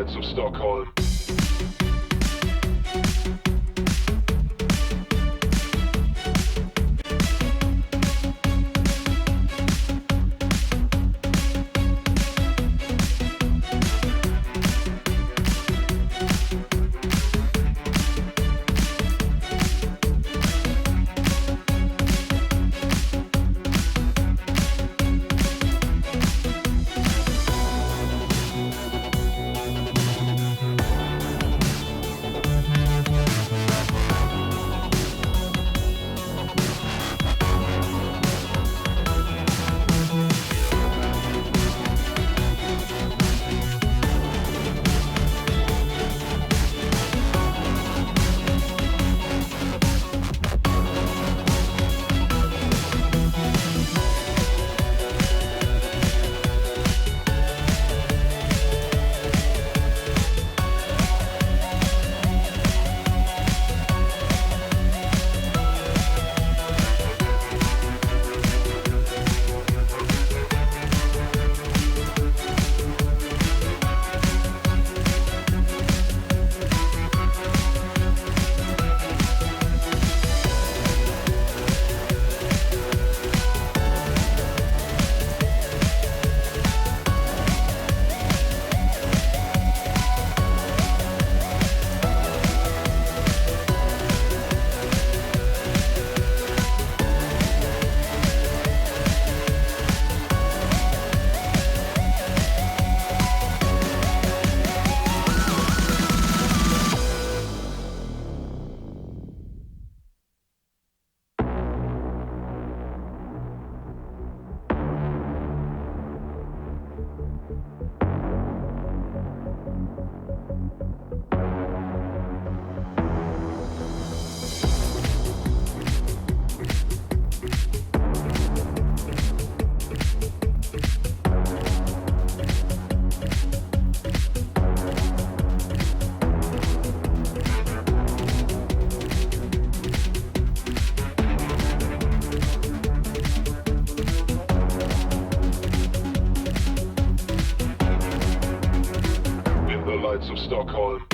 Of Stockholm. Of Stockholm.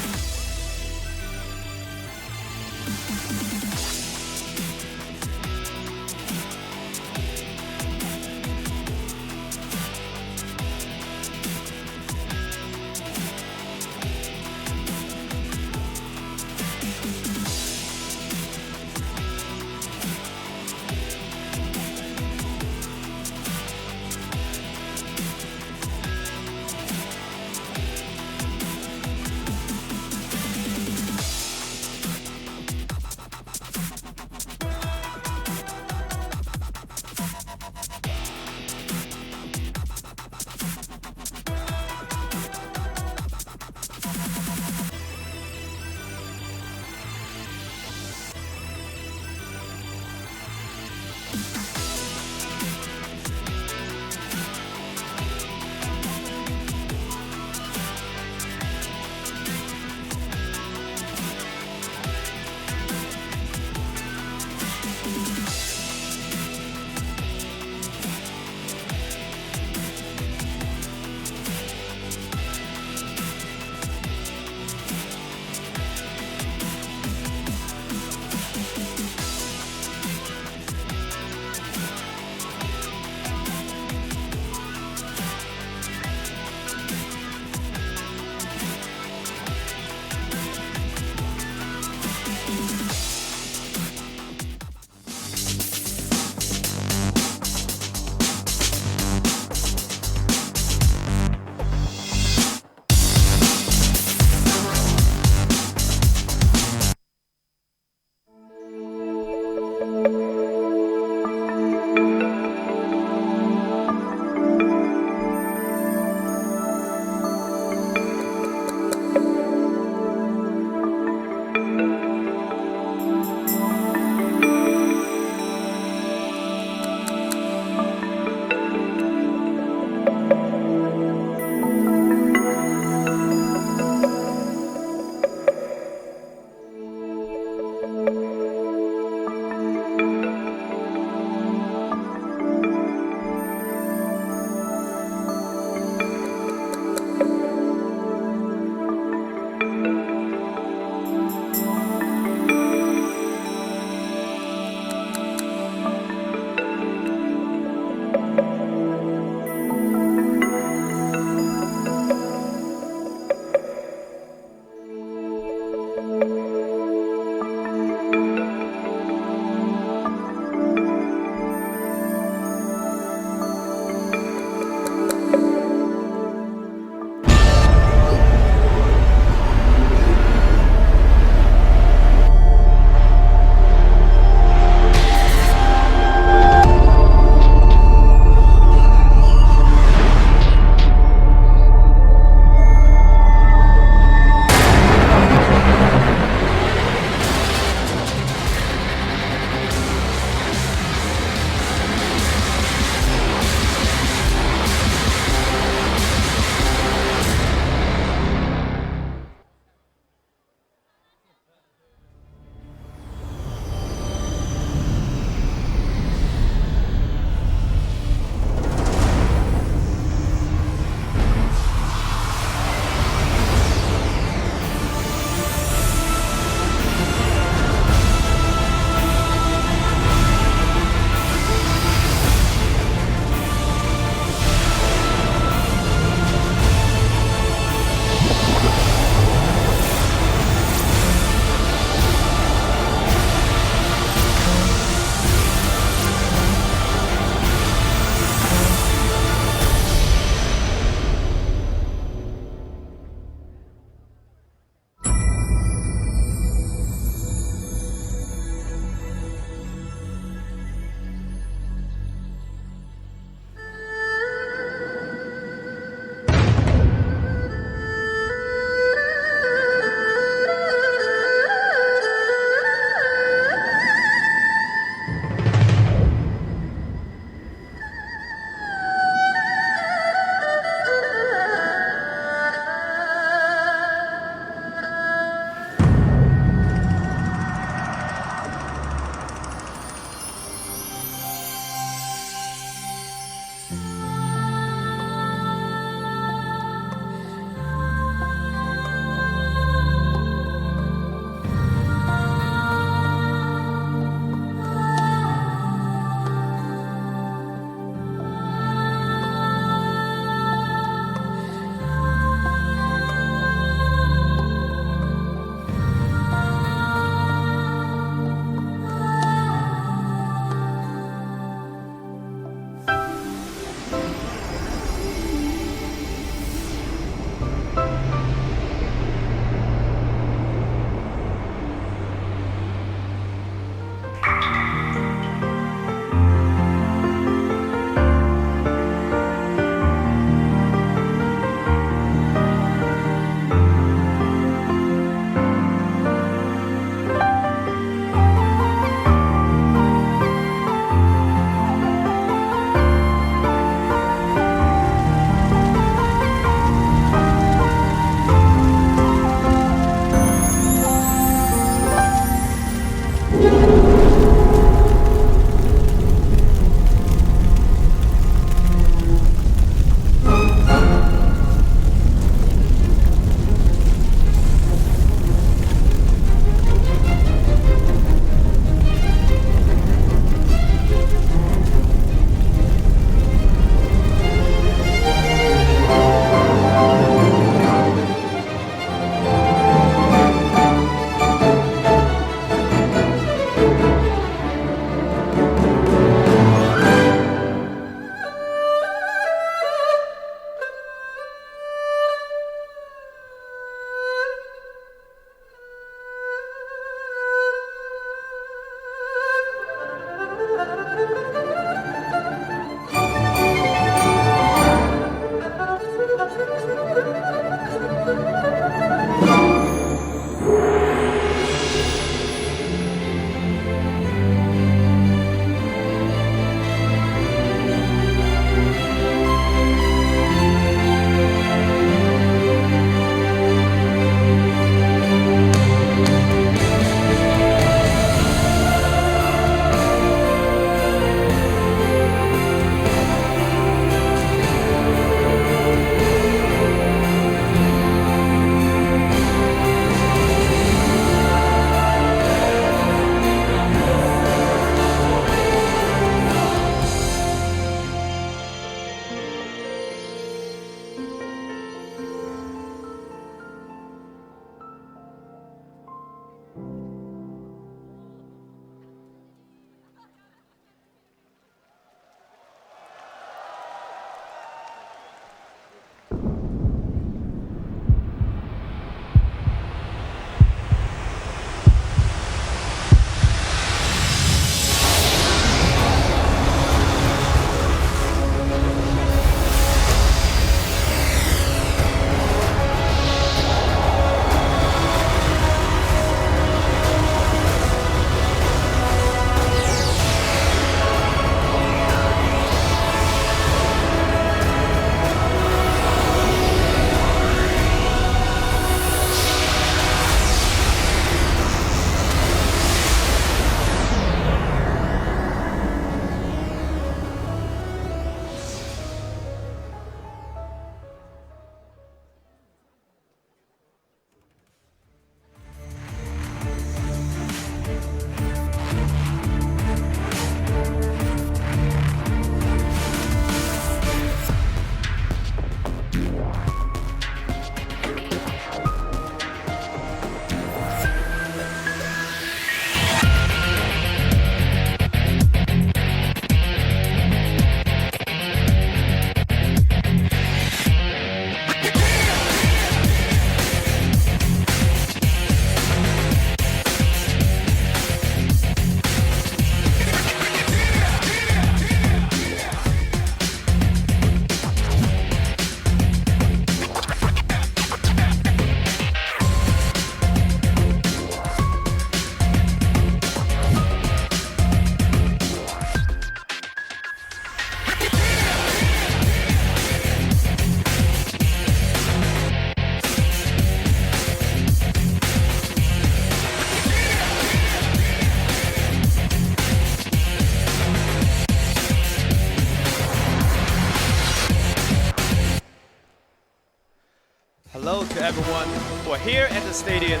who are here at the stadium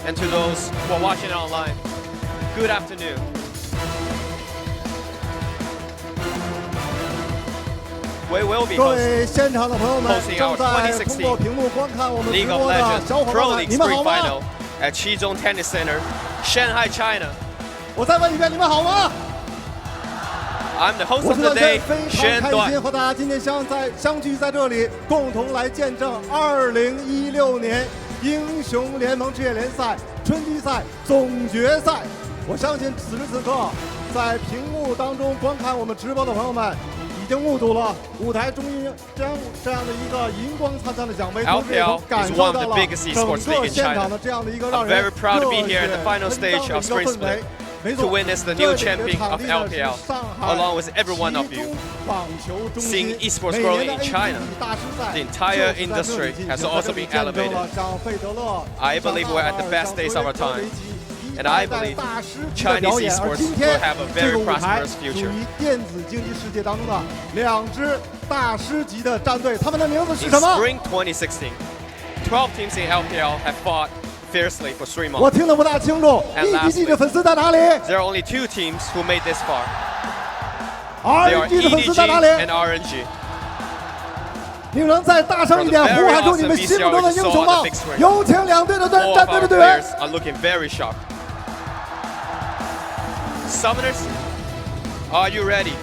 and to those who are watching it online, good afternoon. We will be 各位现场的朋友们， hosting our 正在通过屏幕观看我们直 League of 播的 Legends 小伙 Pro 伴们， League 你们 Spring 好吗？ Final at Qizhou Tennis Center, Shanghai, China. 我再问一遍，你们好吗？ I'm the host 我 of 是 the 段 day, 轩，非 Shen 常开 Duan. 心和大家今天相聚在这里，共同来见证2016年英雄联盟职业联赛春季赛总决赛。我相信此时此刻，在屏幕当中观看我们直播的朋友们，已经目睹了舞台中央这样的一个银光灿烂的奖杯，同时也感受到了整个现场的这样的一个让人热血沸腾的一个氛围。 To witness the new champion of LPL, along with every one of you. Seeing esports growing in China, the entire industry has also been elevated. I believe we're at the best days of our time, and I believe Chinese esports will have a very prosperous future. 电子竞技世界当中的两支大师级的战队，他们的名字是什么 In Spring 2016, 12 teams in LPL have fought fiercely for 3 months. 我听得不大清楚。EDG 的粉丝在哪里 There are only 2 teams who made this far. They are？RNG 的粉丝在哪 EDG 里？ and RNG. 你们能再大声一点呼喊出你们心目中的英雄吗？有请两队的 All 战 of 队 our 的队员。 players are looking very sharp. Summoners, are you ready?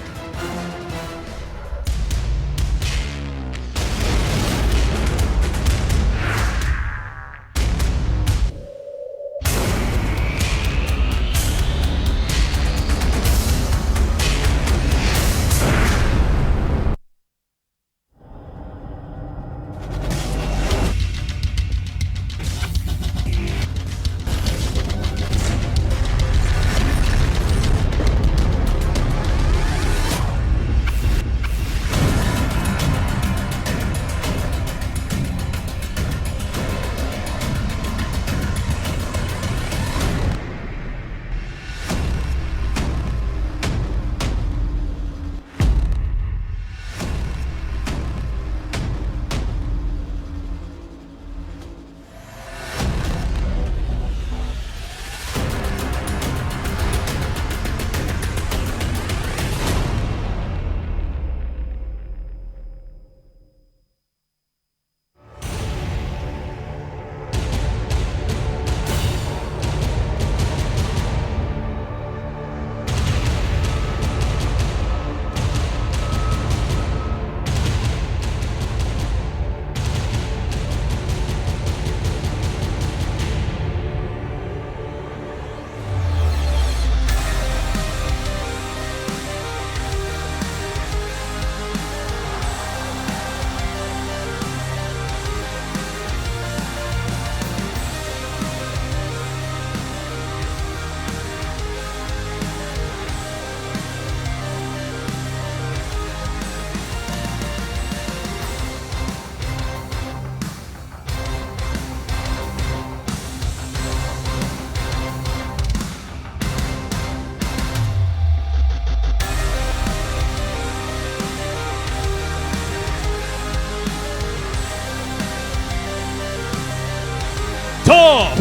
Top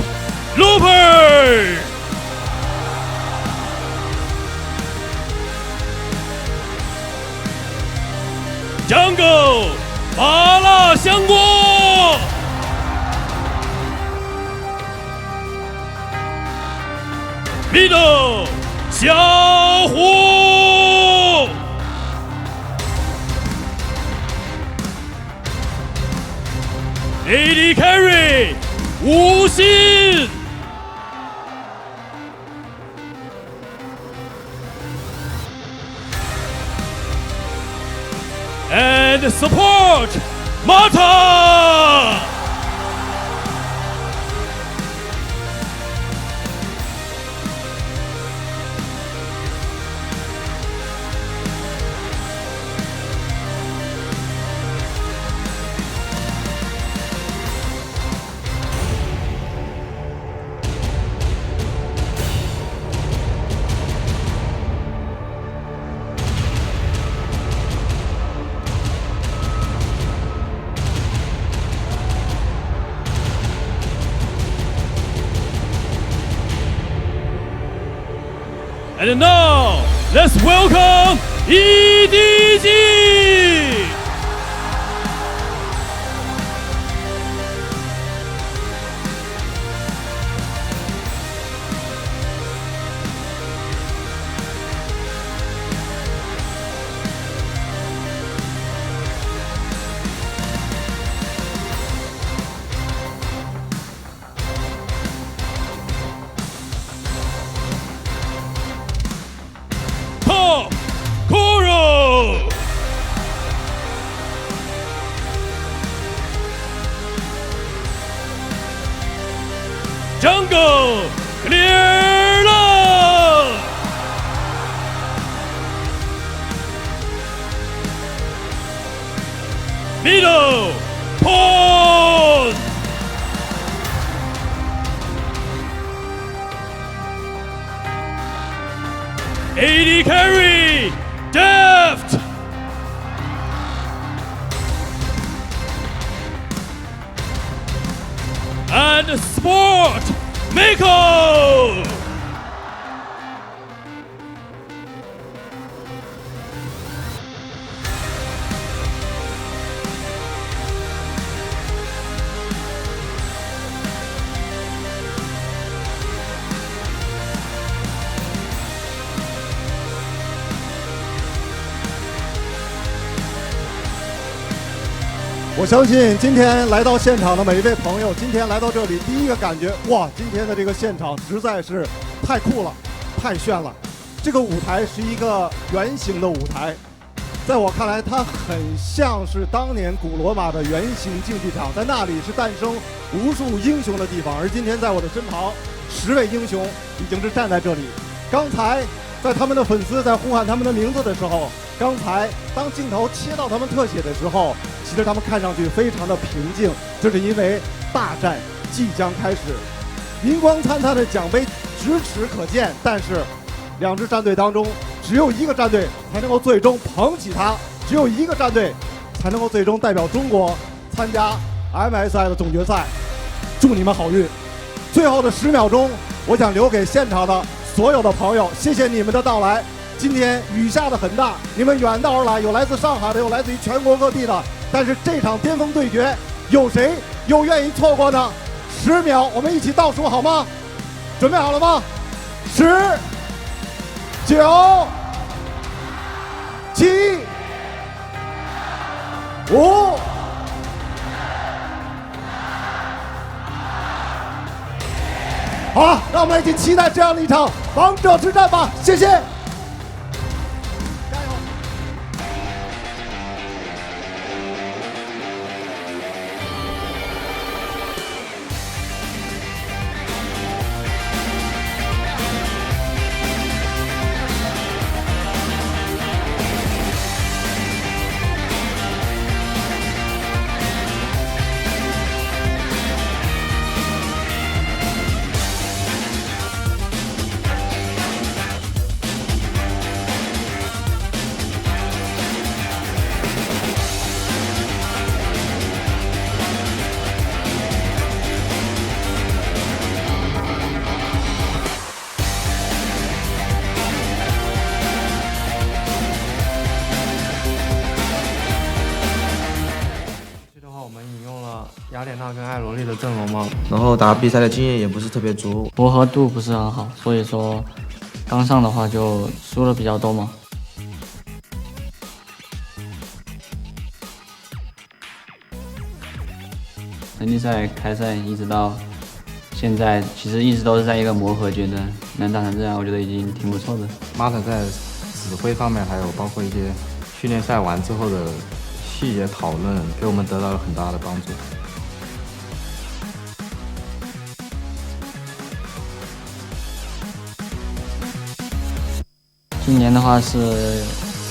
Looper Jungle 麻辣香锅 Middle 小虎 AD Carry 吴昕 and support Mata. And now, let's welcome EDG! Top Coral! Jungle Clear Love! Middle Pond! AD carry, Deft! And Sport, Miko!我相信今天来到现场的每一位朋友，今天来到这里，第一个感觉，哇，今天的这个现场实在是太酷了，太炫了。这个舞台是一个圆形的舞台，在我看来，它很像是当年古罗马的圆形竞技场，在那里是诞生无数英雄的地方。而今天在我的身旁，10位英雄已经是站在这里。刚才在他们的粉丝在呼喊他们的名字的时候，刚才当镜头切到他们特写的时候，其实他们看上去非常的平静，这是因为大战即将开始，银光灿灿的奖杯咫尺可见，但是2支战队当中只有一个战队才能够最终捧起它，只有一个战队才能够最终代表中国参加 MSI 的总决赛。祝你们好运！最后的10秒钟，我想留给现场的所有的朋友，谢谢你们的到来。今天雨下的很大，你们远道而来，有来自上海的，有来自于全国各地的。但是这场巅峰对决，有谁又愿意错过呢？10秒，我们一起倒数好吗？准备好了吗？10、9、7、5。好了，让我们一起期待这样的一场王者之战吧！谢谢。雅典娜跟艾罗丽的阵容嘛，然后打比赛的经验也不是特别足，磨合度不是很好，所以说刚上的话就输的比较多嘛。成绩赛开赛一直到现在，其实一直都是在一个磨合阶段，能打成这样，我觉得已经挺不错的。Marta 在指挥方面，还有包括一些训练赛完之后的细节讨论，给我们得到了很大的帮助。今年的话是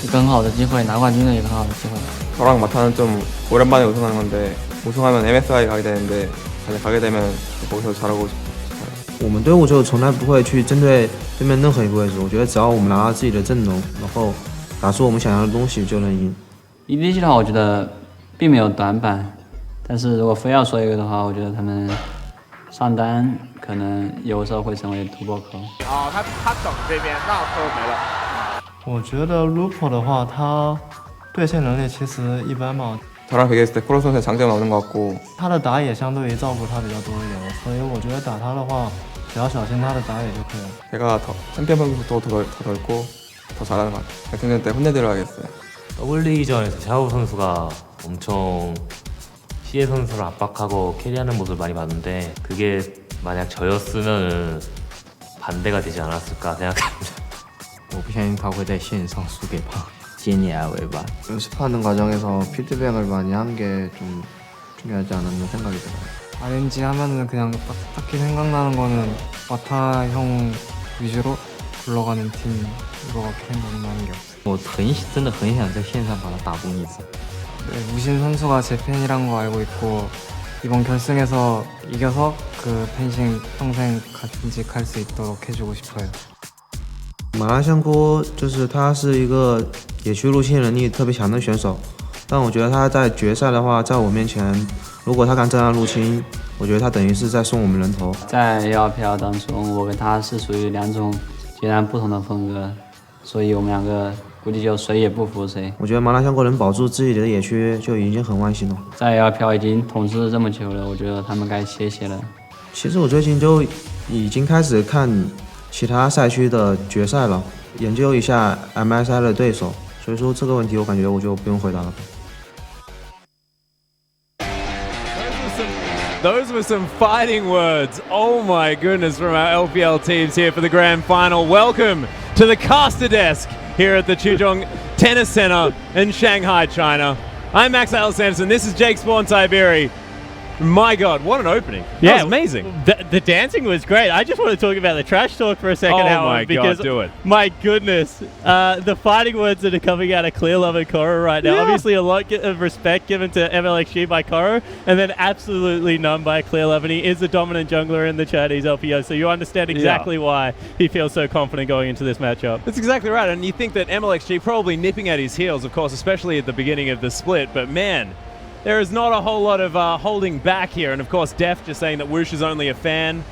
一个很好的机会，拿冠军的一个很好的机会。 저랑 마타는 좀 오랜만에 우승하는 건데 우승하면 MSI 가게 되는데 만약 가게 되면 거기서 잘하고 싶어요. 我们队伍就从来不会去针对对面任何一个位置，我觉得只要我们拿到自己的阵容，然后打出我们想要的东西就能赢。EDG 的话，我觉得并没有短板，但是如果非要说一个的话，我觉得他们上单可能有时候会成为突破口。他等这边让扣没了。我觉得 Lupo 的话，他对线能力其实一般嘛。 저랑 비교했을 때 프로 선수의 장점은 없는 것 같고 他的打野相对于照顾他比较多一点，所以我觉得打他的话，只要小心他的打野就可以了。 제가 더 챔피언 선수도 더 넓고 더 잘하는 것 같아요. 백승전 때 혼내들어야겠어요. W리그전에서 샤오 선수가 엄청 시에 선수를 압박하고 캐리하는 모습을 많이 봤는데 그게 만약 저였으면 반대가 되지 않았을까 생각합니다. 我不相信他会在线上输给吧，接你而为吧。 연습하는 과정에서 피드백을 많이 한 게 좀 중요하지 않았나 생각이 들어요. RNG 하면은 그냥 딱히 생각나는 거는 마타 형 위주로 굴러가는 팀인 것 같긴 생각나는 게 없어요. 我真的很想在线上把他打崩一次。 네, 우신 선수가 제 팬이란 거 알고 있고 이번 결승에서 이겨서 그 팬심 평생 간직할 수 있도록 해주고 싶어요. 马拉香锅就是他是一个野区路线能力特别强的选手，但我觉得他在决赛的话，在我面前，如果他敢这样入侵，我觉得他等于是在送我们人头。在 LPL 当中，我跟他是属于两种截然不同的风格，所以我们两个估计就谁也不服谁。我觉得麻辣香锅能保住自己的野区就已经很万幸了。在 LPL 已经统治这么久了，我觉得他们该歇歇了。其实我最近就已经开始看其他赛区的决赛了，研究一下 MSI 的对手，所以说这个问题我感觉我就不用回答了。 Those were some fighting words. Oh my goodness, from our LPL teams here for the grand final. Welcome to the caster desk here at the Chuzhong Tennis Center in Shanghai, China. I'm Max Alexanderson. This is Jake Spawn Tiberi. My God, what an opening. That was amazing. The dancing was great. I just want to talk about the trash talk for a second, Oh Howard, my because God, do it. My goodness, the fighting words that are coming out of Clear Love and Koro right now. Yeah. Obviously, a lot of respect given to MLXG by Koro, and then absolutely none by Clear Love, and he is the dominant jungler in the Chinese LPL, so you understand exactly why he feels so confident going into this matchup. That's exactly right, and you think that MLXG probably nipping at his heels, of course, especially at the beginning of the split, but man, there is not a whole lot of holding back here, and of course Def just saying that Woosh is only a fan.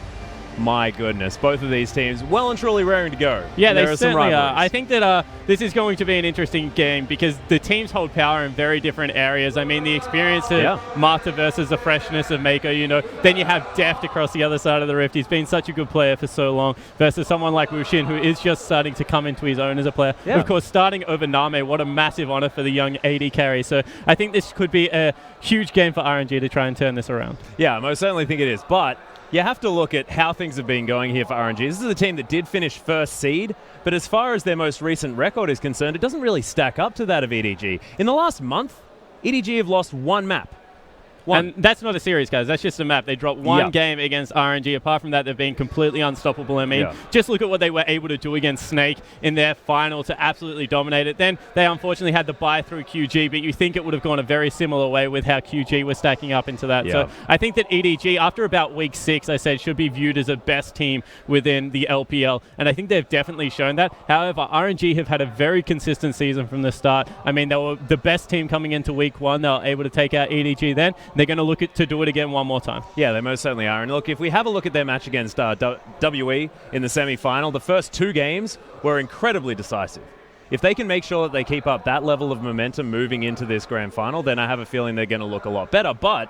My goodness, both of these teams well and truly raring to go. Yeah, there they are some certainly are. rivalries. I think that this is going to be an interesting game because the teams hold power in very different areas. I mean, the experience of Marta versus the freshness of Mako, you know. Then you have Deft across the other side of the rift. He's been such a good player for so long versus someone like Wushin who is just starting to come into his own as a player. Yeah. Of course, starting over Name, what a massive honor for the young AD carry. So I think this could be a huge game for RNG to try and turn this around. Yeah, I most certainly think it is, but you have to look at how things have been going here for RNG. This is a team that did finish first seed, but as far as their most recent record is concerned, it doesn't really stack up to that of EDG. In the last month, EDG have lost one map. And that's not a series, guys. That's just a map. They dropped one game against RNG. Apart from that, they've been completely unstoppable. I mean, just look at what they were able to do against Snake in their final to absolutely dominate it. Then they unfortunately had the buy through QG, but you think it would have gone a very similar way with how QG was stacking up into that. So I think that EDG, after about week 6, I said, should be viewed as a best team within the LPL. And I think they've definitely shown that. However, RNG have had a very consistent season from the start. I mean, they were the best team coming into week 1. They were able to take out EDG then. They're going to look to do it again one more time. Yeah, they most certainly are. And look, if we have a look at their match against WE in the semi-final, the first 2 games were incredibly decisive. If they can make sure that they keep up that level of momentum moving into this grand final, then I have a feeling they're going to look a lot better. But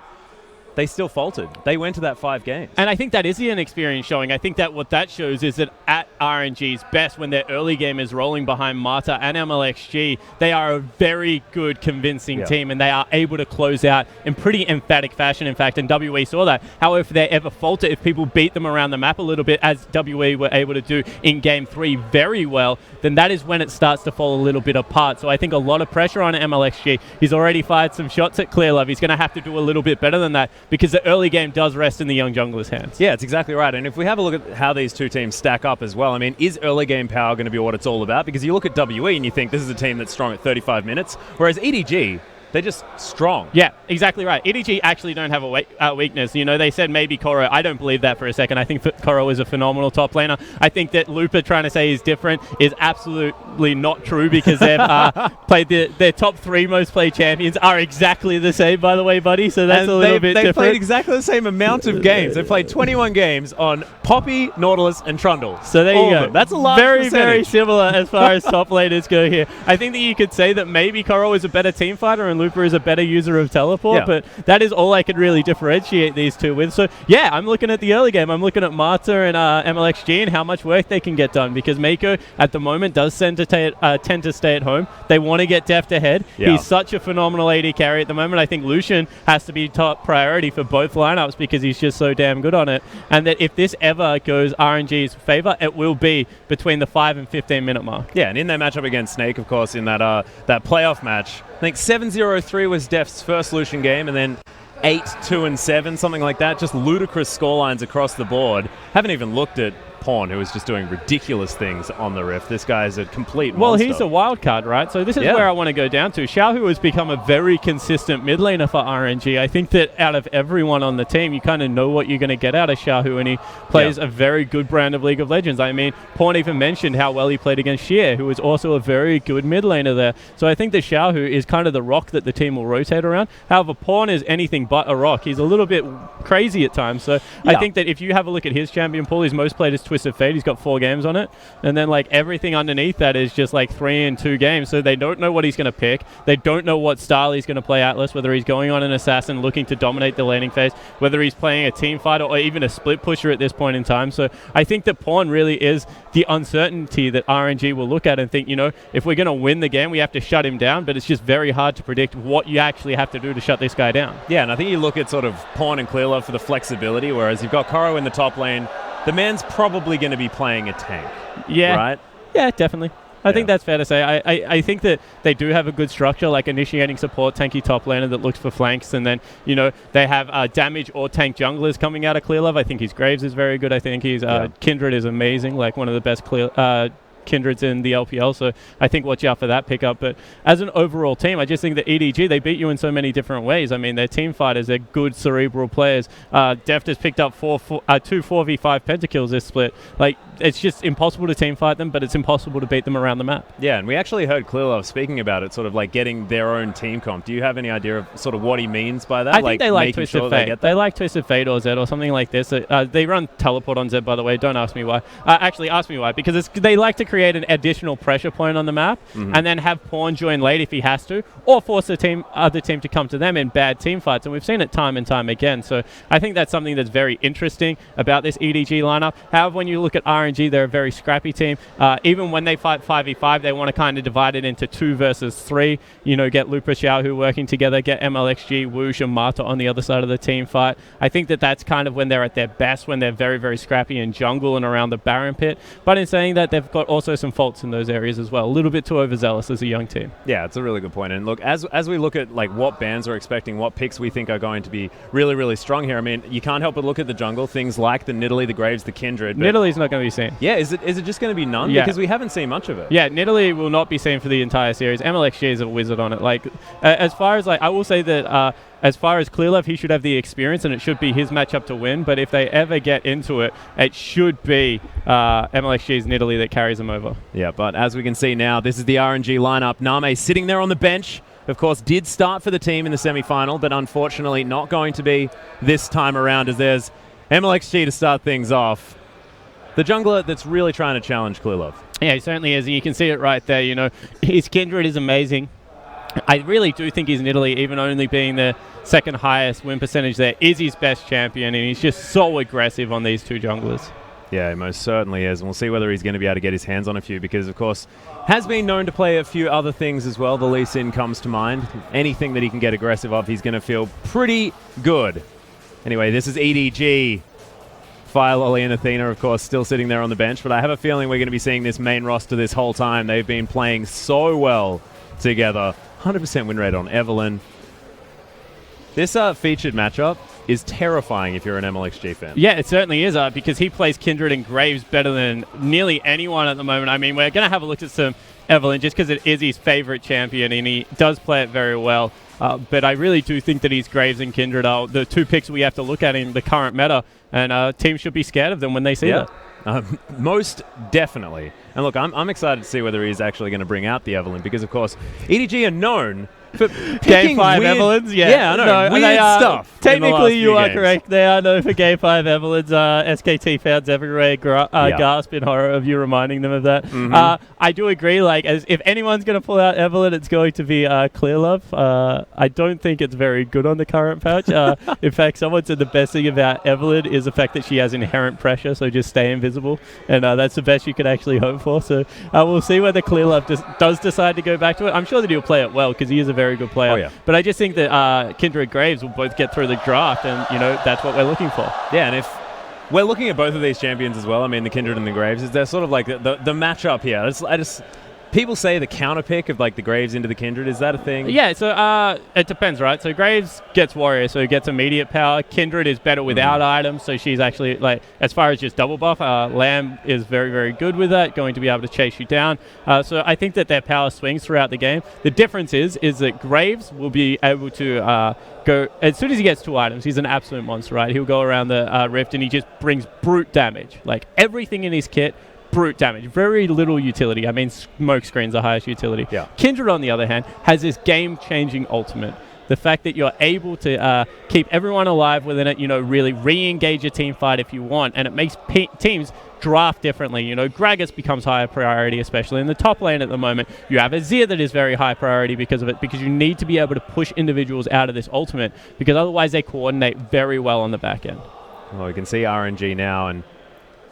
they still faltered. They went to that 5 games. And I think that is the inexperience showing. I think that what that shows is that at RNG's best, when their early game is rolling behind Marta and MLXG, they are a very good, convincing team, and they are able to close out in pretty emphatic fashion, in fact, and WE saw that. However, if they ever falter, if people beat them around the map a little bit, as WE were able to do in Game 3 very well, then that is when it starts to fall a little bit apart. So I think a lot of pressure on MLXG. He's already fired some shots at Clear Love. He's going to have to do a little bit better than that, because the early game does rest in the young jungler's hands. Yeah, it's exactly right. And if we have a look at how these two teams stack up as well, I mean, is early game power going to be what it's all about? Because you look at WE and you think this is a team that's strong at 35 minutes, whereas EDG, they're just strong. Yeah, exactly right. EDG actually don't have a weakness. You know, they said maybe Koro. I don't believe that for a second. I think Koro is a phenomenal top laner. I think that Lupa trying to say he's different is absolutely not true because they've played their top 3 most played champions are exactly the same, by the way, buddy. So that's a little bit different. They've played exactly the same amount of games. They've played 21 games on Poppy, Nautilus, and Trundle. So there you go. That's a large percentage. Very similar as far as top laners go here. I think that you could say that maybe Koro is a better team fighter and Lupa is a better user of teleport, but that is all I could really differentiate these two with. So yeah, I'm looking at the early game. I'm looking at Marta and MLXG and how much work they can get done because Mako at the moment does tend to stay at home. They want to get Deft ahead. Yeah. He's such a phenomenal AD carry at the moment. I think Lucian has to be top priority for both lineups because he's just so damn good on it. And that if this ever goes RNG's favor, it will be between the 5 and 15 minute mark. Yeah, and in their matchup against Snake, of course, in that playoff match, I think 7-0-3 was Deft's first Lucian game, and then 8-2-7, something like that. Just ludicrous scorelines across the board. Haven't even looked at Pawn, who is just doing ridiculous things on the Rift. This guy is a complete monster. Well, he's a wild card, right? So this is where I want to go down to. Xiaohu has become a very consistent mid laner for RNG. I think that out of everyone on the team, you kind of know what you're going to get out of Xiaohu, and he plays a very good brand of League of Legends. I mean, Pawn even mentioned how well he played against Sheer, who is also a very good mid laner there. So I think that Xiaohu is kind of the rock that the team will rotate around. However, Pawn is anything but a rock. He's a little bit crazy at times. So I think that if you have a look at his champion pool, his most played is Twisted Fate. He's got 4 games on it, and then like everything underneath that is just like 3 and 2 games. So they don't know what he's going to pick. They don't know what style he's going to play Atlas, whether he's going on an assassin looking to dominate the laning phase, whether he's playing a team fighter or even a split pusher at this point in time. So I think that Pawn really is the uncertainty that RNG will look at and think, you know, if we're going to win the game, we have to shut him down, but it's just very hard to predict what you actually have to do to shut this guy down. Yeah, and I think you look at sort of Pawn and Clearlove for the flexibility, whereas you've got Koro in the top lane. The man's probably going to be playing a tank, right? Yeah, definitely. I think that's fair to say. I think that they do have a good structure, like initiating support, tanky top laner that looks for flanks, and then, you know, they have damage or tank junglers coming out of Clearlove. I think his Graves is very good. I think his Kindred is amazing, like one of the best Kindreds in the LPL, so I think watch out for that pickup. But as an overall team, I just think that EDG, they beat you in so many different ways. I mean, they're team fighters, they're good cerebral players. Deft has picked up 2 4v5 pentakills this split. Like, it's just impossible to team fight them, but it's impossible to beat them around the map. Yeah, and we actually heard Clearlove speaking about it, sort of like getting their own team comp. Do you have any idea of sort of what he means by that? I think they like Twisted Fate. They like Twisted Fate or Zed or something like this. They run teleport on Zed, by the way. Don't ask me why. Actually, ask me why, because they like to create an additional pressure point on the map and then have Pawn join late if he has to, or force the other team to come to them in bad team fights, and we've seen it time and time again. So I think that's something that's very interesting about this EDG lineup. However, when you look at RNG, they're a very scrappy team. Even when they fight 5v5, they want to kind of divide it into 2 versus 3. You know, get Lupa Xiaohu working together, get MLXG, Woosh, and Marta on the other side of the team fight. I think that that's kind of when they're at their best, when they're very, very scrappy in jungle and around the Baron pit. But in saying that, they've got also some faults in those areas as well. A little bit too overzealous as a young team. Yeah, it's a really good point. And look, as we look at like what bands are expecting, what picks we think are going to be really, really strong here, I mean, you can't help but look at the jungle, things like the Nidalee, the Graves, the Kindred. Nidalee's not going to be seen. Yeah, is it just going to be none? Yeah. Because we haven't seen much of it. Yeah, Nidalee will not be seen for the entire series. MLXG is a wizard on it. Like, as far as like, I will say that as far as Clearlove, he should have the experience and it should be his matchup to win. But if they ever get into it, it should be MLXG's Nidalee that carries them over. Yeah, but as we can see now, this is the RNG lineup. Name sitting there on the bench. Of course, did start for the team in the semi-final, but unfortunately not going to be this time around as there's MLXG to start things off. The jungler that's really trying to challenge Clearlove. Yeah, he certainly is. And you can see it right there. You know, his Kindred is amazing. I really do think his Nidalee, even only being the second highest win percentage there, is his best champion, and he's just so aggressive on these 2 junglers. Yeah, he most certainly is, and we'll see whether he's going to be able to get his hands on a few, because, of course, has been known to play a few other things as well. The Lee Sin comes to mind. Anything that he can get aggressive of, he's going to feel pretty good. Anyway, this is EDG. File, Ollie, and Athena, of course, still sitting there on the bench, but I have a feeling we're going to be seeing this main roster this whole time. They've been playing so well together. 100% win rate on Evelyn. This featured matchup is terrifying if you're an MLXG fan. Yeah, it certainly is, because he plays Kindred and Graves better than nearly anyone at the moment. I mean, we're going to have a look at some Evelyn just because it is his favorite champion and he does play it very well. But I really do think that his Graves and Kindred are the two picks we have to look at in the current meta, and teams should be scared of them when they see that. Most definitely. And look, I'm excited to see whether he's actually going to bring out the Evelyn, because of course EDG are known for Game 5 weird, Evelyns, I know, weird stuff. Technically, you are correct. They are known for Game 5 Evelyns. SKT fans everywhere gasp in horror of you reminding them of that. I do agree. Like, if anyone's going to pull out Evelyn, it's going to be Clear Love. I don't think it's very good on the current patch. In fact, someone said the best thing about Evelyn is the fact that she has inherent pressure, so just stay invisible, and that's the best you could actually hope for. So we'll see whether Clear Love does decide to go back to it. I'm sure that he'll play it well because he is a very good player. But I just think that Kindred Graves will both get through the draft, and that's what we're looking for. Yeah, and if we're looking at both of these champions as well, I mean the Kindred and the Graves, is there sort of like the matchup here? I just people say the counter pick of like the Graves into the Kindred, is that a thing? Yeah, so it depends, right? So Graves gets Warrior, so he gets immediate power. Kindred is better without items, so she's actually, like, as far as just double buff, Lamb is very, very good with that, going to be able to chase you down. So I think that their power swings throughout the game. The difference is that Graves will be able to go, as soon as he gets 2 items, he's an absolute monster, right? He'll go around the rift and he just brings brute damage. Like, everything in his kit, brute damage, very little utility. I mean, smoke screen's the highest utility. Kindred, on the other hand, has this game-changing ultimate. The fact that you're able to keep everyone alive within it, really re-engage a team fight if you want, and it makes teams draft differently. Gragas becomes higher priority, especially in the top lane at the moment. You have Azir that is very high priority because of it, because you need to be able to push individuals out of this ultimate, because otherwise they coordinate very well on the back end. Well, we can see RNG now, and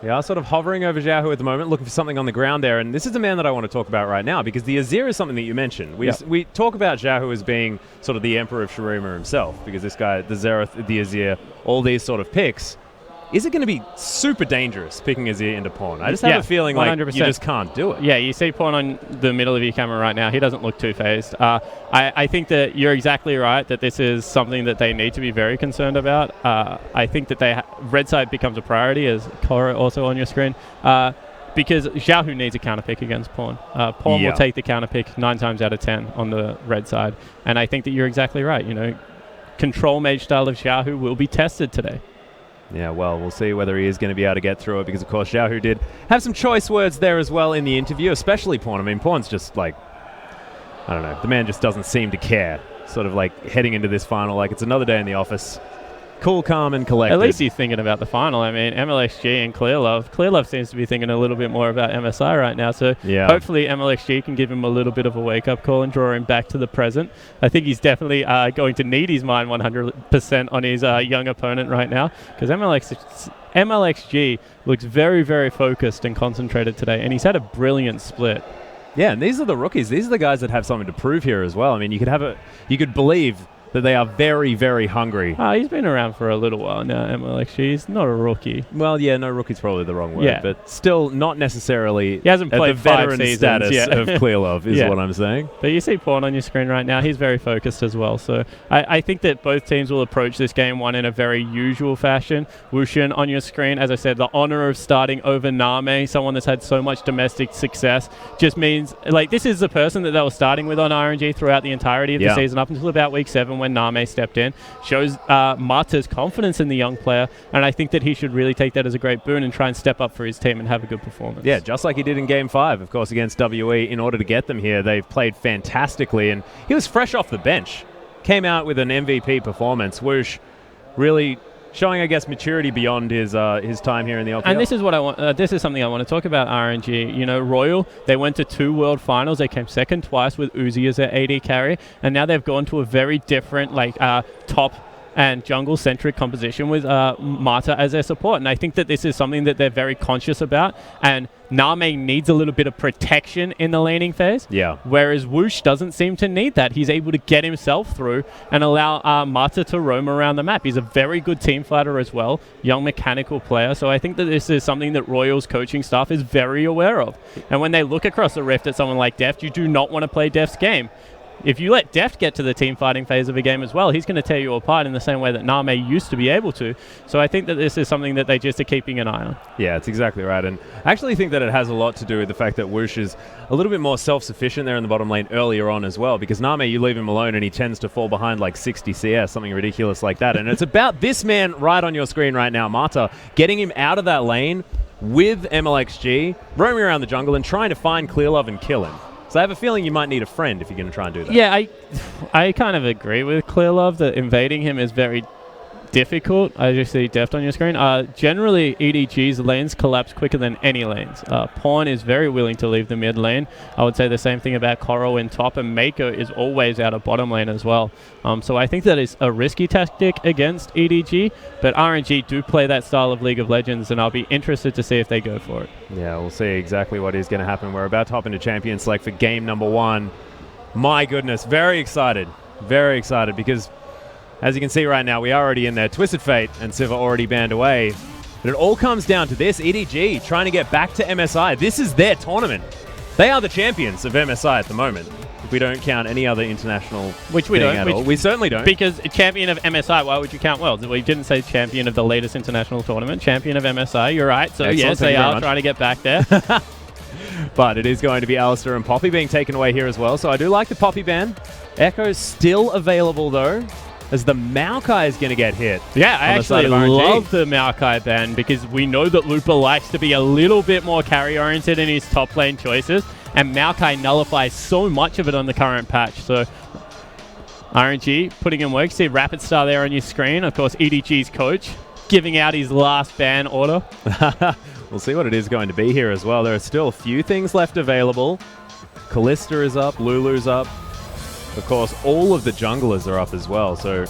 they are sort of hovering over Xiaohu at the moment, looking for something on the ground there. And this is the man that I want to talk about right now, because the Azir is something that you mentioned. We talk about Xiaohu as being sort of the Emperor of Shurima himself, because this guy, the Xerath, the Azir, all these sort of picks. Is it going to be super dangerous picking Azir into pawn? I just have a feeling 100%. Like you just can't do it. Yeah, you see pawn on the middle of your camera right now. He doesn't look too phased. I think that you're exactly right, that this is something that they need to be very concerned about. I think that red side becomes a priority, as Cora also on your screen, because Xiaohu needs a counter pick against pawn. Pawn will take the counter pick 9 times out of 10 on the red side. And I think that you're exactly right. Control mage style of Xiaohu will be tested today. Yeah, well, we'll see whether he is going to be able to get through it, because, of course, Xiaohu did have some choice words there as well in the interview, especially Pawn. I mean, Pawn's just like, I don't know, the man just doesn't seem to care. Sort of like heading into this final like it's another day in the office. Cool, calm, and collected. At least he's thinking about the final. I mean, MLXG and Clear Love seems to be thinking a little bit more about MSI right now. So hopefully MLXG can give him a little bit of a wake-up call and draw him back to the present. I think he's definitely going to need his mind 100% on his young opponent right now, because MLXG looks very, very focused and concentrated today, and he's had a brilliant split. Yeah, and these are the rookies. These are the guys that have something to prove here as well. I mean, you could believe that they are very, very hungry. He's been around for a little while now, MLXG. He's not a rookie. Well, yeah, no, rookie's probably the wrong word, but still not necessarily he hasn't played the veteran status of Clear Love is what I'm saying. But you see Pawn on your screen right now. He's very focused as well. So I think that both teams will approach this game one in a very usual fashion. Wushin on your screen, as I said, the honor of starting over Name, someone that's had so much domestic success, just means, like, this is the person that they were starting with on RNG throughout the entirety of the season, up until about week 7 when Name stepped in. Shows Mata's confidence in the young player, and I think that he should really take that as a great boon and try and step up for his team and have a good performance. Yeah, just like he did in Game 5, of course, against WE. In order to get them here, they've played fantastically, and he was fresh off the bench. Came out with an MVP performance. Whoosh really showing, I guess, maturity beyond his time here in the LPL. And this is what I want. This is something I want to talk about. RNG. Royal. They went to 2 World Finals. They came second twice with Uzi as their AD carry, and now they've gone to a very different, top and jungle-centric composition with Mata as their support. And I think that this is something that they're very conscious about. And Name needs a little bit of protection in the laning phase. Yeah. Whereas Whoosh doesn't seem to need that. He's able to get himself through and allow Mata to roam around the map. He's a very good team fighter as well, young mechanical player. So I think that this is something that Royal's coaching staff is very aware of. And when they look across the rift at someone like Deft, you do not want to play Deft's game. if you let Deft get to the team fighting phase of a game as well, he's going to tear you apart in the same way that Name used to be able to. So I think that this is something that they just are keeping an eye on. Yeah, it's exactly right. And I actually think that it has a lot to do with the fact that Whoosh is a little bit more self-sufficient there in the bottom lane earlier on as well, because Name, you leave him alone and he tends to fall behind like 60 CS, something ridiculous like that. And it's about this man right on your screen right now, Mata, getting him out of that lane with MLXG, roaming around the jungle and trying to find Clearlove and kill him. So I have a feeling you might need a friend if you're going to try and do that. Yeah, I kind of agree with Clearlove that invading him is very difficult. I just see Deft on your screen. Generally, EDG's lanes collapse quicker than any lanes. Pawn is very willing to leave the mid lane. I would say the same thing about Coral in top, and Mako is always out of bottom lane as well. So I think that is a risky tactic against EDG, but RNG do play that style of League of Legends, and I'll be interested to see if they go for it. Yeah, we'll see exactly what is going to happen. We're about to hop into Champion Select for game number 1. My goodness, very excited because as you can see right now, we are already in there. Twisted Fate and Siva already banned away. But it all comes down to this. EDG trying to get back to MSI. This is their tournament. They are the champions of MSI at the moment. If we don't count any other international Which we don't. at all. We certainly don't. Because champion of MSI, why would you count Worlds? We didn't say champion of the latest international tournament. Champion of MSI, you're right. So Excellent. yes, they are trying to get back there. But it is going to be Alistair and Poppy being taken away here as well. So I do like the Poppy ban. Echo's still available though, as the Maokai is going to get hit. Yeah, I actually love the Maokai ban because we know that Looper likes to be a little bit more carry-oriented in his top lane choices, and Maokai nullifies so much of it on the current patch. So RNG putting in work. See Rapid Star there on your screen. Of course, EDG's coach giving out his last ban order. We'll see what it is going to be here as well. There are still a few things left available. Callista is up, Lulu's up. Of course, all of the junglers are up as well. So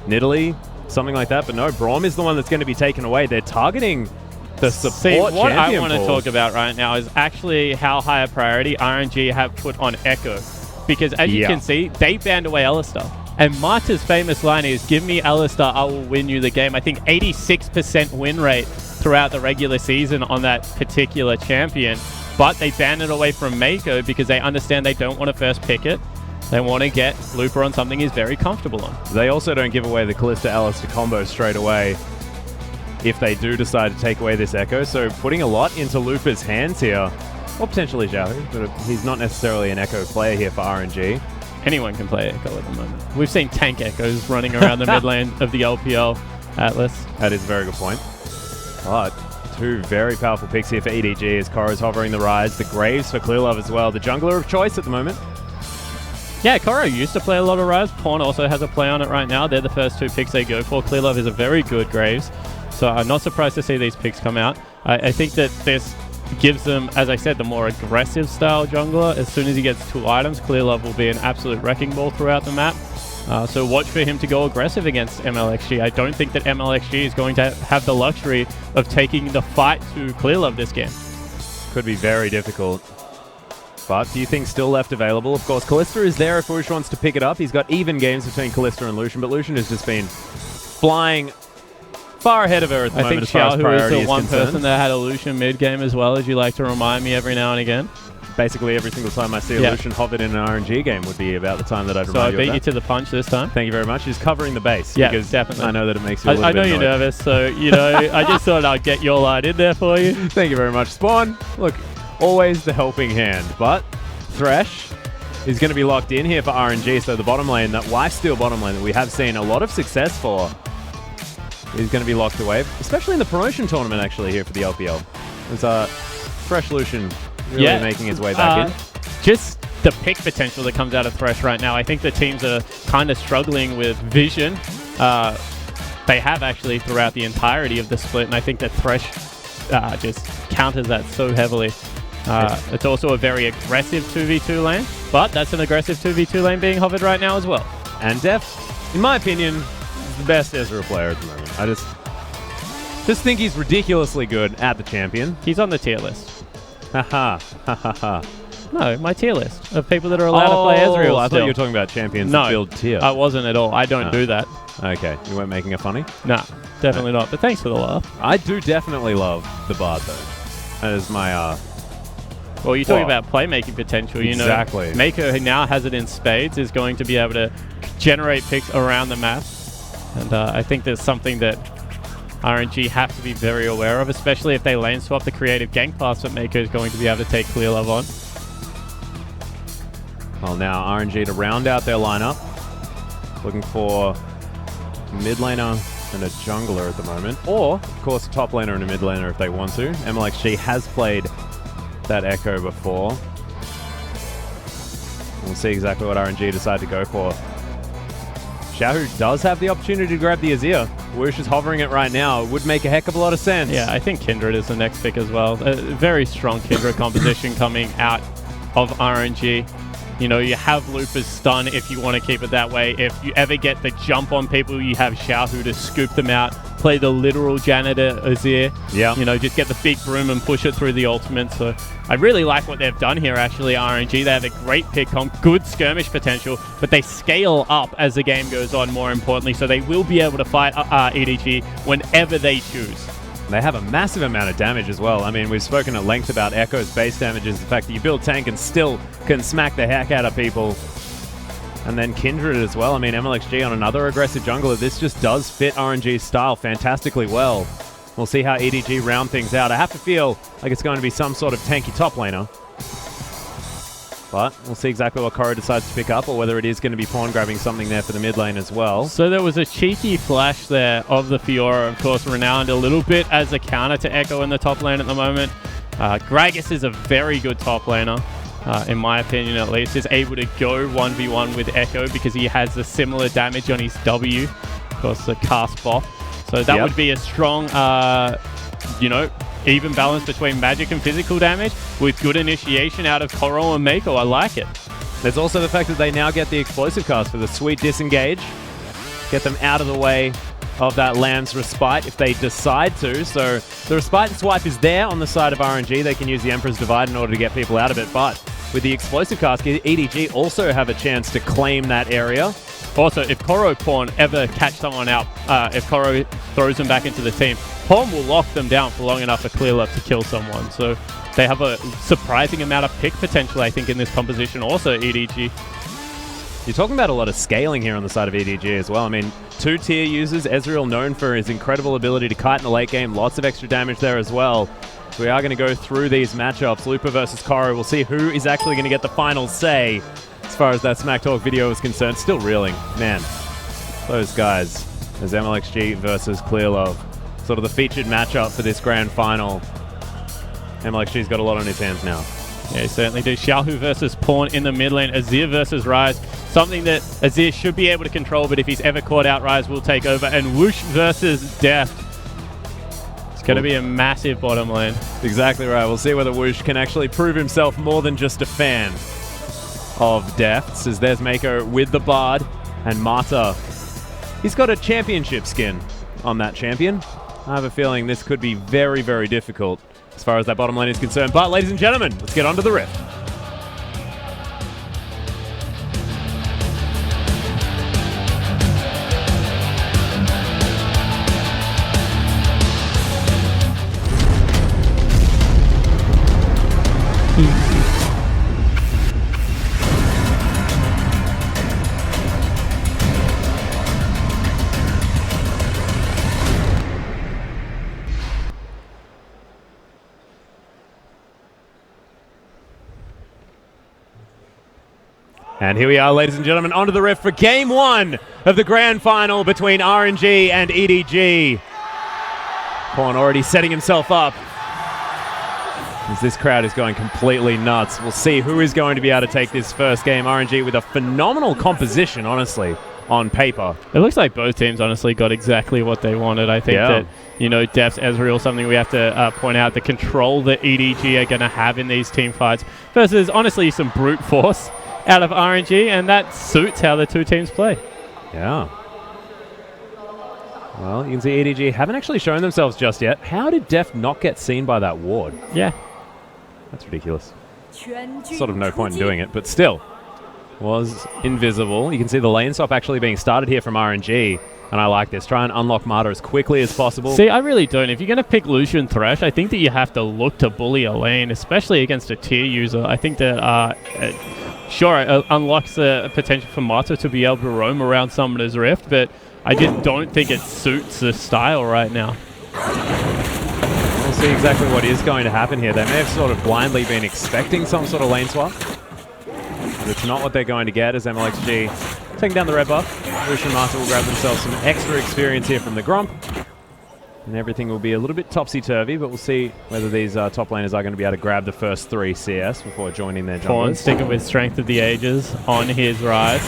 Nidalee, something like that. But no, Braum is the one that's going to be taken away. They're targeting the support what I champion want to pool. talk about right now is actually how high a priority RNG have put on Echo. Because as you can see, they banned away Alistar. And Mata's famous line is, give me Alistar, I will win you the game. I think 86% win rate throughout the regular season on that particular champion. But they banned it away from Mako because they understand they don't want to first pick it. They want to get Looper on something he's very comfortable on. They also don't give away the Callista-Alistair combo straight away if they do decide to take away this Echo. So putting a lot into Looper's hands here. Or potentially Zhao, but he's not necessarily an Echo player here for RNG. Anyone can play Echo at the moment. We've seen tank Echoes running around the mid lane of the LPL Atlas. That is a very good point. But two very powerful picks here for EDG as Koro's hovering the rise. The Graves for Clearlove as well. The jungler of choice at the moment. Yeah, Koro used to play a lot of Rise. Pawn also has a play on it right now. They're the first two picks they go for. Clearlove is a very good Graves. So I'm not surprised to see these picks come out. I think that this gives them, as I said, the more aggressive style jungler. As soon as he gets 2 items, Clearlove will be an absolute wrecking ball throughout the map. So watch for him to go aggressive against MLXG. I don't think that MLXG is going to have the luxury of taking the fight to Clearlove this game. Could be very difficult. But do you think still left available? Of course, Callista is there if Whoosh wants to pick it up. He's got even games between Callista and Lucian, but Lucian has just been flying far ahead of her at the moment as far as priority is concerned. I think Xiao, who is the one person that had a Lucian mid game as well, as you like to remind me every now and again. Basically every single time I see a Lucian hovered in an RNG game would be about the time that I'd remind you of that. So I beat you to the punch this time. Thank you very much. He's covering the base. Yeah, because definitely. I know that it makes you a little bit I know you're annoyed. nervous, so, you know, I just thought I'd get your line in there for you. Thank you very much, Spawn. Look, always the helping hand, but Thresh is going to be locked in here for RNG, so the bottom lane, that lifesteal bottom lane that we have seen a lot of success for, is going to be locked away, especially in the promotion tournament actually here for the LPL. There's Thresh Lucian really making his way back in. Just the pick potential that comes out of Thresh right now. I think the teams are kind of struggling with vision. They have actually throughout the entirety of the split, and I think that Thresh just counters that so heavily. It's also a very aggressive 2v2 lane, but that's an aggressive 2v2 lane being hovered right now as well. And Def, in my opinion, is the best Ezreal player at the moment. I just think he's ridiculously good at the champion. He's on the tier list. Haha, ha ha ha. No, my tier list of people that are allowed to play Ezreal. I thought you were talking about champions that build tier. I wasn't at all. I don't do that. Okay, you weren't making a funny? Nah, definitely not. But thanks for the laugh. I do definitely love the Bard though. That is my Well, you're talking about playmaking potential. Exactly. You know, Mako, who now has it in spades, is going to be able to generate picks around the map. And I think there's something that RNG have to be very aware of, especially if they lane swap the creative gank pass that Mako is going to be able to take clear love on. Well, now RNG to round out their lineup. Looking for a mid laner and a jungler at the moment. Or, of course, a top laner and a mid laner if they want to. MLXG has played that Echo before. We'll see exactly what RNG decide to go for. Xiaohu does have the opportunity to grab the Azir. Woosh is hovering it right now. It would make a heck of a lot of sense. Yeah, I think Kindred is the next pick as well. A very strong Kindred composition coming out of RNG. You know, you have Looper's stun if you want to keep it that way. If you ever get the jump on people, you have Xiaohu to scoop them out. Play the literal janitor Azir. Yeah. You know, just get the big broom and push it through the ultimate. So I really like what they've done here, actually, RNG. They have a great pick comp, good skirmish potential, but they scale up as the game goes on, more importantly. So they will be able to fight EDG whenever they choose. They have a massive amount of damage as well. I mean, we've spoken at length about Echo's base damages, the fact that you build tank and still can smack the heck out of people. And then Kindred as well. I mean, MLXG on another aggressive jungler. This just does fit RNG's style fantastically well. We'll see how EDG round things out. I have to feel like it's going to be some sort of tanky top laner. But we'll see exactly what Koro decides to pick up, or whether it is going to be pawn grabbing something there for the mid lane as well. So there was a cheeky flash there of the Fiora, of course, renowned a little bit as a counter to Echo in the top lane at the moment. Gragas is a very good top laner, in my opinion at least. Is able to go 1v1 with Echo because he has the similar damage on his W, of course, the cast buff. So that would be a strong, you know, even balance between magic and physical damage with good initiation out of Koro and Mako. I like it. There's also the fact that they now get the explosive cast for the sweet disengage. Get them out of the way of that Lamb's Respite if they decide to. So the Respite and Swipe is there on the side of RNG. They can use the Emperor's Divide in order to get people out of it. But with the explosive cast, EDG also have a chance to claim that area. Also, if Koro Pawn ever catch someone out, if Koro throws them back into the team, Pawn will lock them down for long enough for clear left to kill someone. So they have a surprising amount of pick potential, I think, in this composition. Also, EDG. You're talking about a lot of scaling here on the side of EDG as well. I mean, 2-tier users, Ezreal known for his incredible ability to kite in the late game. Lots of extra damage there as well. So we are going to go through these matchups. Looper versus Koro. We'll see who is actually going to get the final say as far as that Smack Talk video is concerned. Still reeling. Man, those guys. There's MLXG versus Clearlove. Sort of the featured matchup for this grand final. MLXG's got a lot on his hands now. Yeah, he certainly do. Xiaohu versus Pawn in the mid lane. Azir versus Ryze. Something that Azir should be able to control, but if he's ever caught out, Ryze will take over. And Whoosh versus Deft. It's going to be a massive bottom lane. Exactly right. We'll see whether Whoosh can actually prove himself more than just a fan of Defts, as there's Mako with the Bard and Mata. He's got a championship skin on that champion. I have a feeling this could be very, very difficult as far as that bottom lane is concerned. But ladies and gentlemen, let's get on to the rift. And here we are, ladies and gentlemen, onto the rift for Game 1 of the Grand Final between RNG and EDG. Pawn already setting himself up, as this crowd is going completely nuts. We'll see who is going to be able to take this first game. RNG with a phenomenal composition, honestly, on paper. It looks like both teams, honestly, got exactly what they wanted. I think that, you know, Depths, Ezreal, something we have to point out, the control that EDG are going to have in these team fights versus, honestly, some brute force out of RNG, and that suits how the two teams play. Yeah. Well, you can see EDG haven't actually shown themselves just yet. How did Deft not get seen by that ward? Yeah. That's ridiculous. Sort of no point in doing it, but still. Was invisible. You can see the lane swap actually being started here from RNG. And I like this. Try and unlock Marta as quickly as possible. See, I really don't. If you're going to pick Lucian Thresh, I think that you have to look to bully a lane, especially against a tier user. I think that, sure, it unlocks the potential for Marta to be able to roam around Summoner's Rift, but I just don't think it suits the style right now. We'll see exactly what is going to happen here. They may have sort of blindly been expecting some sort of lane swap. But it's not what they're going to get as MLXG taking down the red buff. Lucian and Marta will grab themselves some extra experience here from the Gromp. And everything will be a little bit topsy-turvy, but we'll see whether these top laners are going to be able to grab the first 3 CS before joining their junglers. Sticking with Strength of the Ages on his rise.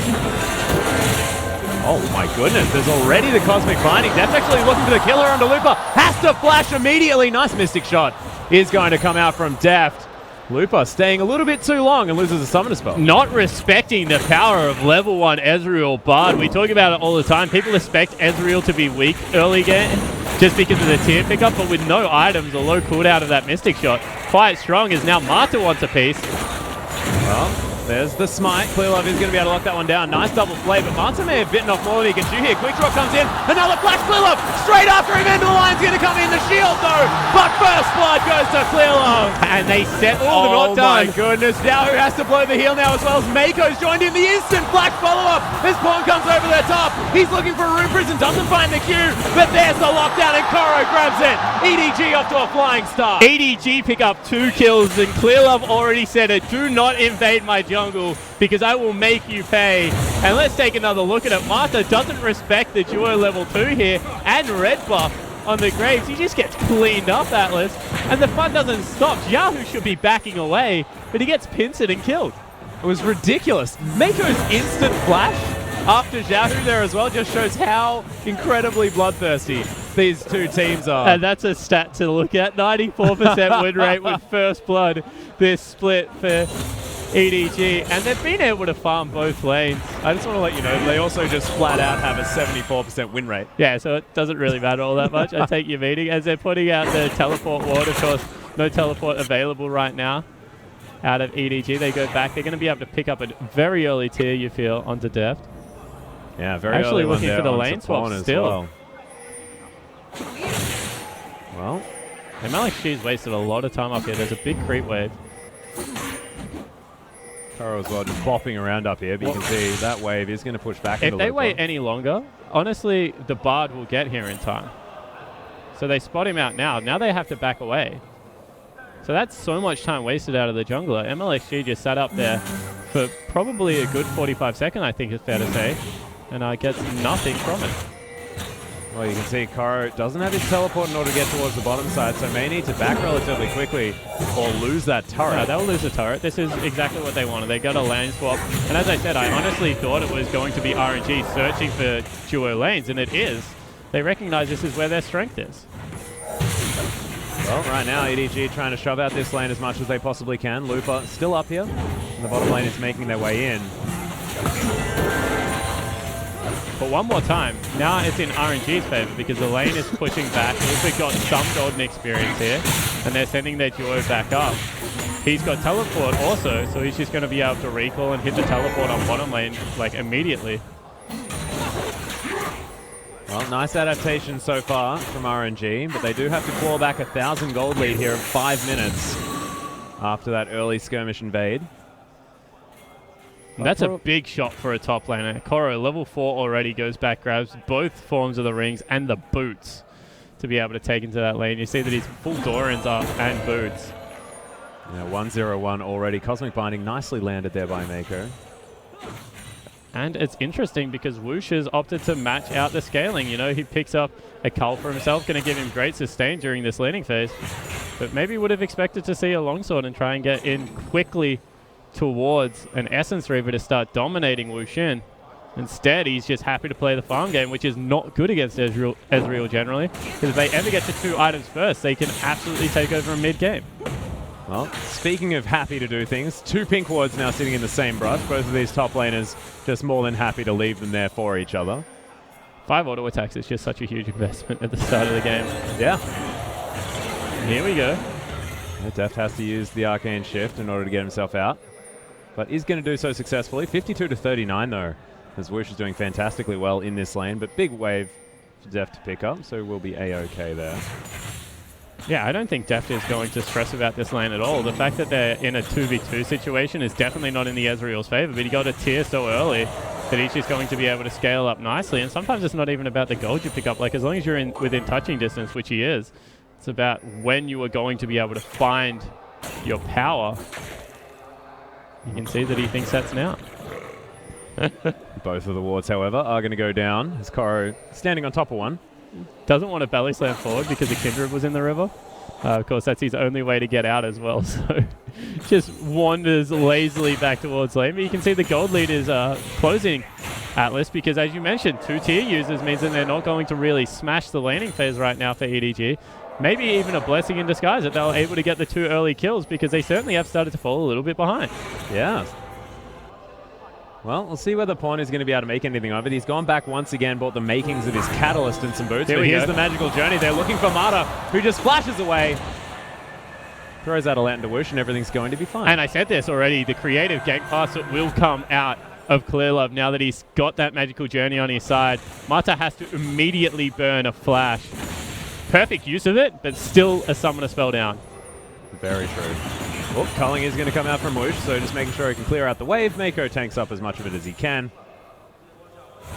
Oh my goodness, there's already the Cosmic Binding. That's actually looking for the killer onto Lupa. Has to flash immediately. Nice Mystic Shot is going to come out from Deft. Lupa staying a little bit too long and loses a summoner spell. Not respecting the power of level 1 Ezreal Bard. We talk about it all the time. People expect Ezreal to be weak early game just because of the tier pickup, but with no items or low cooldown of that Mystic Shot, quite strong as now Marta wants a piece. Well, there's the smite. Clearlove is going to be able to lock that one down. Nice double play, but Marta may have bitten off more than he can chew here. Quick Drop comes in. Another flash. Clearlove straight after him. Into the line's going to come in. The shield, though. But first blood goes to Clearlove. And they set all the not done. My goodness. Yahoo has to blow the heal now as well as Mako's joined in. The instant flash follow-up as Pawn comes over the top. He's looking for a Rune Prison. Doesn't find the Q. But there's the lockdown and Koro grabs it. EDG off to a flying start. EDG pick up 2 kills and Clearlove already said it. Do not invade my jungle because I will make you pay. And let's take another look at it. Marta doesn't respect the duo level 2 here and red buff on the Graves. He just gets cleaned up, Atlas. And the fun doesn't stop. Yahoo should be backing away, but he gets pincered and killed. It was ridiculous. Mako's instant flash after Yahoo there as well just shows how incredibly bloodthirsty these two teams are. And that's a stat to look at. 94% win rate with first blood this split for EDG, and they've been able to farm both lanes. I just want to let you know, they also just flat out have a 74% win rate. Yeah, so it doesn't really matter all that much. I take your meaning. As they're putting out the teleport ward, of course, no teleport available right now out of EDG. They go back. They're going to be able to pick up a very early tier, you feel, onto Deft. Yeah, very actually early looking for the lane swap still. Well, MLXG's wasted a lot of time up here. There's a big creep wave. Koro as well, just bopping around up here, but you can see that wave is going to push back. If they wait any longer, honestly, the Bard will get here in time. So they spot him out now. Now they have to back away. So that's so much time wasted out of the jungler. MLXG just sat up there for probably a good 45 seconds, I think it's fair to say, and gets nothing from it. Well, you can see Koro doesn't have his teleport in order to get towards the bottom side, so may need to back relatively quickly or lose that turret. No, they'll lose the turret. This is exactly what they wanted. They got a lane swap. And as I said, I honestly thought it was going to be RNG searching for duo lanes, and it is. They recognize this is where their strength is. Well, right now, EDG trying to shove out this lane as much as they possibly can. Lupa still up here, and the bottom lane is making their way in. But one more time, now it's in RNG's favor because the lane is pushing back. Lupa got some golden experience here, and they're sending their duo back up. He's got teleport also, so he's just going to be able to recall and hit the teleport on bottom lane like immediately. Well, nice adaptation so far from RNG, but they do have to claw back 1,000 gold lead here in 5 minutes after that early skirmish invade. That's a big shot for a top laner. Koro, level 4 already, goes back, grabs both forms of the rings and the boots to be able to take into that lane. You see that he's full Doran's up and boots. Yeah, 1-0-1 already. Cosmic Binding nicely landed there by Mako. And it's interesting because Whoosh has opted to match out the scaling. You know, he picks up a cull for himself, going to give him great sustain during this laning phase. But maybe would have expected to see a longsword and try and get in quickly towards an Essence Reaver to start dominating Wushin. Instead, he's just happy to play the farm game, which is not good against Ezreal generally. Because if they ever get to 2 items first, they can absolutely take over in mid-game. Well, speaking of happy to do things, 2 pink wards now sitting in the same brush. Both of these top laners just more than happy to leave them there for each other. 5 auto attacks is just such a huge investment at the start of the game. Yeah. Here we go. Deft has to use the Arcane Shift in order to get himself out, but is going to do so successfully. 52 to 39 though, as Woosh is doing fantastically well in this lane, but big wave for Deft to pick up, so we'll be A-okay there. Yeah, I don't think Deft is going to stress about this lane at all. The fact that they're in a 2v2 situation is definitely not in the Ezreal's favor, but he got a tier so early that he's just going to be able to scale up nicely. And sometimes it's not even about the gold you pick up. Like, as long as you're within touching distance, which he is, it's about when you are going to be able to find your power. You can see that he thinks that's now. Both of the wards, however, are going to go down. As Koro standing on top of one. Doesn't want to belly slam forward because the Kindred was in the river. Of course, that's his only way to get out as well. So just wanders lazily back towards lane. But you can see the gold lead is closing Atlas because, as you mentioned, 2 tier users means that they're not going to really smash the laning phase right now for EDG. Maybe even a blessing in disguise that they were able to get the 2 early kills because they certainly have started to fall a little bit behind. Yeah. Well, we'll see whether Pawn is going to be able to make anything of it. He's gone back once again, bought the makings of his Catalyst and some boots. But here's the magical journey. They're looking for Mata, who just flashes away. Throws out a land to Woosh, and everything's going to be fine. And I said this already, the creative gank pass that will come out of Clearlove now that he's got that magical journey on his side. Mata has to immediately burn a flash. Perfect use of it, but still a summoner spell down. Very true. Oh, culling is going to come out from Woosh, so just making sure he can clear out the wave. Mako tanks up as much of it as he can.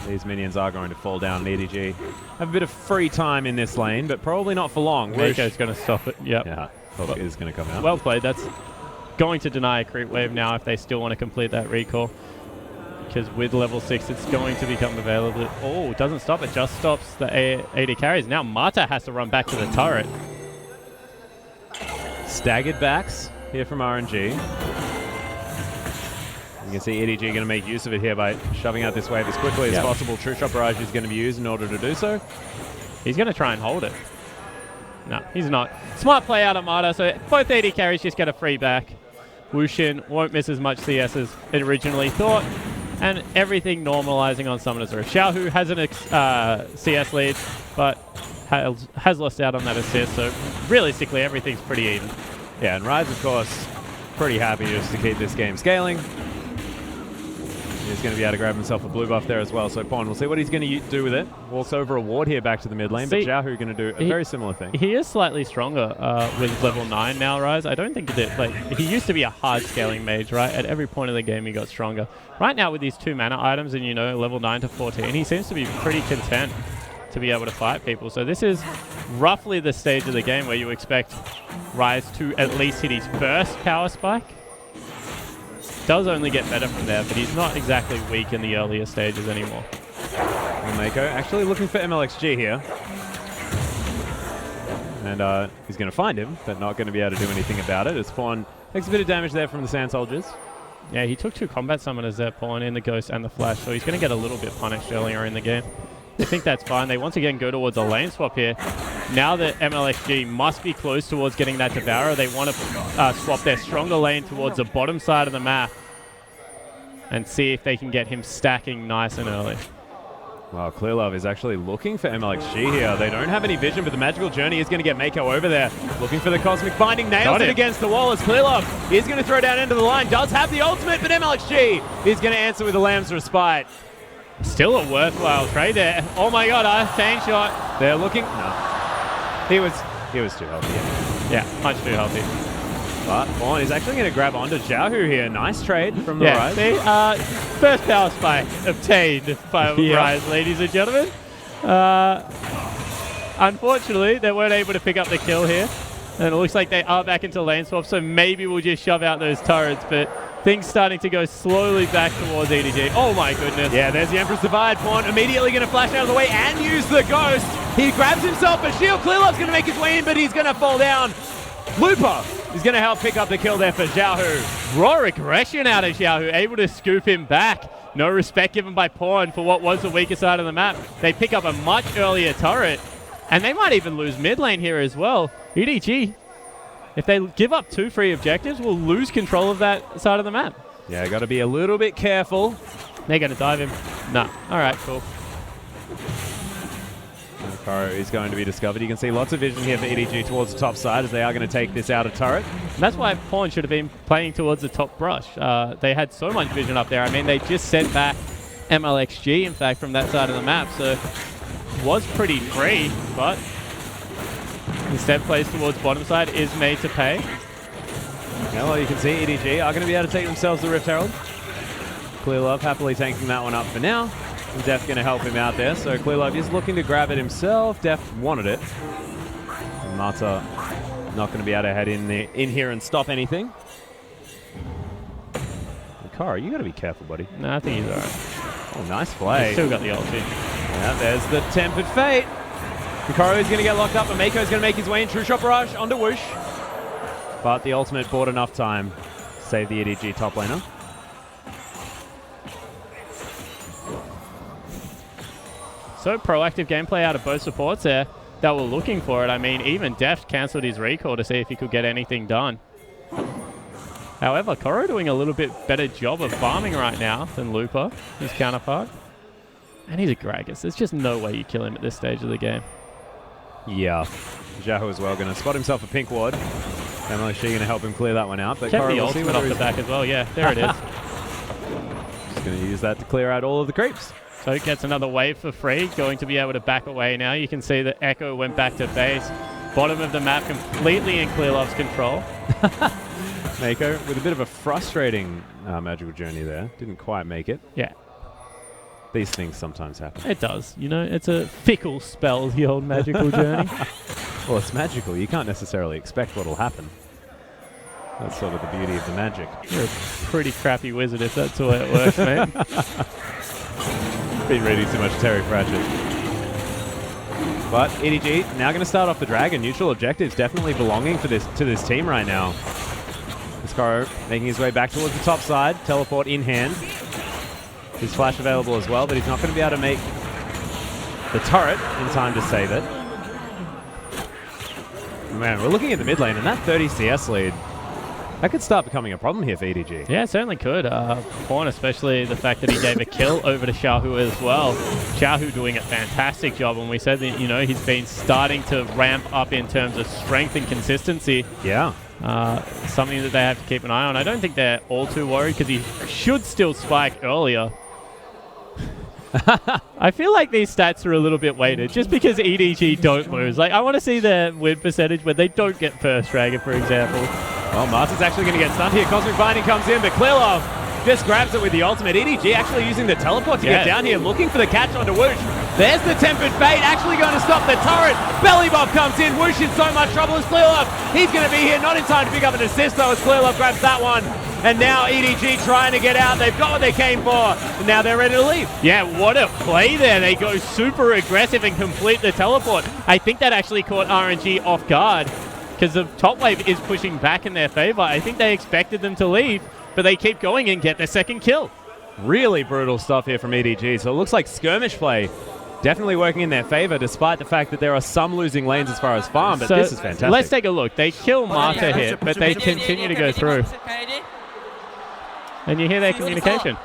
These minions are going to fall down. EDG have a bit of free time in this lane, but probably not for long. Mako's going to stop it. Yep. Yeah, Hulk is going to come out. Well played. That's going to deny a creep wave now if they still want to complete that recall. Because with level 6, it's going to become available. Oh, it doesn't stop. It just stops the AD carries. Now Mata has to run back to the turret. Staggered backs here from RNG. You can see EDG going to make use of it here by shoving out this wave as quickly as possible. True Shot Barrage is going to be used in order to do so. He's going to try and hold it. No, he's not. Smart play out of Mata, so both AD carries just get a free back. Wushin won't miss as much CS as it originally thought. And everything normalizing on Summoners. Xiaohu has an CS lead, but has lost out on that assist, so realistically everything's pretty even. Yeah, and Rise, of course, pretty happy just to keep this game scaling. He's going to be able to grab himself a blue buff there as well, so Pawn, we'll see what he's going to do with it. Walks over a ward here back to the mid lane, but Xiaohu going to do a very similar thing. He is slightly stronger with level 9 now, Rise. I don't think that, like, he used to be a hard scaling mage, right? At every point of the game he got stronger. Right now with these 2 mana items and, you know, level 9 to 14, he seems to be pretty content to be able to fight people. So this is roughly the stage of the game where you expect Rise to at least hit his first power spike. Does only get better from there, but he's not exactly weak in the earlier stages anymore. And Mako actually looking for MLXG here. And he's going to find him, but not going to be able to do anything about it. As Pawn takes a bit of damage there from the Sand Soldiers. Yeah, he took 2 combat summoners there, Pawn, in the Ghost and the Flash, so he's going to get a little bit punished earlier in the game. I think that's fine. They once again go towards a lane swap here. Now that MLXG must be close towards getting that Devourer, they want to swap their stronger lane towards the bottom side of the map and see if they can get him stacking nice and early. Well, Clearlove is actually looking for MLXG here. They don't have any vision, but the Magical Journey is going to get Mako over there. Looking for the Cosmic Binding. Nails it against the wall as Clearlove is going to throw down into the line. Does have the ultimate, but MLXG is going to answer with the Lamb's Respite. Still a worthwhile trade there. Oh my god, chain shot. They're looking. No. He was too healthy. Yeah, much too healthy. But Pawn is actually going to grab onto Xiaohu here. Nice trade from the Rise. See, first power spike obtained by Rise, ladies and gentlemen. Unfortunately, they weren't able to pick up the kill here. And it looks like they are back into lane swap, so maybe we'll just shove out those turrets, but things starting to go slowly back towards EDG. Oh my goodness. Yeah, there's the Empress Divide. Pawn immediately going to flash out of the way and use the Ghost. He grabs himself a shield. Clearlove's going to make his way in, but he's going to fall down. Looper is going to help pick up the kill there for Xiaohu. Raw aggression out of Xiaohu, able to scoop him back. No respect given by Pawn for what was the weaker side of the map. They pick up a much earlier turret, and they might even lose mid lane here as well. EDG, if they give up 2 free objectives, will lose control of that side of the map. Yeah, got to be a little bit careful. They're going to dive him. Nah. All right, cool. Koro is going to be discovered. You can see lots of vision here for EDG towards the top side as they are going to take this outer turret. And that's why Pawn should have been playing towards the top brush. They had so much vision up there. I mean, they just sent back MLXG, in fact, from that side of the map. So was pretty free, but instead plays towards bottom side, is made to pay. Yeah, well, you can see EDG are going to be able to take themselves the Rift Herald. Clearlove happily tanking that one up for now. And Def going to help him out there. So Clearlove is looking to grab it himself. Def wanted it. And Mata not going to be able to head in here and stop anything. Kara, you got to be careful, buddy. No, I think he's alright. Oh, nice play. He's still got the ulti. Yeah, there's the Tempered Fate. Hikaru is going to get locked up, but Mako is going to make his way in. True Shot Barrage onto Whoosh. But the ultimate bought enough time. Save the EDG top laner. So proactive gameplay out of both supports there that were looking for it. I mean, even Deft cancelled his recall to see if he could get anything done. However, Koro doing a little bit better job of farming right now than Lupa, his counterpart. And he's a Gragas. There's just no way you kill him at this stage of the game. Yeah. Jaho as well going to spot himself a pink ward. MLSG going to help him clear that one out. But Kept Koro the will see ultimate off the back as well. Yeah, there it is. Just going to use that to clear out all of the creeps. So it gets another wave for free. Going to be able to back away now. You can see that Echo went back to base. Bottom of the map completely in Clearlove's control. Mako with a bit of a frustrating magical journey there. Didn't quite make it. Yeah. These things sometimes happen. It does. You know, it's a fickle spell, the old magical journey. Well, it's magical. You can't necessarily expect what will happen. That's sort of the beauty of the magic. You're a pretty crappy wizard if that's the way it works, mate. Been reading too much Terry Pratchett. But EDG now going to start off the dragon. Neutral objectives definitely belonging to this team right now. Skaro making his way back towards the top side. Teleport in hand. His flash available as well, but he's not going to be able to make the turret in time to save it. Man, we're looking at the mid lane, and that 30 CS lead, that could start becoming a problem here for EDG. Yeah, it certainly could. Pawn, especially the fact that he gave a kill over to Xiaohu as well. Xiaohu doing a fantastic job, and we said that, you know, he's been starting to ramp up in terms of strength and consistency. Yeah. Something that they have to keep an eye on. I don't think they're all too worried because he should still spike earlier. I feel like these stats are a little bit weighted just because EDG don't lose. Like, I want to see their win percentage when they don't get first dragon, for example. Well, Martin's actually going to get stunned here. Cosmic Binding comes in, but Clearlove just grabs it with the ultimate. EDG actually using the teleport to get down here, looking for the catch onto Whoosh. There's the Tempered Fate, actually going to stop the turret. Belly Bob comes in. Whoosh in so much trouble as Clearlove. He's going to be here, not in time to pick up an assist though, as Clearlove grabs that one. And now EDG trying to get out. They've got what they came for. And now they're ready to leave. Yeah, what a play there. They go super aggressive and complete the teleport. I think that actually caught RNG off guard because the top wave is pushing back in their favor. I think they expected them to leave, but they keep going and get their second kill. Really brutal stuff here from EDG. So it looks like skirmish play definitely working in their favor, despite the fact that there are some losing lanes as far as farm, but this is fantastic. Let's take a look. They kill Martha here, but they continue to go through. And you hear their communication.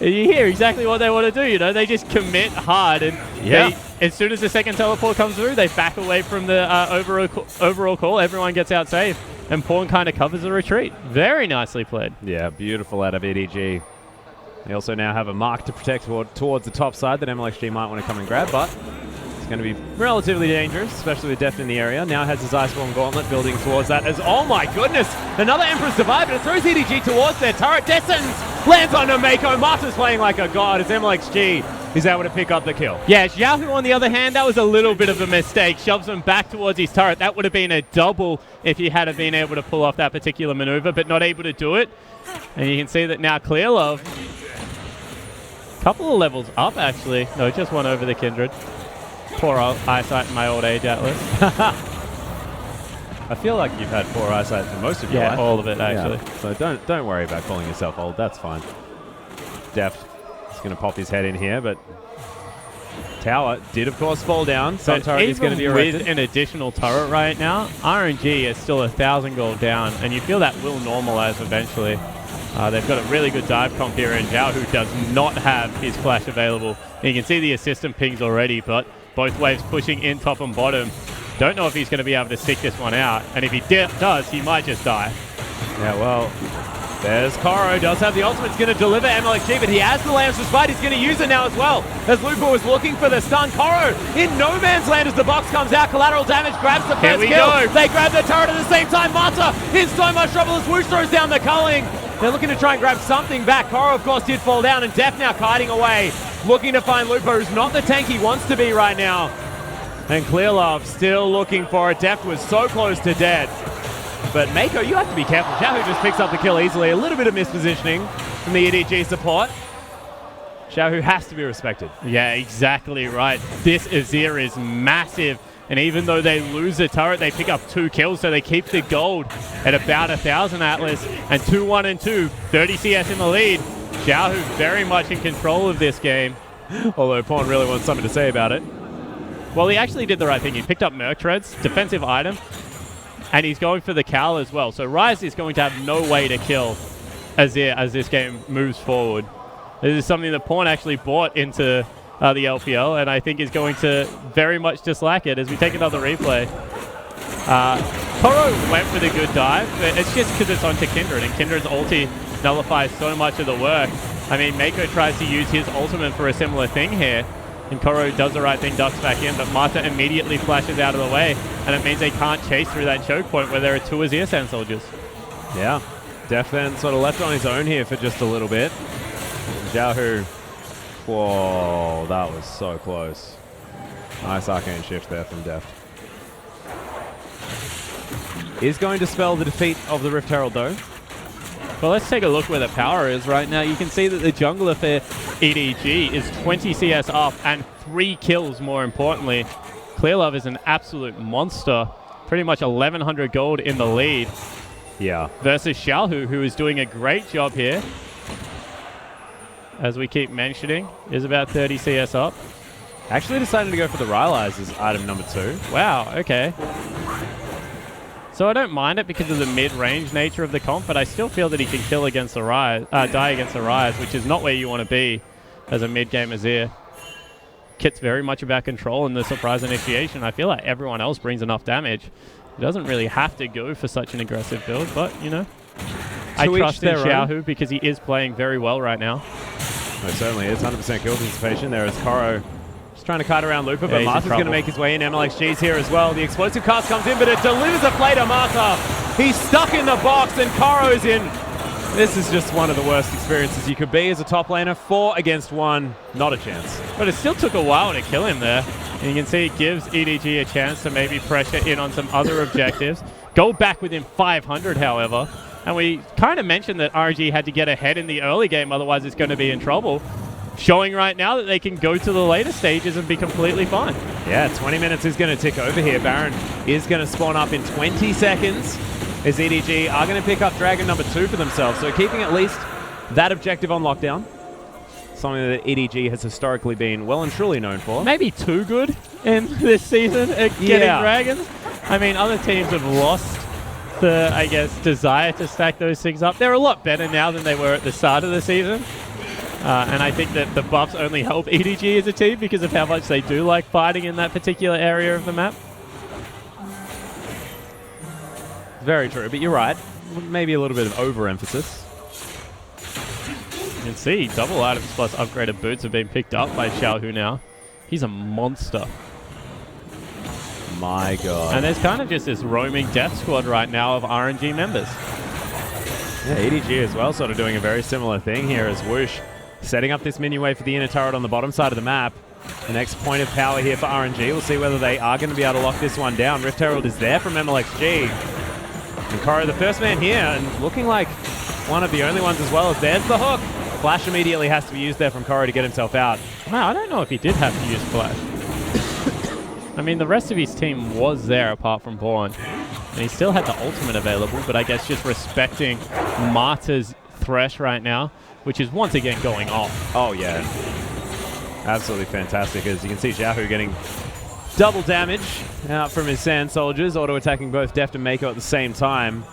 You hear exactly what they want to do, you know, they just commit hard, and as soon as the second teleport comes through, they back away from the overall call. Everyone gets out safe, and Pawn kind of covers the retreat. Very nicely played. Yeah, beautiful out of EDG. They also now have a mark to protect towards the top side that MLXG might want to come and grab, but it's going to be relatively dangerous, especially with Deft in the area. Now has his Iceborne Gauntlet building towards that as, oh my goodness, another Emperor's Divide, but it throws EDG towards their turret. Descends, lands on Mako. Marta's playing like a god as MLXG is able to pick up the kill. Yeah, Xiaohu on the other hand, that was a little bit of a mistake. Shoves him back towards his turret. That would have been a double if he had been able to pull off that particular maneuver, but not able to do it. And you can see that now Clearlove, couple of levels up actually. No, just one over the Kindred. Poor eyesight in my old age, Atlas. I feel like you've had poor eyesight for most of your life. Yeah, all of it actually. Yeah. So don't worry about calling yourself old. That's fine. Deft is going to pop his head in here, but tower did of course fall down. Some turret is going to be erected. With an additional turret right now, RNG is still 1,000 gold down, and you feel that will normalize eventually. They've got a really good dive comp here in Zhao, who does not have his flash available. And you can see the assistant pings already, but Both waves pushing in top and bottom. Don't know if he's going to be able to stick this one out. And if he does, he might just die. Yeah, well, there's Koro. Does have the ultimate. He's going to deliver MLXG, but he has the Lamb's Respite. He's going to use it now as well. As Lupo was looking for the stun. Koro in no man's land as the box comes out. Collateral damage grabs the first kill. Go. They grab the turret at the same time. Mata in so much trouble as Woosh throws down the culling. They're looking to try and grab something back. Koro, of course, did fall down, and Def now kiting away. Looking to find Lupo, who's not the tank he wants to be right now. And Clearlove still looking for it. Deft was so close to dead. But Mako, you have to be careful. Xiaohu just picks up the kill easily. A little bit of mispositioning from the EDG support. Xiaohu has to be respected. Yeah, exactly right. This Azir is massive. And even though they lose the turret, they pick up 2 kills, so they keep the gold at about 1,000 Atlas. And 2-1 and 2, 30 CS in the lead. Xiaohu very much in control of this game. Although Pawn really wants something to say about it. Well, he actually did the right thing. He picked up Merc Treads, defensive item, and he's going for the Cal as well. So Ryze is going to have no way to kill Azir as this game moves forward. This is something that Pawn actually bought into the LPL, and I think is going to very much dislike it as we take another replay. Koro went for the good dive, but it's just because it's onto Kindred, and Kindred's ulti nullifies so much of the work. I mean, Mako tries to use his ultimate for a similar thing here, and Koro does the right thing, ducks back in, but Mata immediately flashes out of the way, and it means they can't chase through that choke point where there are 2 Azir Sand soldiers. Yeah, Def then sort of left on his own here for just a little bit. Xiaohu, whoa, that was so close. Nice arcane shift there from Def. Is going to spell the defeat of the Rift Herald though. Well, let's take a look where the power is right now. You can see that the jungler for EDG is 20 CS up and 3 kills more importantly. Clearlove is an absolute monster. Pretty much 1,100 gold in the lead. Yeah. Versus Xiaohu, who is doing a great job here. As we keep mentioning, is about 30 CS up. Actually decided to go for the Rylai's as item number 2. Wow, okay. So I don't mind it because of the mid-range nature of the comp, but I still feel that he can kill against the Ryze, die against the Ryze, which is not where you want to be as a mid-game Azir. Kit's very much about control and the surprise initiation. I feel like everyone else brings enough damage. He doesn't really have to go for such an aggressive build, but, you know, I trust in Xiaohu because he is playing very well right now. No, certainly is. 100% kill anticipation there as Koro trying to kite around Lupa, but Marta's going to make his way in. MLXG's here as well. The explosive cast comes in, but it delivers a play to Marta. He's stuck in the box, and Koro's in. This is just one of the worst experiences you could be as a top laner. 4 against 1, not a chance. But it still took a while to kill him there. And you can see it gives EDG a chance to maybe pressure in on some other objectives. Go back within 500, however. And we kind of mentioned that RNG had to get ahead in the early game, otherwise it's going to be in trouble. Showing right now that they can go to the later stages and be completely fine. Yeah, 20 minutes is going to tick over here. Baron is going to spawn up in 20 seconds as EDG are going to pick up Dragon number 2 for themselves. So keeping at least that objective on lockdown. Something that EDG has historically been well and truly known for. Maybe too good in this season at getting dragons. I mean, other teams have lost the, I guess, desire to stack those things up. They're a lot better now than they were at the start of the season. And I think that the buffs only help EDG as a team because of how much they do like fighting in that particular area of the map. Very true, but you're right. Maybe a little bit of overemphasis. You can see double items plus upgraded boots have been picked up by Xiaohu now. He's a monster. My God. And there's kind of just this roaming death squad right now of RNG members. Yeah, EDG as well, sort of doing a very similar thing here as Whoosh setting up this minion wave for the inner turret on the bottom side of the map. The next point of power here for RNG. We'll see whether they are going to be able to lock this one down. Rift Herald is there from MLXG. And Koro, the first man here, and looking like one of the only ones as well. As there's the hook. Flash immediately has to be used there from Koro to get himself out. Wow, I don't know if he did have to use Flash. I mean, the rest of his team was there apart from Born. And he still had the ultimate available, but I guess just respecting Marta's Thresh right now, which is once again going off. Oh, yeah. Absolutely fantastic. As you can see, Xiaohu getting double damage out from his Sand Soldiers, auto-attacking both Deft and Mako at the same time.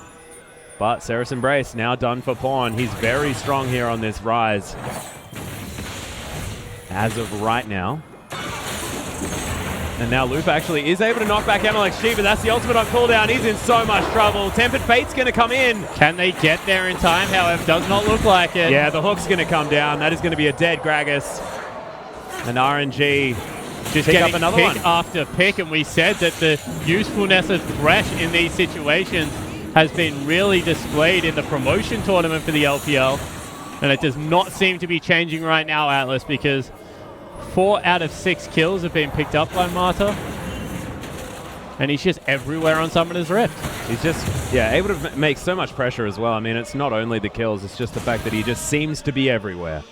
But Seraph Embrace now done for Pawn. He's very strong here on this Rise. As of right now. And now Loop actually is able to knock back MLXG, but that's the ultimate on cooldown. He's in so much trouble. Tempered Fate's going to come in. Can they get there in time? However, does not look like it. Yeah, the hook's going to come down. That is going to be a dead Gragas. And RNG just pick getting up another pick one. after pick, and we said that the usefulness of Thresh in these situations has been really displayed in the promotion tournament for the LPL, and it does not seem to be changing right now, Atlas, because 4 out of 6 kills have been picked up by Marta, and he's just everywhere on Summoner's Rift. He's just, yeah, able to make so much pressure as well. I mean, it's not only the kills, it's just the fact that he just seems to be everywhere.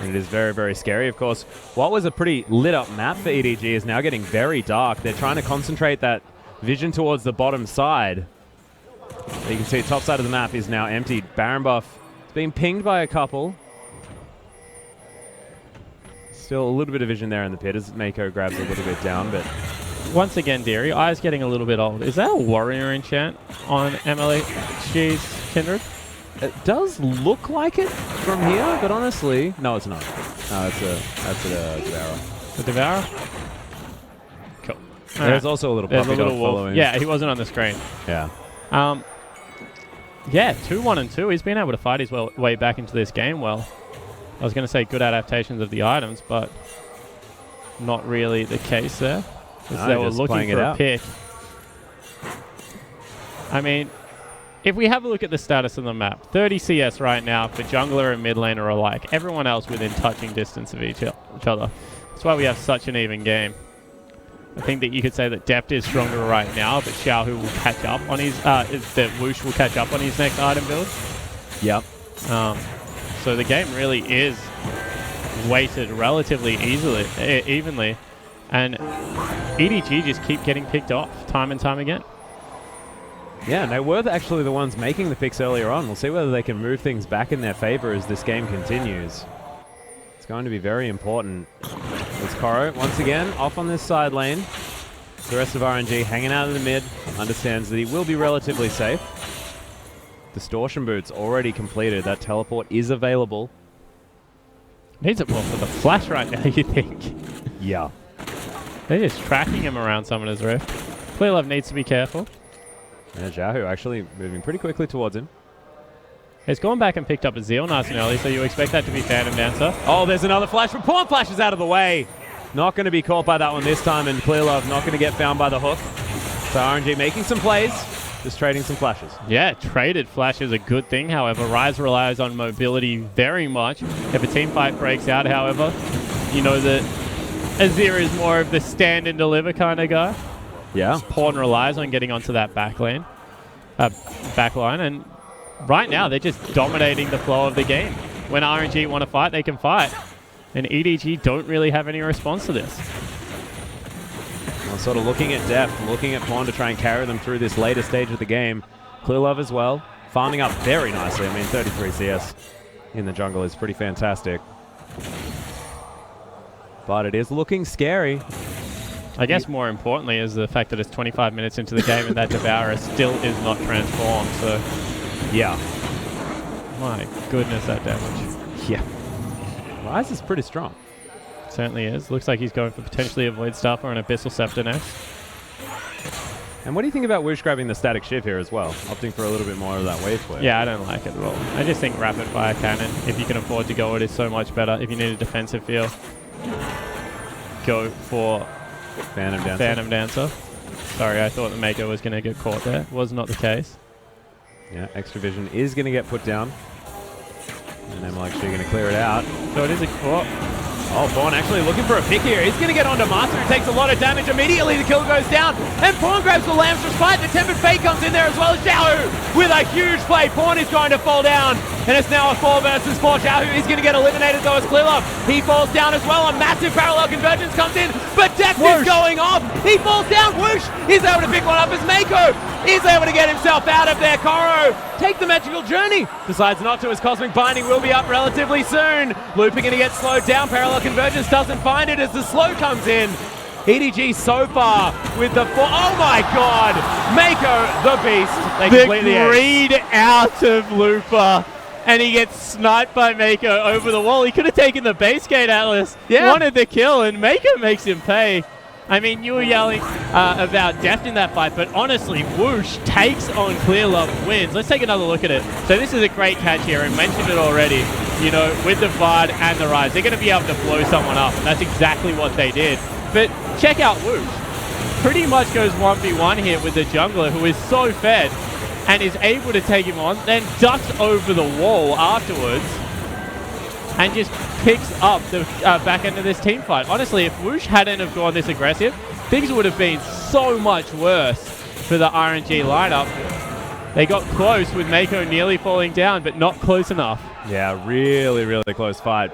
And it is very, very scary. Of course, what was a pretty lit up map for EDG is now getting very dark. They're trying to concentrate that vision towards the bottom side. You can see the top side of the map is now empty. Baron buff is being pinged by a couple. Still a little bit of vision there in the pit as Mako grabs a little bit down, but once again, Deary, Eye's getting a little bit old. Is that a warrior enchant on MLHG's Kindred? It does look like it from here, but honestly, no, it's not. No, that's a Devourer. The Devourer? Cool. There's also a little puppy dog following. Yeah, he wasn't on the screen. Yeah. Yeah, 2-1 and 2. He's been able to fight his way back into this game well. I was going to say good adaptations of the items, but not really the case there. No, they were looking for a pick. I mean, if we have a look at the status of the map, 30 CS right now for jungler and mid laner alike. Everyone else within touching distance of each other. That's why we have such an even game. I think that you could say that Depth is stronger right now, but Xiaohu will catch up on his... that Whoosh will catch up on his next item build. Yep. So the game really is weighted relatively evenly. And EDG just keep getting picked off time and time again. Yeah, and they were actually the ones making the picks earlier on. We'll see whether they can move things back in their favor as this game continues. It's going to be very important. There's Koro, once again, off on this side lane. The rest of RNG hanging out in the mid, understands that he will be relatively safe. Distortion Boots already completed. That teleport is available. Needs it more for the flash right now, you think? Yeah. They're just tracking him around Summoner's Rift. Clearlove needs to be careful. Yeah, Xiaohu actually moving pretty quickly towards him. He's gone back and picked up a Zeal nice and early, so you expect that to be Phantom Dancer. Oh, there's another flash, but Pawn Flash is out of the way. Not going to be caught by that one this time, and Clearlove not going to get found by the hook. So RNG making some plays, just trading some flashes. Yeah, traded flash is a good thing. However, Rise relies on mobility very much. If a team fight breaks out, however, you know that Azir is more of the stand and deliver kind of guy. Yeah. Pawn relies on getting onto that backline, and right now they're just dominating the flow of the game. When RNG want to fight, they can fight, and EDG don't really have any response to this. Well, sort of looking at depth, looking at Pawn to try and carry them through this later stage of the game. Clearlove as well, farming up very nicely. I mean, 33 CS in the jungle is pretty fantastic. But it is looking scary. I guess more importantly is the fact that it's 25 minutes into the game and that Devourer still is not transformed, so... Yeah. My goodness, that damage. Yeah. Rise is pretty strong. Certainly is. Looks like he's going for potentially a Void Staff or an Abyssal Scepter next. And what do you think about Whoosh grabbing the Static Shiv here as well? Opting for a little bit more of that wave play. Yeah, I don't like it at all. I just think Rapid Fire Cannon, if you can afford to go, it is so much better. If you need a defensive feel, go for... Phantom Dancer. Sorry, I thought the Mako was going to get caught there. Was not the case. Yeah, Extra Vision is going to get put down. And I'm actually going to clear it out. So it is a... Oh, Pawn actually looking for a pick here. He's going to get onto Master, who takes a lot of damage. Immediately the kill goes down. And Pawn grabs the Lamb's Respite. The Tempered Fate comes in there as well. Xiaohu with a huge play. Pawn is going to fall down. And it's now a 4 versus 4. Xiaohu is going to get eliminated though as Clearlove. He falls down as well. A massive parallel convergence comes in. But Depth is going off. He falls down. Whoosh is able to pick one up as Mako is able to get himself out of there. Koro take the magical journey. Decides not to as Cosmic Binding will be up relatively soon. Looping going to get slowed down. Parallel convergence doesn't find it as the slow comes in. EDG so far with the... Oh my god! Mako the beast. They completely the greed out of Looper. And he gets sniped by Mako over the wall. He could have taken the base gate, Atlas. Yeah. Wanted the kill, and Mako makes him pay. I mean, you were yelling about Deft in that fight, but honestly, Whoosh takes on Clear Love, wins. Let's take another look at it. So this is a great catch here, and mentioned it already. You know, with the VAD and the Rise, they're going to be able to blow someone up, and that's exactly what they did. But check out Whoosh. Pretty much goes 1v1 here with the jungler, who is so fed, and is able to take him on, then ducks over the wall afterwards, and just picks up the back end of this team fight. Honestly, if Whoosh hadn't have gone this aggressive, things would have been so much worse for the RNG lineup. They got close with Mako nearly falling down, but not close enough. Yeah, really, really close fight.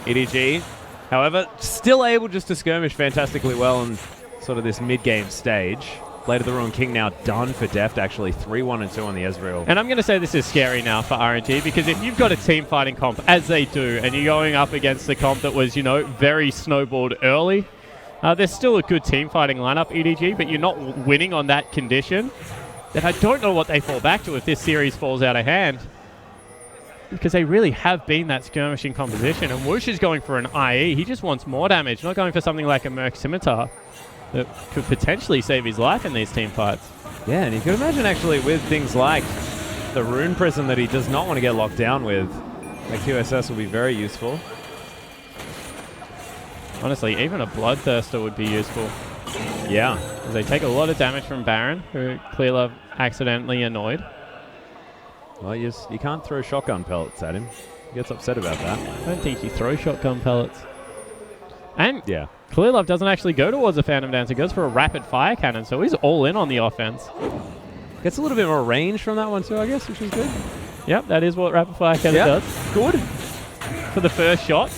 EDG, however, still able just to skirmish fantastically well in sort of this mid-game stage. Blade of the Ruined King now done for Deft, actually 3-1 and 2 on the Ezreal. And I'm going to say this is scary now for RNG, because if you've got a team fighting comp, as they do, and you're going up against the comp that was, you know, very snowballed early, there's still a good team fighting lineup, EDG, but you're not winning on that condition, then I don't know what they fall back to if this series falls out of hand. Because they really have been that skirmishing composition, and Whoosh is going for an IE. He just wants more damage, not going for something like a Merc Scimitar that could potentially save his life in these team fights. Yeah, and you could imagine actually with things like the Rune Prism that he does not want to get locked down with, the QSS will be very useful. Honestly, even a Bloodthirster would be useful. Yeah. As they take a lot of damage from Baron, who Clearlove accidentally annoyed. Well, you can't throw shotgun pellets at him. He gets upset about that. I don't think he throws shotgun pellets. And yeah, Clearlove doesn't actually go towards a Phantom Dance. He goes for a rapid fire cannon, so he's all in on the offense. Gets a little bit more range from that one too, I guess, which is good. Yep, that is what rapid fire cannon does. Good. For the first shot.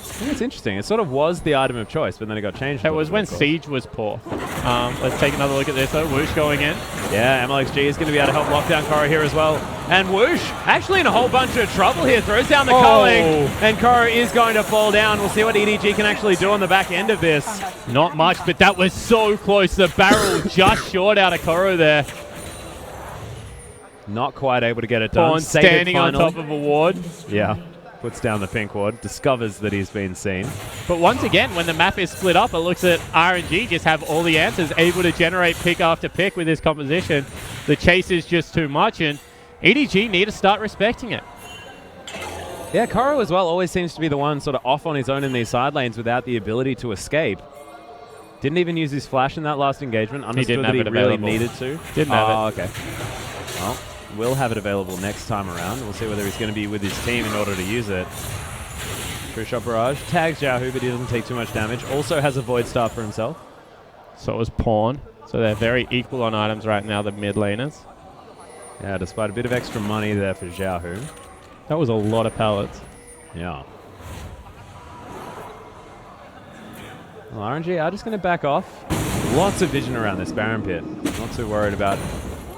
I think it's interesting. It sort of was the item of choice, but then it got changed. It was when Siege was poor. Let's take another look at this though. Whoosh going in. Yeah, MLXG is going to be able to help lock down Korra here as well. And Whoosh, actually in a whole bunch of trouble here, throws down the culling, and Korra is going to fall down. We'll see what EDG can actually do on the back end of this. Not much, but that was so close. The barrel just short out of Korra there. Not quite able to get it done. Pawn standing on top of a ward. Yeah. Puts down the pink ward, discovers that he's been seen. But once again, when the map is split up, it looks at RNG just have all the answers, able to generate pick after pick with this composition. The chase is just too much, and EDG need to start respecting it. Yeah, Korra as well always seems to be the one sort of off on his own in these side lanes without the ability to escape. Didn't even use his flash in that last engagement. Understood that he really needed to. Didn't have it. Okay. Well, will have it available next time around. We'll see whether he's going to be with his team in order to use it. True Shot Barrage tags Xiaohu, but he doesn't take too much damage. Also has a Void Star for himself. So it was Pawn. So they're very equal on items right now, the mid laners. Yeah, despite a bit of extra money there for Xiaohu. That was a lot of pallets. Yeah. Well, RNG are just going to back off. Lots of vision around this Baron pit. Not too worried about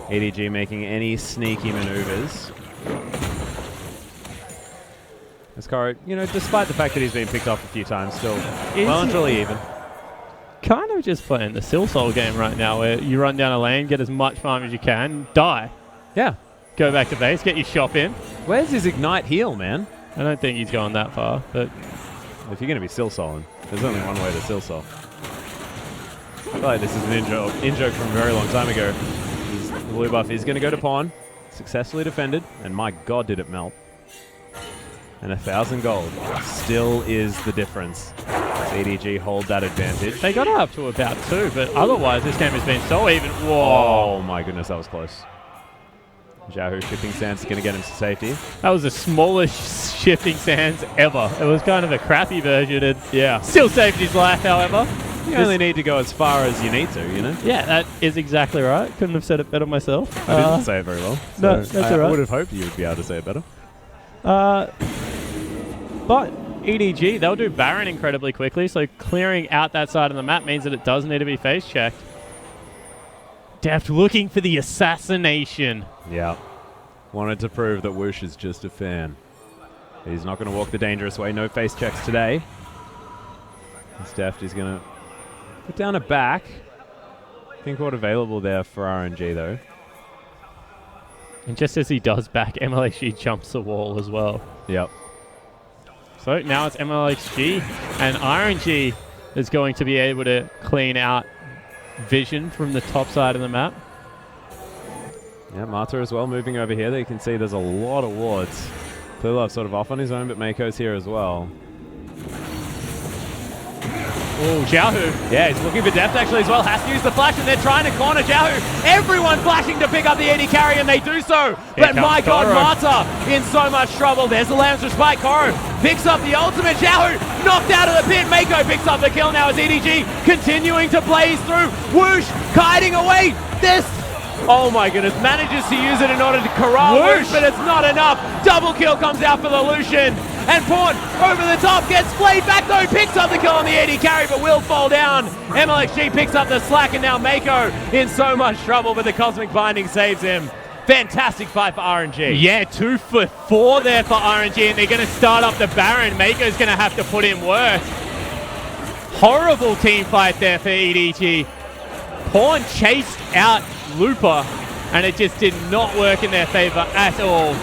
EDG making any sneaky maneuvers. This Korra, you know, despite the fact that he's been picked off a few times, still well and truly even. Kind of just playing the Silsoul game right now, where you run down a lane, get as much farm as you can, die. Yeah. Go back to base, get your shop in. Where's his Ignite heal, man? I don't think he's going that far, but if you're going to be Silsouling, there's only one way to Silsoul. I feel like this is an in-joke from a very long time ago. The blue buff is going to go to Pawn. Successfully defended. And my god, did it melt. And 1,000 gold still is the difference. As EDG hold that advantage. They got up to about 2, but otherwise this game has been so even. Whoa. Oh my goodness, that was close. Xiaohu shifting sands is going to get him to safety. That was the smallest shifting sands ever. It was kind of a crappy version, and yeah, still saved his life, however. You only need to go as far as you need to, you know? Yeah, that is exactly right. Couldn't have said it better myself. I didn't say it very well. So no, that's all right. I would have hoped you would be able to say it better. But EDG, they'll do Baron incredibly quickly, so clearing out that side of the map means that it does need to be face checked. Deft looking for the assassination. Yeah. Wanted to prove that Whoosh is just a fan. He's not going to walk the dangerous way. No face checks today. This Deft is going to put down a back. Pink ward available there for RNG though. And just as he does back, MLXG jumps the wall as well. Yep. So now it's MLXG and RNG is going to be able to clean out vision from the top side of the map. Yeah, Mata as well moving over here. There you can see there's a lot of wards. Klilov sort of off on his own, but Mako's here as well. Oh, Xiaohu. Yeah, he's looking for depth actually as well. Has to use the flash, and they're trying to corner Xiaohu. Everyone flashing to pick up the AD carry, and they do so. But my God, Mata in so much trouble. There's the Lamb's Respite. Koro picks up the ultimate. Xiaohu knocked out of the pit. Mako picks up the kill now as EDG continuing to blaze through. Whoosh kiting away. This, oh my goodness, manages to use it in order to corral Whoosh, but it's not enough. Double kill comes out for the Lucian. And Pawn over the top gets splayed back though, picks up the kill on the AD carry, but will fall down. MLXG picks up the slack, and now Mako in so much trouble, but the Cosmic Binding saves him. Fantastic fight for RNG. Yeah, 2 for 4 there for RNG, and they're going to start up the Baron. Mako's going to have to put in work. Horrible team fight there for EDG. Pawn chased out Looper, and it just did not work in their favor at all.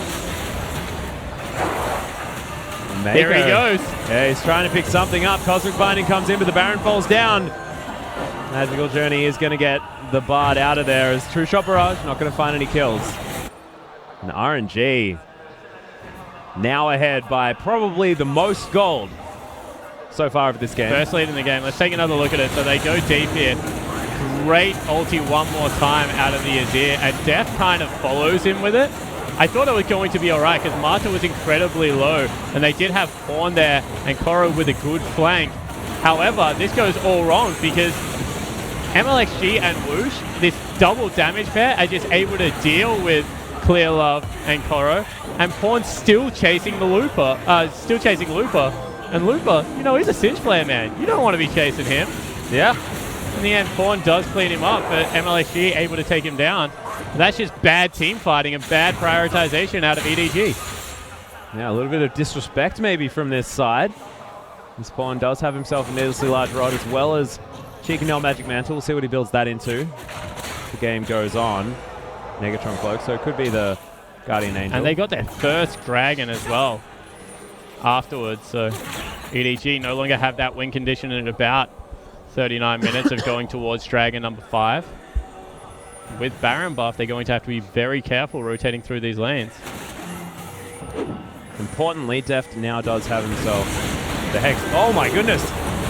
Mako. There he goes. Yeah, he's trying to pick something up. Cosmic Binding comes in, but the Baron falls down. Magical Journey is going to get the Bard out of there as True Shot Barrage not going to find any kills. And RNG now ahead by probably the most gold so far of this game. First lead in the game. Let's take another look at it. So they go deep here. Great ulti one more time out of the Azir, and Def kind of follows him with it. I thought it was going to be alright because Mata was incredibly low, and they did have Pawn there and Koro with a good flank. However, this goes all wrong because MLXG and Whoosh, this double damage pair, are just able to deal with Clear Love and Koro, and Pawn's still chasing the Looper, and Looper, you know, he's a Cinch player, man. You don't want to be chasing him. Yeah. In the end, Pawn does clean him up, but MLXG able to take him down. That's just bad team fighting and bad prioritization out of EDG. Yeah, a little bit of disrespect maybe from this side. This Pawn does have himself a needlessly large rod as well as Chicanel Magic Mantle. We'll see what he builds that into. The game goes on. Negatron Cloak, so it could be the Guardian Angel. And they got their first Dragon as well afterwards, so EDG no longer have that win condition in about 39 minutes of going towards Dragon number 5. With Baron buff, they're going to have to be very careful rotating through these lanes. Importantly, Deft now does have himself the Hex. Oh my goodness!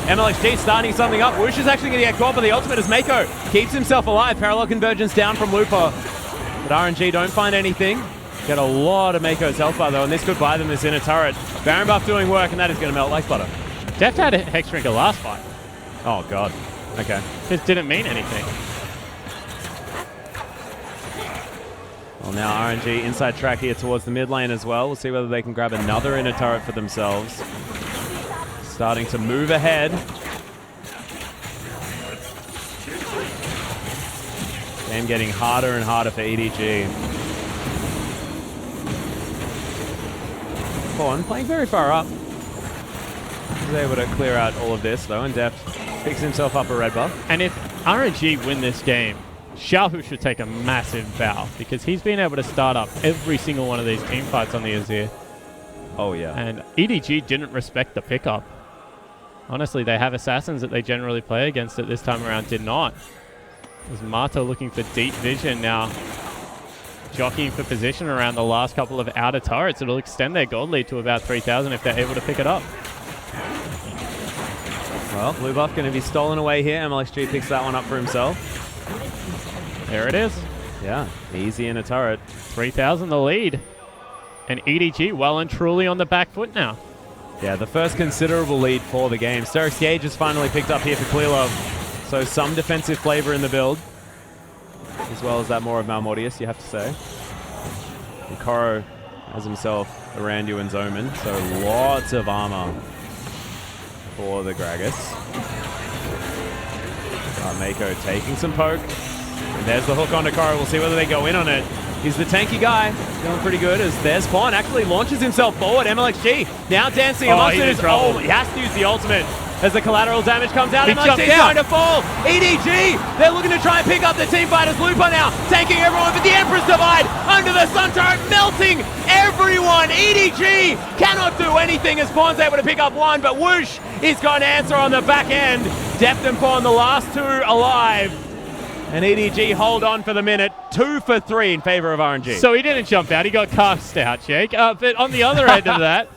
MLXG starting something up. Whoosh is actually going to get caught by the ultimate as Mako keeps himself alive. Parallel Convergence down from Looper. But RNG don't find anything. Get a lot of Mako's health bar though, and this could buy them this inner turret. Baron buff doing work, and that is going to melt like butter. Deft had a Hex Drinker last fight. Oh god. Okay. Just didn't mean anything. Well, now RNG inside track here towards the mid lane as well. We'll see whether they can grab another inner turret for themselves. Starting to move ahead. Game getting harder and harder for EDG. Pawn playing very far up. He's able to clear out all of this though, and Deft picks himself up a red buff. And if RNG win this game, Xiaohu should take a massive bow because he's been able to start up every single one of these team fights on the Azir. Oh yeah. And EDG didn't respect the pickup. Honestly, they have assassins that they generally play against it. This time around did not. There's Mata looking for deep vision now. Jockeying for position around the last couple of outer turrets. It'll extend their gold lead to about 3,000 if they're able to pick it up. Well, blue buff going to be stolen away here. MLXG picks that one up for himself. There it is. Yeah, easy in a turret. 3,000 the lead. And EDG well and truly on the back foot now. Yeah, the first considerable lead for the game. Sterix Gage is finally picked up here for Clear Love. So some defensive flavor in the build. As well as that more of Malmortius, you have to say. And Koro has himself Aranduin's Omen. So lots of armor for the Gragas. Mako taking some poke. And there's the hook onto Koro. We'll see whether they go in on it. He's the tanky guy. Feeling pretty good as there's Pawn. Actually launches himself forward. MLXG now dancing amongst it. Oh, he has to use the ultimate. as the collateral damage comes out. He MLXT jumped is out. going to fall. EDG, they're looking to try and pick up the team fighters. Lupa now taking everyone, but the Emperor's Divide under the Sun Turret, melting everyone. EDG cannot do anything as Pawn's able to pick up one, but Whoosh is going to answer on the back end. Deft and Pawn, the last two alive. And EDG hold on for the minute, 2 for 3 in favor of RNG. So he didn't jump out, he got cast out, Jake. But on the other end of that,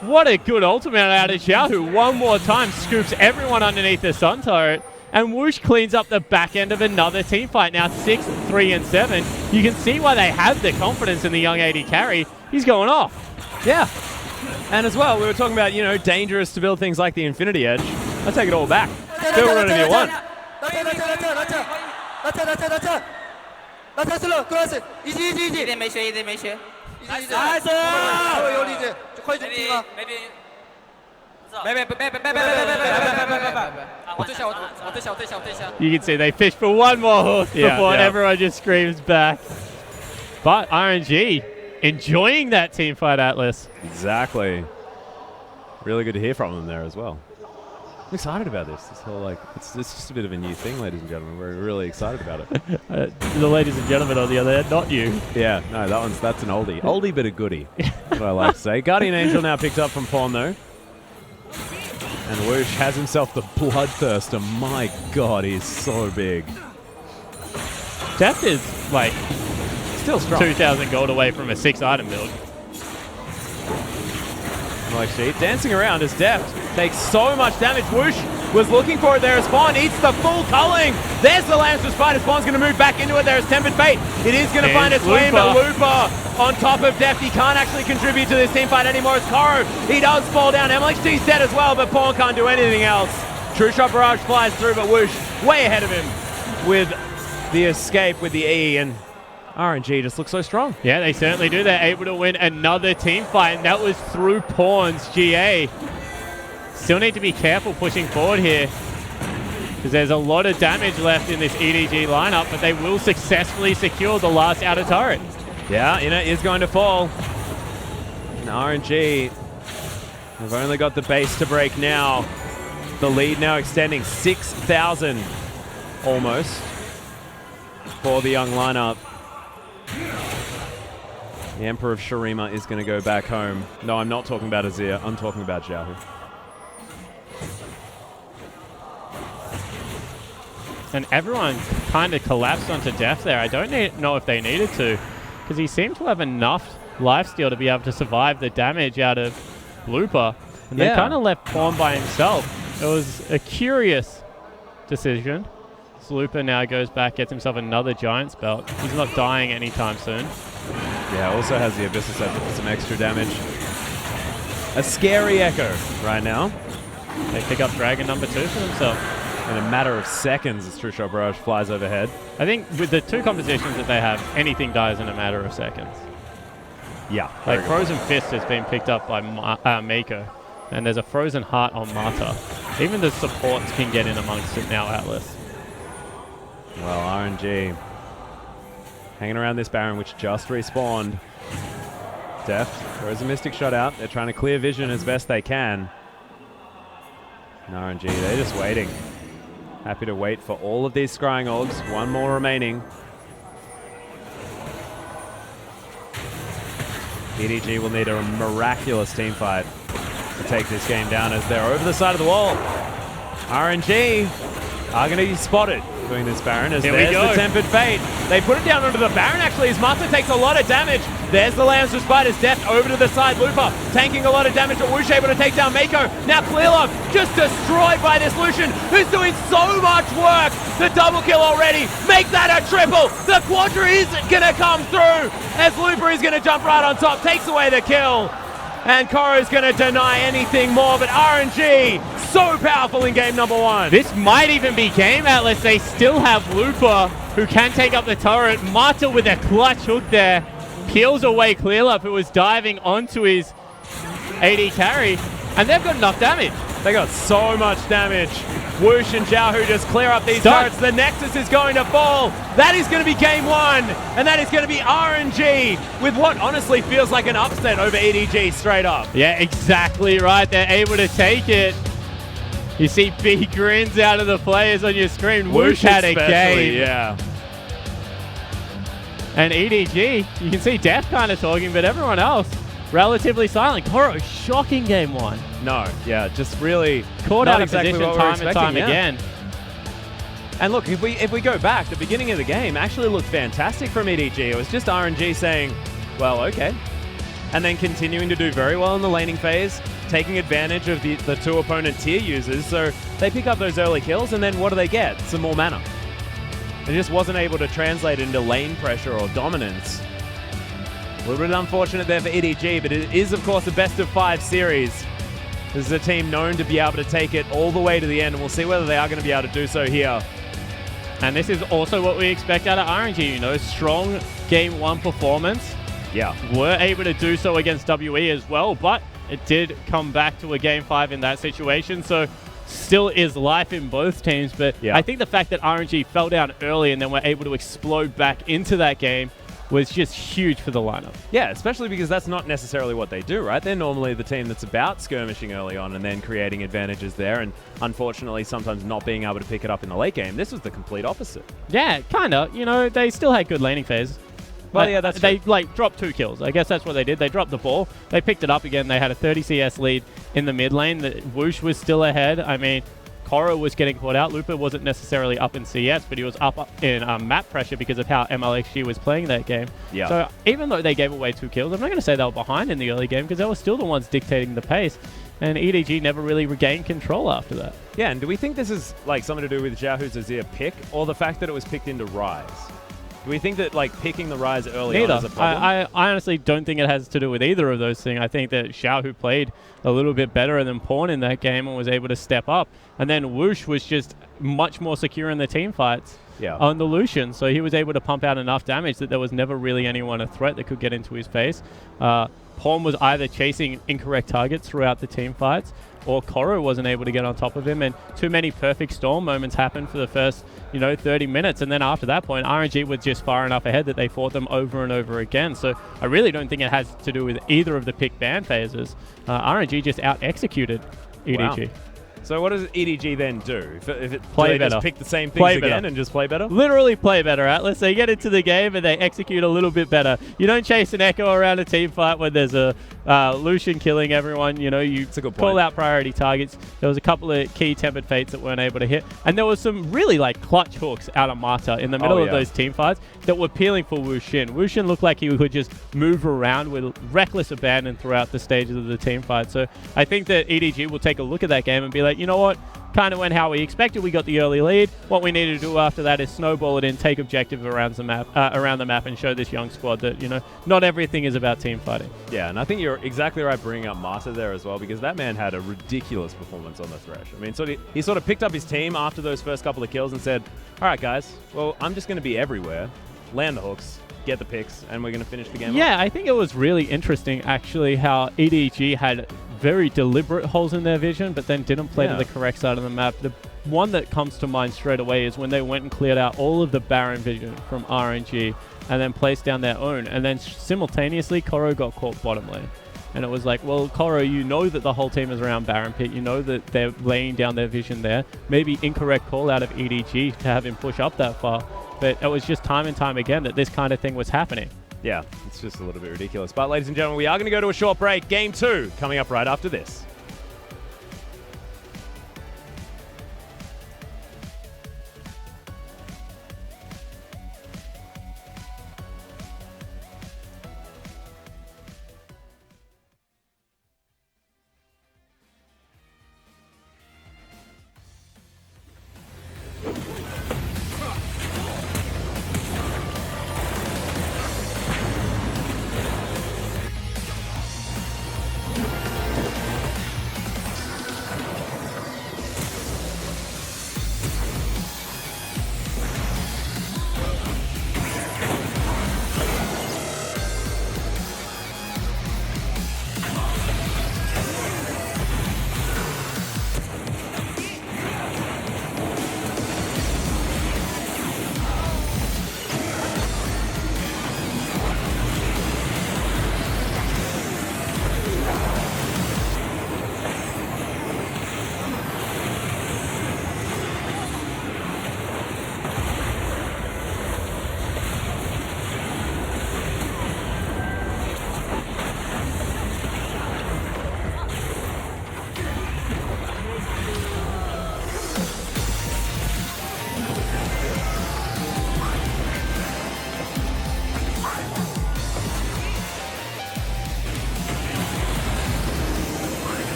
what a good ultimate out of Xiao, who one more time scoops everyone underneath the Sun Turret. And Whoosh cleans up the back end of another team fight. Now 6, 3, and 7. You can see why they have the confidence in the young AD carry. He's going off. Yeah. And as well, we were talking about, you know, dangerous to build things like the Infinity Edge. I'll take it all back. Do whatever you want. You can see they fish for one more horse before everyone just screams back. But RNG enjoying that team fight, Atlas. Exactly. Really good to hear from them there as well. I'm excited about this. This whole, like, it's just a bit of a new thing, ladies and gentlemen. We're really excited about it. The ladies and gentlemen on the other end, not you. Yeah, no, that's an oldie. Oldie but a goodie, that's what I like to say. Guardian Angel now picked up from Pawn, though. And Whoosh has himself the Bloodthirster. My God, he's so big. Deft is, like, still strong. 2,000 gold away from a 6-item build. MLXT dancing around as Deft takes so much damage. Whoosh was looking for it there as Spawn eats the full culling. There's the Lance Spider. Spawn's going to move back into it there as Tempered Fate. It is going to find its way in, but Lupa on top of Deft. He can't actually contribute to this team fight anymore as Koro, he does fall down. MLXT's dead as well, but Pawn can't do anything else. True Shot Barrage flies through, but Whoosh way ahead of him with the escape with the E, and RNG just looks so strong. Yeah, they certainly do. They're able to win another team fight, and that was through Pawn's GA. Still need to be careful pushing forward here, because there's a lot of damage left in this EDG lineup, but they will successfully secure the last outer turret. Yeah, it is going to fall. And RNG have only got the base to break now. The lead now extending 6,000 almost for the young lineup. The Emperor of Shurima is going to go back home. No, I'm not talking about Azir. I'm talking about Xiaohu. And everyone kind of collapsed onto Deft there. I don't know if they needed to, because he seemed to have enough lifesteal to be able to survive the damage out of Lupa. And they kind of left Pawn by himself. It was a curious decision. So Lupa now goes back, gets himself another Giant's Belt. He's not dying anytime soon. Yeah, also has the Abyssal Scepter for some extra damage. A scary Echo right now. They pick up Dragon number 2 for themselves. In a matter of seconds as True Shot Barrage flies overhead. I think with the two compositions that they have, anything dies in a matter of seconds. Yeah. Like Frozen Fist has been picked up by Mako, and there's a Frozen Heart on Mata. Even the supports can get in amongst it now, Atlas. Well, RNG hanging around this Baron, which just respawned. Deft throws a Mystic Shot out. They're trying to clear vision as best they can. And RNG, they're just waiting. Happy to wait for all of these Scrying Orbs. One more remaining. EDG will need a miraculous team fight to take this game down as they're over the side of the wall. RNG are going to be spotted doing this Baron as there's the Tempered Fate. They put it down onto the Baron actually as Mata takes a lot of damage. There's the Lambs of Spiders, Deft over to the side. Lupa tanking a lot of damage, but Whoosh able to take down Mako. Now Clearlove just destroyed by this Lucian, who's doing so much work. The double kill already. Make that a triple. The Quadra is going to come through as Lupa is going to jump right on top, takes away the kill. And Koro's going to deny anything more, but RNG, so powerful in game number 1. This might even be game, Atlas. They still have Lupa, who can take up the turret. Mata with a clutch hook there. Peels away Clearlove, who was diving onto his AD carry. And they've got enough damage. They got so much damage. Whoosh and Xiaohu just clear up these turrets. The Nexus is going to fall. That is going to be game 1. And that is going to be RNG with what honestly feels like an upset over EDG straight up. Yeah, exactly right. They're able to take it. You see big grins out of the players on your screen. Whoosh had a game. Yeah. And EDG, you can see Def kind of talking, but everyone else relatively silent. Koro, shocking game 1. No, yeah, just really caught not out of exactly position what we were time and time expecting, yeah. again. And look, if we go back, the beginning of the game actually looked fantastic from EDG. It was just RNG saying, well, okay. And then continuing to do very well in the laning phase, taking advantage of the 2 opponent tier users. So they pick up those early kills, and then what do they get? Some more mana. It just wasn't able to translate into lane pressure or dominance. A little bit unfortunate there for EDG, but it is, of course, a best-of-5 series. This is a team known to be able to take it all the way to the end, and we'll see whether they are going to be able to do so here. And this is also what we expect out of RNG, you know, strong game 1 performance. Yeah. Were able to do so against WE as well, but it did come back to a game 5 in that situation, so still is life in both teams. But yeah. I think the fact that RNG fell down early and then were able to explode back into that game was just huge for the lineup. Yeah, especially because that's not necessarily what they do, right? They're normally the team that's about skirmishing early on and then creating advantages there, and unfortunately sometimes not being able to pick it up in the late game. This was the complete opposite. Yeah, kind of. You know, they still had good laning phases. Well, yeah, that's They, true. like, dropped 2 kills. I guess that's what they did. They dropped the ball. They picked it up again. They had a 30 CS lead in the mid lane. The Whoosh was still ahead. I mean, Koro was getting caught out. Lupa wasn't necessarily up in CS, but he was up in map pressure because of how MLXG was playing that game. Yeah. So even though they gave away 2 kills, I'm not going to say they were behind in the early game because they were still the ones dictating the pace. And EDG never really regained control after that. Yeah, and do we think this is like something to do with Xiaohu's Azir pick, or the fact that it was picked into Ryze? Do we think that like picking the Ryze early on is a problem? I honestly don't think it has to do with either of those things. I think that Xiaohu played a little bit better than Pawn in that game and was able to step up. And then Whoosh was just much more secure in the team fights on the Lucian. So he was able to pump out enough damage that there was never really anyone a threat that could get into his face. Pawn was either chasing incorrect targets throughout the team fights, or Koro wasn't able to get on top of him, and too many perfect storm moments happened for the first, 30 minutes, and then after that point, RNG was just far enough ahead that they fought them over and over again. So I really don't think it has to do with either of the pick ban phases. RNG just out-executed EDG. Wow. So what does EDG then do? If it Play do they better. just pick the same things again and just play better? Literally play better, Atlas. They get into the game and they execute a little bit better. You don't chase an echo around a team fight when there's a Lucian killing everyone. You It's a good call point. out priority targets. There was a couple of key tempered fates that weren't able to hit. And there was some really clutch hooks out of Mata in the middle of those team fights that were peeling for Wushin. Wushin looked like he could just move around with reckless abandon throughout the stages of the team fight. So I think that EDG will take a look at that game and be like, you know what? Kind of went how we expected. We got the early lead. What we need to do after that is snowball it in, take objective around the map, and show this young squad that not everything is about team fighting. Yeah, and I think you're exactly right bringing up Mata there as well, because that man had a ridiculous performance on the Thresh. I mean, he sort of picked up his team after those first couple of kills and said, "All right, guys, well, I'm just going to be everywhere, land the hooks, get the picks, and we're going to finish the game." Yeah, off. I think it was really interesting actually how EDG had very deliberate holes in their vision, but then didn't play to the correct side of the map. The one that comes to mind straight away is when they went and cleared out all of the Baron vision from RNG and then placed down their own, and then simultaneously Koro got caught bottom lane. And it was like, well, Koro, you know that the whole team is around Baron Pit. You know that they're laying down their vision there. Maybe incorrect call out of EDG to have him push up that far. But it was just time and time again that this kind of thing was happening. Yeah, it's just a little bit ridiculous. But ladies and gentlemen, we are going to go to a short break. Game 2 coming up right after this.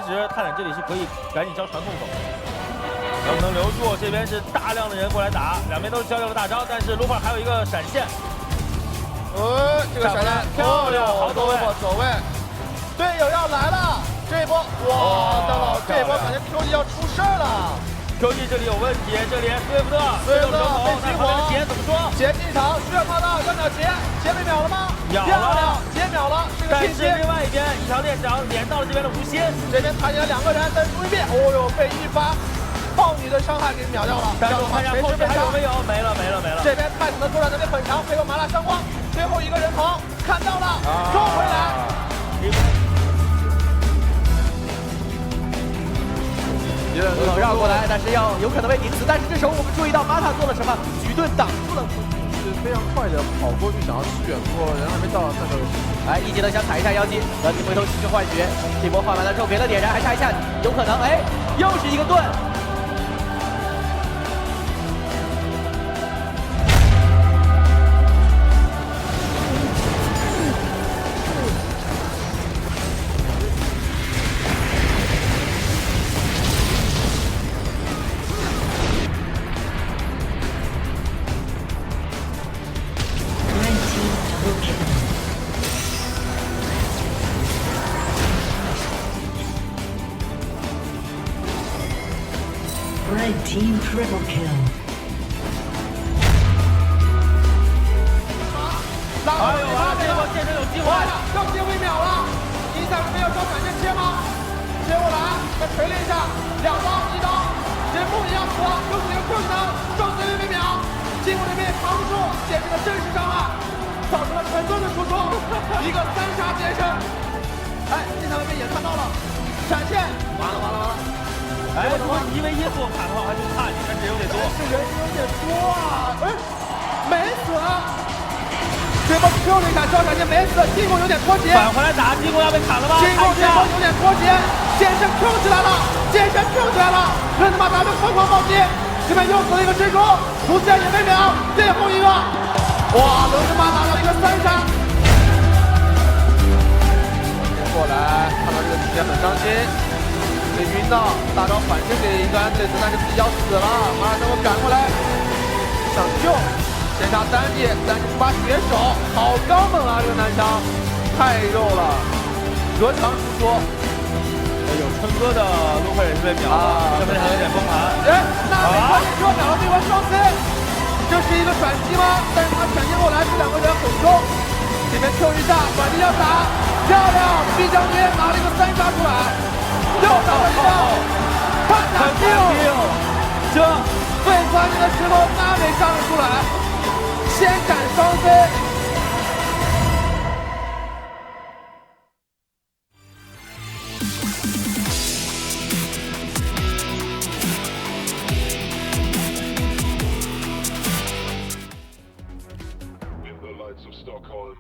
其实泰坦这里是可以赶紧交传送走，能不能留住？这边是大量的人过来打，两边都是交流了大招，但是 Lupa 还有一个闪现。这个闪现漂亮，好走位，队友要来了，这一波哇，大佬，这一波感觉 QG 要出事儿了。QG 这里有问题，这里斯威夫特被激活，杰怎么说？杰进场，需要报道，要秒杰被秒了吗？秒了，杰秒了，这个但是另外一边一条链条连到了这边的无心，这边抬起来2个人，但是朱一变，哦呦，被一发豹女的伤害给秒掉了。但是我看一下后面还有没有？没了。这边泰坦的作战能力很强，配合麻辣香光，最后一个人头看到了，收回来。绕过来，但是有可能被顶死。但是这时候我们注意到马塔做了什么？举盾挡住了，是非常快的跑过去想要支援，不过人还没到，那个哎，一技能想踩一下妖姬，然后回头继续换血，这波换完了之后给了点燃，还差一下，有可能哎，又是一个盾。Red team triple kill. 这波剑神有机会了，要接微秒了。一赛没有招闪现切吗？切过来，再锤了一下，2刀1刀，这木也要死了，有几个 Q 技能，撞死微秒，进攻这边扛不住，剑神的真实伤害，造成了很多的输出，一个3杀剑神。哎，这场那边也看到了，闪现，完了。哎，如果1v1做卡的话，还不怕你，但是人有点多。是人有点多啊！哎，没死。这波 Q 了一下，招闪现没死，进攻有点脱节。返回来打，进攻要被砍了吗？进攻这波有点脱节，剑神 Q 起来了，人他妈打的疯狂暴击，这边又死了一个蜘蛛，卢锡安也被秒，最后一个，哇，人他妈拿到一个3杀。过来，看到这个体验很伤心。被晕到，大招反身给一个安德烈斯，但是自己要死了。马尔能够赶过来，想救，先杀丹尼出把血手，好刚猛啊！这个男枪太肉了，隔墙输出。有春哥的路会也是被秒了，这边还有点崩盘。哎，那没快点就秒了对方双 C， 这是一个闪击吗？但是他闪现过来，这2个人很凶。这边 Q 一下，反击要打，漂亮 ！B 将军拿了一个3杀出来。又打了一个，他打 Q， 这最关键的时候他没杀了出来，先斩双 C。In the lights of Stockholm.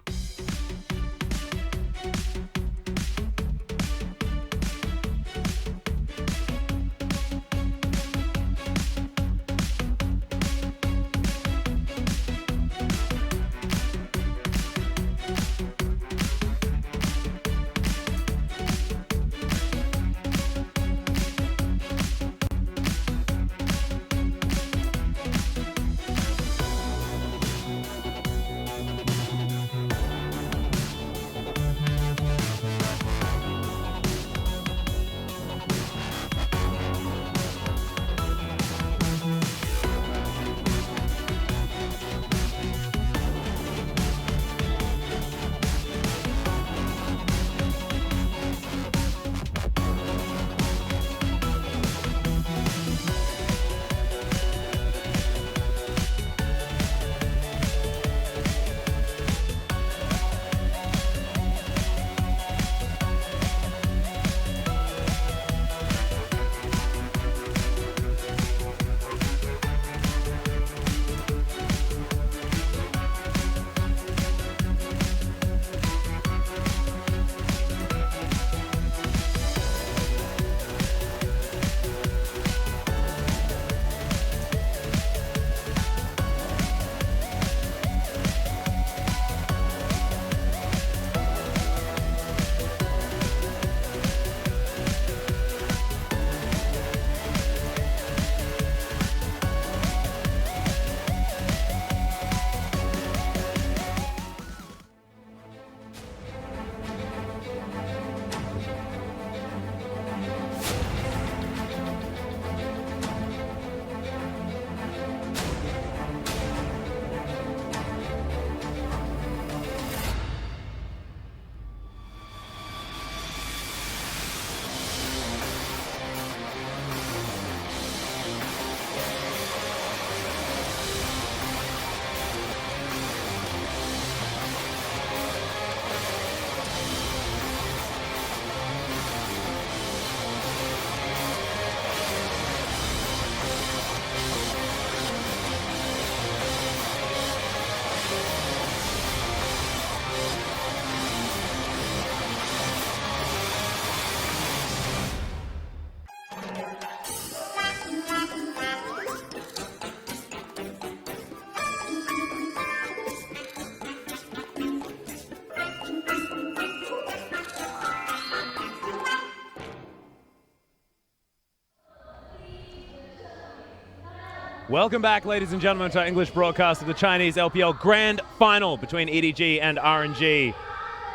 Welcome back, ladies and gentlemen, to our English broadcast of the Chinese LPL Grand Final between EDG and RNG.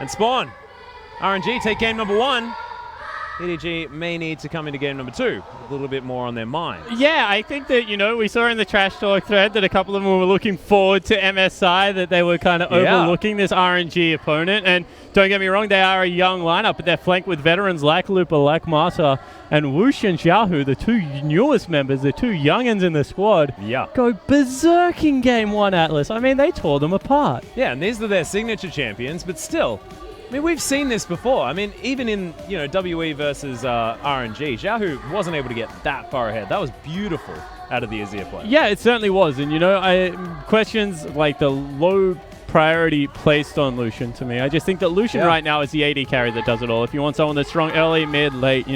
And Spawn, RNG take game number 1. EDG may need to come into game number 2 with a little bit more on their mind. Yeah, I think that, we saw in the Trash Talk thread that a couple of them were looking forward to MSI, that they were kind of overlooking this RNG opponent. And don't get me wrong, they are a young lineup, but they're flanked with veterans like Lupa, like Marta, and Woosh and Xiaohu, the 2 newest members, the 2 youngins in the squad, go berserk in game 1, Atlas. I mean, they tore them apart. Yeah, and these are their signature champions, but still, I mean, we've seen this before. I mean, even in, WE versus RNG, Xiaohu wasn't able to get that far ahead. That was beautiful out of the Azir play. Yeah, it certainly was. And, questions like the low priority placed on Lucian to me. I just think that Lucian right now is the AD carry that does it all. If you want someone that's strong early, mid, late,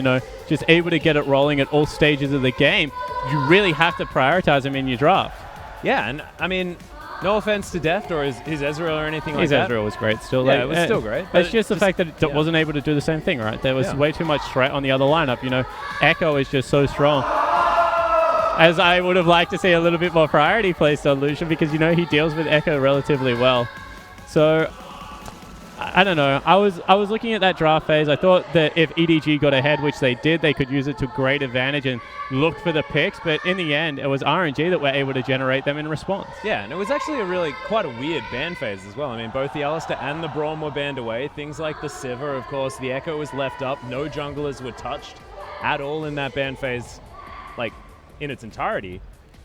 just able to get it rolling at all stages of the game, you really have to prioritize him in your draft. Yeah, and I mean, no offense to Deft or his Ezreal or anything like that. His Ezreal was great still. Yeah, it was still great. It's just the fact that it wasn't able to do the same thing, right? There was way too much threat on the other lineup. Echo is just so strong. As I would have liked to see a little bit more priority placed on Lucian because, he deals with Echo relatively well. So, I don't know. I was looking at that draft phase. I thought that if EDG got ahead, which they did, they could use it to great advantage and look for the picks. But in the end, it was RNG that were able to generate them in response. Yeah, and it was actually quite a weird ban phase as well. I mean, both the Alistar and the Braum were banned away. Things like the Sivir, of course, the Echo was left up. No junglers were touched at all in that ban phase, in its entirety.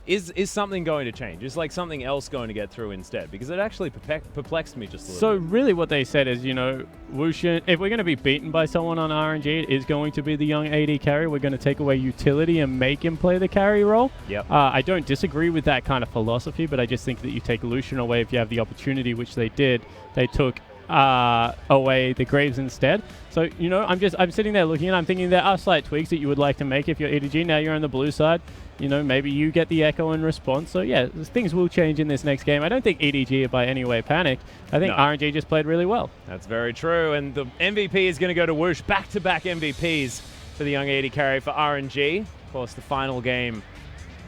Is something going to change? Is something else going to get through instead? Because it actually perplexed me just a little bit. So really what they said is, Wushin, if we're going to be beaten by someone on RNG, it is going to be the young AD carry. We're going to take away utility and make him play the carry role. Yep. I don't disagree with that kind of philosophy, but I just think that you take Lucian away if you have the opportunity, which they did. They took away the Graves instead. So, I'm sitting there looking and I'm thinking there are slight tweaks that you would like to make if you're EDG. Now you're on the blue side. Maybe you get the Echo in response. So, yeah, things will change in this next game. I don't think EDG are by any way panicked. I think RNG just played really well. That's very true. And the MVP is going to go to Woosh. Back-to-back MVPs for the young AD carry for RNG. Of course, the final game,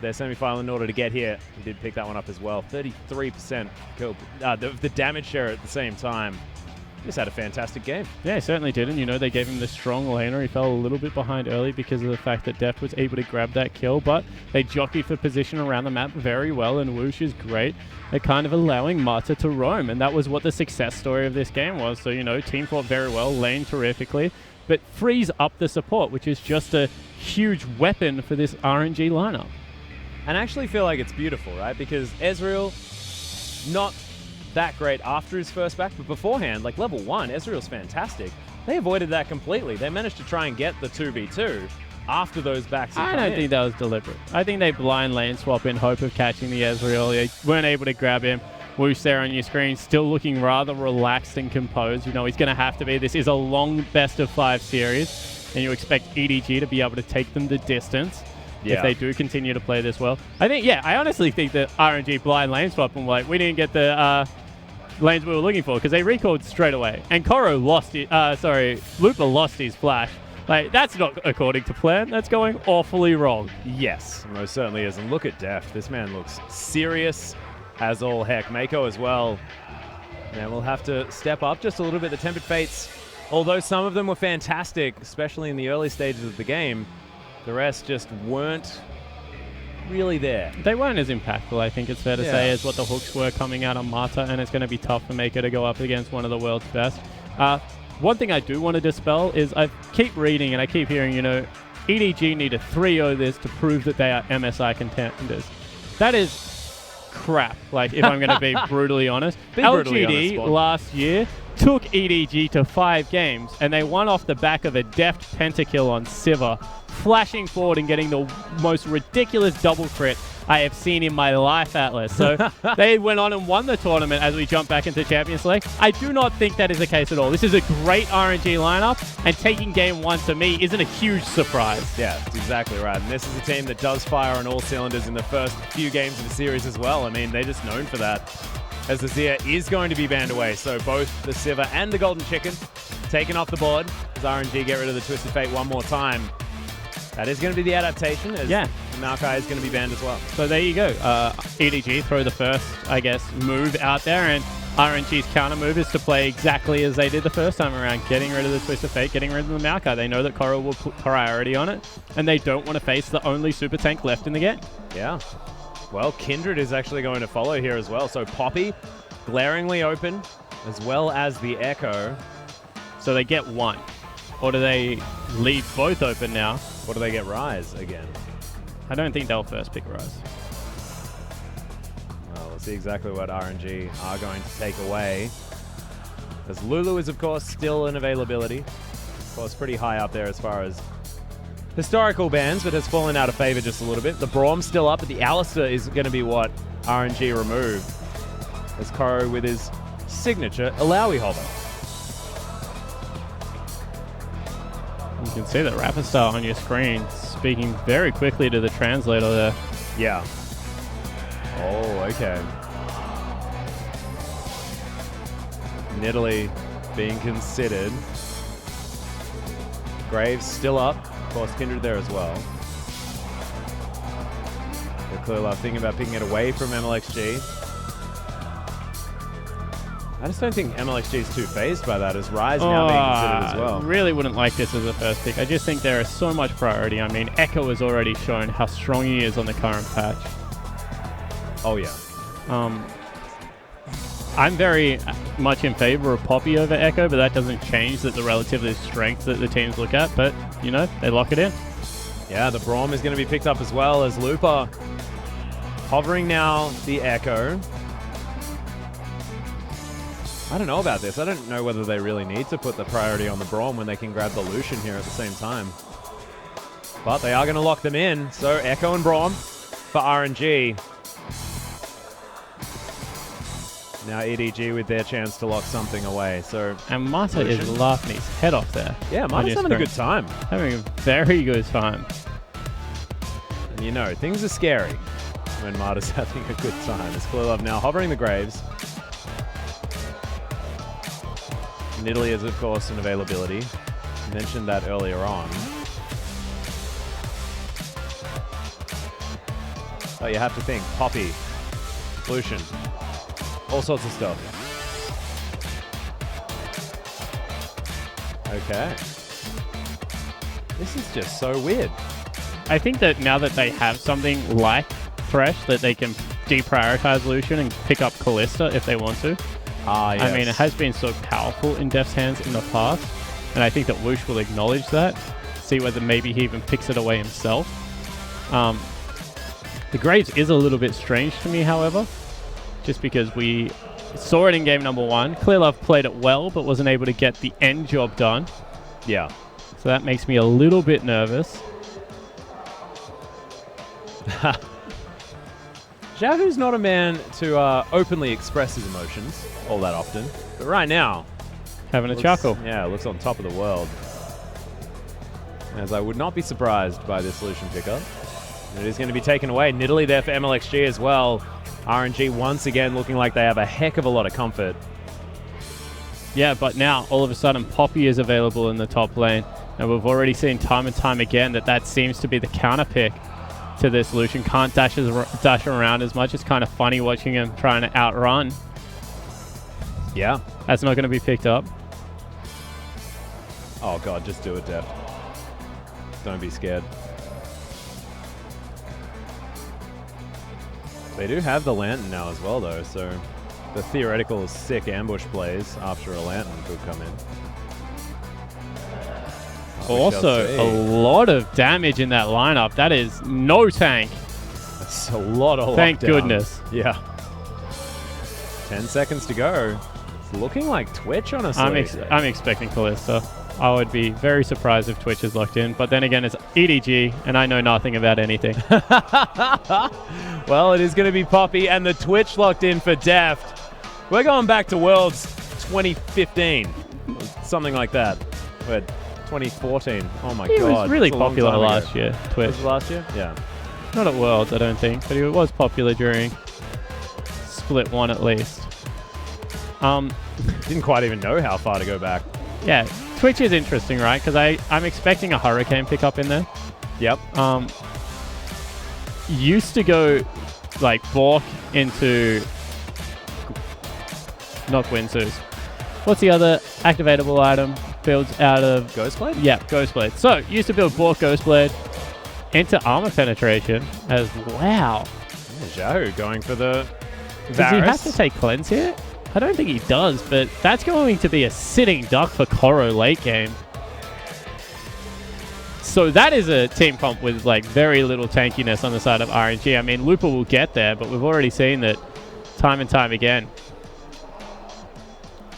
their semi-final in order to get here. He did pick that one up as well. 33% kill, the damage share at the same time. Just had a fantastic game. Yeah, he certainly did. And, they gave him the strong laner. He fell a little bit behind early because of the fact that Deft was able to grab that kill, but they jockeyed for position around the map very well, and Woosh is great at kind of allowing Marta to roam, and that was what the success story of this game was. So, team fought very well, lane terrifically, but frees up the support, which is just a huge weapon for this RNG lineup. And I actually feel like it's beautiful, right? Because Ezreal, not that great after his first back, but beforehand, level 1, Ezreal's fantastic. They avoided that completely. They managed to try and get the 2v2 after those backs. I don't think that was deliberate. I think they blind lane swap in hope of catching the Ezreal. They weren't able to grab him. Woosh there on your screen, still looking rather relaxed and composed. He's going to have to be. This is a long best-of-5 series, and you expect EDG to be able to take them the distance. If they do continue to play this well. I honestly think that RNG blind lane swap and we didn't get the lanes we were looking for because they recalled straight away. And Koro lost it, Lupa lost his flash. That's not according to plan. That's going awfully wrong. Yes, most certainly is. And look at Deft. This man looks serious as all heck. Mako as well. And we'll have to step up just a little bit. The Tempered Fates, although some of them were fantastic, especially in the early stages of the game, the rest just weren't really there. They weren't as impactful, I think it's fair to say, as what the hooks were coming out on Marta, and it's going to be tough for Mako to go up against one of the world's best. One thing I do want to dispel is I keep reading and I keep hearing, EDG need to 3-0 this to prove that they are MSI contenders. That is crap, if I'm going to be brutally honest. LGD last year took EDG to 5 games, and they won off the back of a deft pentakill on Sivir, flashing forward and getting the most ridiculous double crit I have seen in my life, Atlas. So they went on and won the tournament as we jump back into Champions Select. I do not think that is the case at all. This is a great RNG lineup, and taking game 1 to me isn't a huge surprise. Yeah, that's exactly right. And this is a team that does fire on all cylinders in the first few games of the series as well. I mean, they're just known for that. As the Azir is going to be banned away, so both the Sivir and the Golden Chicken taken off the board as RNG get rid of the Twisted Fate one more time. That is going to be the adaptation. As And Maokai is going to be banned as well. So there you go. EDG throw the first, I guess, move out there, and RNG's counter move is to play exactly as they did the first time around, getting rid of the Twist of Fate, getting rid of the Maokai. They know that Koro will put priority on it, and they don't want to face the only super tank left in the game. Yeah. Well, Kindred is actually going to follow here as well. So Poppy, glaringly open, as well as the Echo. So they get one. Or do they leave both open now? Or do they get Rise again? I don't think they'll first pick Rise. Well, we'll see exactly what RNG are going to take away. As Lulu is, of course, still in availability. Of course, pretty high up there as far as historical bans, but has fallen out of favor just a little bit. The Braum's still up, but the Alistair is going to be what RNG removed. As Koro with his signature Alawi hover. You can see that Rapid Star on your screen speaking very quickly to the translator there. Yeah. Oh, okay. Nidalee being considered. Graves still up. Of course, Kindred there as well. The Clearlove thinking about picking it away from MLXG. I just don't think MLXG is too phased by that, as Rise now being considered as well. I really wouldn't like this as a first pick. I just think there is so much priority. I mean, Echo has already shown how strong he is on the current patch. Oh, yeah. I'm very much in favor of Poppy over Echo, but that doesn't change that the relative strength that the teams look at. But, you know, they lock it in. Yeah, the Braum is going to be picked up as well, as Lupa hovering now the Echo. I don't know about this. I don't know whether they really need to put the priority on the Braum when they can grab the Lucian here at the same time. But they are going to lock them in. So Echo and Braum for RNG. Now EDG with their chance to lock something away. So and Mata is laughing his head off there. Yeah, Mata's having a good time. Having a very good time. And you know, things are scary when Mata's having a good time. As Clearlove now hovering the Graves. Nidalee is, of course, an availability. Mentioned that earlier on. Oh, you have to think. Poppy. Lucian. All sorts of stuff. Okay. This is just so weird. I think that now that they have something like Thresh, that they can deprioritize Lucian and pick up Callista if they want to. Yes. I mean, it has been so powerful in Def's hands in the past, and I think that Woosh will acknowledge that, see whether maybe he even picks it away himself. The Graves is a little bit strange to me, however, just because we saw it in game number 1. Clearlove played it well, but wasn't able to get the end job done. Yeah. So that makes me a little bit nervous. Jahu's not a man to openly express his emotions all that often, but right now, having a chuckle. Yeah, looks on top of the world. As I would not be surprised by this Lucian pickup. It is going to be taken away. Nidalee there for MLXG as well. RNG once again looking like they have a heck of a lot of comfort. Yeah, but now all of a sudden Poppy is available in the top lane, and we've already seen time and time again that seems to be the counter pick to this. Lucian can't dash around as much. It's kind of funny watching him trying to outrun. Yeah. That's not going to be picked up. Oh god, just do it, Def. Don't be scared. They do have the Lantern now as well, though, so the theoretical sick ambush plays after a Lantern could come in. Also, a lot of damage in that lineup. That is no tank. That's a lot of Thank lockdown. goodness. Yeah. 10 seconds to go. It's looking like Twitch, honestly. I'm expecting Callista. I would be very surprised if Twitch is locked in, but then again, it's EDG, and I know nothing about anything. Well, it is going to be Poppy and the Twitch locked in for Deft. We're going back to Worlds 2015, something like that. We're 2014. Oh my god. He was really popular last year, Twitch. Was it last year? Yeah. Not at Worlds, I don't think, but he was popular during Split 1 at least. Didn't quite even know how far to go back. Yeah, Twitch is interesting, right? Because I'm expecting a Hurricane pickup in there. Yep. used to go like Bork into not Gwinsus. What's the other activatable item? Builds out of Ghostblade? Yeah, Ghostblade. So used to build Bork Ghostblade into armor penetration as wow. Zhao going for the Does he have to take cleanse here? I don't think he does, but that's going to be a sitting duck for Koro late game. So that is a team comp with like very little tankiness on the side of RNG. I mean, Looper will get there, but we've already seen that time and time again.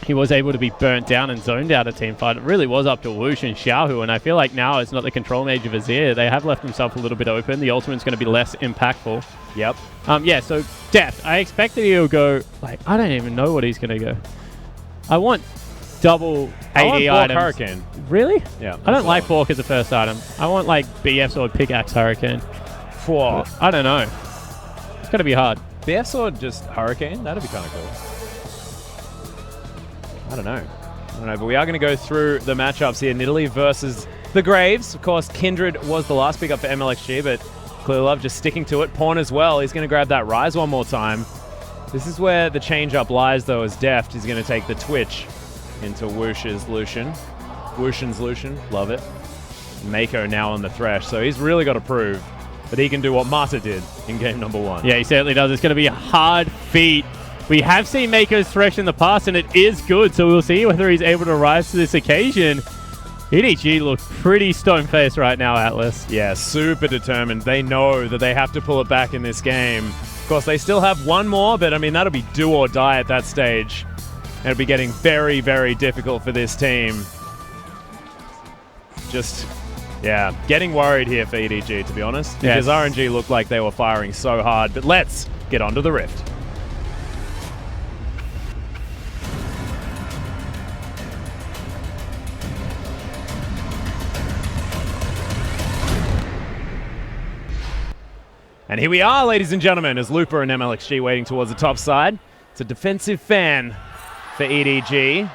He was able to be burnt down and zoned out a team fight. It really was up to Whoosh and Xiaohu, and I feel like now it's not the control mage of Azir. They have left themselves a little bit open. The ultimate's going to be less impactful. Yep. Yeah, so Deft. I expect that he'll go, like, I don't even know what he's going to go. I want double AD items. Hurricane. Really? Yeah. I don't like Bork as a first item. I want, like, BF Sword, Pickaxe, Hurricane. Whoa. I don't know. It's going to be hard. BF Sword, just Hurricane? That'd be kind of cool. I don't know, but we are going to go through the matchups here. Nidalee versus the Graves. Of course, Kindred was the last pick up for MLXG, but Clearlove just sticking to it. Pawn as well. He's going to grab that Rise one more time. This is where the change-up lies, though, as Deft. He's going to take the Twitch into Whoosh's Lucian. Whooshin's Lucian. Love it. Mako now on the Thresh, so he's really got to prove that he can do what Mata did in game number 1. Yeah, he certainly does. It's going to be a hard feat. We have seen Mako's Thresh in the past, and it is good, so we'll see whether he's able to rise to this occasion. EDG look pretty stone-faced right now, Atlas. Yeah, super determined. They know that they have to pull it back in this game. Of course, they still have one more, but I mean, that'll be do or die at that stage. And it'll be getting very, very difficult for this team. Just, yeah, getting worried here for EDG, to be honest. Yes. Because RNG looked like they were firing so hard, but let's get onto the Rift. And here we are, ladies and gentlemen, as Looper and MLXG waiting towards the top side. It's a defensive fan for EDG.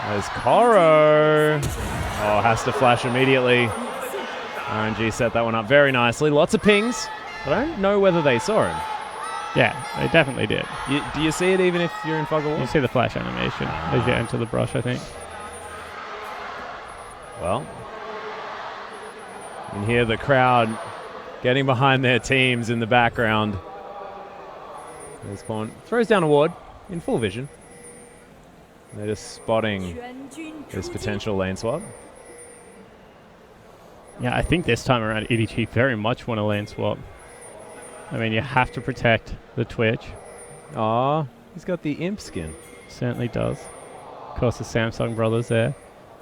There's Koro. Oh, has to flash immediately. RNG set that one up very nicely. Lots of pings, but I don't know whether they saw him. Yeah, they definitely did. Do you see it even if you're in Fog of War? You see the flash animation as you enter the brush, I think. Well, you can hear the crowd getting behind their teams in the background. There's Pawn. Throws down a ward in full vision. They're just spotting this potential lane swap. Yeah, I think this time around EDG very much want a lane swap. I mean, you have to protect the Twitch. Aw, he's got the imp skin. Certainly does. Of course, the Samsung brothers there.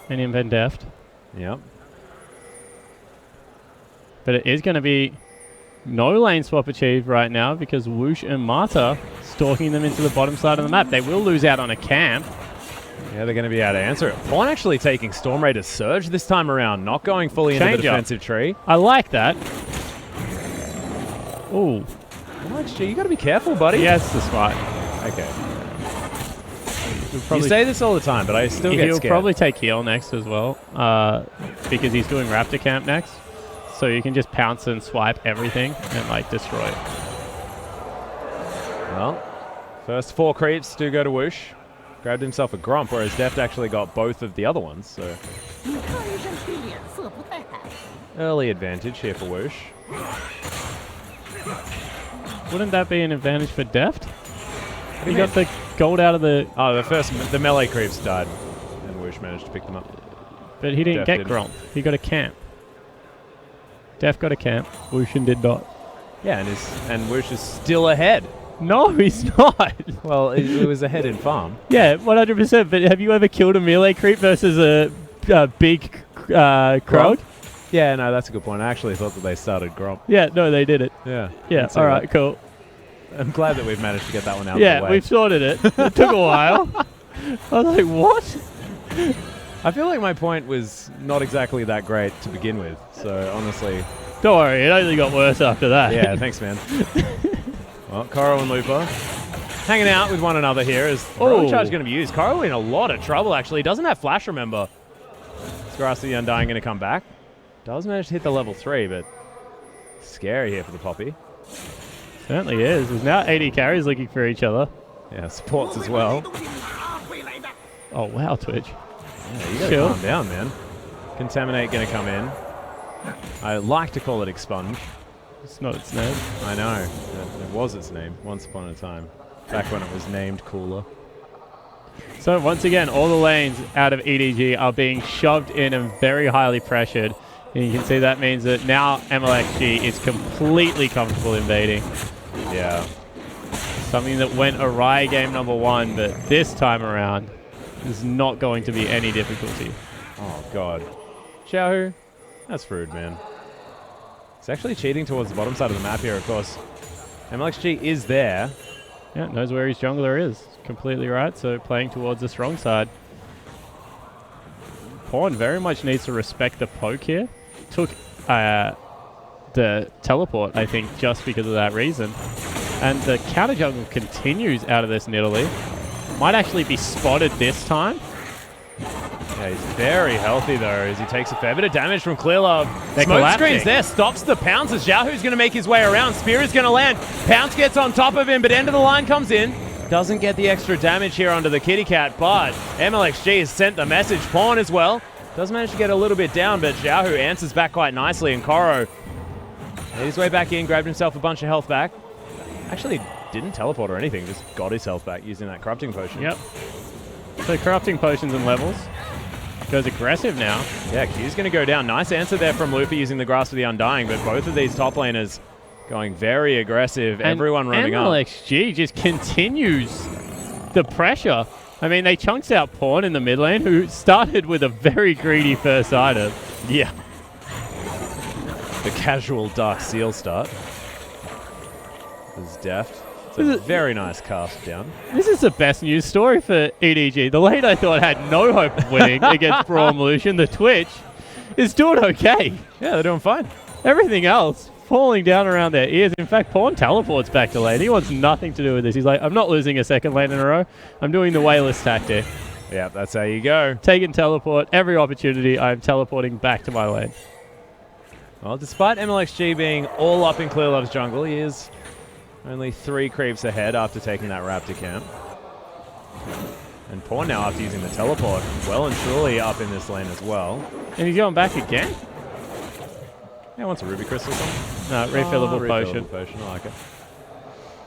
And Imp and Deft. Yep. But it is going to be no lane swap achieved right now because Whoosh and Mata stalking them into the bottom side of the map. They will lose out on a camp. Yeah, they're going to be able to answer it. Pawn actually taking Storm Raider's Surge this time around, not going fully into the defensive tree. I like that. Ooh. MLXG, you got to be careful, buddy. Yes, that's right. Okay. You say this all the time, but I still get scared. He'll probably take heal next as well because he's doing Raptor Camp next. So you can just pounce and swipe everything and like destroy it. Well, first 4 creeps do go to Whoosh. Grabbed himself a Gromp, whereas Deft actually got both of the other ones. So early advantage here for Whoosh. Wouldn't that be an advantage for Deft? He got the gold out of the... Oh, the melee creeps died, and Whoosh managed to pick them up. But he didn't get Gromp. He got a camp. Def got a camp. Whooshin did not. Yeah, and Whoosh is still ahead. No, he's not. Well, it was ahead in farm. Yeah, 100%. But have you ever killed a melee creep versus a big Krog? Yeah, no, that's a good point. I actually thought that they started Gromp. Yeah, no, they did it. Yeah. Yeah, all right, cool. I'm glad that we've managed to get that one out of Yeah, the way. we've sorted it. It took a while. I was like, what? I feel like my point was not exactly that great to begin with, so honestly... Don't worry, it only got worse after that. Yeah, thanks, man. Well, Koro and Looper hanging out with one another here as Rogue Charge going to be used. Koro in a lot of trouble, actually. He doesn't have Flash, remember. Is Grass the Undying going to come back? Does manage to hit the level 3, but Scary here for the Poppy. Certainly is. There's now 80 carries looking for each other. Yeah, supports as well. Oh, wow, Twitch. Yeah, you gotta calm down, man. Contaminate gonna come in. I like to call it Expunge. It's not its name. I know. It was its name once upon a time. Back when it was named cooler. So once again, all the lanes out of EDG are being shoved in and very highly pressured. And you can see that means that now MLXG is completely comfortable invading. Yeah. Something that went awry game number 1, but this time around is not going to be any difficulty. Oh, God. Xiaohu? That's rude, man. It's actually cheating towards the bottom side of the map here, of course. MLXG is there. Yeah, knows where his jungler is. Completely right, so playing towards the strong side. Pawn very much needs to respect the poke here. Took the teleport, I think, just because of that reason. And the counter jungle continues out of this Nidalee. Might actually be spotted this time. Yeah, he's very healthy though, as he takes a fair bit of damage from Clearlove. They're Smoke collapsing. screens there, stops the pounces. Xiaohu's going to make his way around. Spear is going to land. Pounce gets on top of him, but end of the line comes in. Doesn't get the extra damage here onto the kitty cat, but MLXG has sent the message. Pawn as well. Does manage to get a little bit down, but Xiaohu answers back quite nicely, and Koro made his way back in, grabbed himself a bunch of health back. Actually didn't teleport or anything, just got his health back using that corrupting potion. Yep. So corrupting potions and levels. Goes aggressive now. Yeah, Q's going to go down. Nice answer there from Luffy using the Grasp of the Undying, but both of these top laners going very aggressive. And everyone running up. MLXG just continues the pressure. I mean, they chunks out Pawn in the mid lane, who started with a very greedy first item. Yeah. The casual Dark Seal start is deft. It's a very nice cast down. This is the best news story for EDG. The lane I thought had no hope of winning against Braum Lucian, the Twitch, is doing okay. Yeah, they're doing fine. Everything else falling down around their ears. In fact, Pawn teleports back to lane. He wants nothing to do with this. He's like, I'm not losing a second lane in a row. I'm doing the Wayless tactic. Yeah, that's how you go. Take and teleport. Every opportunity, I'm teleporting back to my lane. Well, despite MLXG being all up in Clearlove's jungle, he is only 3 creeps ahead after taking that Raptor camp. And Pawn now, after using the teleport, well and truly up in this lane as well. And he's going back again? Yeah, wants a Ruby Crystal or something. No, refillable potion. Refillable potion, I like it.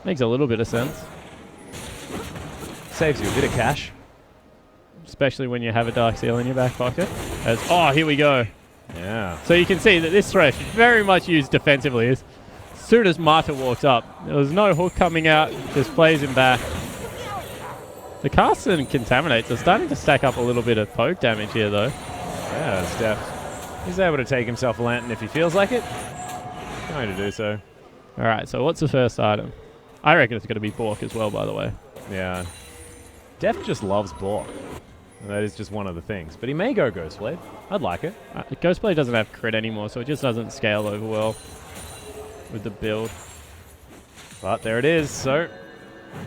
Makes a little bit of sense. Saves you a bit of cash. Especially when you have a Dark Seal in your back pocket. Oh, here we go. Yeah. So you can see that this Thresh very much used defensively. As soon as Marta walks up, there was no hook coming out, just plays him back. The casts and contaminates are starting to stack up a little bit of poke damage here, though. Yeah, it's deft. He's able to take himself a lantern if he feels like it. Going to do so. All right, so what's the first item? I reckon it's going to be Bork as well, by the way. Yeah. Deft just loves Bork. And that is just one of the things. But he may go Ghostblade. I'd like it. Ghostblade doesn't have crit anymore, so it just doesn't scale over well with the build. But there it is. So,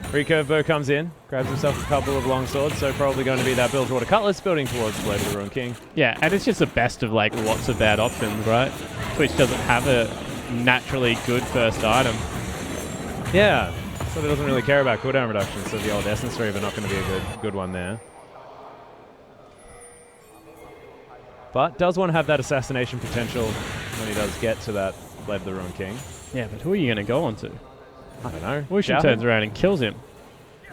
recurve bow comes in, grabs himself a couple of long swords, so probably going to be that build toward a Cutlass, building towards Blade of the Ruined King. Yeah, and it's just the best of like lots of bad options, right? Twitch doesn't have a naturally good first item. Yeah, so it doesn't really care about cooldown reduction, so the old Essence Reaver not going to be a good one there. But does want to have that assassination potential when he does get to that Blade of the Ruined King. Yeah, but who are you going to go on to? I don't know. Lucian turns around and kills him.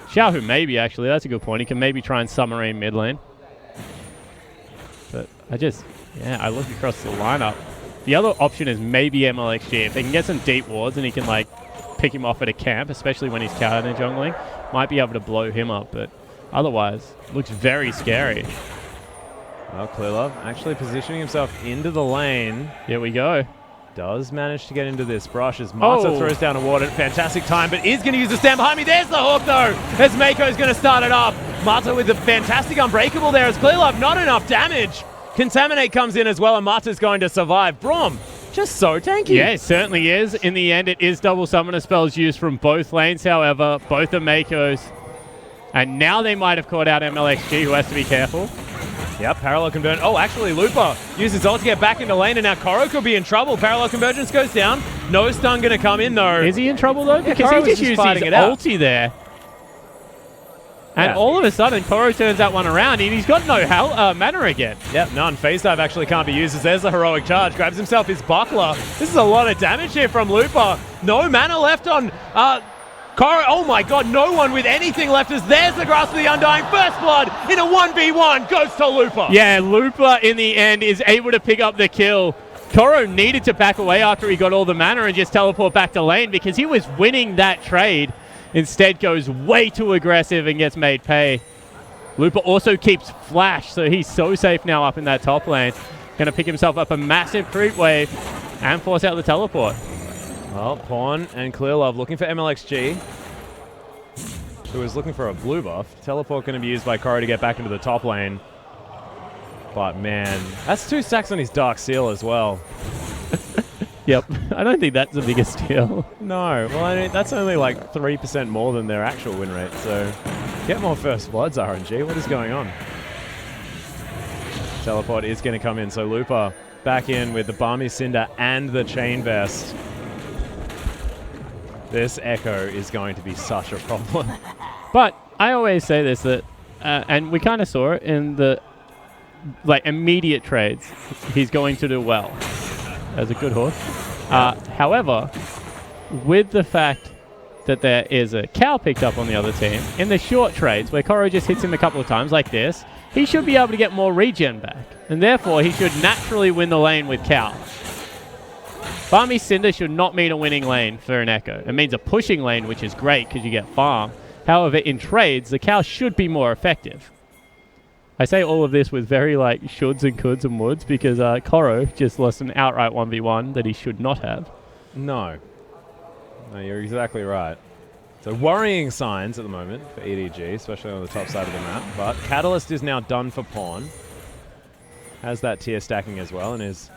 Xiaohu maybe, actually. That's a good point. He can maybe try and submarine mid lane. But I look across the lineup. The other option is maybe MLXG. If they can get some deep wards and he can like pick him off at a camp, especially when he's counter jungling, might be able to blow him up. But otherwise, looks very scary. Well, Clearlove actually positioning himself into the lane. Here we go. Does manage to get into this brush as Marta throws down a ward at fantastic time, but is going to use the stand behind me. There's the hook, though, as Mako's going to start it up. Marta with the fantastic Unbreakable there as Clearlove, not enough damage. Contaminate comes in as well, and Marta's going to survive. Braum, just so tanky. Yeah, it certainly is. In the end, it is double summoner spells used from both lanes, however. Both are Mako's. And now they might have caught out MLXG, who has to be careful. Yep, parallel convergence. Oh, actually, Lupa uses ult to get back into lane, and now Koro could be in trouble. Parallel convergence goes down. No stun going to come in, though. Is he in trouble, though? Because Koro he just used his ulti there. And all of a sudden, Koro turns that one around, and he's got no mana again. Yep, none. Phase dive actually can't be used as there's the heroic charge. Grabs himself his buckler. This is a lot of damage here from Lupa. No mana left on Koro. Oh my god, no one with anything left as there's the Grasp of the Undying. First blood in a 1v1 goes to Lupa. Yeah, Lupa in the end is able to pick up the kill. Koro needed to back away after he got all the mana and just teleport back to lane because he was winning that trade. Instead goes way too aggressive and gets made pay. Lupa also keeps Flash, so he's so safe now up in that top lane. Going to pick himself up a massive creep wave and force out the teleport. Well, Pawn and Clearlove looking for MLXG, who is looking for a blue buff. Teleport going to be used by Koro to get back into the top lane. But man, that's 2 stacks on his Dark Seal as well. Yep, I don't think that's the biggest deal. No, well, I mean, that's only like 3% more than their actual win rate, so get more First Bloods, RNG. What is going on? Teleport is going to come in, so Lupa back in with the Balmy Cinder and the Chain Vest. This Echo is going to be such a problem. But I always say this, that, and we kind of saw it in the immediate trades, he's going to do well as a good horse. However, with the fact that there is a cow picked up on the other team, in the short trades where Koro just hits him a couple of times like this, he should be able to get more regen back. And therefore, he should naturally win the lane with cow. Balmy Cinder should not mean a winning lane for an Echo. It means a pushing lane, which is great because you get farm. However, in trades, the cow should be more effective. I say all of this with very shoulds and coulds and woulds because Koro just lost an outright 1v1 that he should not have. No, you're exactly right. So worrying signs at the moment for EDG, especially on the top side of the map. But Catalyst is now done for Pawn. Has that tier stacking as well and is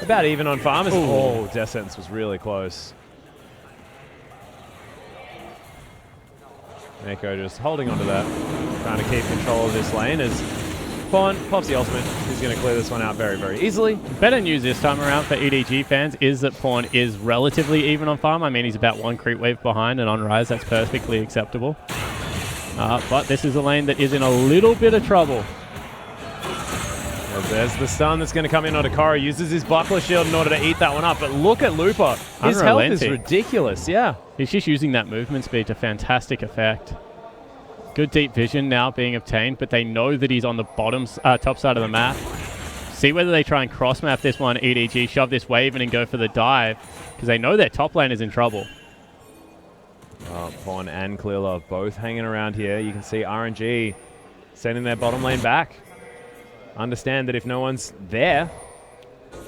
about even on farm. Oh, Death Sentence was really close. Echo just holding onto that, trying to keep control of this lane as Pawn pops the ultimate. He's going to clear this one out very, very easily. Better news this time around for EDG fans is that Pawn is relatively even on farm. I mean, he's about 1 creep wave behind, and on Rise, that's perfectly acceptable. But this is a lane that is in a little bit of trouble. There's the stun that's going to come in onto Koro. Uses his buckler shield in order to eat that one up. But look at Lupa. His health is ridiculous, yeah. He's just using that movement speed to fantastic effect. Good deep vision now being obtained, but they know that he's on the top side of the map. See whether they try and cross-map this one, EDG, shove this wave in and go for the dive, because they know their top lane is in trouble. Pawn and Clearlove both hanging around here. You can see RNG sending their bottom lane back. Understand that if no one's there,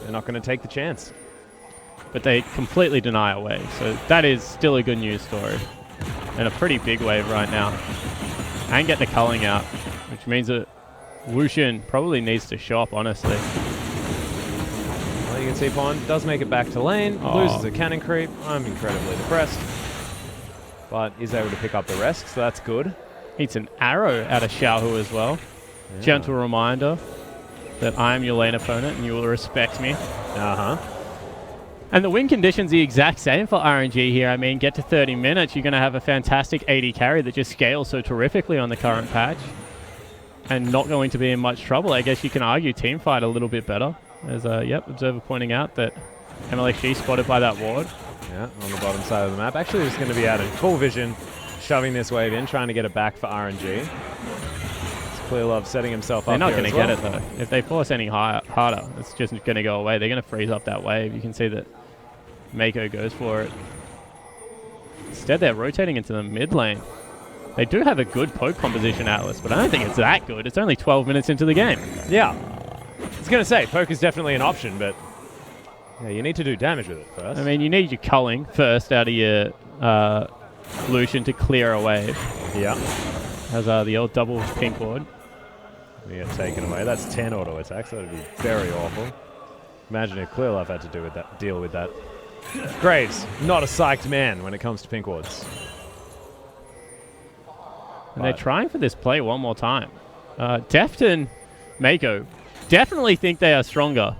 they're not going to take the chance. But they completely deny a wave, so that is still a good news story. And a pretty big wave right now. And get the culling out, which means that Wushin probably needs to shop, honestly. Well, you can see Pawn does make it back to lane, loses a cannon creep. I'm incredibly depressed. But is able to pick up the rest, so that's good. Eats an arrow out of Xiaohu as well. Yeah. Gentle reminder that I am your lane opponent and you will respect me. And the win condition's the exact same for RNG here. I mean, get to 30 minutes, you're going to have a fantastic AD carry that just scales so terrifically on the current patch. And not going to be in much trouble. I guess you can argue team fight a little bit better. As, Observer pointing out that MLXG spotted by that ward. Yeah, on the bottom side of the map. Actually, it's going to be out in full vision, shoving this wave in, trying to get it back for RNG. Clearlove setting himself up. They're not going to get it though. If they force any harder, it's just going to go away. They're going to freeze up that wave. You can see that Mako goes for it. Instead, they're rotating into the mid lane. They do have a good poke composition, Atlas, but I don't think it's that good. It's only 12 minutes into the game. Yeah. I was going to say, poke is definitely an option, but yeah, you need to do damage with it first. I mean, you need your culling first out of your Lucian to clear a wave. Yeah. As the old double pink ward. We get taken away. That's 10 auto attacks. That would be very awful. Imagine if Clearlove had to deal with that. Graves, not a psyched man when it comes to pink wards. And they're trying for this play one more time. Deft and Mako definitely think they are stronger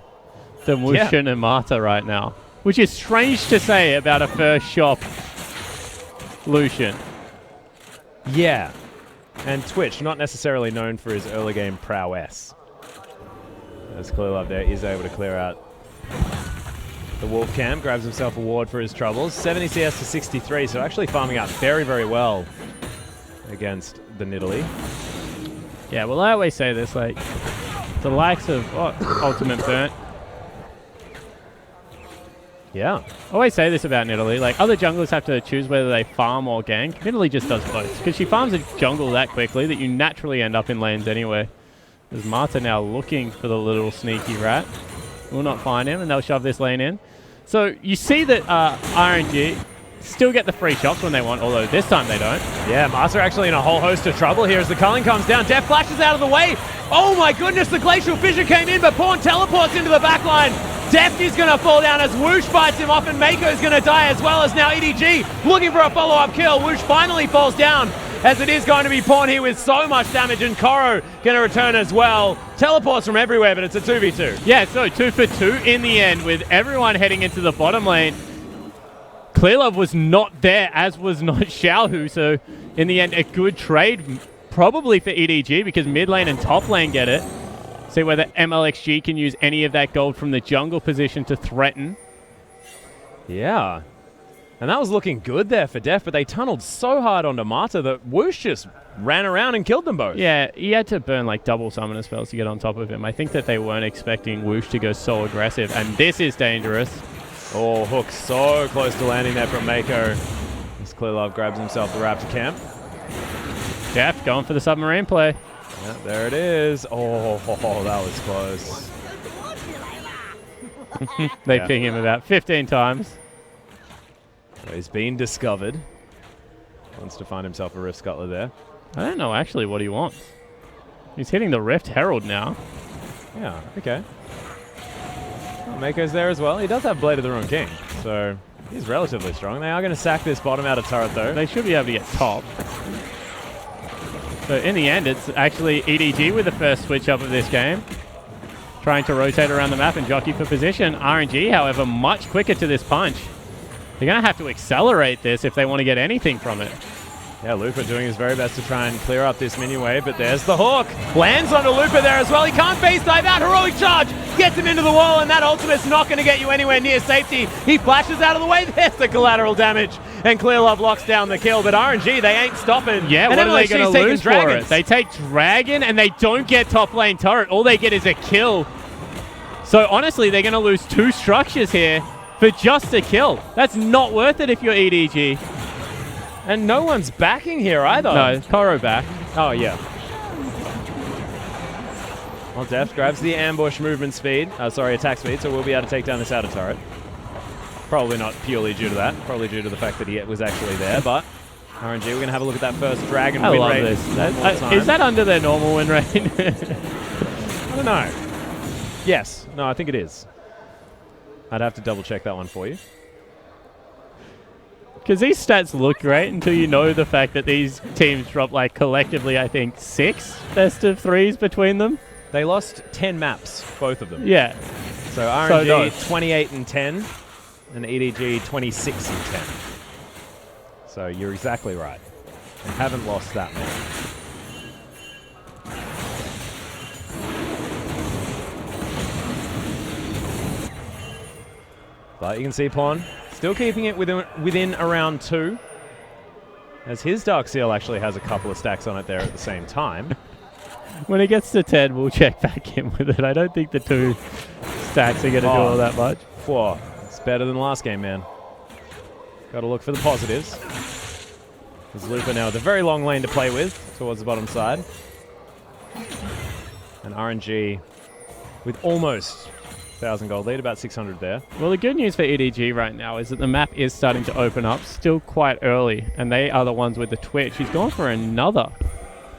than Wushin and Marta right now, which is strange to say about a first shop Lucian. Yeah. And Twitch, not necessarily known for his early game prowess. As Clearlove there is able to clear out the Wolf Camp, grabs himself a ward for his troubles. 70 CS to 63, so actually farming out very, very well against the Nidalee. Yeah, well, I always say this, like, the likes of Ultimate Burnt. Yeah. I always say this about Nidalee, like, other junglers have to choose whether they farm or gank. Nidalee just does both, because she farms a jungle that quickly that you naturally end up in lanes anyway. There's Marta now looking for the little sneaky rat. Will not find him, and they'll shove this lane in. So you see that RNG still get the free shots when they want, although this time they don't. Yeah, Marta actually in a whole host of trouble here as the culling comes down. Def flashes out of the way. Oh my goodness, the Glacial Fissure came in, but Pawn teleports into the back line. Def is going to fall down as Whoosh fights him off, and Mako is going to die as well as now EDG looking for a follow-up kill. Whoosh finally falls down, as it is going to be Pawn here with so much damage, and Koro going to return as well. Teleports from everywhere, but it's a 2v2. Yeah, so 2 for 2 in the end, with everyone heading into the bottom lane. Clearlove was not there, as was not Xiaohu, so in the end, a good trade probably for EDG, because mid lane and top lane get it. See whether MLXG can use any of that gold from the jungle position to threaten. Yeah. And that was looking good there for Def, but they tunneled so hard onto Marta that Whoosh just ran around and killed them both. Yeah, he had to burn like double summoner spells to get on top of him. I think that they weren't expecting Whoosh to go so aggressive, and this is dangerous. Oh, Hook so close to landing there from Mako. As Clearlove grabs himself the Raptor Camp. Def going for the submarine play. Yeah, there it is. Oh, that was close. They ping him about 15 times. So he's been discovered. Wants to find himself a Rift Scuttler there. I don't know actually what he wants. He's hitting the Rift Herald now. Yeah, okay. Well, Mako's there as well. He does have Blade of the Ruined King, so he's relatively strong. They are going to sack this bottom outer turret though. They should be able to get top. So in the end, it's actually EDG with the first switch up of this game. Trying to rotate around the map and jockey for position. RNG, however, much quicker to this punch. They're going to have to accelerate this if they want to get anything from it. Yeah, Lupa doing his very best to try and clear up this minion wave, but there's the Hawk. Lands onto Lupa there as well. He can't face dive out. Heroic charge gets him into the wall, and that ultimate's not going to get you anywhere near safety. He flashes out of the way. There's the collateral damage, and Clearlove locks down the kill. But RNG, they ain't stopping. Yeah, and what are they going to lose for it? They take Dragon, and they don't get top lane turret. All they get is a kill. So honestly, they're going to lose 2 structures here for just a kill. That's not worth it if you're EDG. And no one's backing here either. No, Koro back. Oh, yeah. Well, Def grabs the ambush movement speed. Attack speed, so we'll be able to take down this outer turret. Probably not purely due to that. Probably due to the fact that he was actually there, but RNG, we're going to have a look at that first Dragon win rate. I love this. Is that under their normal win rate? I don't know. Yes. No, I think it is. I'd have to double check that one for you. Because these stats look great until you know the fact that these teams drop like collectively, I think, 6 best of 3s between them. They lost 10 maps, both of them. Yeah. So RNG 28 and 10, and EDG 26 and 10. So you're exactly right. They haven't lost that many. But you can see Pawn still keeping it within around 2. As his Dark Seal actually has a couple of stacks on it there at the same time. When it gets to 10, we'll check back in with it. I don't think the 2 stacks are going to do all that much. Whoa, it's better than last game, man. Got to look for the positives. There's Lupa now with a very long lane to play with towards the bottom side. And RNG with almost 1,000 gold lead, about 600 there. Well, the good news for EDG right now is that the map is starting to open up, still quite early, and they are the ones with the Twitch. He's gone for another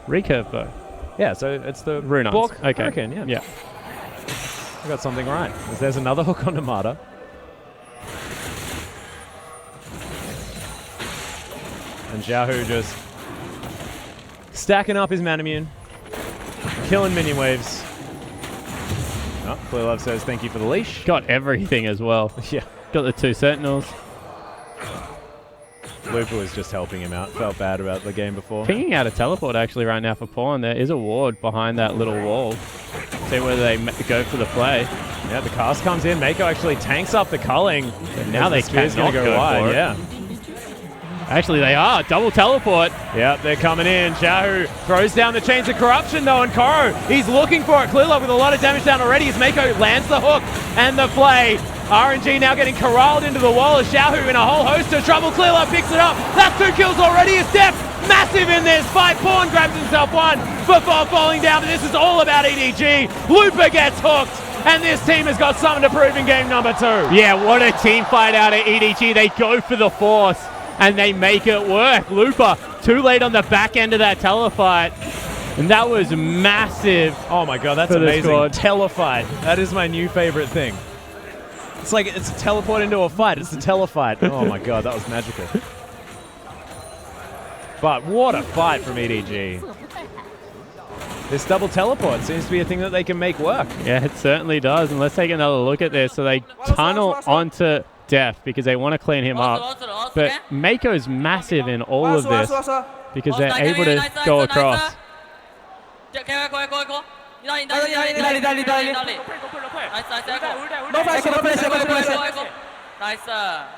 recurve bow. Yeah, so it's the Rune Bork. Okay. Hurricane, yeah. Yeah. I got something right. There's another hook on Namada. And Xiaohu just stacking up his Manamune. killing minion waves. Oh, Clear Love says thank you for the leash. Got everything as well. Yeah. Got the 2 Sentinels. Lupa was just helping him out. Felt bad about the game before. Pinging out a teleport actually right now for Pawn. There is a ward behind that little wall. See whether they go for the play. Yeah, the cast comes in. Mako actually tanks up the culling. But now they cannot gonna go wide. for it. Yeah. Actually, they are. Double teleport. Yeah, they're coming in. Xiaohu throws down the Chains of Corruption, though, and Koro, he's looking for it. Clear Love with a lot of damage down already as Mako lands the hook and the play. RNG now getting corralled into the wall as Xiaohu in a whole host of trouble. Clear Love picks it up. That's 2 kills already. It's Depth massive in this fight. Pawn grabs himself one before falling down. But this is all about EDG. Lupa gets hooked. And this team has got something to prove in game number 2. Yeah, what a team fight out of EDG. They go for the Force. And they make it work. Lupa, too late on the back end of that telefight. And that was massive. Oh my god, that's amazing. Telefight. That is my new favorite thing. It's like it's a teleport into a fight. It's a telefight. Oh my god, that was magical. But what a fight from EDG. This double teleport seems to be a thing that they can make work. Yeah, it certainly does. And let's take another look at this. So they tunnel onto Def because they want to clean him up. But Mako's massive in all of this because they're able to go across.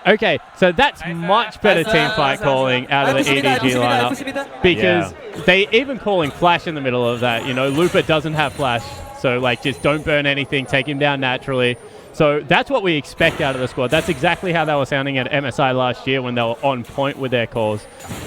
Okay, so that's much better team fight calling out of the EDG lineup because they even calling Flash in the middle of that. You know, Lupa doesn't have Flash, so like just don't burn anything, take him down naturally. So that's what we expect out of the squad. That's exactly how they were sounding at MSI last year when they were on point with their calls.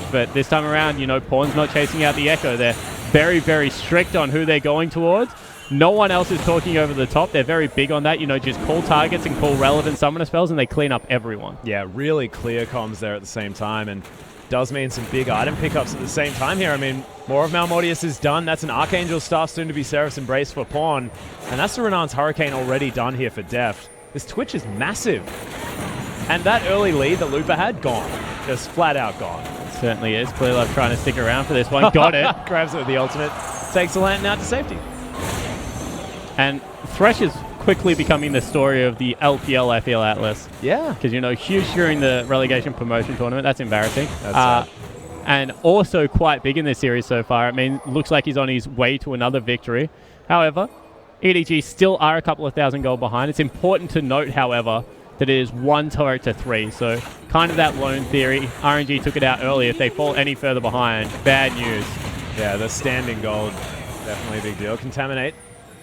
But this time around, you know, Pawn's not chasing out the Echo. They're very, very strict on who they're going towards. No one else is talking over the top. They're very big on that. You know, just call targets and call relevant summoner spells, and they clean up everyone. Yeah, really clear comms there at the same time, and does mean some big item pickups at the same time here. I mean, more of Malmortius is done. That's an Archangel Staff, soon to be Seraph's Embrace for Pawn. And that's the Renan's Hurricane already done here for Deft. This Twitch is massive. And that early lead that Lupa had, gone. Just flat out gone. It certainly is. Clear Love trying to stick around for this one. Got it. Grabs it with the ultimate. Takes the Lantern out to safety. And Thresh is quickly becoming the story of the LPL FPL Atlas. Yeah. Because, you know, huge during the relegation promotion tournament. That's embarrassing. That's and also quite big in this series so far. I mean, looks like he's on his way to another victory. However, EDG still are a couple of thousand gold behind. It's important to note, however, that it is 1 turret to 3. So kind of that lone theory. RNG took it out early. If they fall any further behind, bad news. Yeah, the standing gold, definitely a big deal. Contaminate.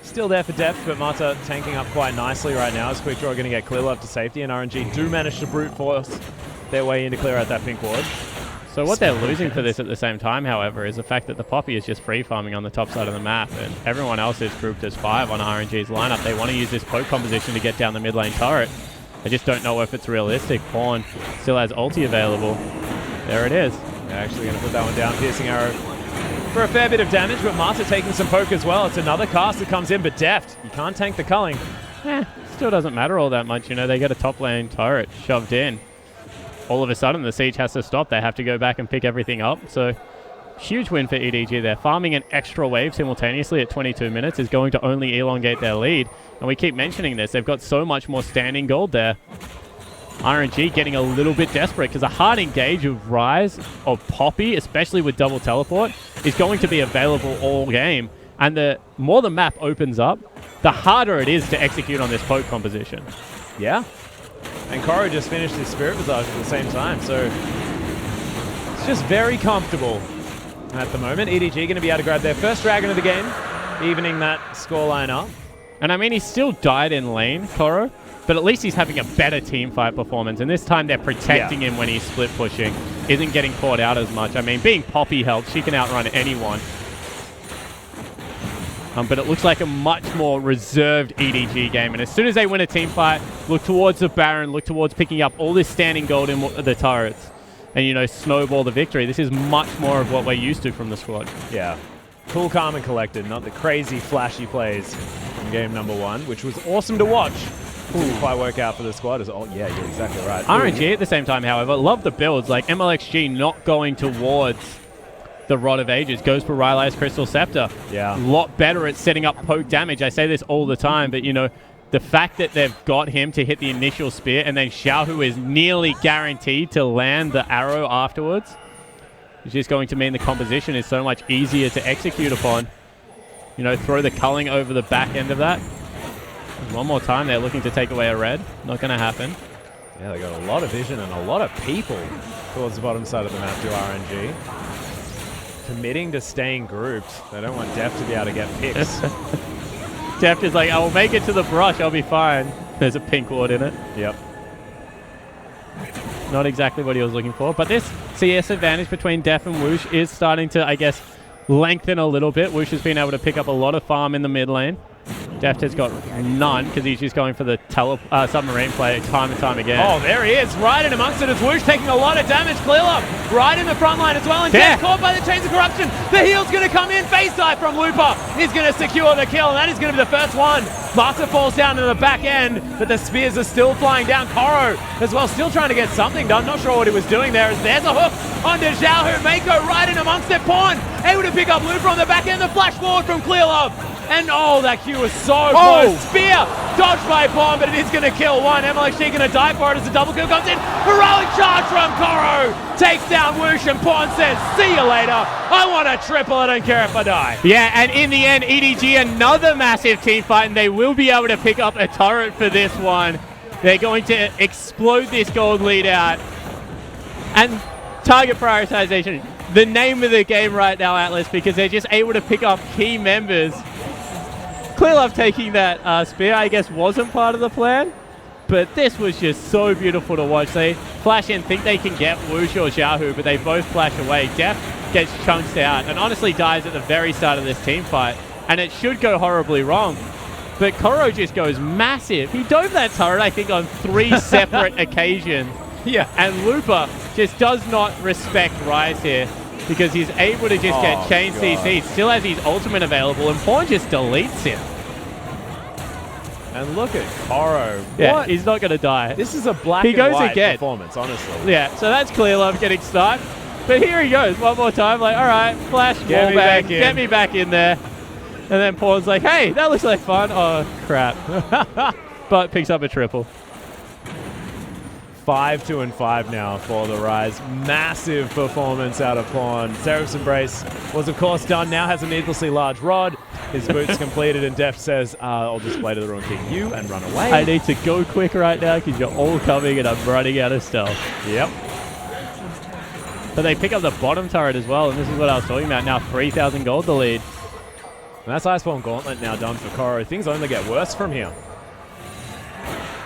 Still there for depth, but Mata tanking up quite nicely right now as Quick Draw going to get Clear Love to safety, and RNG do manage to brute force their way in to clear out that pink ward. So what they're losing for this at the same time, however, is the fact that the Poppy is just free farming on the top side of the map, and everyone else is grouped as 5 on RNG's lineup. They want to use this poke composition to get down the mid lane turret. They just don't know if it's realistic. Pawn still has ulti available. There it is. They're actually going to put that one down. Piercing arrow for a fair bit of damage, but Mata taking some poke as well. It's another cast that comes in, but deft. You can't tank the culling. Still doesn't matter all that much. You know, they get a top lane turret shoved in. All of a sudden, the siege has to stop. They have to go back and pick everything up. So, huge win for EDG there. Farming an extra wave simultaneously at 22 minutes is going to only elongate their lead. And we keep mentioning this. They've got so much more standing gold there. RNG getting a little bit desperate because a hard engage of Rise of Poppy, especially with double teleport, is going to be available all game. And the more the map opens up, the harder it is to execute on this poke composition. Yeah. And Koro just finished his Spirit Visage at the same time, so it's just very comfortable at the moment. EDG going to be able to grab their first Dragon of the game, evening that scoreline up. And I mean, he still died in lane, Koro, but at least he's having a better team fight performance. And this time they're protecting him when he's split pushing. Isn't getting caught out as much. I mean, being Poppy helps. She can outrun anyone. But it looks like a much more reserved EDG game. And as soon as they win a team fight, look towards the Baron, look towards picking up all this standing gold in the turrets. And, you know, snowball the victory. This is much more of what we're used to from the squad. Yeah. Cool, calm, and collected. Not the crazy, flashy plays from game number 1, which was awesome to watch. Didn't quite work out for the squad. Oh, yeah, you're exactly right. RNG at the same time, however, love the builds. Like MLXG not going towards the Rod of Ages. Goes for Rylai's Crystal Scepter. Yeah. A lot better at setting up poke damage. I say this all the time, but you know, the fact that they've got him to hit the initial spear and then Xiaohu is nearly guaranteed to land the arrow afterwards is just going to mean the composition is so much easier to execute upon. You know, throw the culling over the back end of that. And one more time, they're looking to take away a red. Not going to happen. Yeah, they got a lot of vision and a lot of people towards the bottom side of the map to RNG. Committing to staying grouped. They don't want Def to be able to get picks. Deft is like, I will make it to the brush, I'll be fine. There's a pink ward in it. Yep. Not exactly what he was looking for, but this CS advantage between Def and Whoosh is starting to, I guess, lengthen a little bit. Whoosh has been able to pick up a lot of farm in the mid lane. Deft has got none because he's just going for the submarine play time and time again. Oh, there he is, right in amongst it as Whoosh taking a lot of damage. Clearlove right in the front line as well, and Def caught by the Chains of Corruption. The heal's going to come in, face dive from Looper. He's going to secure the kill, and that is going to be the first one. Master falls down to the back end, but the spears are still flying down. Koro as well, still trying to get something done. Not sure what he was doing there, as there's a hook onto Xiaohu. Mako right in amongst it. Pawn able to pick up Looper on the back end. The flash forward from Clearlove. And oh, that Q was so close. Spear dodged by Pawn, but it is going to kill one. MLXG going to die for it as the double kill comes in. Heroic charge from Koro. Takes down Whoosh, and Pawn says, see you later. I want a triple. I don't care if I die. Yeah, and in the end, EDG, another massive team fight, and they will be able to pick up a turret for this one. They're going to explode this gold lead out. And target prioritization, the name of the game right now, Atlas, because they're just able to pick up key members. Clearlove taking that spear, I guess, wasn't part of the plan, but this was just so beautiful to watch. They flash in, think they can get Whoosh or Xiaohu, but they both flash away. Def gets chunked out and honestly dies at the very start of this team fight, and it should go horribly wrong. But Koro just goes massive. He dove that turret, I think, on 3 separate occasions. Yeah. And Looper just does not respect Rise here, because he's able to just get chain CC, still has his ultimate available, and Pawn just deletes him. And look at Koro. Yeah, what? He's not going to die. This is a black he and goes white again. performance, honestly. Yeah, so that's Clearlove getting stuck. But here he goes one more time, like, all right, flash, wallbang, get me back in there. And then Pawn's like, hey, that looks like fun. Oh, crap. But picks up a triple. 5-2-5 now for the Rise. Massive performance out of Pawn. Seraph's Embrace was, of course, done. Now has a needlessly large rod. His boot's completed, and Def says, I'll just play to the wrong king you and run away. I need to go quick right now because you're all coming and I'm running out of stealth. Yep. But they pick up the bottom turret as well, and this is what I was talking about. Now 3,000 gold the lead. And that's Iceborne Gauntlet now done for Koro. Things only get worse from here.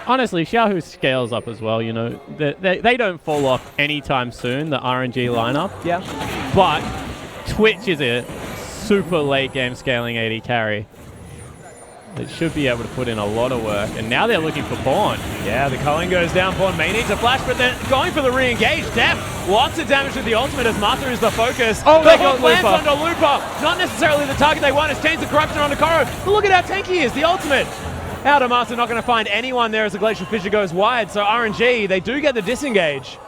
Honestly, Xiaohu scales up as well, you know. They don't fall off anytime soon, the RNG lineup. Yeah. But Twitch is a super late game scaling AD carry that should be able to put in a lot of work. And now they're looking for Pawn. Yeah, the culling goes down. Pawn may need to flash, but they're going for the re-engage. Def, lots of damage with the ultimate as Master is the focus. Oh, they got lands Looper. onto Looper. Not necessarily the target they want. It's Chains of Corruption onto Koro. But look at how tanky he is. The ultimate. Out of Master, not going to find anyone there as the Glacial Fissure goes wide. So RNG, they do get the disengage.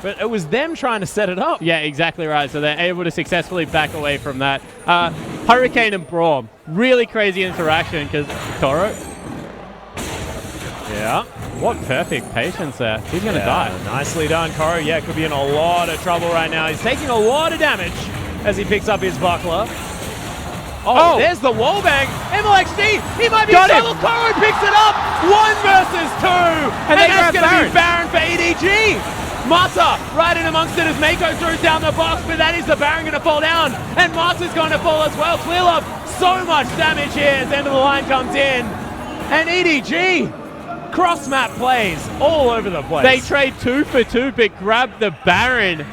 But it was them trying to set it up. Yeah, exactly right. So they're able to successfully back away from that. Hurricane and Braum. Really crazy interaction because Koro. Yeah. What perfect patience there. He's going to die. Nicely done, Koro. Yeah, could be in a lot of trouble right now. He's taking a lot of damage as he picks up his buckler. Oh, there's the wallbang. MLXD, he might be in trouble. Koro picks it up. 1 versus 2. And that's going to be Baron for EDG. Mata right in amongst it as Mako throws down the box, but that is the Baron going to fall down. And Mata's going to fall as well. Clearlove, so much damage here as the end of the line comes in. And EDG, cross-map plays all over the place. They trade 2 for 2, but grab the Baron.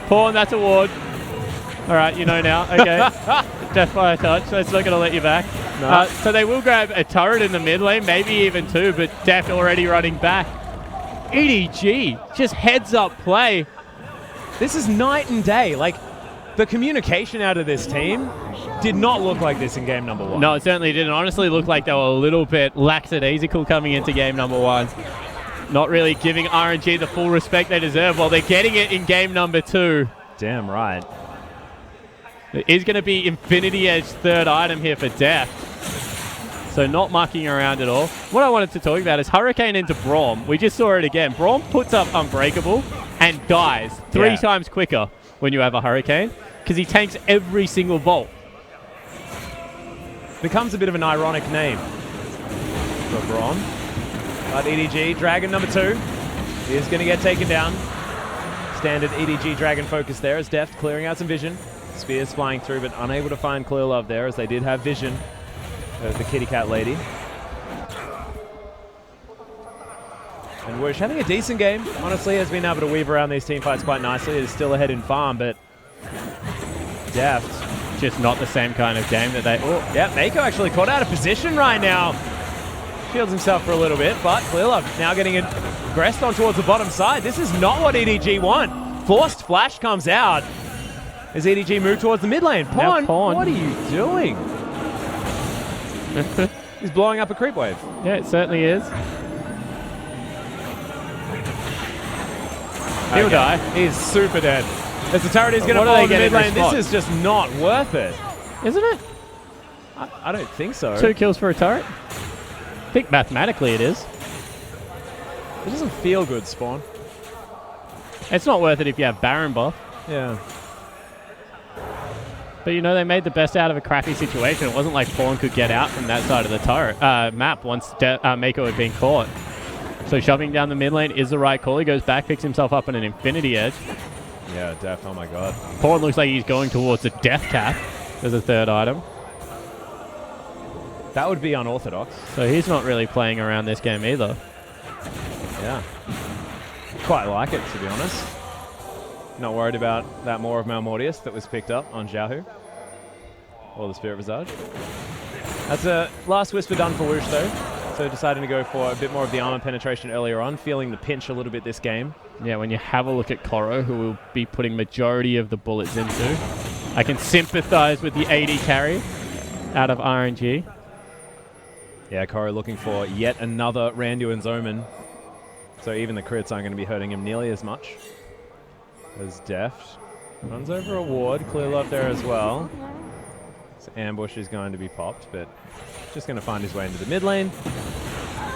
Pawn, that's a ward. All right, you know now. Okay. Death by a touch, so it's not going to let you back. No. So they will grab a turret in the mid lane, maybe even 2, but Def already running back. EDG, just heads up play. This is night and day. Like, the communication out of this team did not look like this in game number 1. No, it certainly didn't. Honestly, looked like they were a little bit lackadaisical coming into game number 1. Not really giving RNG the full respect they deserve while they're getting it in game number 2. Damn right. It is going to be Infinity Edge third item here for Deft. So not mucking around at all. What I wanted to talk about is Hurricane into Braum. We just saw it again. Braum puts up Unbreakable and dies 3 times quicker when you have a Hurricane because he tanks every single bolt. Becomes a bit of an ironic name for Braum. But EDG, Dragon number 2, is going to get taken down. Standard EDG Dragon focus there as Deft clearing out some vision. Spears flying through, but unable to find Clear Love there as they did have vision of the kitty cat lady. And Whoosh having a decent game. Honestly, has been able to weave around these team fights quite nicely. It is still ahead in farm, but Deft just not the same kind of game that they... Oh, yeah, Mako actually caught out of position right now. Shields himself for a little bit, but Clear Love now getting aggressed on towards the bottom side. This is not what EDG want. Forced Flash comes out as EDG move towards the mid lane. Pawn, what are you doing? He's blowing up a creep wave. Yeah, it certainly is. He'll die. He's super dead. As the turret is going to fall in the mid lane, this is just not worth it. Isn't it? I don't think so. 2 kills for a turret? I think mathematically it is. It doesn't feel good, Spawn. It's not worth it if you have Baron buff. Yeah. But you know, they made the best out of a crappy situation. It wasn't like Fawn could get out from that side of the turret map once Mako had been caught. So shoving down the mid lane is the right call. He goes back, picks himself up in an Infinity Edge. Yeah, Def, oh my god. Pawn looks like he's going towards the Death Cap as a third item. That would be unorthodox. So he's not really playing around this game either. Yeah. Quite like it, to be honest. Not worried about that Maw of Malmortius that was picked up on Xiaohu. Or the Spirit Visage. That's a last whisper done for Whoosh though. So deciding to go for a bit more of the armor penetration earlier on, feeling the pinch a little bit this game. Yeah, when you have a look at Koro, who will be putting majority of the bullets into, I can sympathize with the AD carry out of RNG. Yeah, Koro looking for yet another Randuin's Omen. So even the crits aren't going to be hurting him nearly as much. As Deft runs over a ward, Clear Love there as well. So ambush is going to be popped, but just going to find his way into the mid lane.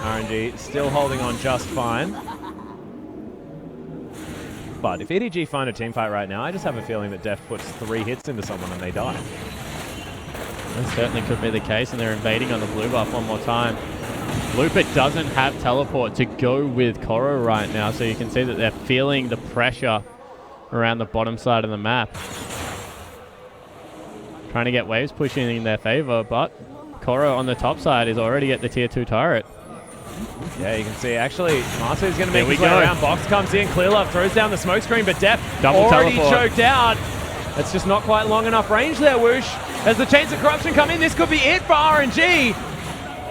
RNG still holding on just fine. But if EDG find a team fight right now, I just have a feeling that Deft puts 3 hits into someone and they die. That certainly could be the case, and they're invading on the blue buff one more time. Looper doesn't have teleport to go with Koro right now, so you can see that they're feeling the pressure around the bottom side of the map. Trying to get waves pushing in their favor, but Koro on the top side is already at the tier 2 turret. Yeah, you can see actually Marsu is going to make his way around. Box comes in, Clear Love throws down the smoke screen, but Deft already choked out. That's just not quite long enough range there, Whoosh. As the Chains of Corruption come in, this could be it for RNG.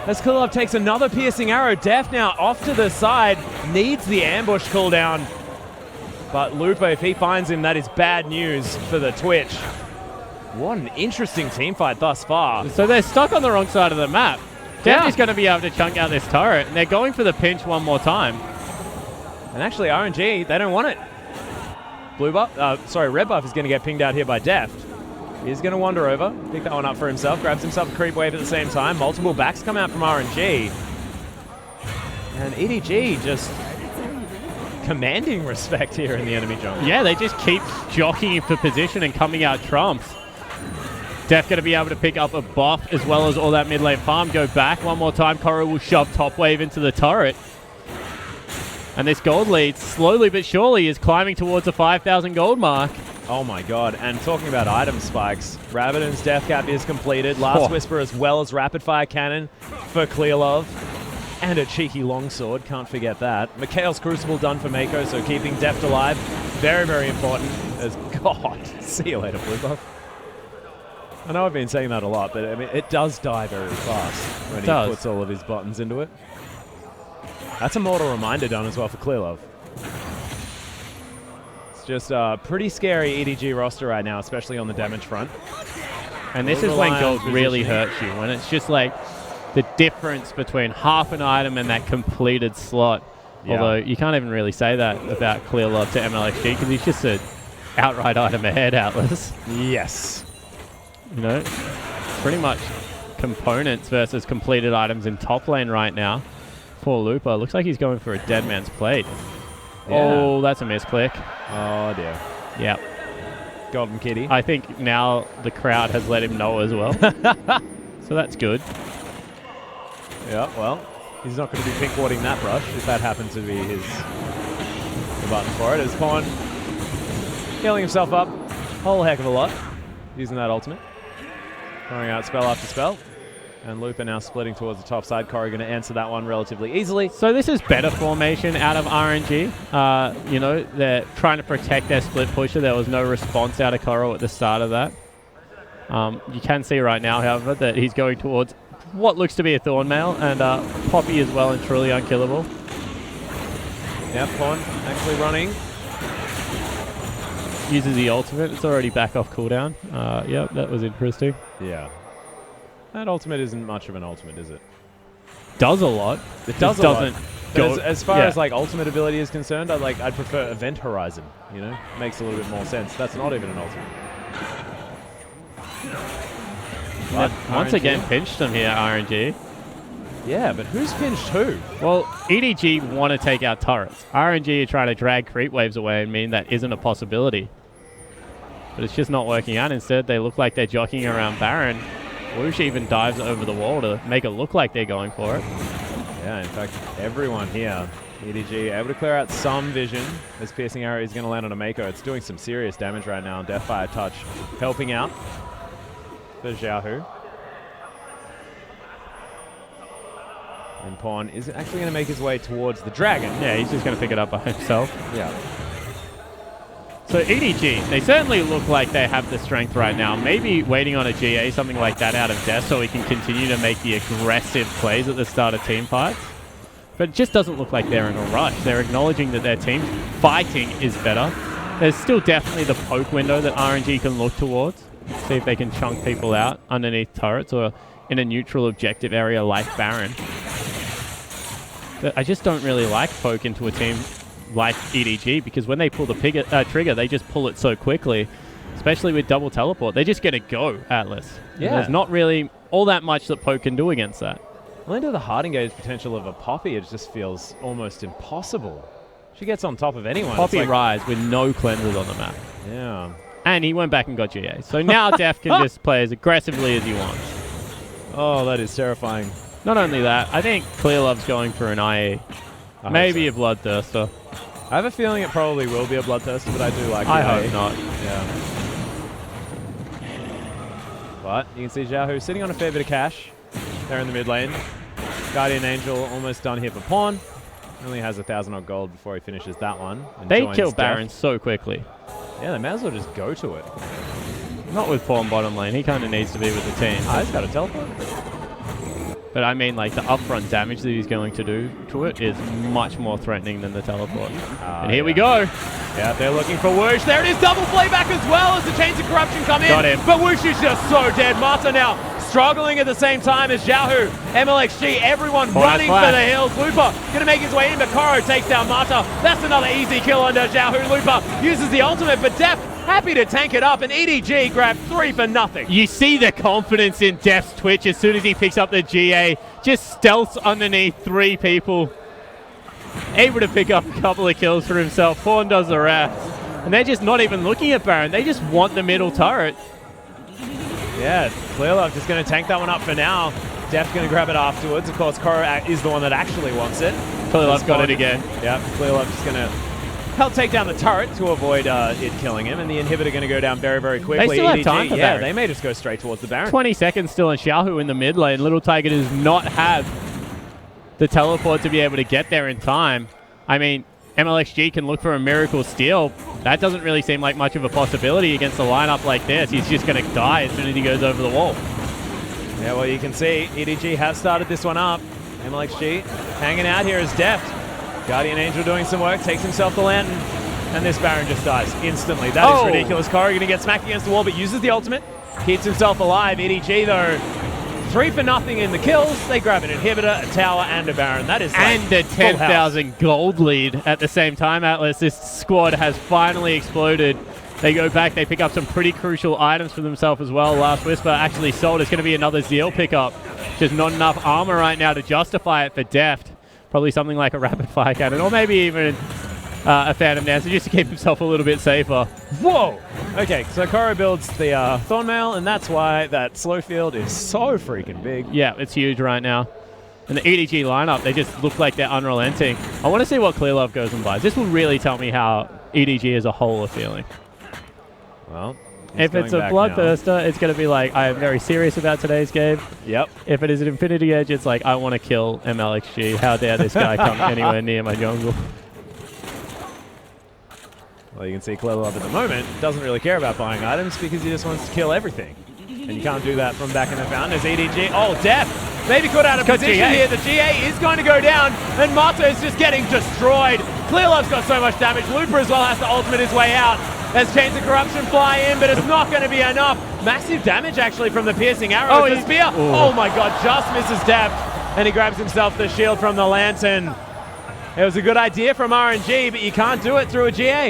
As Clear Love takes another piercing arrow, Deft now off to the side, needs the ambush cooldown. But Lupo, if he finds him, that is bad news for the Twitch. What an interesting team fight thus far. So they're stuck on the wrong side of the map. Deft is going to be able to chunk out this turret, and they're going for the pinch one more time. And actually, RNG, they don't want it. Blue buff, red buff is going to get pinged out here by Deft. He's going to wander over, pick that one up for himself, grabs himself a creep wave at the same time. Multiple backs come out from RNG. And EDG just commanding respect here in the enemy jungle. Yeah, they just keep jockeying for position and coming out trumps. Def going to be able to pick up a buff as well as all that mid lane farm. Go back one more time. Koro will shove top wave into the turret. And this gold lead, slowly but surely, is climbing towards the 5,000 gold mark. Oh my god, and talking about item spikes, Rabadon's Death Cap is completed. Last Whisper as well as Rapid Fire Cannon for Clear Love. And a cheeky longsword, can't forget that. Mikhail's Crucible done for Mako, so keeping Deft alive, very, very important. As God, see you later, Blue Buff. I know I've been saying that a lot, but I mean, it does die very fast when he puts all of his buttons into it. That's a mortal reminder done as well for Clear Love. It's just a pretty scary EDG roster right now, especially on the damage front. And this is when gold really hurts you, when it's just like the difference between half an item and that completed slot. Yeah. Although you can't even really say that about Clear Love to MLXG because he's just an outright item ahead, Atlas. Yes. You know, pretty much components versus completed items in top lane right now for Lupa. Looks like he's going for a dead man's plate. Yeah. Oh, that's a misclick. Oh dear. Yep. Golden Kitty. I think now the crowd has let him know as well. So that's good. Yeah, well, he's not going to be pink-warding that brush if that happens to be the button for it. As Pawn healing himself up a whole heck of a lot using that ultimate. Throwing out spell after spell. And Lupa now splitting towards the top side. Corey going to answer that one relatively easily. So this is better formation out of RNG. You know, they're trying to protect their split pusher. There was no response out of Coral at the start of that. You can see right now, however, that he's going towards what looks to be a Thornmail, and Poppy is well and truly unkillable. Yeah, Pawn actually running. Uses the ultimate. It's already back off cooldown. Yep, that was interesting. Yeah. That ultimate isn't much of an ultimate, is it? Does a lot. It does a doesn't lot. go. As far as like ultimate ability is concerned, I'd prefer Event Horizon. You know, makes a little bit more sense. That's not even an ultimate. But once again, pinched them here, RNG. Yeah, but who's pinched who? Well, EDG want to take out turrets. RNG are trying to drag creep waves away and mean that isn't a possibility. But it's just not working out. Instead, they look like they're jockeying around Baron. Whoosh even dives over the wall to make it look like they're going for it. Yeah, in fact, everyone here, EDG, able to clear out some vision. This Piercing Arrow is going to land on a Mako. It's doing some serious damage right now. Deathfire Touch helping out for Xiaohu. And Pawn is actually going to make his way towards the Dragon. Yeah, he's just going to pick it up by himself. Yeah. So EDG, they certainly look like they have the strength right now. Maybe waiting on a GA, something like that out of Death, so we can continue to make the aggressive plays at the start of team fights. But it just doesn't look like they're in a rush. They're acknowledging that their team fighting is better. There's still definitely the poke window that RNG can look towards. See if they can chunk people out underneath turrets or in a neutral objective area like Baron. But I just don't really like poke into a team like EDG, because when they pull the trigger, they just pull it so quickly, especially with double teleport. They're just going to go, Atlas. Yeah. And there's not really all that much that poke can do against that. Well, into the hard engage potential of a Poppy, it just feels almost impossible. She gets on top of anyone. Poppy like Rise with no cleansers on the map. Yeah. And he went back and got GA. So now Def can just play as aggressively as he wants. Oh, that is terrifying. Not only that, I think Clearlove's going for an IE. Maybe a Bloodthirster. I have a feeling it probably will be a Bloodthirster, but I do like the I IE. hope not. Yeah. But you can see Xiaohu sitting on a fair bit of cash there in the mid lane. Guardian Angel almost done here for Pawn. Only has 1,000 odd gold before he finishes that one. And They joins kill Def. Baron so quickly. Yeah, they may as well just go to it. Not with Pawn bottom lane. He kind of needs to be with the team. He's got a teleport. But I mean, like, the upfront damage that he's going to do to it is much more threatening than the teleport. And here we go. Yeah, they're looking for Whoosh. There it is, double playback as well as the Chains of Corruption come in. Got him. But Whoosh is just so dead. Mata now struggling at the same time as Xiaohu, MLXG, everyone running for the hills. Lupa gonna make his way in, but Koro takes down Mata. That's another easy kill under Xiaohu. Lupa uses the ultimate, but Def happy to tank it up, and EDG grabbed 3 for nothing. You see the confidence in Def's Twitch as soon as he picks up the GA. Just stealths underneath 3 people. Able to pick up a couple of kills for himself. Pawn does the rest. And they're just not even looking at Baron. They just want the middle turret. Yeah, Clearlove just going to tank that one up for now. Def's going to grab it afterwards. Of course, Koro is the one that actually wants it. Clearlove got it again. Yeah, Clearlove just going to help take down the turret to avoid it killing him, and the inhibitor going to go down very, very quickly. They still have time for Baron. They may just go straight towards the Baron. 20 seconds still, and Xiaohu in the mid lane. Little Tiger does not have the teleport to be able to get there in time. I mean, MLXG can look for a miracle steal. That doesn't really seem like much of a possibility against a lineup like this. He's just going to die as soon as he goes over the wall. Yeah, well, you can see EDG have started this one up. MLXG hanging out here as Deft. Guardian Angel doing some work, takes himself the lantern, and this Baron just dies instantly. That is ridiculous. Koro going to get smacked against the wall, but uses the ultimate. Keeps himself alive. EDG, though, 3 for nothing in the kills. They grab an inhibitor, a tower, and a Baron. That is like and a 10,000 gold lead at the same time, Atlas. This squad has finally exploded. They go back, they pick up some pretty crucial items for themselves as well. Last Whisper actually sold. It's going to be another Zeal pickup. Just not enough armor right now to justify it for Deft. Probably something like a rapid fire cannon, or maybe even a Phantom Dancer, just to keep himself a little bit safer. Whoa! Okay, so Koro builds the Thornmail, and that's why that slow field is so freaking big. Yeah, it's huge right now. And the EDG lineup, they just look like they're unrelenting. I want to see what Clear Love goes and buys. This will really tell me how EDG as a whole are feeling. Well, if it's a Bloodthirster, it's going to be like, I am very serious about today's game. Yep. If it is an Infinity Edge, it's like, I want to kill MLXG. How dare this guy come anywhere near my jungle? Well, you can see Clear Love at the moment doesn't really care about buying items because he just wants to kill everything. And you can't do that from back in the fountain as EDG. Oh, Def! Maybe caught out of position here. The GA is going to go down, and Mata is just getting destroyed. Clear Love's got so much damage. Looper as well has to ultimate his way out. As Chains of Corruption fly in, but it's not going to be enough. Massive damage, actually, from the piercing arrow. The spear. Oh, my God. Just misses Deft. And he grabs himself the shield from the Lantern. It was a good idea from RNG, but you can't do it through a GA.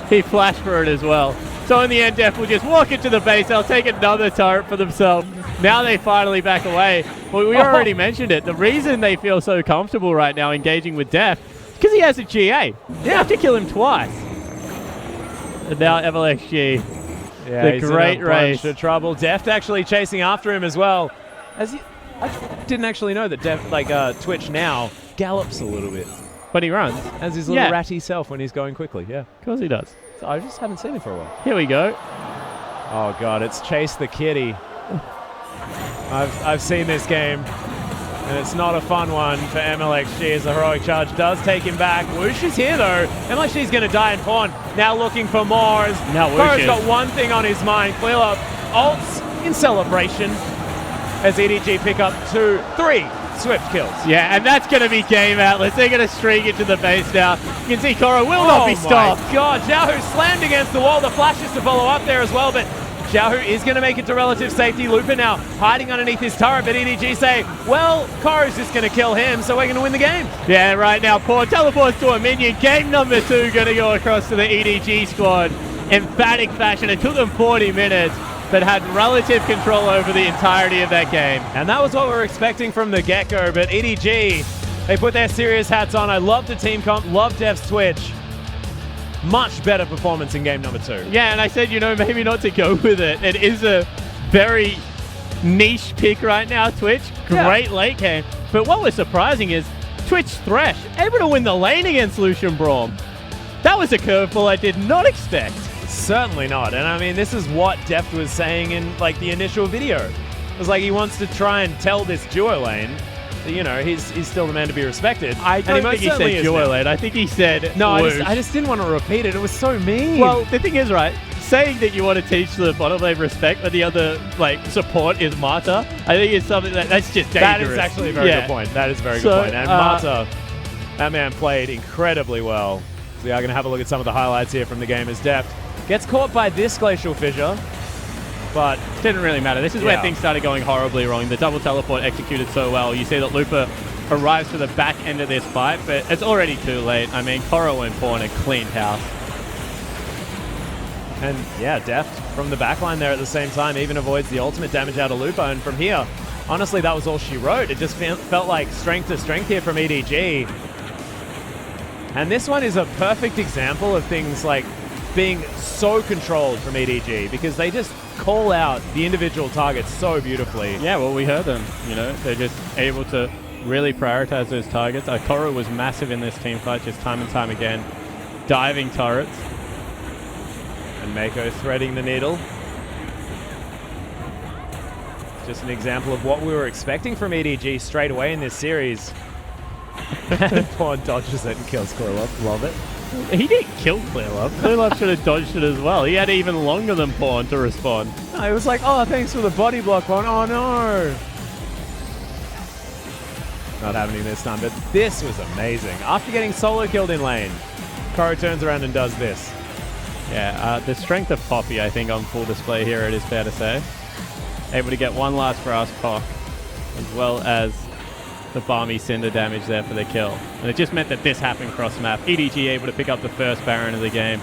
He flashed for it as well. So in the end, Def will just walk into the base. They'll take another turret for themselves. Now they finally back away. Well, we already mentioned it. The reason they feel so comfortable right now engaging with Def is because he has a GA. They have to kill him twice. And now MLXG. Yeah, the great race. Bunch of trouble. Deft actually chasing after him as well. I didn't actually know that Deft, Twitch now gallops a little bit. But he runs. As his little ratty self when he's going quickly, yeah. Of course he does. So I just haven't seen him for a while. Here we go. Oh God, it's Chase the Kitty. I've seen this game, and it's not a fun one for MLXG as the heroic charge does take him back. Whoosh is here though. MLXG's going to die in pawn. Now looking for more. Now Koro's got one thing on his mind. Clear Up ults in celebration as EDG pick up 2-3 Swift kills. Yeah, and that's going to be Game Atlas. They're going to streak into the base now. You can see Koro will not be stopped. Oh my God, Xiaohu slammed against the wall. The flashes to follow up there as well, but Xiaohu is going to make it to relative safety. Looper now hiding underneath his turret, but EDG say, well, Koro's just going to kill him, so we're going to win the game. Yeah, right now, Pawn teleports to a minion. Game number 2 going to go across to the EDG squad. Emphatic fashion. It took them 40 minutes. But had relative control over the entirety of that game. And that was what we were expecting from the get-go, but EDG, they put their serious hats on. I love the team comp, love Dev's Twitch. Much better performance in game number 2. Yeah, and I said, you know, maybe not to go with it. It is a very niche pick right now, Twitch. Great late game. But what was surprising is Twitch Thresh able to win the lane against Lucian Braum. That was a curveball I did not expect. Certainly not. And I mean, this is what Deft was saying in like the initial video. It was like he wants to try and tell this duo lane that, you know, he's still the man to be respected. I don't think he said duo lane. I think he said no, I just didn't want to repeat it. It was so mean. Well, the thing is, right, saying that you want to teach the bottom lane respect when the other like support is Mata, I think it's something that's just dangerous. That is actually a very good point. That is a very good point. And Mata, that man played incredibly well. We are going to have a look at some of the highlights here from the game as Deft gets caught by this Glacial Fissure, but didn't really matter. This is where things started going horribly wrong. The double teleport executed so well. You see that Looper arrives to the back end of this fight, but it's already too late. I mean, Koro and Pawn a cleaned house. And yeah, Deft from the backline there at the same time even avoids the ultimate damage out of Looper. And from here, honestly, that was all she wrote. It just felt like strength to strength here from EDG. And this one is a perfect example of things like being so controlled from EDG because they just call out the individual targets so beautifully. Yeah, well, we heard them. You know, they're just able to really prioritize those targets. Koro was massive in this team fight, just time and time again. Diving turrets. And Mako threading the needle. Just an example of what we were expecting from EDG straight away in this series. And Pawn dodges it and kills Clearlove. Love it. He didn't kill Clearlove. Clearlove should have dodged it as well. He had even longer than Pawn to respond. No, it was like, oh, thanks for the body block, Pawn. Oh, no. Not happening this time, but this was amazing. After getting solo killed in lane, Koro turns around and does this. Yeah, the strength of Poppy, I think, on full display here, it is fair to say. Able to get one last grass cock, as well as the Barmy Cinder damage there for the kill. And it just meant that this happened cross map. EDG able to pick up the first Baron of the game.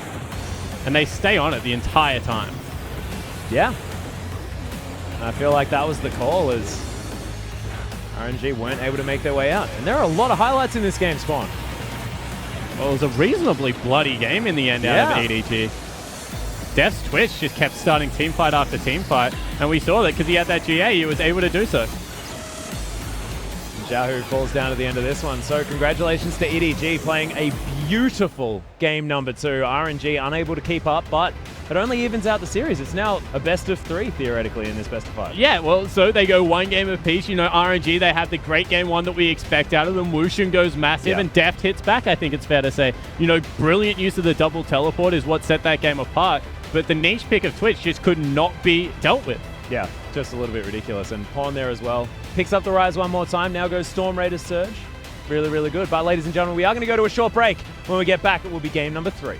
And they stay on it the entire time. Yeah. I feel like that was the call, as RNG weren't able to make their way out. And there are a lot of highlights in this game, Spawn. Well, it was a reasonably bloody game in the end out of EDG. Def's Twitch just kept starting teamfight after teamfight, and we saw that because he had that GA, he was able to do so. Jahu falls down at the end of this one, so congratulations to EDG playing a beautiful game number 2. RNG unable to keep up, but it only evens out the series. It's now a best of 3, theoretically, in this best of 5. Yeah, well, so they go 1 game apiece. You know, RNG, they have the great game 1 that we expect out of them. Wushin goes massive, and Deft hits back, I think it's fair to say. You know, brilliant use of the double teleport is what set that game apart, but the niche pick of Twitch just could not be dealt with. Yeah, just a little bit ridiculous. And Pawn there as well. Picks up the rise one more time. Now goes Storm Raiders Surge. Really, really good. But ladies and gentlemen, we are going to go to a short break. When we get back, it will be game number 3.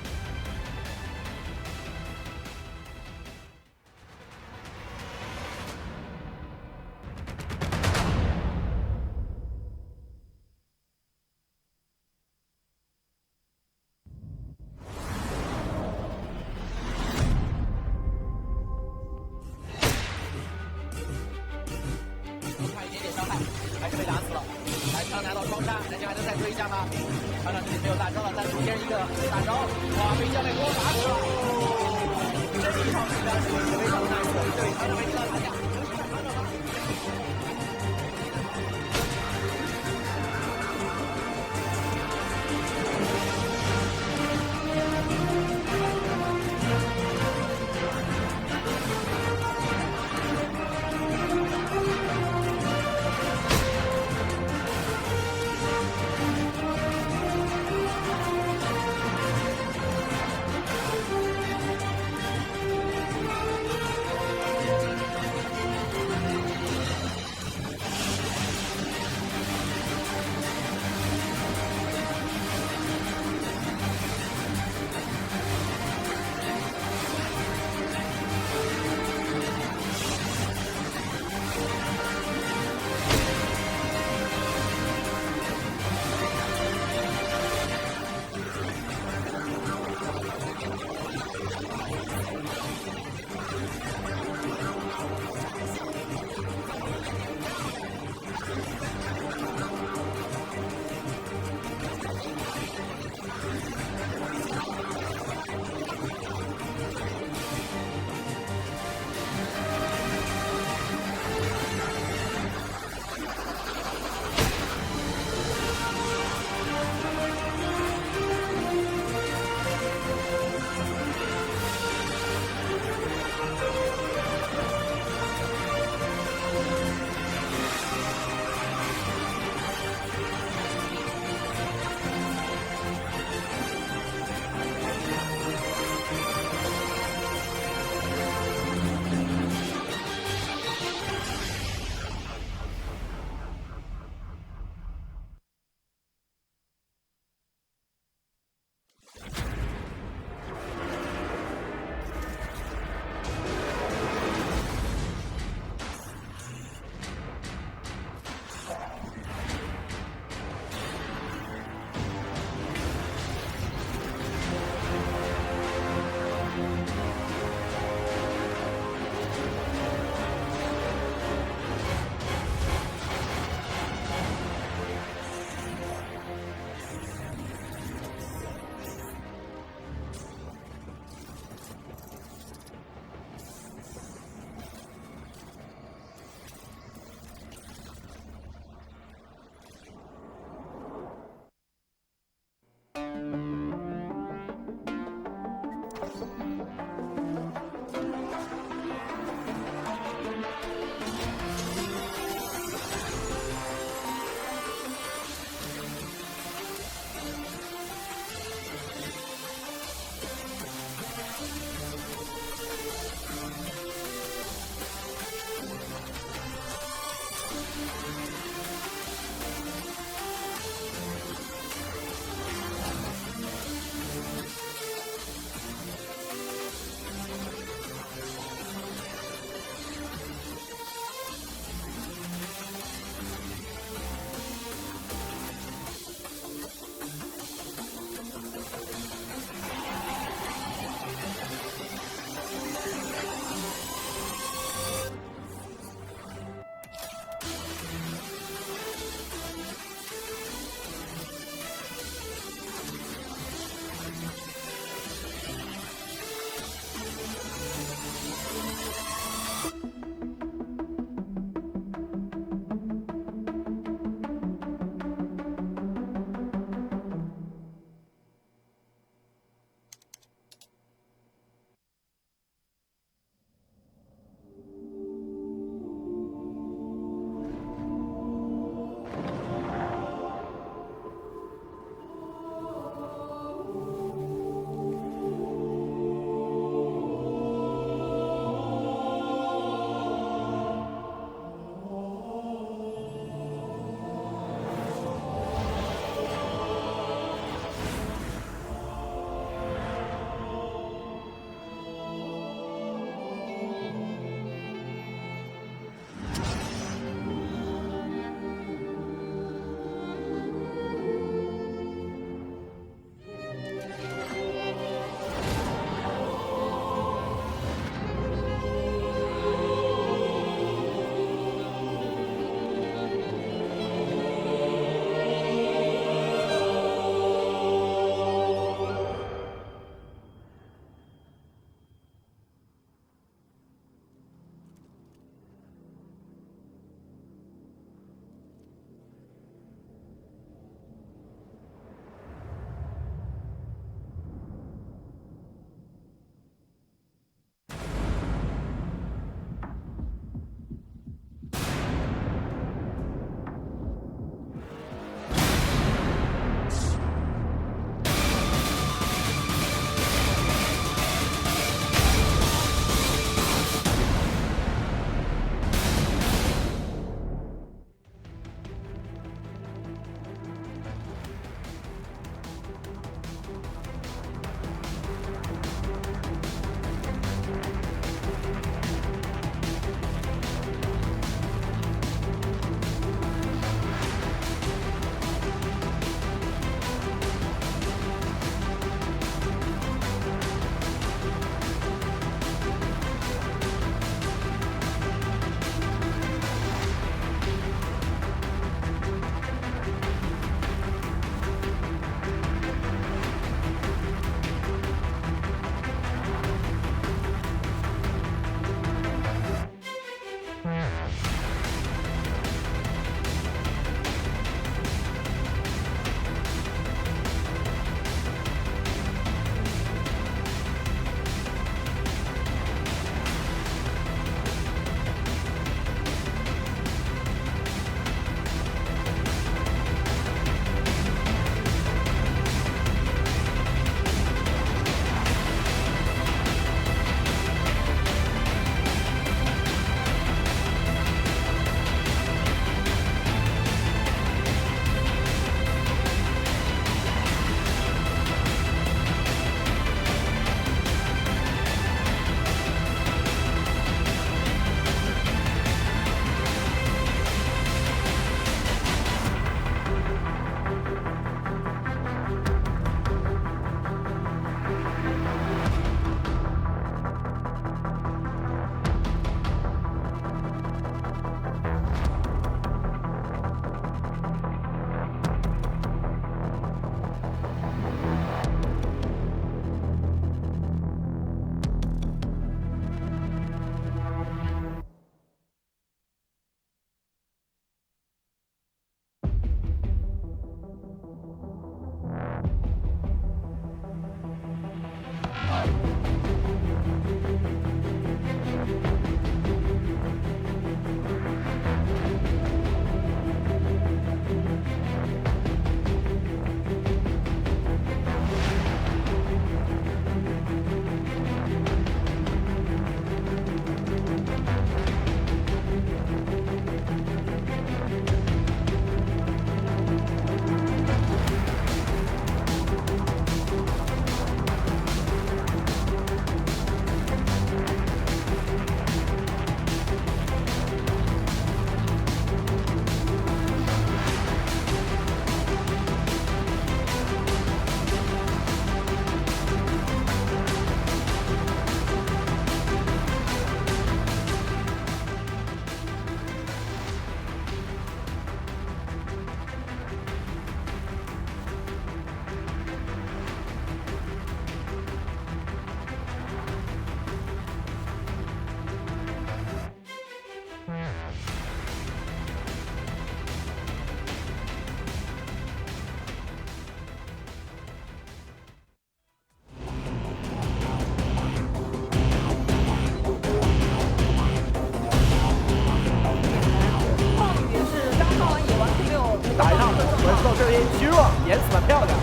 虚弱，颜色蛮漂亮。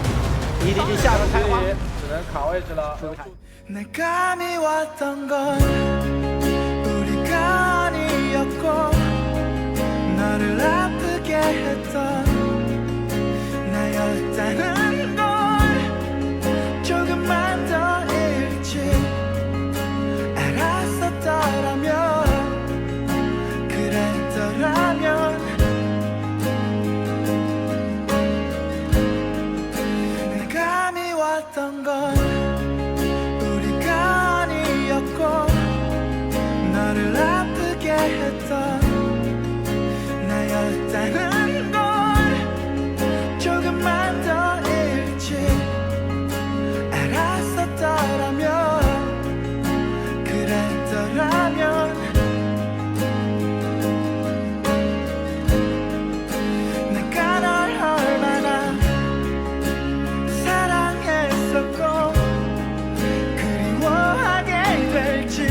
EDG 下轮开花，只能卡位置了。 내감이 왔던 건 우리가 아니었고 너를 아프게 했던 나였다는 걸 조금만 더 일찍 알았었더라면 그랬더라면 내감이 왔던 건 너를 아프게 했던 나였다는 걸 조금만 더 일찍 알았었더라면 그랬더라면 내가 널 얼마나 사랑했었고 그리워하게 될지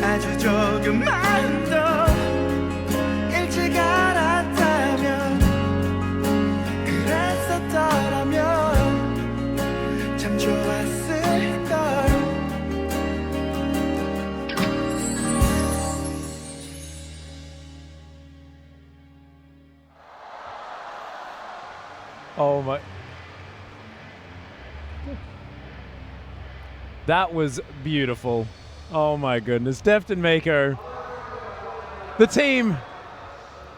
아주 조금만 더 일찍 알았다면 그랬었더라면 참 좋았을걸. Oh my. That was beautiful. Oh my goodness. Deft and Mako. The team.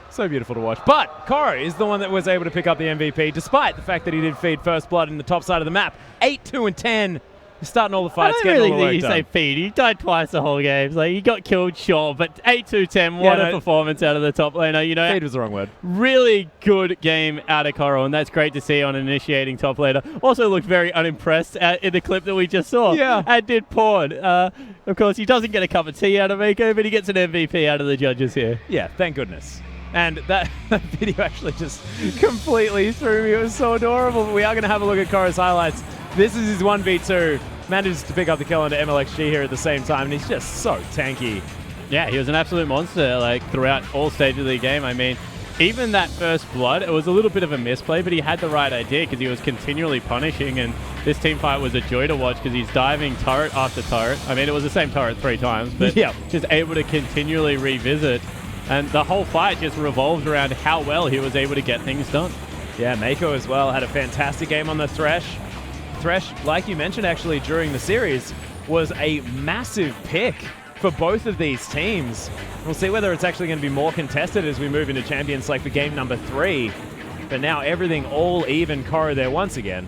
So beautiful to watch. But Koro is the one that was able to pick up the MVP, despite the fact that he did feed first blood in the top side of the map. 8-2 and 10. He's starting all the fights. I don't really all the think you say feed. He died twice the whole game. Like, he got killed, sure, but 8-2-10, what a performance out of the top laner. You know, feed was the wrong word. Really good game out of Koro, and that's great to see on an initiating top laner. Also looked very unimpressed in the clip that we just saw. Yeah. And did porn. Of course, he doesn't get a cup of tea out of Mako, but he gets an MVP out of the judges here. Yeah, thank goodness. And that video actually just completely threw me. It was so adorable. But we are going to have a look at Koro's highlights. This is his 1v2. Manages to pick up the kill onto MLXG here at the same time, and he's just so tanky. Yeah, he was an absolute monster, like, throughout all stages of the game. I mean, even that first blood, it was a little bit of a misplay, but he had the right idea because he was continually punishing, and this team fight was a joy to watch because he's diving turret after turret. I mean, it was the same turret 3 times, but just able to continually revisit. And the whole fight just revolved around how well he was able to get things done. Yeah, Mako as well had a fantastic game on the Thresh. Thresh, like you mentioned actually during the series, was a massive pick for both of these teams. We'll see whether it's actually going to be more contested as we move into Champions Select for game number 3. But now everything all even. Koro there once again.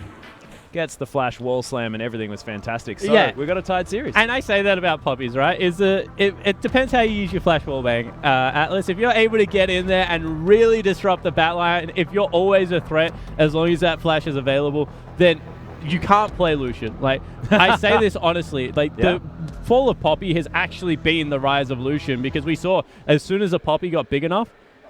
Gets the flash wall slam and everything was fantastic. So yeah, we've got a tied series. And I say that about poppies, right? It depends how you use your flash wall bang. Atlas, if you're able to get in there and really disrupt the bat line, if you're always a threat, as long as that flash is available, then you can't play Lucian. Like, I say this honestly, like the fall of Poppy has actually been the rise of Lucian, because we saw as soon as a Poppy got big enough,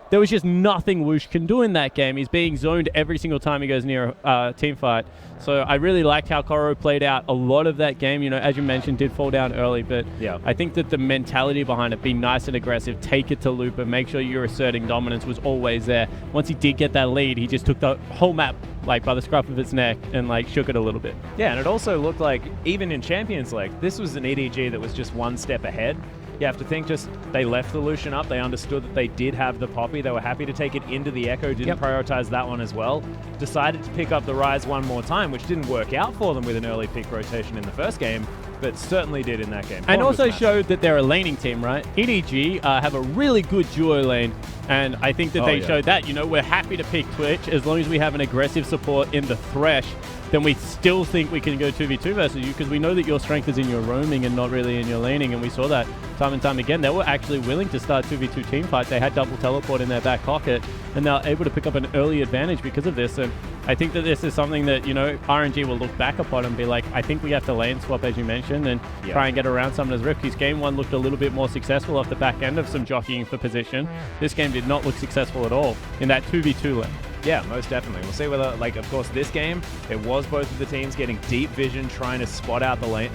there was just nothing Woosh can do in that game. He's being zoned every single time he goes near a team fight. So I really liked how Koro played out a lot of that game. You know, as you mentioned, did fall down early, but I think that the mentality behind it, be nice and aggressive, take it to loop and make sure you're asserting dominance, was always there. Once he did get that lead, he just took the whole map like by the scruff of its neck and like shook it a little bit. Yeah, and it also looked like even in Champions League, this was an EDG that was just one step ahead. You have to think just they left the Lucian up. They understood that they did have the Poppy. They were happy to take it into the Echo, didn't prioritize that one as well. Decided to pick up the Rise one more time, which didn't work out for them with an early pick rotation in the first game, but certainly did in that game. And also showed that they're a laning team, right? EDG have a really good duo lane, and I think that they showed that. You know, we're happy to pick Twitch as long as we have an aggressive support in the Thresh. Then we still think we can go 2v2 versus you, because we know that your strength is in your roaming and not really in your laning, and we saw that time and time again. They were actually willing to start 2v2 team fights. They had double teleport in their back pocket, and they're able to pick up an early advantage because of this. And I think that this is something that, you know, RNG will look back upon and be like, I think we have to lane swap, as you mentioned, and try and get around Summoner's Rift. His game 1 looked a little bit more successful off the back end of some jockeying for position. This game did not look successful at all in that 2v2 lane. Yeah, most definitely. We'll see whether, like, of course, this game, it was both of the teams getting deep vision, trying to spot out the lane,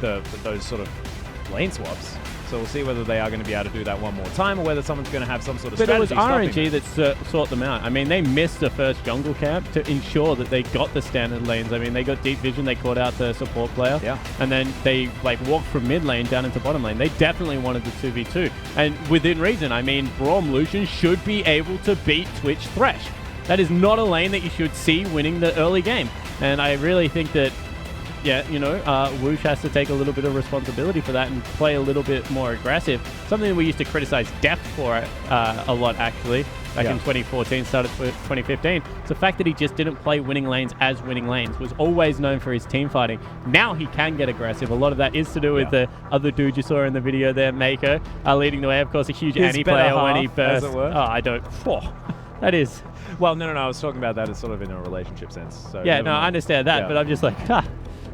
those sort of lane swaps. So we'll see whether they are going to be able to do that one more time or whether someone's going to have some sort of But it was strategy. RNG that sought them out. I mean, they missed the first jungle camp to ensure that they got the standard lanes. I mean, they got deep vision, they caught out the support player, and then they like walked from mid lane down into bottom lane. They definitely wanted the 2v2. And within reason, I mean, Braum Lucian should be able to beat Twitch Thresh. That is not a lane that you should see winning the early game. And I really think that, yeah, you know, Woosh has to take a little bit of responsibility for that and play a little bit more aggressive. Something that we used to criticize Deft for a lot, actually, back in 2014, started 2015. It's the fact that he just didn't play winning lanes as winning lanes, was always known for his team fighting. Now he can get aggressive. A lot of that is to do with the other dude you saw in the video there, Mako, leading the way. Of course, a huge Annie player when he burst. As it were. Oh, I don't. That is... Well, no, I was talking about that as sort of in a relationship sense. So yeah, no, I understand that, but I'm just like,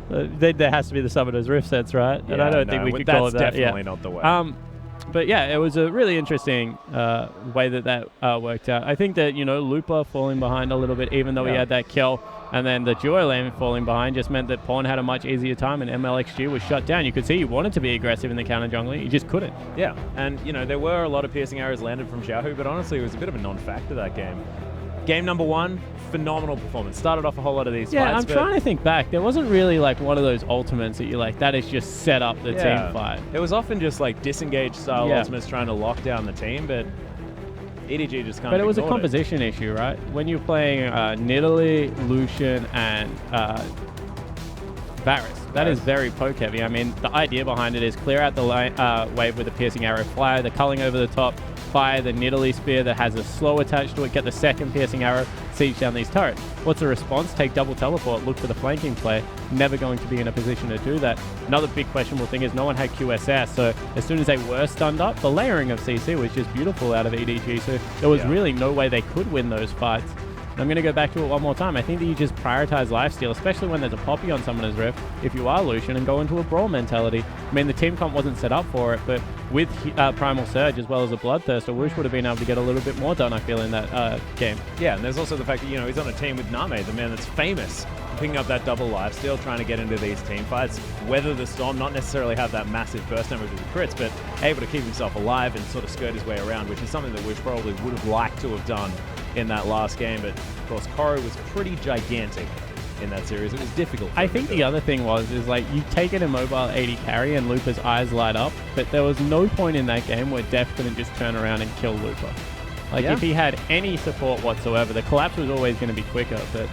there has to be the Summoner's Rift sense, right? And I don't think we could call it that. That's definitely not the way. But yeah, it was a really interesting way that worked out. I think that, you know, Lupa falling behind a little bit, even though he had that kill, and then the Duo lane falling behind just meant that Pawn had a much easier time and MLXG was shut down. You could see he wanted to be aggressive in the counter jungling, he just couldn't. Yeah, and you know, there were a lot of piercing arrows landed from Xiaohu, but honestly it was a bit of a non-factor that game. Game number 1, phenomenal performance. Started off a whole lot of these fights. I'm trying to think back. There wasn't really like one of those ultimates that you're like, that is just set up the team fight. It was often just like disengaged style ultimates trying to lock down the team, but EDG just can't. But it was a composition issue, right? When you're playing Nidalee, Lucian, and Varus, that is very poke heavy. I mean, the idea behind it is clear out the wave with a piercing arrow, fly the culling over the top, fire the Nidalee spear that has a slow attached to it, get the second piercing arrow, siege down these turrets. What's the response? Take double teleport, look for the flanking play. Never going to be in a position to do that. Another big questionable thing is no one had QSS, so as soon as they were stunned up, the layering of CC was just beautiful out of EDG, so there was really no way they could win those fights. I'm going to go back to it one more time. I think that you just prioritize lifesteal, especially when there's a Poppy on Summoner's Rift, if you are Lucian, and go into a Brawl mentality. I mean, the team comp wasn't set up for it, but with Primal Surge as well as a Bloodthirster, Woosh would have been able to get a little bit more done, I feel, in that game. Yeah, and there's also the fact that, you know, he's on a team with Name, the man that's famous for picking up that double lifesteal, trying to get into these team fights, weather the storm, not necessarily have that massive burst number with the crits, but able to keep himself alive and sort of skirt his way around, which is something that Woosh probably would have liked to have done in that last game, but of course Koro was pretty gigantic in that series. It was difficult. I think the other thing is like you take an immobile 80 carry and Lupa's eyes light up, but there was no point in that game where Def couldn't just turn around and kill Lupa. Like if he had any support whatsoever, the collapse was always going to be quicker, but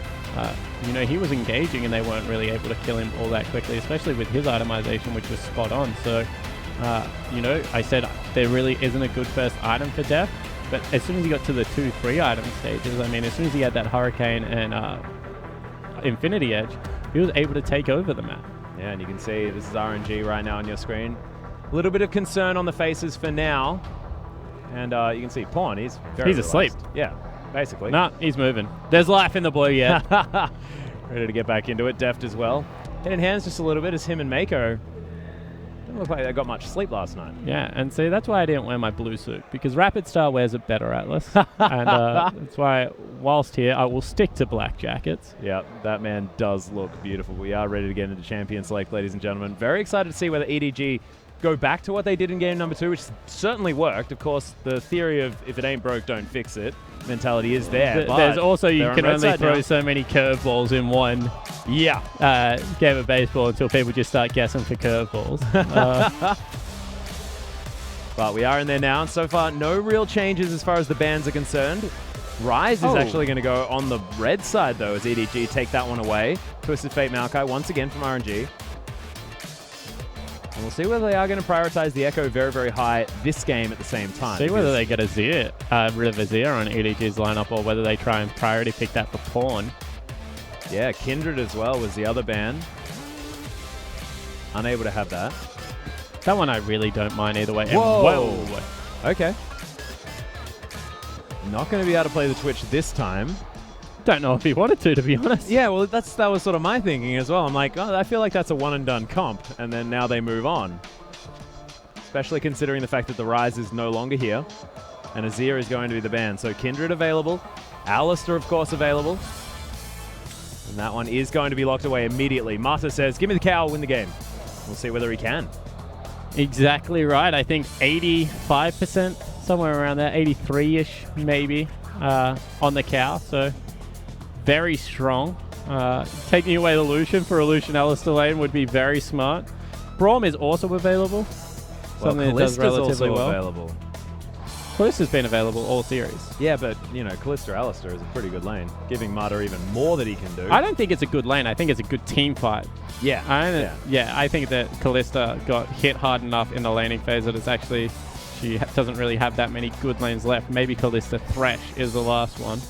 you know, he was engaging and they weren't really able to kill him all that quickly, especially with his itemization, which was spot on. So, you know, I said there really isn't a good first item for Def. But as soon as he got to the 2-3 item stages, I mean, as soon as he had that Hurricane and Infinity Edge, he was able to take over the map. Yeah, and you can see this is RNG right now on your screen. A little bit of concern on the faces for now. And you can see Pawn, he's very asleep. Yeah, basically. Nah, he's moving. There's life in the blue yet. Ready to get back into it. Deft as well. Head in hands just a little bit as him and Mako. Doesn't look like they got much sleep last night. Yeah, and see, that's why I didn't wear my blue suit, because Rapid Star wears it better, Atlas. And that's why, whilst here, I will stick to black jackets. Yeah, that man does look beautiful. We are ready to get into Champion Select, ladies and gentlemen. Very excited to see whether EDG go back to what they did in game number 2, which certainly worked. Of course, the theory of if it ain't broke, don't fix it mentality is there. There's also, you can only throw so many curveballs in one game of baseball until people just start guessing for curveballs. But we are in there now, and so far, no real changes as far as the bans are concerned. Rise is actually going to go on the red side, though, as EDG take that one away. Twisted Fate Maokai once again from RNG. And we'll see whether they are going to prioritize the Echo very, very high this game at the same time. See whether they get rid of Azir on EDG's lineup, or whether they try and priority pick that for Pawn. Yeah, Kindred as well was the other ban. Unable to have that. That one I really don't mind either way. Whoa! Okay. Not going to be able to play the Twitch this time. Don't know if he wanted to be honest. Yeah, well, that was sort of my thinking as well. I'm like, oh, I feel like that's a one and done comp, and then now they move on. Especially considering the fact that the Rise is no longer here, and Azir is going to be the ban. So Kindred available, Alistair of course available, and that one is going to be locked away immediately. Mata says, give me the cow, win the game. We'll see whether he can. Exactly right. I think 85%, somewhere around there, 83-ish maybe, on the cow. So very strong. Taking away the Lucian for a Lucian Alistar lane would be very smart. Braum is also available. Something that does relatively well. Available. Kallista's been available all series. Yeah, but, you know, Kallister Alistar is a pretty good lane, giving Mata even more that he can do. I don't think it's a good lane. I think it's a good team fight. Yeah. I think that Kallista got hit hard enough in the laning phase that it's actually, she doesn't really have that many good lanes left. Maybe Kallista Thresh is the last one.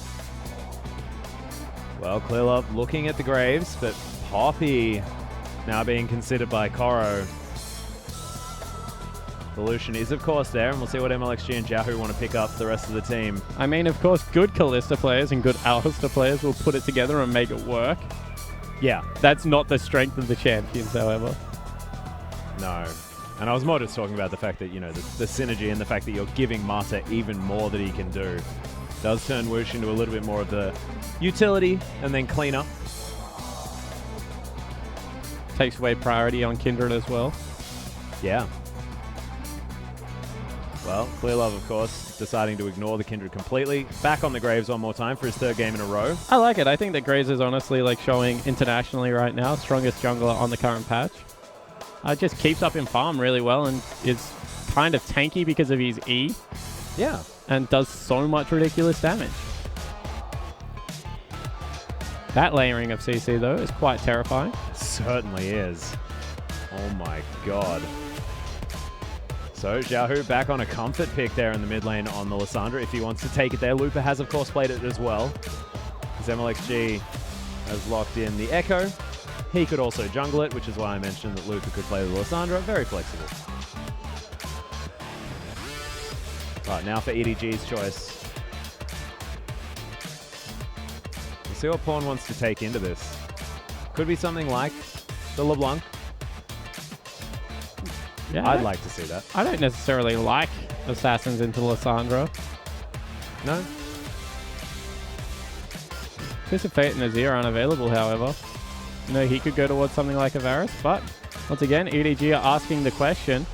Well, Clearlove looking at the Graves, but Poppy now being considered by Koro. The Lucian is, of course, there, and we'll see what MLXG and Xiaohu want to pick up the rest of the team. I mean, of course, good Kallista players and good Alistar players will put it together and make it work. Yeah. That's not the strength of the champions, however. No. And I was more just talking about the fact that, you know, the synergy and the fact that you're giving Mata even more that he can do does turn Whoosh into a little bit more of the utility and then cleaner. Takes away priority on Kindred as well. Yeah. Well, Clearlove, of course, deciding to ignore the Kindred completely. Back on the Graves one more time for his third game in a row. I like it. I think that Graves is honestly like showing internationally right now. Strongest jungler on the current patch. Just keeps up in farm really well and is kind of tanky because of his E. Yeah. And does so much ridiculous damage. That layering of CC, though, is quite terrifying. Certainly is. Oh my god. So, Xiaohu back on a comfort pick there in the mid lane on the Lissandra if he wants to take it there. Looper has, of course, played it as well. As MLXG has locked in the Echo. He could also jungle it, which is why I mentioned that Looper could play the Lissandra. Very flexible. Right, now for EDG's choice. We'll see what Pawn wants to take into this. Could be something like the LeBlanc. Yeah, I'd like to see that. I don't necessarily like Assassins into Lissandra. No? Kiss of Fate and Azir aren't available, however. You know, he could go towards something like Avaris, but once again, EDG are asking the question.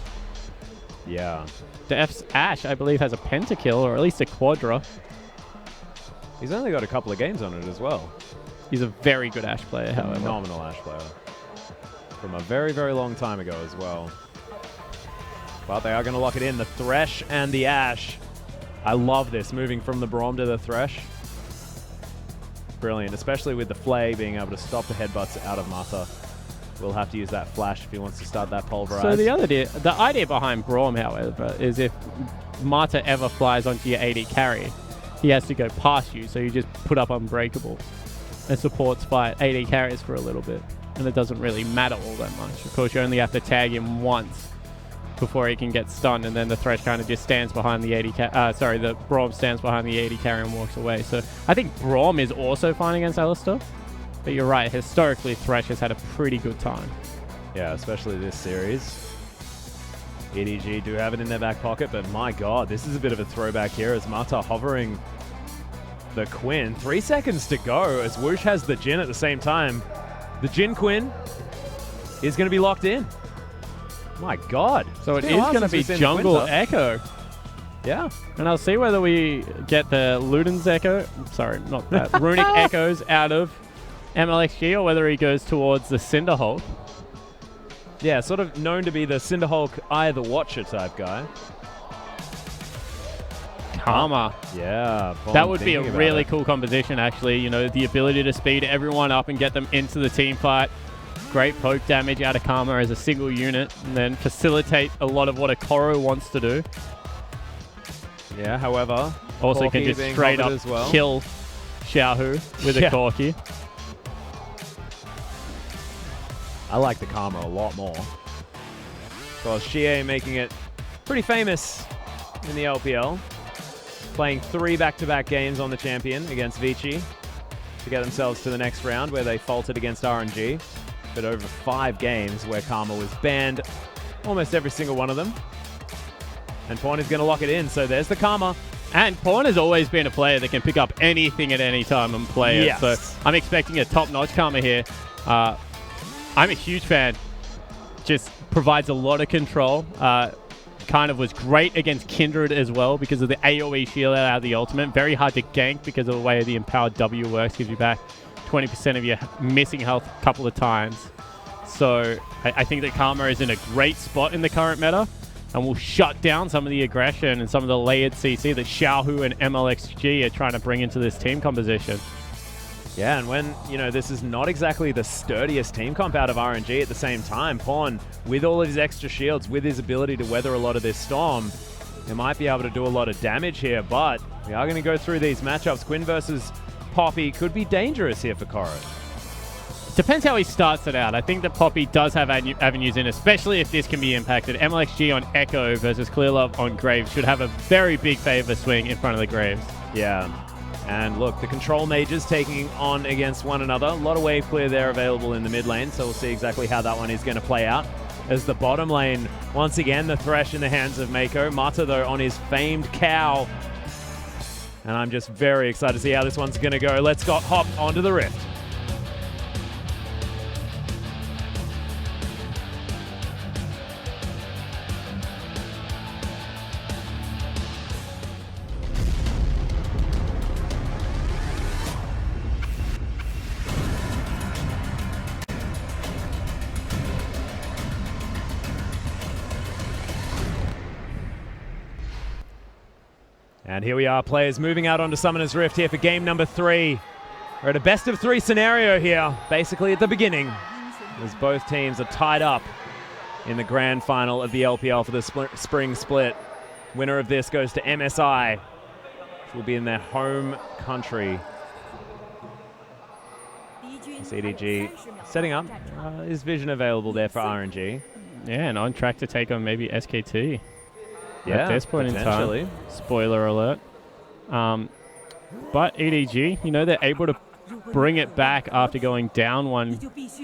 Yeah. The F's Ashe, I believe, has a pentakill, or at least a quadra. He's only got a couple of games on it as well. He's a very good Ashe player, however. Phenomenal Ashe player. From a very, very long time ago as well. But they are going to lock it in. The Thresh and the Ashe. I love this, moving from the Braum to the Thresh. Brilliant, especially with the Flay being able to stop the headbutts out of Mata. We'll have to use that flash if he wants to start that pulverize. So the idea behind Braum, however, is if Mata ever flies onto your AD carry, he has to go past you, so you just put up Unbreakable. And supports fight AD carries for a little bit. And it doesn't really matter all that much. Of course, you only have to tag him once before he can get stunned, and then the Thresh kind of just stands behind the AD the Braum stands behind the AD carry and walks away. So I think Braum is also fine against Alistar. But you're right, historically Thresh has had a pretty good time. Yeah, especially this series. EDG do have it in their back pocket, but my god, this is a bit of a throwback here as Mata hovering the Quinn. 3 seconds to go as Whoosh has the Jhin at the same time. The Jhin Quinn is going to be locked in. My god. So it is going to be Jungle Echo. Yeah. And I'll see whether we get the Luden's Echo, sorry, not that, Runic Echoes out of MLXG, or whether he goes towards the Cinderhulk. Yeah, sort of known to be the Cinderhulk Eye the Watcher type guy. Karma. Yeah. That would be a really cool composition, actually. You know, the ability to speed everyone up and get them into the team fight. Great poke damage out of Karma as a single unit, and then facilitate a lot of what a Koro wants to do. Yeah, however, also can just straight up kill Xiaohu with a Corki. I like the Karma a lot more. Well, Xie making it pretty famous in the LPL. Playing 3 back-to-back games on the champion against Vici to get themselves to the next round where they faltered against RNG. But over 5 games where Karma was banned almost every single one of them. And Pawn is going to lock it in, so there's the Karma. And Pawn has always been a player that can pick up anything at any time and play it. So I'm expecting a top-notch Karma here. I'm a huge fan. just provides a lot of control. Kind of was great against Kindred as well because of the AoE shield out of the ultimate. Very hard to gank because of the way the empowered W works. Gives you back 20% of your missing health a couple of times. So I think that Karma is in a great spot in the current meta and will shut down some of the aggression and some of the layered CC that Xiaohu and MLXG are trying to bring into this team composition. Yeah, and when, you know, this is not exactly the sturdiest team comp out of RNG at the same time, Pawn, with all of his extra shields, with his ability to weather a lot of this storm, he might be able to do a lot of damage here, but we are going to go through these matchups. Quinn versus Poppy could be dangerous here for Koro. Depends how he starts it out. I think that Poppy does have avenues in, especially if this can be impacted. MLXG on Echo versus Clearlove on Graves should have a very big favor swing in front of the Graves. Yeah. And look, the control mages taking on against one another. A lot of wave clear there available in the mid lane, so we'll see exactly how that one is going to play out. As the bottom lane, once again, the Thresh in the hands of Mako. Mata, though, on his famed cow. And I'm just very excited to see how this one's going to go. Let's hop onto the Rift. And here we are, players moving out onto Summoner's Rift here for game number 3. We're at a best of 3 scenario here, basically at the beginning, as both teams are tied up in the grand final of the LPL for the spring split. Winner of this goes to MSI, which will be in their home country. This EDG setting up. Is vision available there for RNG? Yeah, and on track to take on maybe SKT. Yeah, at this point in time. Spoiler alert. But EDG, you know, they're able to bring it back after going down one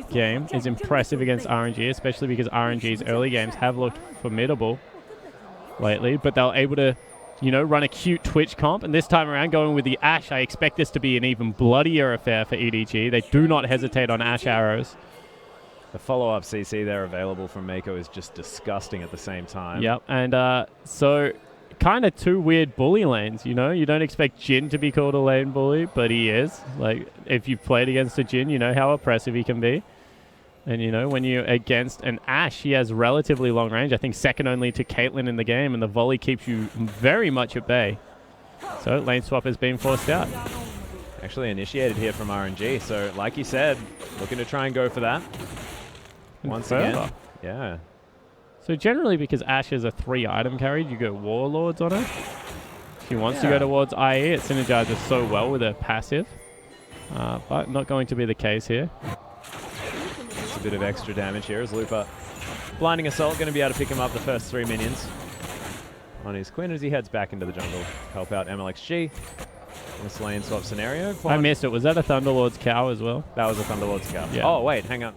game is impressive against RNG, especially because RNG's early games have looked formidable lately, but they're able to, you know, run a cute Twitch comp, and this time around going with the Ashe, I expect this to be an even bloodier affair for EDG. They do not hesitate on Ashe arrows. The follow-up CC there available from Mako is just disgusting at the same time. Yep, and so kind of 2 weird bully lanes, you know? You don't expect Jhin to be called a lane bully, but he is. Like, if you've played against a Jhin, you know how oppressive he can be. And, you know, when you're against an Ashe, he has relatively long range. I think second only to Caitlyn in the game, and the volley keeps you very much at bay. So lane swap has been forced out. Actually initiated here from RNG, so like you said, looking to try and go for that. Once again, yeah. So generally, because Ashe is a 3-item carry, you go Warlords on her. If she wants to go towards IE, it synergizes so well with her passive. But not going to be the case here. It's a bit of extra damage here as Lupa. Blinding Assault going to be able to pick him up the first 3 minions on his Quinn as he heads back into the jungle to help out MLXG. In this lane swap scenario. I missed it. Was that a Thunderlord's cow as well? That was a Thunderlord's cow. Yeah. Oh, wait, hang on.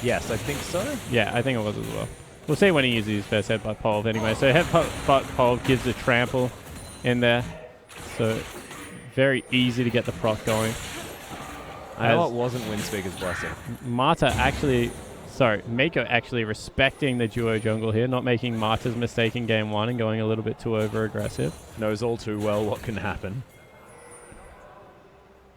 Yes, I think so. Yeah, I think it was as well. We'll see when he uses his first headbutt pole anyway. So headbutt pole gives the trample in there. So very easy to get the proc going. I know it wasn't Windspeaker's Blessing. Mata actually, Mako actually respecting the duo jungle here, not making Mata's mistake in game 1 and going a little bit too over-aggressive. Knows all too well what can happen.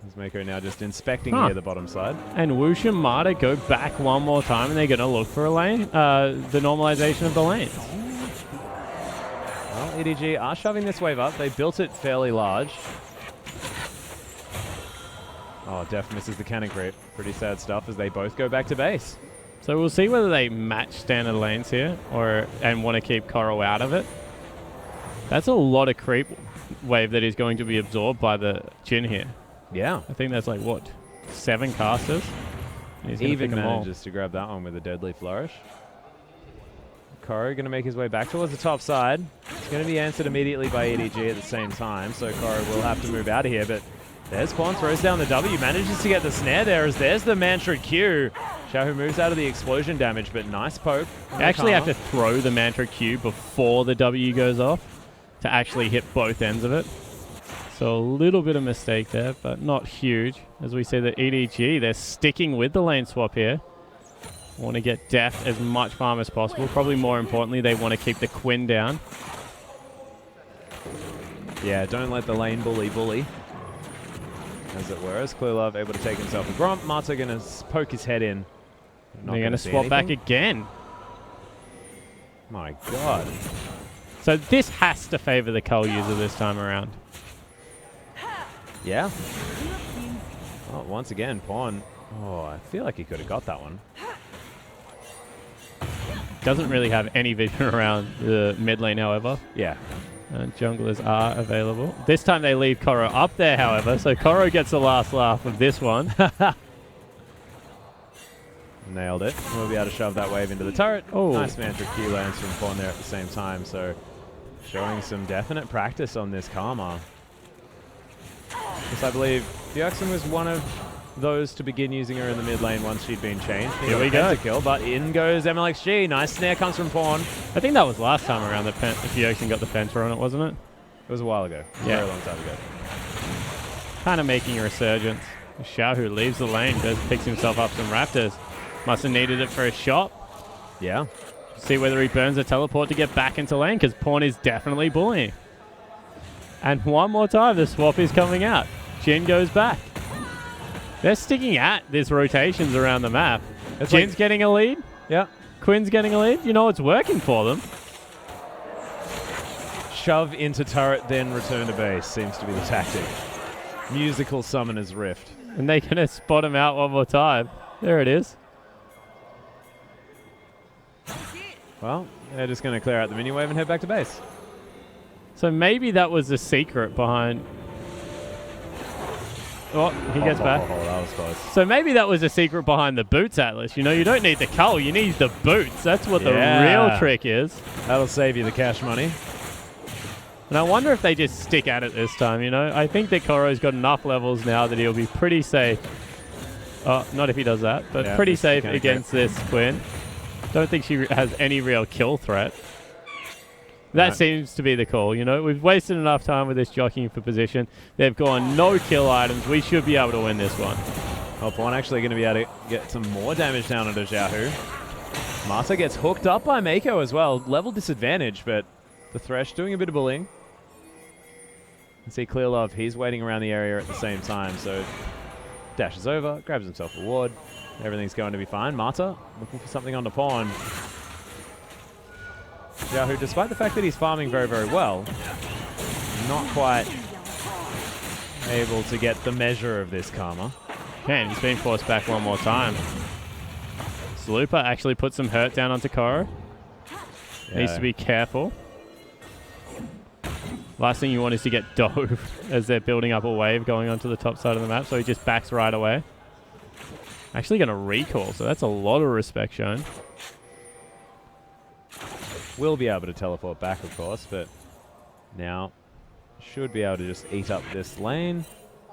As Mako now just inspecting here the bottom side. And Woosh and Mata go back one more time, and they're going to look for a lane, the normalization of the lanes. Well, EDG are shoving this wave up. They built it fairly large. Oh, Def misses the cannon creep. Pretty sad stuff as they both go back to base. So we'll see whether they match standard lanes here and want to keep Koro out of it. That's a lot of creep wave that is going to be absorbed by the Jhin here. Yeah. I think that's like, what, 7 casters? He's Even manages to grab that one with a deadly flourish. Koro going to make his way back towards the top side. It's going to be answered immediately by EDG at the same time, so Koro will have to move out of here, but there's Pawn, throws down the W, manages to get the snare there as there's the Mantra Q. Xiaohu moves out of the explosion damage, but nice poke. You actually have to throw the Mantra Q before the W goes off to actually hit both ends of it. So a little bit of mistake there, but not huge. As we see the EDG, they're sticking with the lane swap here. Want to get deft as much farm as possible. Probably more importantly, they want to keep the Quinn down. Yeah, don't let the lane bully, as it were. As Clearlove able to take himself a Gromp, Mata going to poke his head in. They're going to swap back again. My God. So this has to favor the Cull user this time around. Yeah. Oh, once again, Pawn. Oh, I feel like he could have got that one. Doesn't really have any vision around the mid lane, however. Yeah. Junglers are available. This time they leave Koro up there, however, so Koro gets the last laugh of this one. Nailed it. We'll be able to shove that wave into the turret. Oh. Nice Mantra Q lands from Pawn there at the same time, so showing some definite practice on this Karma. Because I believe Bjergsen was one of those to begin using her in the mid lane once she'd been changed. Here we go. Kill, but in goes MLXG. Nice snare comes from Pawn. I think that was last time around that Bjergsen got the Penta on it, wasn't it? It was a while ago. Yeah. A very long time ago. Kind of making a resurgence. Xiaohu leaves the lane, goes picks himself up some Raptors. Must have needed it for a shot. Yeah. See whether he burns a teleport to get back into lane, because Pawn is definitely bullying. And one more time, the swap is coming out. Jin goes back. They're sticking at this rotations around the map. Jin's getting a lead. Yeah. Quinn's getting a lead. You know, it's working for them. Shove into turret, then return to base seems to be the tactic. Musical Summoner's Rift. And they're going to spot him out one more time. There it is. Well, they're just going to clear out the mini wave and head back to base. So maybe that was the secret behind... Oh, he gets back. That was close. So maybe that was the secret behind the boots, Atlas. You know, you don't need the Cull, you need the boots. That's what the real trick is. That'll save you the cash money. And I wonder if they just stick at it this time, you know? I think that Koro's got enough levels now that he'll be pretty safe. Oh, not if he does that, but pretty safe against this Quinn. Don't think she has any real kill threat. That seems to be the call, you know. We've wasted enough time with this jockeying for position. They've gone no kill items. We should be able to win this one. Oh, Pawn actually going to be able to get some more damage down onto Xiaohu. Mata gets hooked up by Mako as well. Level disadvantage, but the Thresh doing a bit of bullying. You see Clearlove, he's waiting around the area at the same time, so dashes over, grabs himself a ward. Everything's going to be fine. Mata looking for something on the Pawn. Xiaohu, despite the fact that he's farming very, very well, not quite able to get the measure of this Karma. Man, he's being forced back one more time. Slupa actually put some hurt down onto Koro. Yeah. Needs to be careful. Last thing you want is to get dove as they're building up a wave going onto the top side of the map, so he just backs right away. Actually going to recall, so that's a lot of respect shown. Will be able to teleport back, of course, but now should be able to just eat up this lane.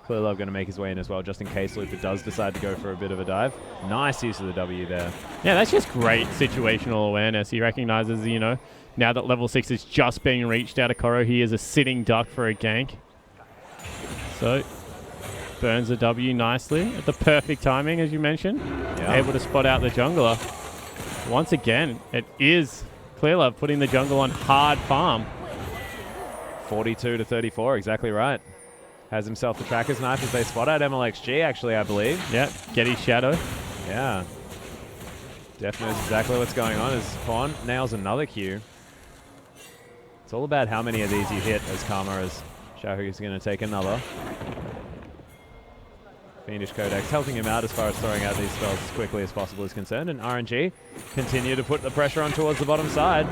Clearlove going to make his way in as well, just in case Lupa does decide to go for a bit of a dive. Nice use of the W there. Yeah, that's just great situational awareness. He recognizes, you know, now that level 6 is just being reached out of Koro, he is a sitting duck for a gank. So, burns the W nicely at the perfect timing, as you mentioned. Yeah. Able to spot out the jungler. Once again, it is Clearlove putting the jungle on hard farm. 42 to 34, exactly right. Has himself the tracker's knife as they spot out MLXG, actually, I believe. Yeah, get his shadow. Yeah. Definitely knows exactly what's going on as Pawn nails another Q. It's all about how many of these you hit as Karma, as Xiaohu is going to take another. Fiendish Codex helping him out as far as throwing out these spells as quickly as possible is concerned. And RNG continue to put the pressure on towards the bottom side.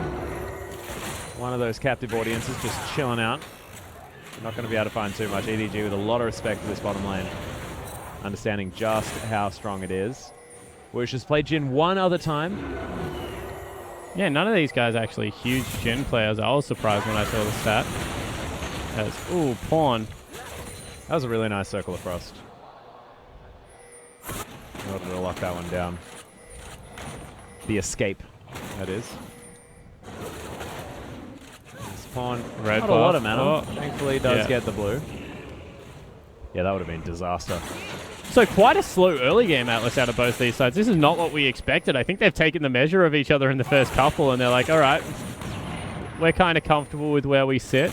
One of those captive audiences just chilling out. Not going to be able to find too much. EDG with a lot of respect for this bottom lane. Understanding just how strong it is. Woosh has played Jin one other time. Yeah, none of these guys are actually huge Jin players. I was surprised when I saw the stat. As, ooh, Pawn. That was a really nice Circle of Frost. In order to lock that one down. The escape, that is. This Pawn, Red not buff. a lot of mana. Oh. Thankfully, does get the blue. Yeah, that would have been disaster. So quite a slow early game, Atlas, out of both these sides. This is not what we expected. I think they've taken the measure of each other in the first couple, and they're like, all right, we're kind of comfortable with where we sit.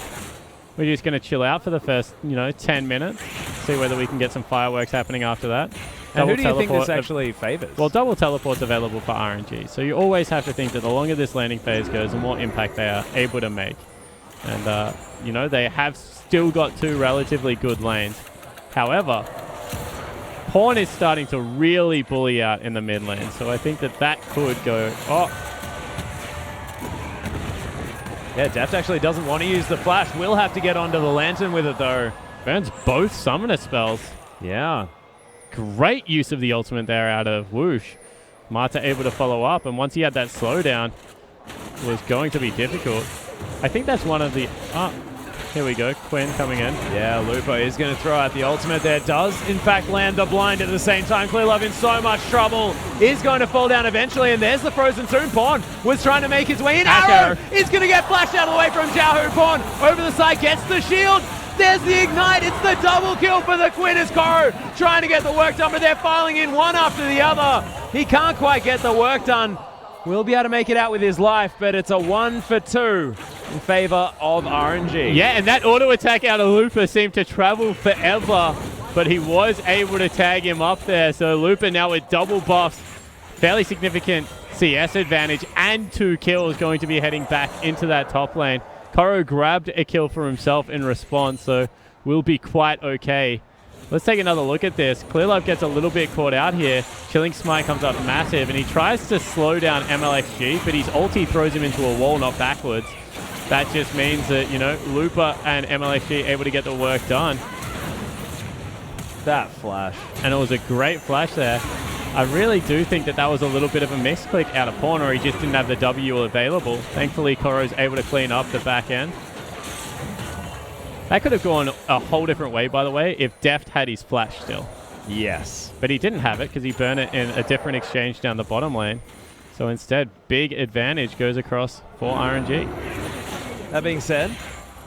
We're just going to chill out for the first, 10 minutes, see whether we can get some fireworks happening after that. And who do you think this actually favors? Well, double teleport's available for RNG, so you always have to think that the longer this landing phase goes, the more impact they are able to make. And, they have still got 2 relatively good lanes. However, Pawn is starting to really bully out in the mid lane, so I think that could go... Oh. Yeah, Deft actually doesn't want to use the flash. Will have to get onto the lantern with it, though. Burns both summoner spells. Yeah. Great use of the ultimate there out of Whoosh. Marta able to follow up, and once he had that slowdown, it was going to be difficult. I think that's one of the... Here we go, Quinn coming in. Yeah, Lupo is going to throw out the ultimate there. Does, in fact, land the blind at the same time. Clearlove in so much trouble. Is going to fall down eventually, and there's the Frozen Tomb. Pawn was trying to make his way in. Arrow is going to get flashed out of the way from Xiaohu. Pawn over the side, gets the shield. There's the ignite. It's the double kill for the Quinn as Koro trying to get the work done, but they're filing in one after the other. He can't quite get the work done. Will be able to make it out with his life, but it's a 1 for 2 in favor of RNG. Yeah, and that auto attack out of Lupa seemed to travel forever, but he was able to tag him up there. So Lupa now with double buffs, fairly significant CS advantage, and 2 kills going to be heading back into that top lane. Koro grabbed a kill for himself in response, so will be quite okay. Let's take another look at this. Clearlove gets a little bit caught out here. Chilling Smite comes up massive, and he tries to slow down MLXG, but his ulti throws him into a wall, not backwards. That just means that, Lupa and MLXG able to get the work done. That flash. And it was a great flash there. I really do think that was a little bit of a misclick out of Pawn, or he just didn't have the W available. Thankfully, Koro's able to clean up the back end. That could have gone a whole different way, by the way, if Deft had his flash still. Yes. But he didn't have it because he burned it in a different exchange down the bottom lane. So instead, big advantage goes across for RNG. That being said,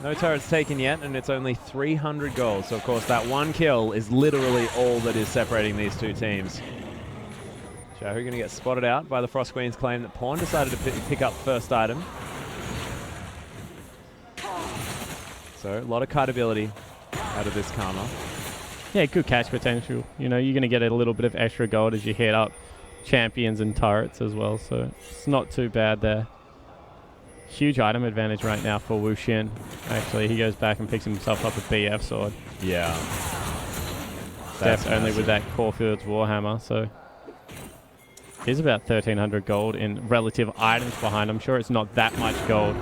no turrets taken yet, and it's only 300 gold. So, of course, that 1 kill is literally all that is separating these 2 teams. Xiaohu going to get spotted out by the Frost Queen's claim that Pawn decided to pick up first item. So, a lot of kite ability out of this Karma. Yeah, good catch potential. You're going to get a little bit of extra gold as you hit up champions and turrets as well, so it's not too bad there. Huge item advantage right now for Wu Xin. Actually, he goes back and picks himself up a BF sword. Yeah. That's only with that Caulfield's Warhammer, so he's about 1,300 gold in relative items behind. I'm sure it's not that much gold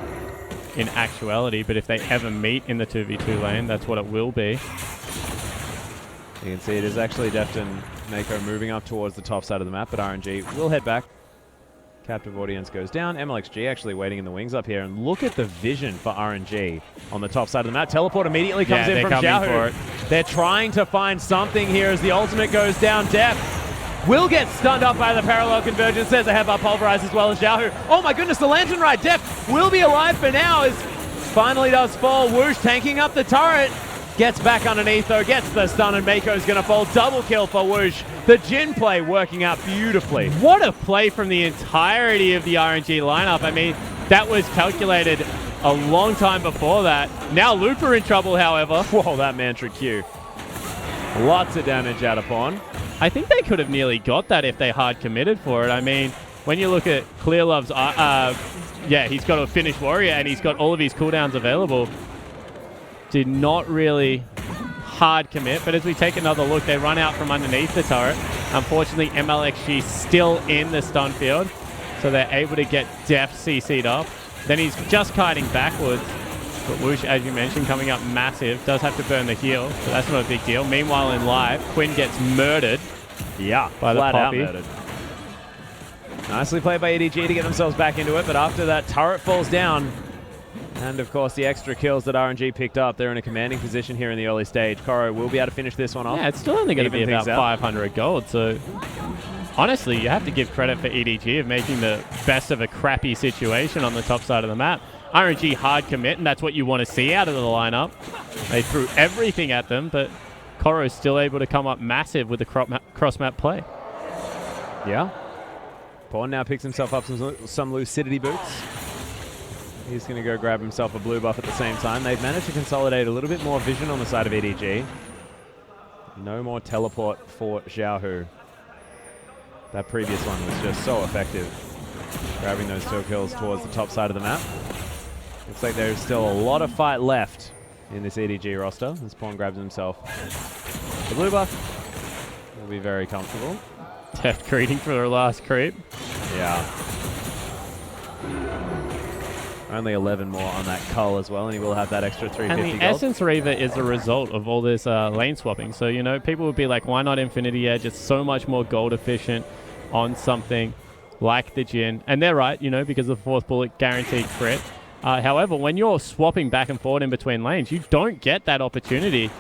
in actuality, but if they ever meet in the 2v2 lane, that's what it will be. You can see it is actually Deft and Mako moving up towards the top side of the map, but RNG will head back. Captive audience goes down. MLXG actually waiting in the wings up here, and look at the vision for RNG on the top side of the map. Teleport immediately comes in from Xiaohu. They're trying to find something here as the ultimate goes down. Deft will get stunned up by the parallel convergence. There's a headbutt pulverized as well as Xiaohu. Oh my goodness, the lantern ride. Deft will be alive for now as finally does fall. Whoosh tanking up the turret. Gets back underneath though, gets the stun, and Mako's going to fall. Double kill for Whoosh. The Jin play working out beautifully. What a play from the entirety of the RNG lineup. I mean, that was calculated a long time before that. Now Lupa in trouble, however. Whoa, that Mantra Q. Lots of damage out of Pawn. I think they could have nearly got that if they hard committed for it. I mean, when you look at Clearlove's, he's got a finished warrior and he's got all of his cooldowns available. Did not really hard commit, but as we take another look, they run out from underneath the turret. Unfortunately, MLXG still in the stun field, so they're able to get Deft CC'd up. Then he's just kiting backwards, but Whoosh, as you mentioned, coming up massive, does have to burn the heal, so that's not a big deal. Meanwhile, in live, Quinn gets murdered. Yeah, by the Poppy. Murdered. Nicely played by EDG to get themselves back into it, but after that turret falls down, and of course the extra kills that RNG picked up, they're in a commanding position here in the early stage. Koro will be able to finish this one off. Yeah, it's still only going to be about 500 gold, so honestly, you have to give credit for EDG of making the best of a crappy situation on the top side of the map. RNG hard commit, and that's what you want to see out of the lineup. They threw everything at them, but Koro is still able to come up massive with the cross-map play. Yeah. Pawn now picks himself up some lucidity boots. He's going to go grab himself a blue buff at the same time. They've managed to consolidate a little bit more vision on the side of EDG. No more teleport for Xiaohu. That previous one was just so effective. Grabbing those 2 kills towards the top side of the map. Looks like there's still a lot of fight left in this EDG roster. This Pawn grabs himself the blue buff. He'll be very comfortable. Deft greeting for the last creep. Yeah. Only 11 more on that cull as well, and he will have that extra 350 And the Essence Reaver is a result of all this lane swapping. So, you know, people would be like, why not Infinity Edge? It's so much more gold efficient on something like the Jhin. And they're right, you know, because of the 4th bullet guaranteed crit. However, when you're swapping back and forward in between lanes, you don't get that opportunity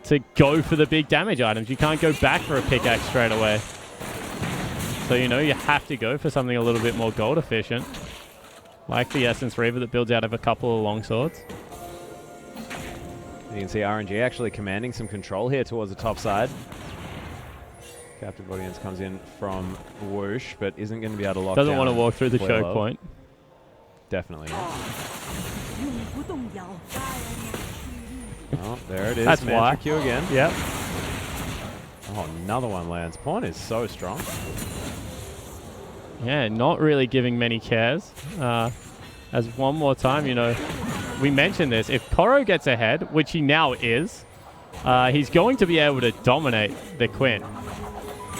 to go for the big damage items. You can't go back for a pickaxe straight away. So, you know, you have to go for something a little bit more gold efficient. Like the Essence Reaver that builds out of a couple of long swords. You can see RNG actually commanding some control here towards the top side. Captive Audience comes in from Whoosh, but isn't going to be able to lock Doesn't down. want to walk through the choke Low. point. Definitely not. Oh, there it is. That's Mantra why. Q again. Yep. Oh, another one lands. Pawn is so strong. Yeah, not really giving many cares. As one more time, you know, we mentioned this. If Koro gets ahead, which he now is, he's going to be able to dominate the Quinn.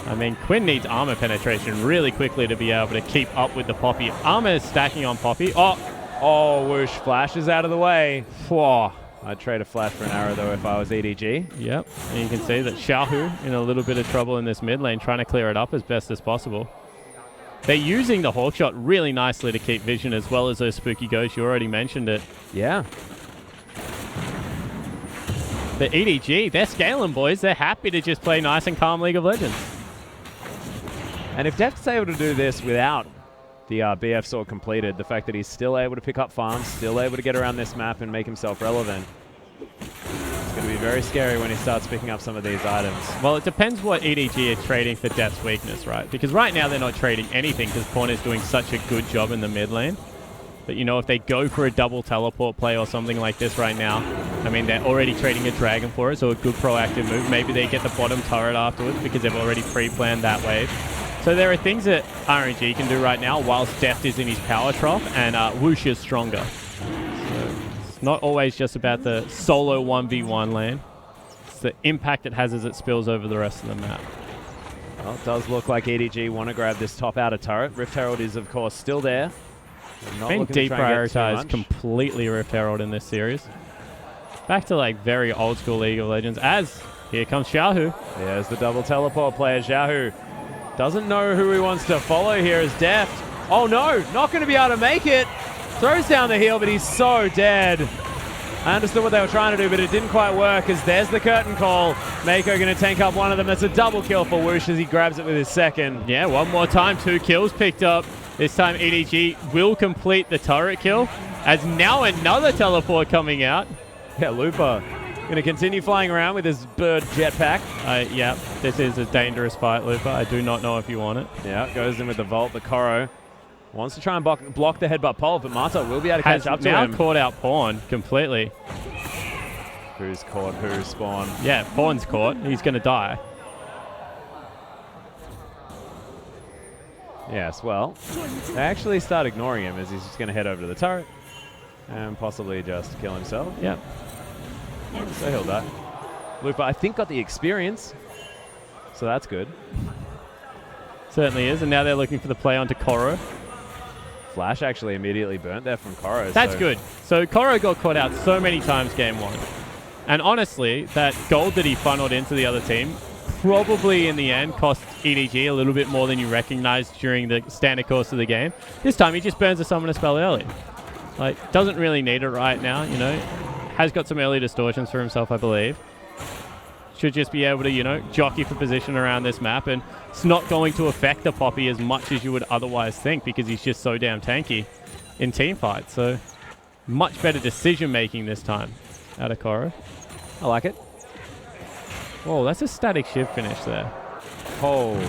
I mean, Quinn needs armor penetration really quickly to be able to keep up with the Poppy. Armor is stacking on Poppy. Oh, Whoosh flashes out of the way. Whoa. I'd trade a flash for an arrow, though, if I was EDG. Yep. And you can see that Xiaohu in a little bit of trouble in this mid lane, trying to clear it up as best as possible. They're using the Hawkshot really nicely to keep vision, as well as those spooky ghosts. You already mentioned it. Yeah. The EDG, they're scaling, boys. They're happy to just play nice and calm League of Legends. And if Deft's able to do this without the BF sword completed, the fact that he's still able to pick up farms, still able to get around this map and make himself relevant, it's going to be very scary when he starts picking up some of these items. Well, it depends what EDG is trading for Deft's weakness, right? Because right now they're not trading anything because Pawn is doing such a good job in the mid lane. But, you know, if they go for a double teleport play or something like this right now, I mean, they're already trading a dragon for it, so a good proactive move. Maybe they get the bottom turret afterwards because they've already pre-planned that wave. So there are things that RNG can do right now whilst Deft is in his power trough and Whoosh is stronger. So it's not always just about the solo 1v1 lane. It's the impact it has as it spills over the rest of the map. Well, it does look like EDG want to grab this top outer turret. Rift Herald is, of course, still there. Been deprioritized completely, Rift Herald, in this series. Back to like very old school League of Legends as here comes Xiaohu. There's the double teleport player. Xiaohu doesn't know who he wants to follow here as Deft. Oh no, not going to be able to make it. Throws down the heel, but he's so dead. I understood what they were trying to do, but it didn't quite work as there's the curtain call. Mako going to tank up one of them. That's a double kill for Whoosh as he grabs it with his second. Yeah, one more time, 2 kills picked up. This time EDG will complete the turret kill as now another teleport coming out. Yeah, Lupa going to continue flying around with his bird jetpack. Yeah, this is a dangerous fight, Lupa. I do not know if you want it. Yeah, goes in with the Volt. The Koro wants to try and block the headbutt pole, but Marta will be able to catch up to him. Now caught out Pawn completely. Who's caught who? Spawn. Yeah, Pawn's caught. He's going to die. Yes, well, they actually start ignoring him as he's just going to head over to the turret and possibly just kill himself. Yep. So he'll die. Lupa, I think, got the experience, so that's good. Certainly is, and now they're looking for the play onto Koro. Flash actually immediately burnt there from Koro. That's good. So Koro got caught out so many times game 1. And honestly, that gold that he funneled into the other team probably in the end cost EDG a little bit more than you recognized during the standard course of the game. This time he just burns a summoner spell early. Like, doesn't really need it right now, you know. Has got some early distortions for himself, I believe. Should just be able to, you know, jockey for position around this map, and it's not going to affect the Poppy as much as you would otherwise think because he's just so damn tanky in team fights. So much better decision making this time out of Koro. I like it. Whoa, that's a static shift finish there. Oh.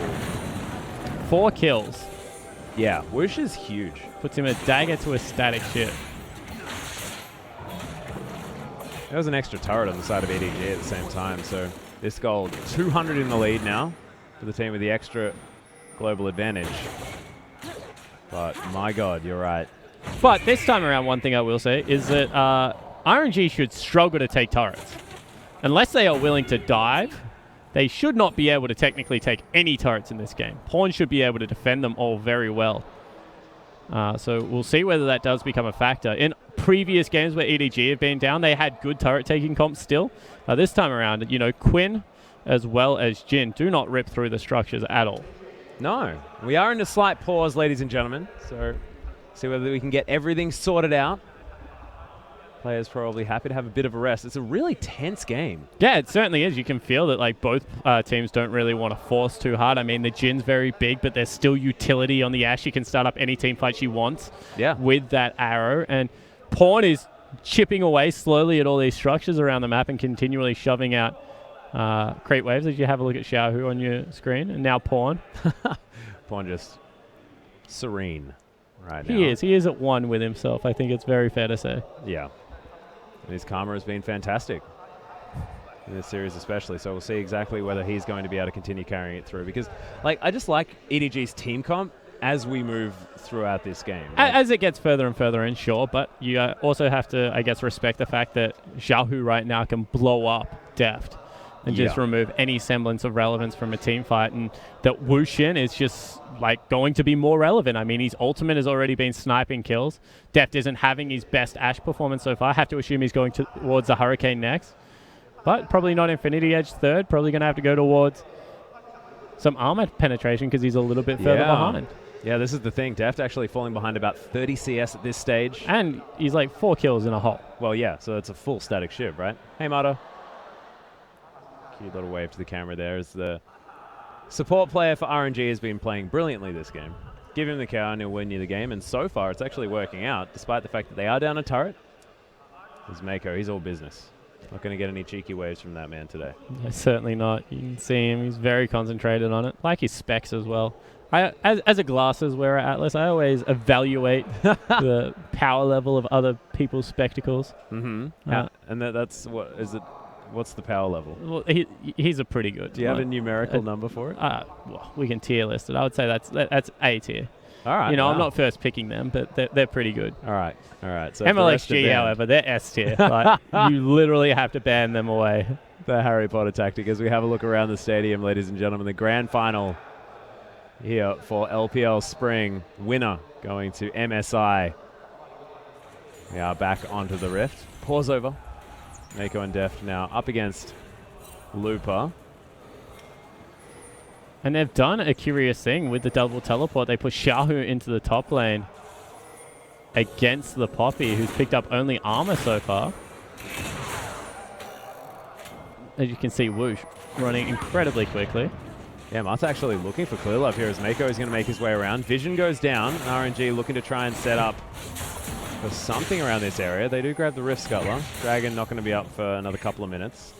4 kills. Yeah, Whoosh is huge. Puts him a dagger to a static shift. There was an extra turret on the side of EDG at the same time, so this gold 200 in the lead now for the team with the extra global advantage. But my God, you're right. But this time around, one thing I will say is that RNG should struggle to take turrets. Unless they are willing to dive, they should not be able to technically take any turrets in this game. Pawn should be able to defend them all very well. So we'll see whether that does become a factor. In previous games where EDG have been down, they had good turret-taking comps still. This time around, you know, Quinn as well as Jin do not rip through the structures at all. No. We are in a slight pause, ladies and gentlemen. So see whether we can get everything sorted out. Players probably happy to have a bit of a rest. It's a really tense game. Yeah, it certainly is. You can feel that like both teams don't really want to force too hard. I mean, the Jin's very big, but there's still utility on the Ashe. She can start up any team fight she wants with that arrow. And Pawn is chipping away slowly at all these structures around the map and continually shoving out creep waves. As you have a look at Xiaohu on your screen. And now Pawn. Pawn just serene right now. He is at one with himself. I think it's very fair to say. Yeah. And his karma has been fantastic in this series especially, so we'll see exactly whether he's going to be able to continue carrying it through, because like I just like EDG's team comp as we move throughout this game. Right? As it gets further and further in, sure, but you also have to, I guess, respect the fact that Xiaohu right now can blow up Deft and just remove any semblance of relevance from a team fight, and that Wu Xin is just like going to be more relevant. I mean, his ultimate has already been sniping kills. Deft isn't having his best Ashe performance so far. I have to assume he's going towards the Hurricane next, but probably not Infinity Edge third. Probably going to have to go towards some armor penetration because he's a little bit further behind. Yeah, this is the thing. Deft actually falling behind about 30 CS at this stage. And he's like 4 kills in a hole. Well, yeah, so it's a full static shiv, right? Hey, Mato. Cute little wave to the camera there as the support player for RNG has been playing brilliantly this game. Give him the cow and he'll win you the game, and so far it's actually working out, despite the fact that they are down a turret. There's Mako, he's all business. Not going to get any cheeky waves from that man today. Yeah, certainly not. You can see him, he's very concentrated on it. Like his specs as well. As a glasses wearer, Atlas, I always evaluate the power level of other people's spectacles. Mm-hmm. And that's what is it? What's the power level? Well, he's a pretty good. Do you have a numerical number for it? Well, we can tier list it. I would say that's A tier. All right. You know, I'm not first picking them, but they're pretty good. All right. So MLXG, however, they're S tier. Like, you literally have to ban them away. The Harry Potter tactic as we have a look around the stadium, ladies and gentlemen. The grand final here for LPL Spring. Winner going to MSI. We are back onto the Rift. Pause over. Mako and Deft now up against Looper. And they've done a curious thing with the double teleport. They put Xiaohu into the top lane against the Poppy, who's picked up only armor so far. As you can see, Whoosh running incredibly quickly. Yeah, Mart's actually looking for clear love here as Mako is going to make his way around. Vision goes down. RNG looking to try and set up for something around this area. They do grab the Rift Scuttler. Dragon not going to be up for another couple of minutes.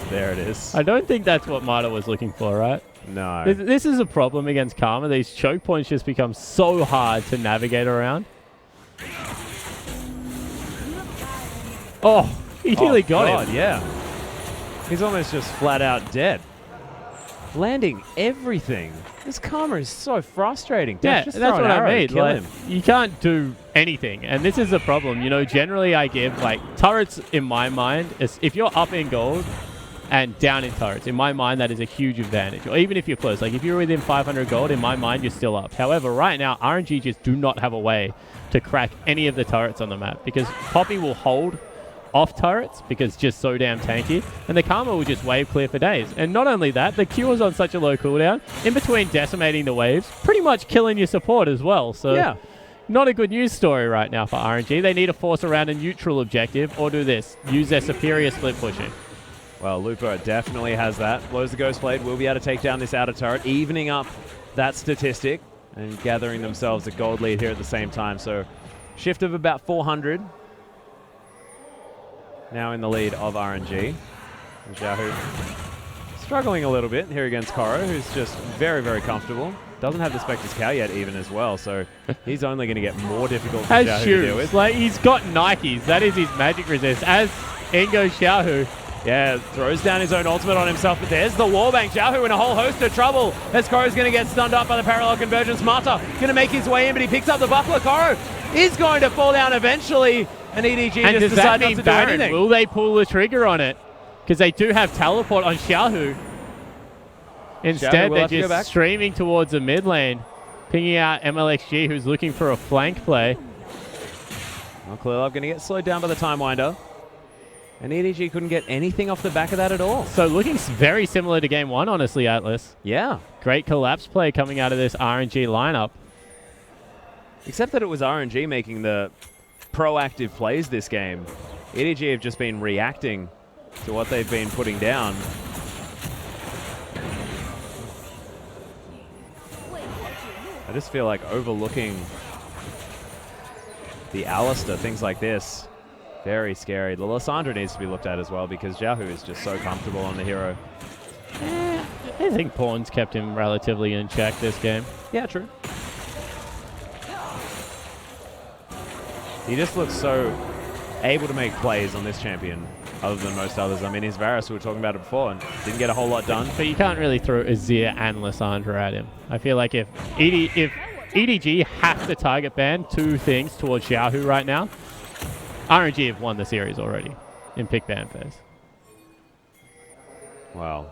There it is. I don't think that's what Mata was looking for, right? No. This is a problem against Karma. These choke points just become so hard to navigate around. Oh, he nearly got him. Yeah. He's almost just flat out dead. Landing everything. This Karma is so frustrating. Yeah, just that's what I mean. Kill like, him. You can't do anything, and this is the problem. You know, generally I give, like, turrets in my mind, if you're up in gold and down in turrets, in my mind that is a huge advantage. Or even if you're close. Like, if you're within 500 gold, in my mind you're still up. However, right now, RNG just do not have a way to crack any of the turrets on the map, because Poppy will hold off turrets because it's just so damn tanky, and the Karma will just wave clear for days. And not only that, the Q is on such a low cooldown, in between decimating the waves, pretty much killing your support as well. So yeah, not a good news story right now for RNG. They need to force around a neutral objective, or do this, use their superior split pushing. Well, Lupo definitely has that. Blows the Ghost Blade, will be able to take down this outer turret, evening up that statistic and gathering themselves a gold lead here at the same time. So shift of about 400. now in the lead of RNG. Xiaohu struggling a little bit here against Koro, who's just very, very comfortable. Doesn't have the Spectre's Cow yet even as well, so he's only going to get more difficult for Has Xiaohu shoes. to deal with. Like, he's got Nikes. That is his magic resist. As in goes Xiaohu. Yeah, throws down his own ultimate on himself, but there's the wallbang. Xiaohu in a whole host of trouble as Koro's going to get stunned up by the parallel convergence. Mata going to make his way in, but he picks up the buckler. Koro is going to fall down eventually, and EDG And just does that decide not mean to Baron? do anything. Will they pull the trigger on it? Because they do have teleport on Xiaohu. Instead, will they're have to go back. just streaming towards the mid lane, pinging out MLXG, who's looking for a flank play. Well, Clearlove going to get slowed down by the Time Winder. And EDG couldn't get anything off the back of that at all. So looking very similar to game one, honestly, Atlas. Yeah. Great collapse play coming out of this RNG lineup. Except that it was RNG making the proactive plays this game. EDG have just been reacting to what they've been putting down. I just feel like overlooking the Alistair, things like this. Very scary. The Lysandra needs to be looked at as well because Xiaohu is just so comfortable on the hero. I think Pawn's kept him relatively in check this game. Yeah, true. He just looks so able to make plays on this champion other than most others. I mean, his Varus, we were talking about it before, and didn't get a whole lot done. But you can't really throw Azir and Lysandra at him. I feel like if EDG has to target ban two things towards Xiaohu right now, RNG have won the series already in pick ban phase. Wow.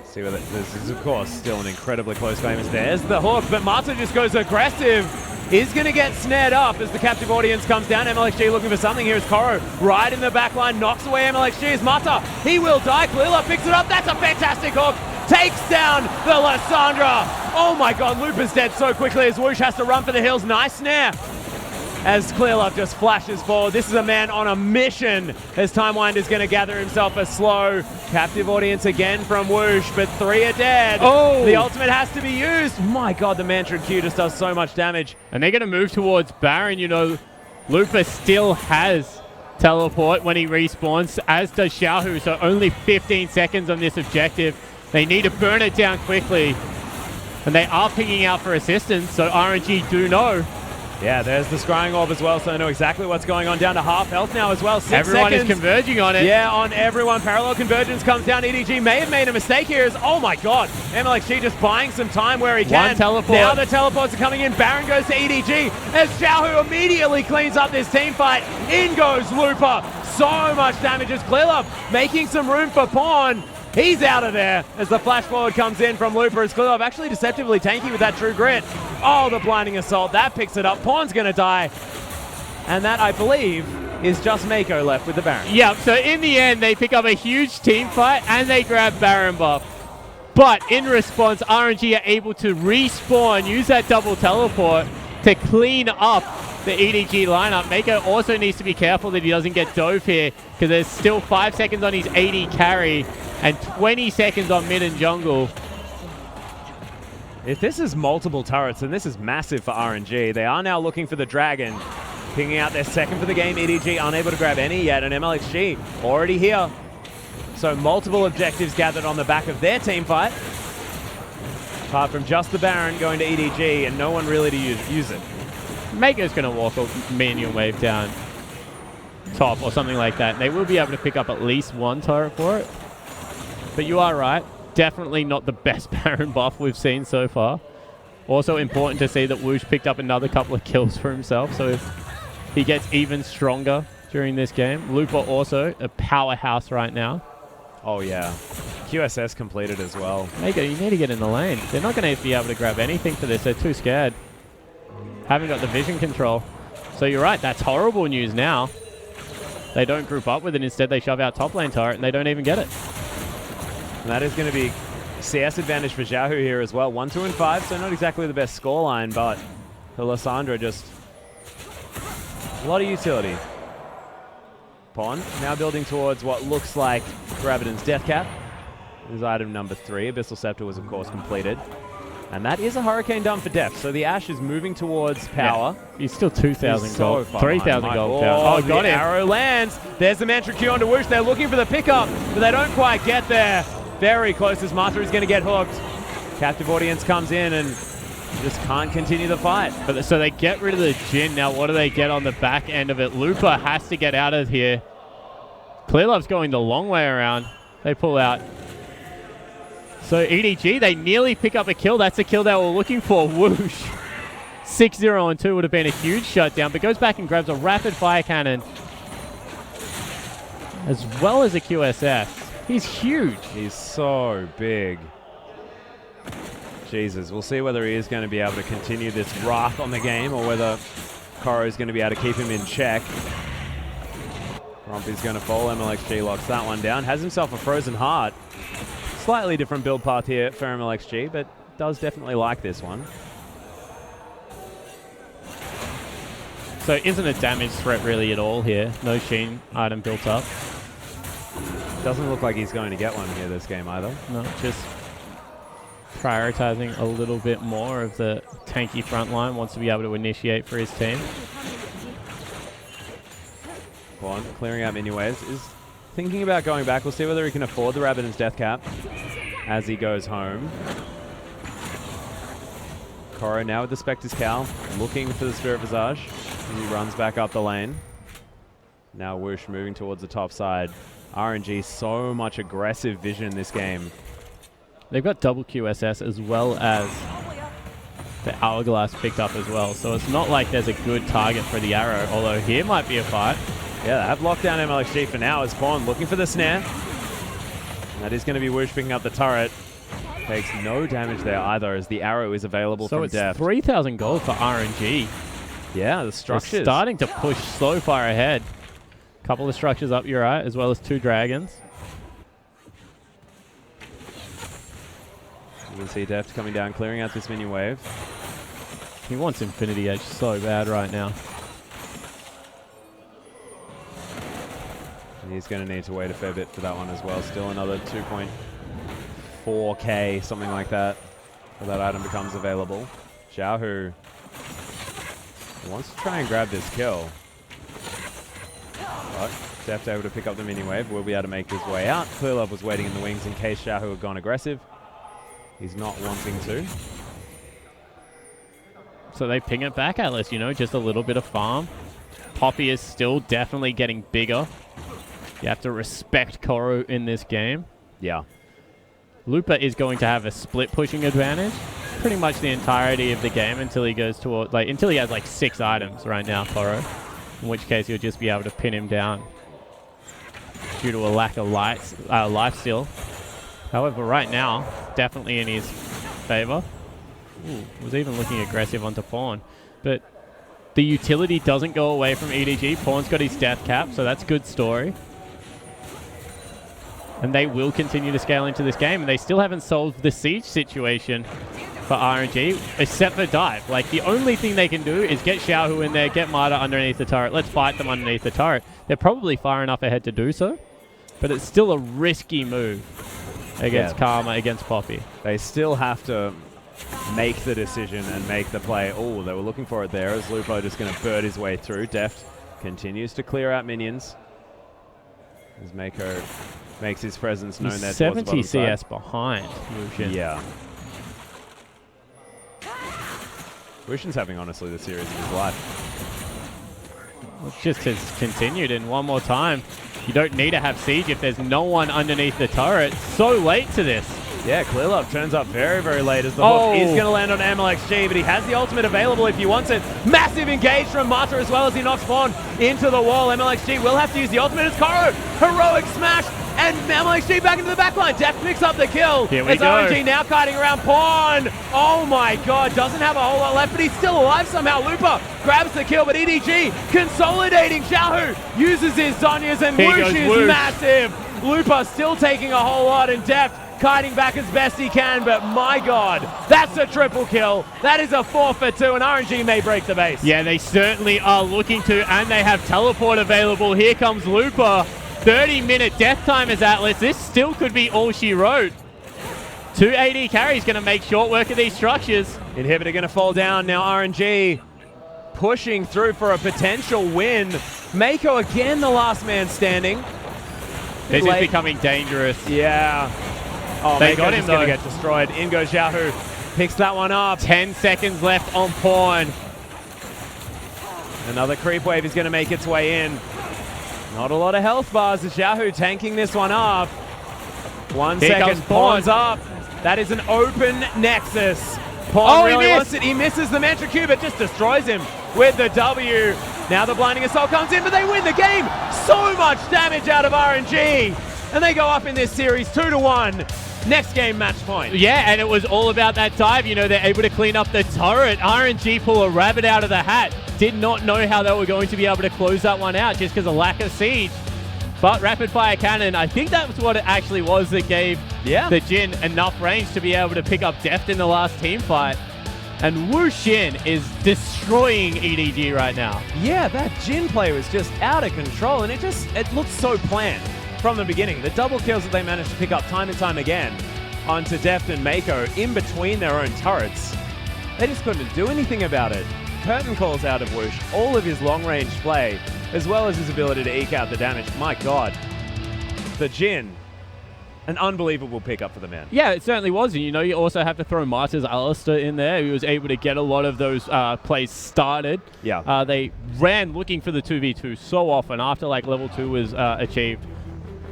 See whether this is, of course, still an incredibly close game as there's the hook, but Mata just goes aggressive. Is going to get snared up as the captive audience comes down. MLXG looking for something here as Koro right in the back line, knocks away MLXG as Mata. He will die. Clearlove picks it up. That's a fantastic hook. Takes down the Lysandra. Oh my god, Lupa's dead so quickly as Whoosh has to run for the hills. Nice snare as Clearlove just flashes forward. This is a man on a mission as Time Winder's going to gather himself a slow. Captive audience again from Whoosh, but 3 are dead. Oh! The ultimate has to be used. My god, the Mantra Q just does so much damage. And they're going to move towards Baron. You know, Lupa still has teleport when he respawns, as does Xiaohu, so only 15 seconds on this objective. They need to burn it down quickly. And they are pinging out for assistance, so RNG do know. Yeah, there's the Scrying Orb as well, so they know exactly what's going on. Down to half health now as well. 6 Everyone seconds. is converging on it. Yeah, on everyone. Parallel convergence comes down. EDG may have made a mistake here. Oh my god. MLXG just buying some time where he can. One teleport. Now the teleports are coming in. Baron goes to EDG as Xiaohu immediately cleans up this team fight. In goes Lupa. So much damage as Clearlove making some room for Pawn. He's out of there as the flash forward comes in from Lupa as Clearlove actually deceptively tanky with that True Grit. Oh, the blinding assault. That picks it up. Pawn's going to die. And that, I believe, is just Mako left with the Baron. Yep, so in the end, they pick up a huge team fight and they grab Baron buff. But in response, RNG are able to respawn, use that double teleport to clean up the EDG lineup. Mako also needs to be careful that he doesn't get dove here because there's still 5 seconds on his AD carry and 20 seconds on mid and jungle. If this is multiple turrets, then this is massive for RNG. They are now looking for the Dragon. Pinging out their second for the game. EDG unable to grab any yet, and MLXG already here. So multiple objectives gathered on the back of their team fight. Apart from just the Baron going to EDG and no one really to use it. Mako's going to walk a minion wave down top or something like that. And they will be able to pick up at least one turret for it. But you are right. Definitely not the best Baron buff we've seen so far. Also important to see that Whoosh picked up another couple of kills for himself. So if he gets even stronger during this game. Lupa also a powerhouse right now. Oh yeah. QSS completed as well. Mako, you need to get in the lane. They're not going to be able to grab anything for this. They're too scared. Haven't got the vision control. So you're right. That's horrible news now. They don't group up with it. Instead, they shove out top lane turret and they don't even get it. And that is going to be CS advantage for Xiaohu here as well. 1, 2, and 5, so not exactly the best scoreline, but for Lysandra, just a lot of utility. Pawn now building towards what looks like Graviton's Death Cap. This is item number 3. Abyssal Scepter was, of course, completed. And that is a Hurricane done for Deft. So the Ash is moving towards power. Yeah. He's still 2,000 gold. So 3,000 gold. Oh, got it. Arrow lands. There's the Mantra Q onto Whoosh. They're looking for the pickup, but they don't quite get there. Very close as Mata is going to get hooked. Captive Audience comes in and just can't continue the fight. But so they get rid of the Jhin. Now what do they get on the back end of it? Lupa has to get out of here. Clearlove's going the long way around. They pull out. So EDG, they nearly pick up a kill. That's the kill they were looking for. Whoosh. 6-0 on 2 would have been a huge shutdown, but goes back and grabs a rapid fire cannon as well as a QSS. He's huge. He's so big. Jesus, we'll see whether he is going to be able to continue this wrath on the game or whether Koro is going to be able to keep him in check. Rompy's going to fall. MLXG locks that one down. Has himself a Frozen Heart. Slightly different build path here for MLXG, but does definitely like this one. So isn't a damage threat really at all here. No Sheen item built up. Doesn't look like he's going to get one here this game either. No, just prioritizing a little bit more of the tanky front line. Wants to be able to initiate for his team. Quan clearing out mini waves is thinking about going back. We'll see whether he can afford the Rabbiden's death cap as he goes home. Koro now with the Spectre's Cowl, looking for the Spirit Visage. He runs back up the lane. Now Whoosh moving towards the top side. RNG, so much aggressive vision in this game. They've got double QSS as well as the Hourglass picked up as well. So it's not like there's a good target for the arrow, although here might be a fight. Yeah, they have locked down MLXG for now as Quan looking for the snare. And that is going to be Whoosh picking up the turret. Takes no damage there either as the arrow is available from Deft. So it's 3,000 gold for RNG. Yeah, the structures. They're starting to push so far ahead. Couple of structures up your right, as well as 2 dragons. You can see Deft coming down, clearing out this minion wave. He wants Infinity Edge so bad right now. And he's going to need to wait a fair bit for that one as well. Still another 2.4k, something like that, before that item becomes available. Xiaohu wants to try and grab this kill. But Deft able to pick up the mini wave, will be able to make his way out. Clearlove was waiting in the wings in case Xiaohu had gone aggressive. He's not wanting to. So they ping it back, Atlas, you know, just a little bit of farm. Poppy is still definitely getting bigger. You have to respect Koro in this game. Yeah. Lupa is going to have a split pushing advantage pretty much the entirety of the game until he goes toward, until he has 6 items right now, Koro. In which case you'll just be able to pin him down due to a lack of life steal. However, right now, definitely in his favor. Was even looking aggressive onto Pawn. But the utility doesn't go away from EDG. Pawn's got his death cap, so that's a good story. And they will continue to scale into this game, and they still haven't solved the siege situation for RNG, except for dive. The only thing they can do is get Xiaohu in there, get Mata underneath the turret. Let's fight them underneath the turret. They're probably far enough ahead to do so, but it's still a risky move against Karma, against Poppy. They still have to make the decision and make the play. Oh, they were looking for it there as Lupo just going to bird his way through. Deft continues to clear out minions as Mako makes his presence known there. 70 CS behind Lucian. Yeah. Lucian's having, honestly, the series of his life. It just has continued, and one more time. You don't need to have siege if there's no one underneath the turret. So late to this. Yeah, Clearlove turns up very, very late as the hook is going to land on MLXG, but he has the ultimate available if he wants it. Massive engage from Mata as well as he knocks Spawn into the wall. MLXG will have to use the ultimate as Koro. Heroic smash, and MLXG back into the backline. Deft picks up the kill. Here we go. RNG now kiting around Pawn. Oh my god, doesn't have a whole lot left, but he's still alive somehow. Lupa grabs the kill, but EDG consolidating. Xiaohu uses his Zonyas, and Whoosh is massive. Lupa still taking a whole lot, and Deft kiting back as best he can, but my god, that's a triple kill. That is a 4 for 2, and RNG may break the base. Yeah, they certainly are looking to, and they have teleport available. Here comes Lupa. 30-minute death time as Atlas. This still could be all she wrote. 2 AD carries going to make short work of these structures. Inhibitor going to fall down. Now RNG pushing through for a potential win. Mako again the last man standing. This is becoming dangerous. Yeah. Oh, they got him going to get destroyed. In goes Xiaohu. Picks that one up. 10 seconds left on pawn. Another creep wave is going to make its way in. Not a lot of health bars. Xiaohu tanking this one up. 1 second. Pawn's up. That is an open Nexus. Pawn really wants it. He misses the Mantra Cube. It just destroys him with the W. Now the Blinding Assault comes in, but they win the game. So much damage out of RNG. And they go up in this series 2-1. Next game, match point. Yeah, and it was all about that dive. You know, they're able to clean up the turret. RNG pull a rabbit out of the hat. Did not know how they were going to be able to close that one out just because of lack of siege. But rapid fire cannon, I think that was what it actually was that gave the Jin enough range to be able to pick up depth in the last team fight. And Wu Xin is destroying EDG right now. Yeah, that Jin play was just out of control, and it looked so planned from the beginning. The double kills that they managed to pick up time and time again onto Deft and Mako in between their own turrets. They just couldn't do anything about it. Curtain calls out of Woosh all of his long-range play, as well as his ability to eke out the damage. My God, the Jin, an unbelievable pickup for the man. Yeah, it certainly was. And you know, you also have to throw Marta's Alistair in there. He was able to get a lot of those plays started. Yeah. They ran looking for the 2v2 so often after like level 2 was achieved.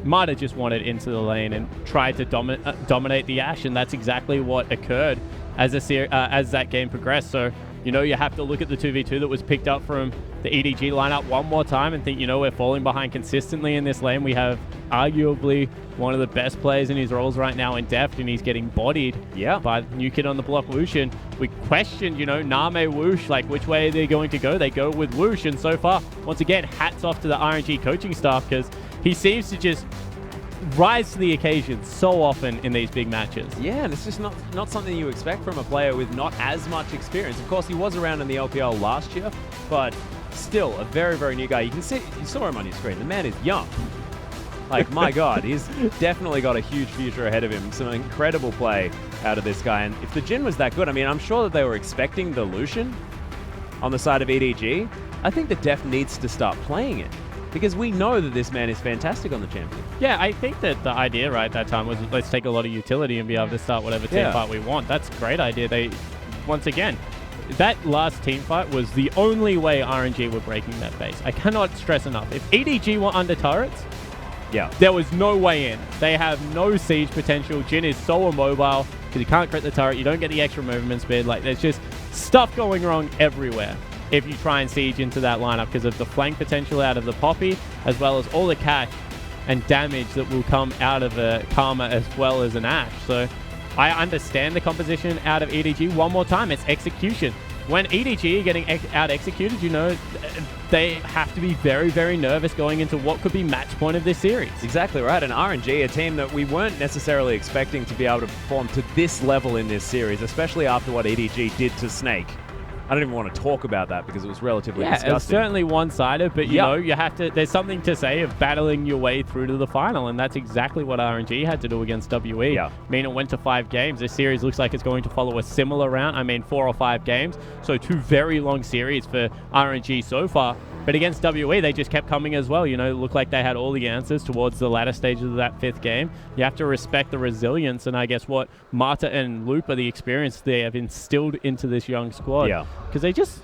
Marta just wanted into the lane and tried to dominate the Ashe, and that's exactly what occurred as that game progressed. So, you know, you have to look at the 2v2 that was picked up from the EDG lineup one more time and think, you know, we're falling behind consistently in this lane. We have arguably one of the best players in his roles right now in Deft, and he's getting bodied by the new kid on the block, Woosh. And we questioned, you know, Name, Woosh, like which way are they going to go? They go with Woosh, and so far, once again, hats off to the RNG coaching staff because he seems to just rise to the occasion so often in these big matches. Yeah, and it's just not something you expect from a player with not as much experience. Of course, he was around in the LPL last year, but still a very, very new guy. You can see, you saw him on your screen. The man is young. Like, my God, he's definitely got a huge future ahead of him. Some incredible play out of this guy. And if the Jin was that good, I mean, I'm sure that they were expecting the Lucian on the side of EDG. I think the Def needs to start playing it, because we know that this man is fantastic on the champion. Yeah, I think that the idea right that time was let's take a lot of utility and be able to start whatever team fight we want. That's a great idea. They, once again, that last team fight was the only way RNG were breaking that base. I cannot stress enough. If EDG were under turrets, there was no way in. They have no siege potential. Jin is so immobile because you can't crit the turret. You don't get the extra movement speed. Like, there's just stuff going wrong everywhere if you try and siege into that lineup because of the flank potential out of the Poppy, as well as all the cash and damage that will come out of a Karma as well as an Ashe. So I understand the composition out of EDG. One more time, it's execution. When EDG are getting out-executed, you know, they have to be very, very nervous going into what could be match point of this series. Exactly right. And RNG, a team that we weren't necessarily expecting to be able to perform to this level in this series, especially after what EDG did to Snake. I don't even want to talk about that because it was relatively disgusting. It's certainly one-sided, but you know, you have to. There's something to say of battling your way through to the final, and that's exactly what RNG had to do against WE. I mean, it went to 5 games. This series looks like it's going to follow a similar round. I mean, 4 or 5 games, so 2 very long series for RNG so far. But against WE, they just kept coming as well. You know, it looked like they had all the answers towards the latter stages of that 5th game. You have to respect the resilience, and I guess what Marta and Loop are the experience they have instilled into this young squad. Because they just,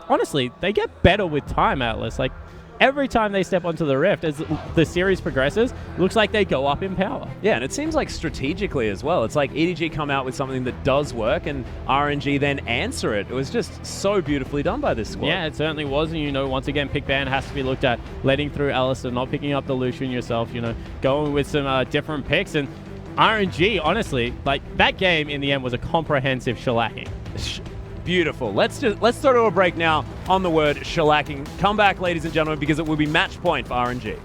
honestly, they get better with time, Atlas. Like, every time they step onto the Rift, as the series progresses, looks like they go up in power. Yeah, and it seems like strategically as well. It's like EDG come out with something that does work, and RNG then answer it. It was just so beautifully done by this squad. Yeah, it certainly was. And, you know, once again, pick ban has to be looked at. Letting through Alistair, not picking up the Lucian yourself, you know, going with some different picks. And RNG, honestly, like, that game in the end was a comprehensive shellacking. Beautiful. Let's throw to a break now on the word shellacking. Come back, ladies and gentlemen, because it will be match point for RNG.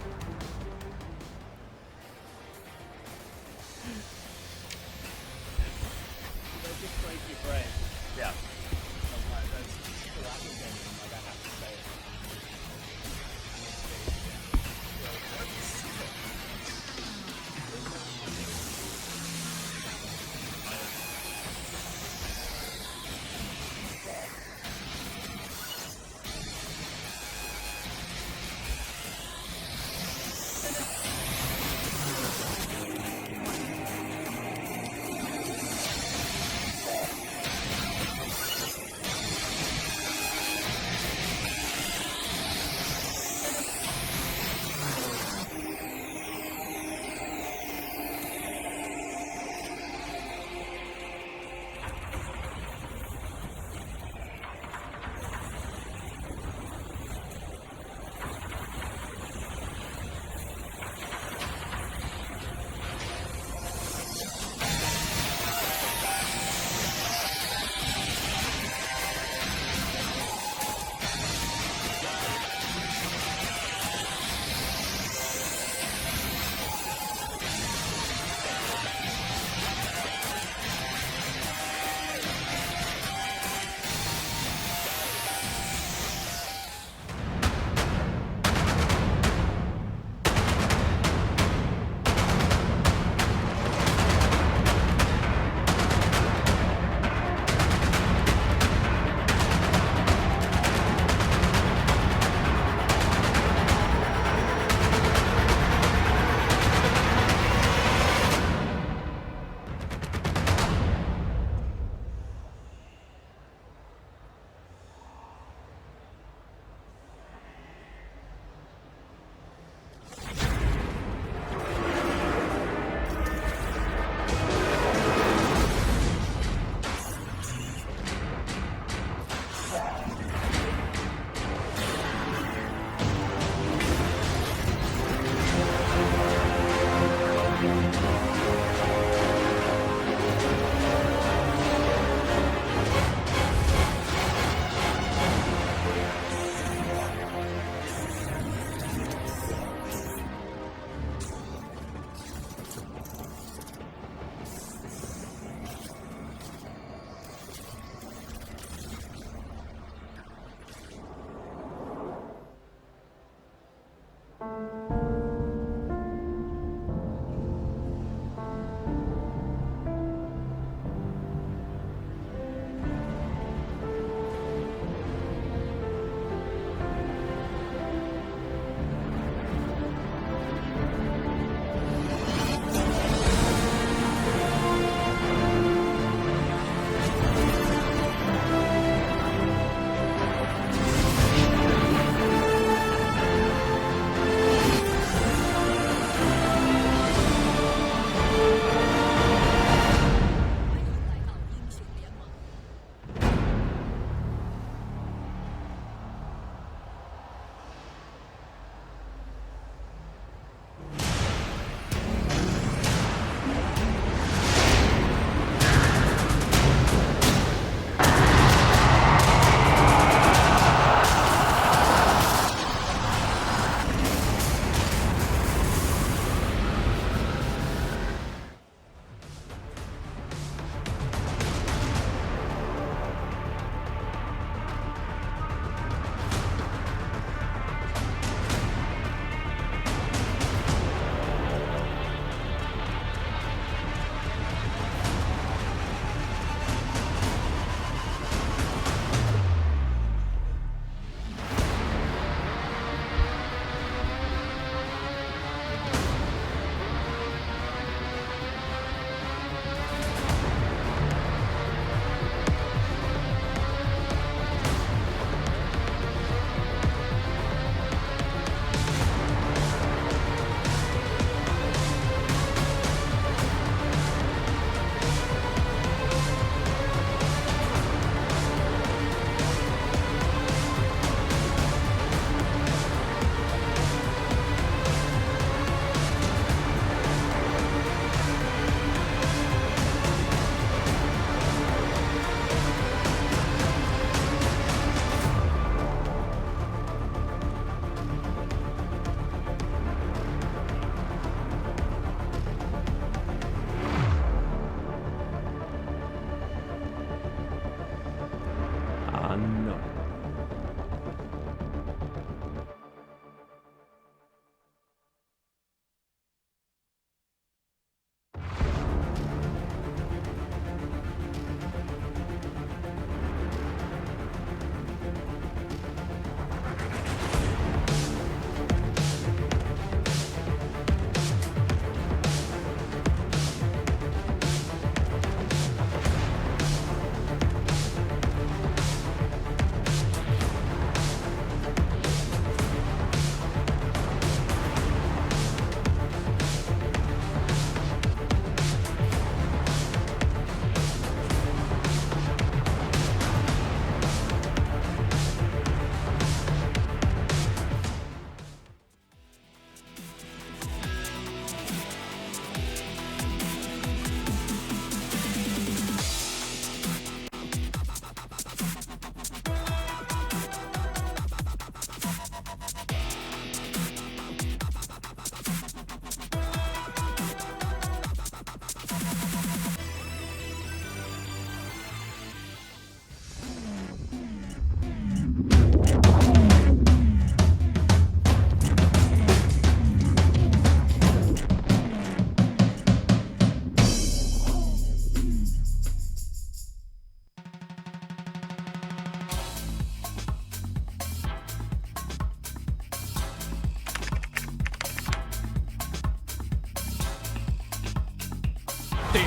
顶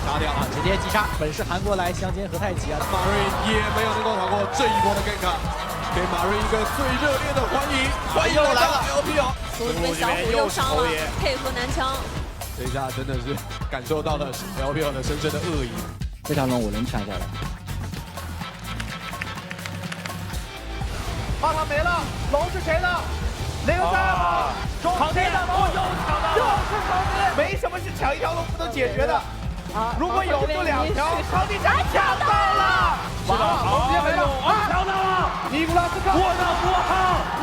杀掉直接击杀，本是韩国来相煎何太急啊！马瑞也没有能够逃过这一波的 gank， 给马瑞一个最热烈的欢迎！欢迎来到 LPL。苏这边小虎又伤了，配合男枪。这一下真的是感受到了 LPL 的深深的恶意。这条龙我能抢下来。马塔没了，龙是谁的？03，中谁的龙？就是康迪，没什么是抢一条龙不能解决的。如果有就两条，康迪抢到了，是的，龙直接没了，抢到了，尼古拉斯康，我的符号，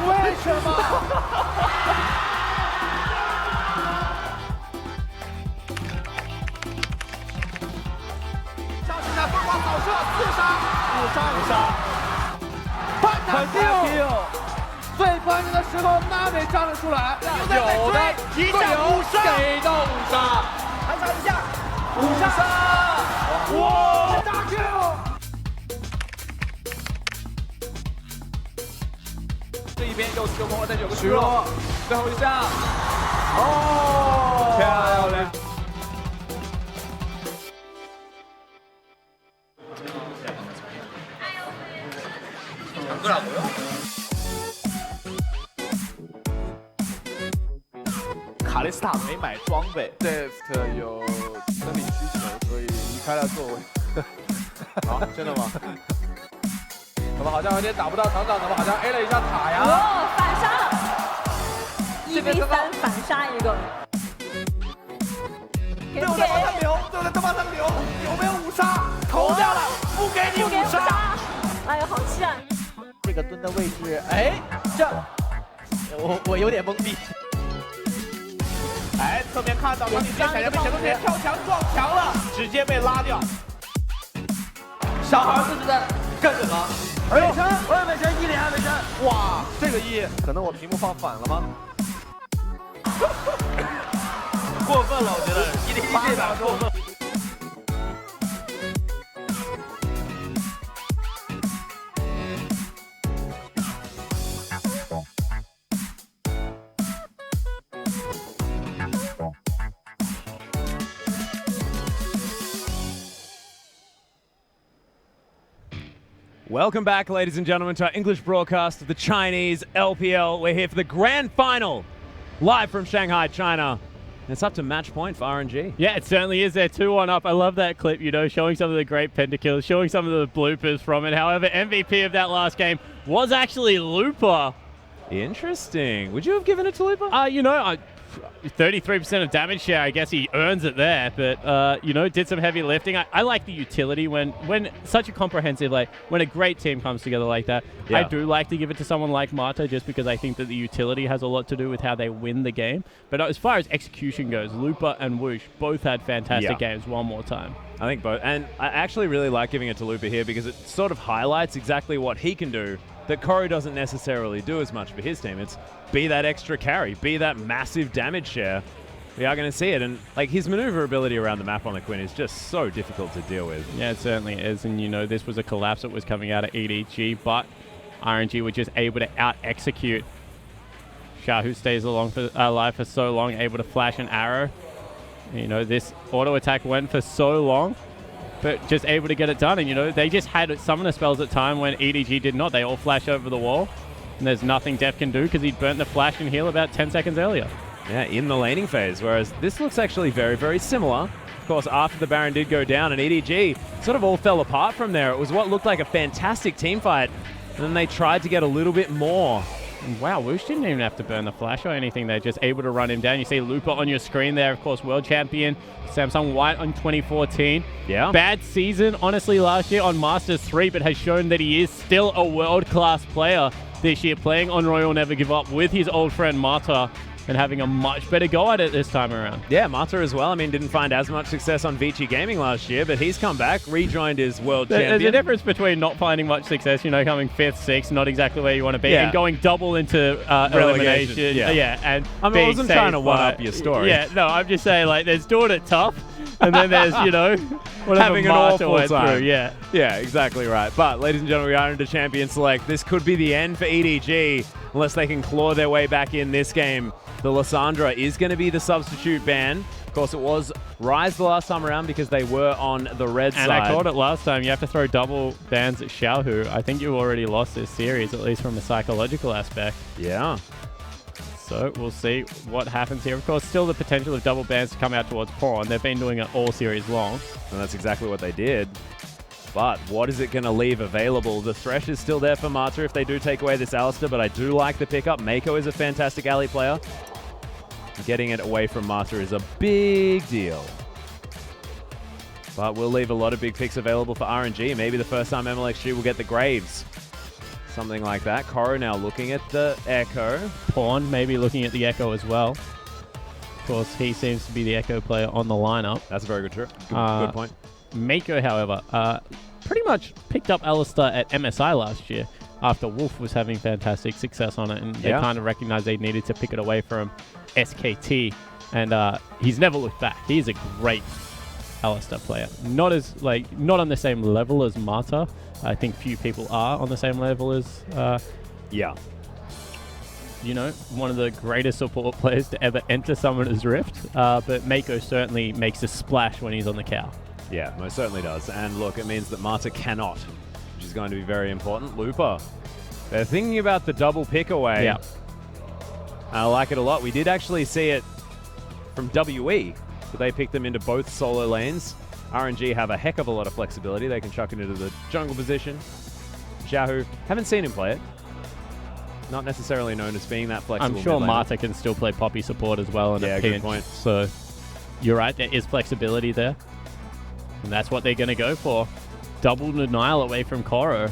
为什么？上去拿疯狂扫射，4杀，判定。最关键的时候，娜美站了出来，有的一下5杀，给到5杀，还差一下5杀，哇，大 Q！ 这一边又是个魔在9个虚弱，最后一下，哦，漂亮！卡利斯塔没买装备 ，Deft 有生理需求，所以离开了座位。好，真的吗？怎么好像有点打不到厂长？怎么好像 A 了一下塔呀？哦，反杀了，1v3反杀一个。对我的马上留，对我的马上留，有没有5杀？投掉了，不给你5杀。哎呀，好气啊！这个蹲的位置，哎，这我有点懵逼。哎，侧面看到了，你这闪现被前锋线跳墙撞墙了，直接被拉掉。小孩子是在干什么？美神，我有美神1连美神。哇，这个1可能我屏幕放反了吗？过分了，我觉得1连1这把过分。Welcome back, ladies and gentlemen, to our English broadcast of the Chinese LPL. We're here for the grand final, live from Shanghai, China. And it's up to match point for RNG. Yeah, it certainly is. They're 2-1 up. I love that clip, you know, showing some of the great pentakills, showing some of the bloopers from it. However, MVP of that last game was actually Looper. Interesting. Would you have given it to Looper? You know, 33% of damage share, I guess he earns it there, but, you know, did some heavy lifting. I like the utility when such a comprehensive, like, when a great team comes together like that. Yeah. I do like to give it to someone like Marta just because I think that the utility has a lot to do with how they win the game. But as far as execution goes, Looper and Whoosh both had fantastic games one more time. I think both. And I actually really like giving it to Looper here because it sort of highlights exactly what he can do that Corey doesn't necessarily do as much for his team. It's be that extra carry, be that massive damage share. We are going to see it, and like his maneuverability around the map on the Quinn is just so difficult to deal with. Yeah, it certainly is, and you know, this was a collapse that was coming out of EDG, but RNG were just able to out-execute Shah, who stays alive for so long, able to flash an arrow. You know, this auto attack went for so long, but just able to get it done. And, you know, they just had summoner spells at time when EDG did not. They all flash over the wall, and there's nothing Def can do because he burnt the flash and heal about 10 seconds earlier. Yeah, in the laning phase, whereas this looks actually very, very similar. Of course, after the Baron did go down, and EDG sort of all fell apart from there. It was what looked like a fantastic team fight, and then they tried to get a little bit more. Wow, Whoosh didn't even have to burn the flash or anything. They're just able to run him down. You see Looper on your screen there, of course, world champion, Samsung White on 2014. Yeah. Bad season, honestly, last year on Masters 3, but has shown that he is still a world-class player this year, playing on Royal Never Give Up with his old friend Mata, and having a much better go at it this time around. Yeah, Mata as well. I mean, didn't find as much success on Vici Gaming last year, but he's come back, rejoined his world champion. There's a difference between not finding much success, you know, coming 5th, 6th, not exactly where you want to be, and going double into elimination. Yeah, and I mean, I wasn't trying to one-up your story. Yeah, no, I'm just saying, like, there's doing it tough, and then there's, you know, whatever having an Mata awful went time. through. Yeah, exactly right. But, ladies and gentlemen, we are into Champion Select. This could be the end for EDG, unless they can claw their way back in this game. The Lysandra is going to be the substitute ban. Of course, it was Rise the last time around because they were on the red side. And I called it last time. You have to throw double bans at Xiaohu. I think you already lost this series, at least from a psychological aspect. Yeah. So we'll see what happens here. Of course, still the potential of double bans to come out towards Pawn. They've been doing it all series long. And that's exactly what they did. But what is it going to leave available? The Thresh is still there for Mata if they do take away this Alistar, but I do like the pickup. Mako is a fantastic alley player. Getting it away from Mata is a big deal. But we'll leave a lot of big picks available for RNG. Maybe the first time MLXG will get the Graves. Something like that. Koro now looking at the Echo. Pawn maybe looking at the Echo as well. Of course, he seems to be the Echo player on the lineup. That's a very good good point. Mako, however, pretty much picked up Alistar at MSI last year after Wolf was having fantastic success on it, and they kind of recognized they needed to pick it away from SKT, and he's never looked back. He's a great Alistar player. Not on the same level as Mata. I think few people are on the same level as you know, one of the greatest support players to ever enter Summoner's Rift, but Mako certainly makes a splash when he's on the cow. Yeah, most certainly does. And look, it means that Mata cannot, which is going to be very important. Looper, they're thinking about the double pick away. Yeah. I like it a lot. We did actually see it from WE, but they picked them into both solo lanes. RNG have a heck of a lot of flexibility. They can chuck it into the jungle position. Xiaohu, haven't seen him play it. Not necessarily known as being that flexible. I'm sure Mata can still play Poppy support as well in a pinch. Good point. So you're right, there is flexibility there. And that's what they're going to go for. Double denial away from Koro.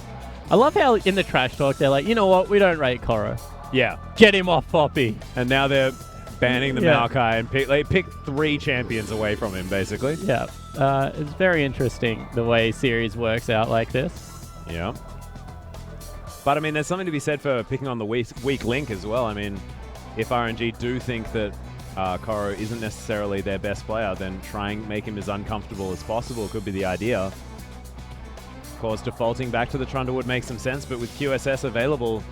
I love how in the trash talk, they're like, you know what, we don't rate Koro. Yeah. Get him off Poppy. And now they're banning the Maokai and they picked 3 champions away from him, basically. Yeah. It's very interesting the way series works out like this. Yeah. But, I mean, there's something to be said for picking on the weak link as well. I mean, if RNG do think that Koro isn't necessarily their best player, then try and make him as uncomfortable as possible could be the idea. Of course, defaulting back to the Trundle would make some sense, but with QSS available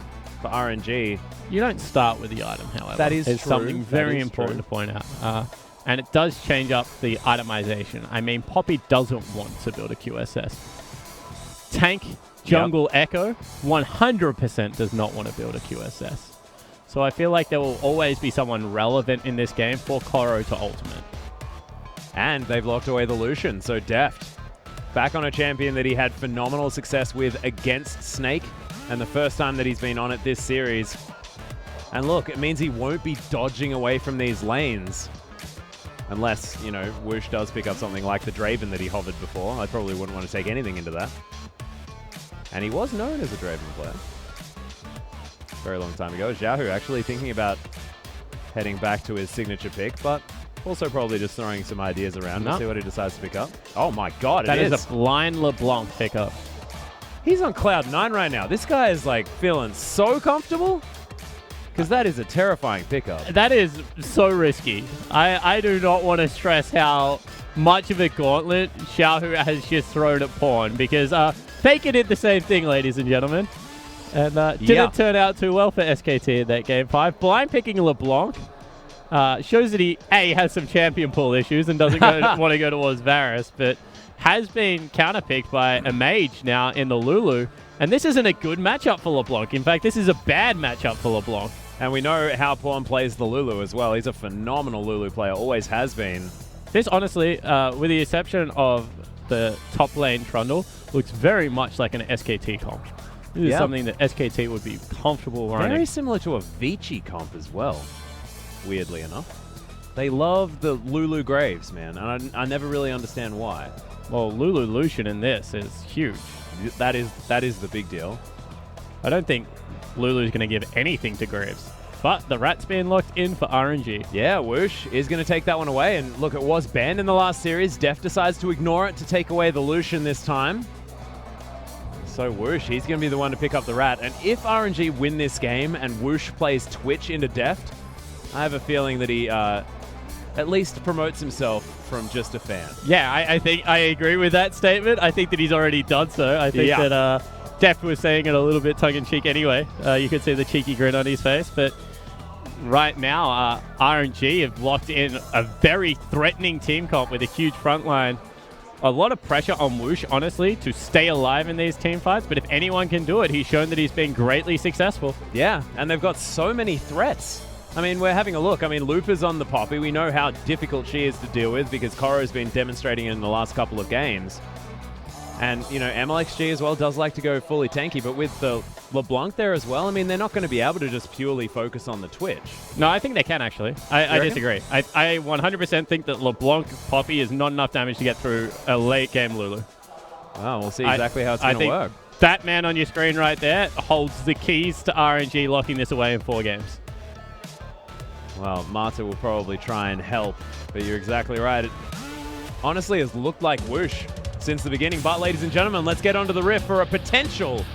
for RNG... You don't start with the item, however. That is It's true. something very important to point out. And it does change up the itemization. I mean, Poppy doesn't want to build a QSS. Tank, jungle, Echo, 100% does not want to build a QSS. So I feel like there will always be someone relevant in this game for Koro to ultimate. And they've locked away the Lucian, so Deft. Back on a champion that he had phenomenal success with against Snake, and the first time that he's been on it this series. And look, it means he won't be dodging away from these lanes. Unless, you know, Whoosh does pick up something like the Draven that he hovered before. I probably wouldn't want to take anything into that. And he was known as a Draven player. Very long time ago. Xiaohu actually thinking about heading back to his signature pick, but also probably just throwing some ideas around to see what he decides to pick up. Oh my god, That is a blind LeBlanc pickup. He's on cloud 9 right now. This guy is like feeling so comfortable. Because that is a terrifying pickup. That is so risky. I do not want to stress how much of a gauntlet Xiaohu has just thrown at Pawn, because Faker did the same thing, ladies and gentlemen. And didn't turn out too well for SKT in that game 5. Blind picking LeBlanc shows that he, A, has some champion pool issues and doesn't want to go towards Varus, but has been counterpicked by a mage now in the Lulu. And this isn't a good matchup for LeBlanc. In fact, this is a bad matchup for LeBlanc. And we know how Pawn plays the Lulu as well. He's a phenomenal Lulu player, always has been. This, honestly, with the exception of the top lane Trundle, looks very much like an SKT comp. This is something that SKT would be comfortable running. Very similar to a Vici comp as well, weirdly enough. They love the Lulu Graves, man, and I never really understand why. Well, Lulu Lucian in this is huge. That is the big deal. I don't think Lulu's going to give anything to Graves. But the rat's being locked in for RNG. Yeah, Whoosh is going to take that one away. And look, it was banned in the last series. Def decides to ignore it to take away the Lucian this time. So Whoosh, he's going to be the one to pick up the rat. And if RNG win this game and Whoosh plays Twitch into Deft, I have a feeling that he at least promotes himself from just a fan. Yeah, I think I agree with that statement. I think that he's already done so. I think that Deft was saying it a little bit tongue-in-cheek anyway. You could see the cheeky grin on his face. But right now, RNG have locked in a very threatening team comp with a huge front line. A lot of pressure on Whoosh, honestly, to stay alive in these team fights, but if anyone can do it, he's shown that he's been greatly successful. Yeah, and they've got so many threats. I mean, we're having a look. I mean, Lupa's on the Poppy. We know how difficult she is to deal with because Koro's been demonstrating it in the last couple of games. And, you know, MLXG as well does like to go fully tanky, but with the LeBlanc there as well, I mean, they're not going to be able to just purely focus on the Twitch. No, I think they can, actually. I disagree. I 100% think that LeBlanc Poppy is not enough damage to get through a late game Lulu. Well, we'll see exactly how it's going to work. That man on your screen right there holds the keys to RNG locking this away in 4 games. Well, Marta will probably try and help, but you're exactly right. It honestly has looked like Whoosh since the beginning. But ladies and gentlemen, let's get onto the riff for a potential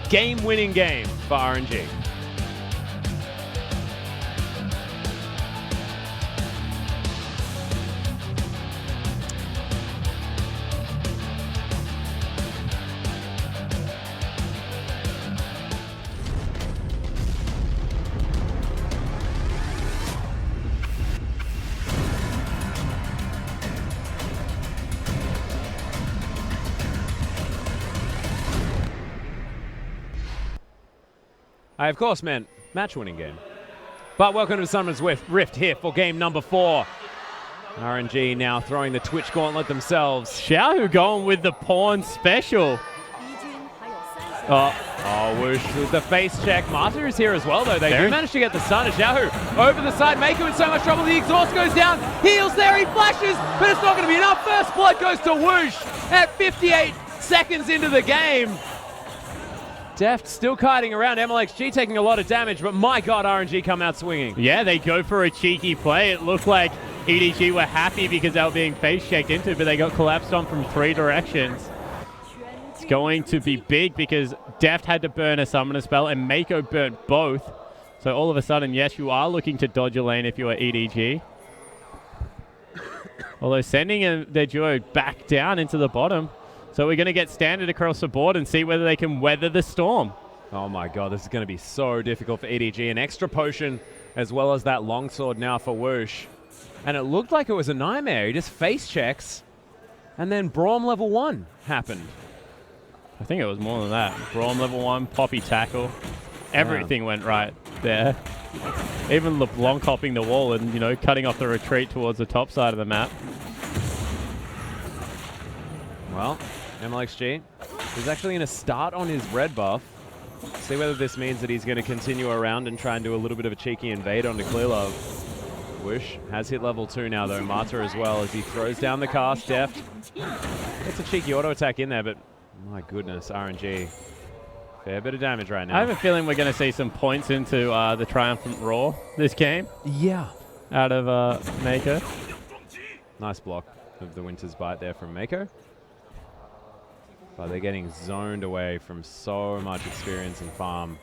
game-winning game for RNG. I, of course, meant match-winning game. But welcome to Summon's Rift here for game number 4. RNG now throwing the Twitch gauntlet themselves. Xiaohu going with the pawn special. Oh, Whoosh with the face check. Marta is here as well, though. They do manage to get the stun. Xiaohu over the side. Mako in so much trouble. The exhaust goes down. Heals there. He flashes, but it's not going to be enough. First blood goes to Whoosh at 58 seconds into the game. Deft still kiting around. MLXG taking a lot of damage, but my God, RNG come out swinging. Yeah, they go for a cheeky play. It looked like EDG were happy because they were being face checked into, but they got collapsed on from 3 directions. It's going to be big because Deft had to burn a summoner spell and Mako burnt both. So all of a sudden, yes, you are looking to dodge a lane if you are EDG. Although sending their duo back down into the bottom. So we're going to get standard across the board and see whether they can weather the storm. Oh my God, this is going to be so difficult for EDG. An extra potion as well as that longsword now for Whoosh. And it looked like it was a nightmare. He just face checks and then Braum level 1 happened. I think it was more than that. Braum level 1, Poppy tackle. Everything went right there. Even LeBlanc hopping the wall and, you know, cutting off the retreat towards the top side of the map. Well, MLXG is actually going to start on his red buff. See whether this means that he's going to continue around and try and do a little bit of a cheeky invade onto Clearlove. Whoosh has hit level 2 now, though. Marta as well as he throws down the cast. Deft gets a cheeky auto attack in there, but my goodness, RNG. Fair bit of damage right now. I have a feeling we're going to see some points into the Triumphant Roar this game. Yeah. Out of Mako. Nice block of the Winter's Bite there from Mako. But they're getting zoned away from so much experience and farm.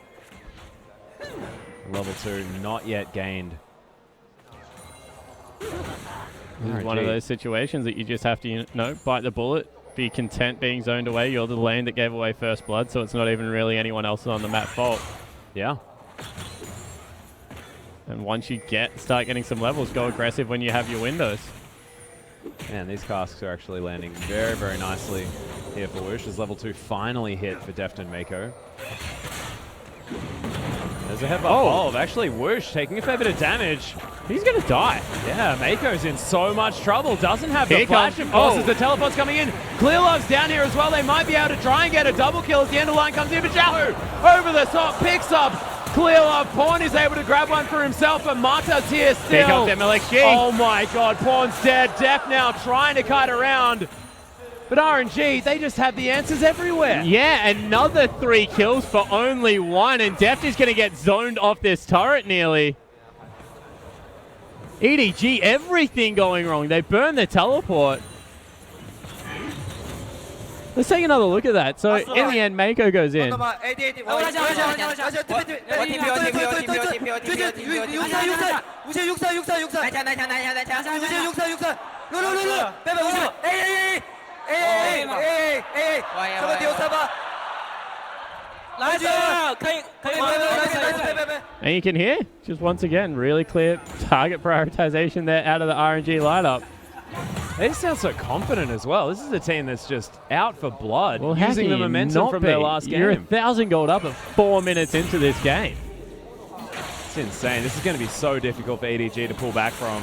Level 2 not yet gained. This is one of those situations that you just have to, you know, bite the bullet, be content being zoned away. You're the lane that gave away first blood, so it's not even really anyone else on the map fault. Yeah. And once you start getting some levels, go aggressive when you have your windows. Man, these casks are actually landing very, very nicely here for Whoosh as level 2 finally hit for Deft and Mako. There's a headbutt evolve. Actually, Whoosh taking a fair bit of damage. He's going to die. Yeah, Mako's in so much trouble. Doesn't have the flash, of course, as the teleport's coming in. Clearlove's down here as well. They might be able to try and get a double kill as the end of line comes in. But Xiaohu over the top, picks up Clearlove. Pawn is able to grab one for himself, but Marta's here still. Here comes MLXG. Oh my God, Pawn's dead. Deft now trying to kite around. But RNG, they just have the answers everywhere. Yeah, another 3 kills for only 1, and Deft is going to get zoned off this turret nearly. EDG, everything going wrong. They burn the teleport. Let's take another look at that. So in the end, Mako goes in. And you can hear, just once again, really clear target prioritization there out of the RNG lineup. They sound so confident as well. This is a team that's just out for blood, Well, using the momentum from their last game. You're 1,000 gold up at 4 minutes into this game. It's insane. This is going to be so difficult for EDG to pull back from.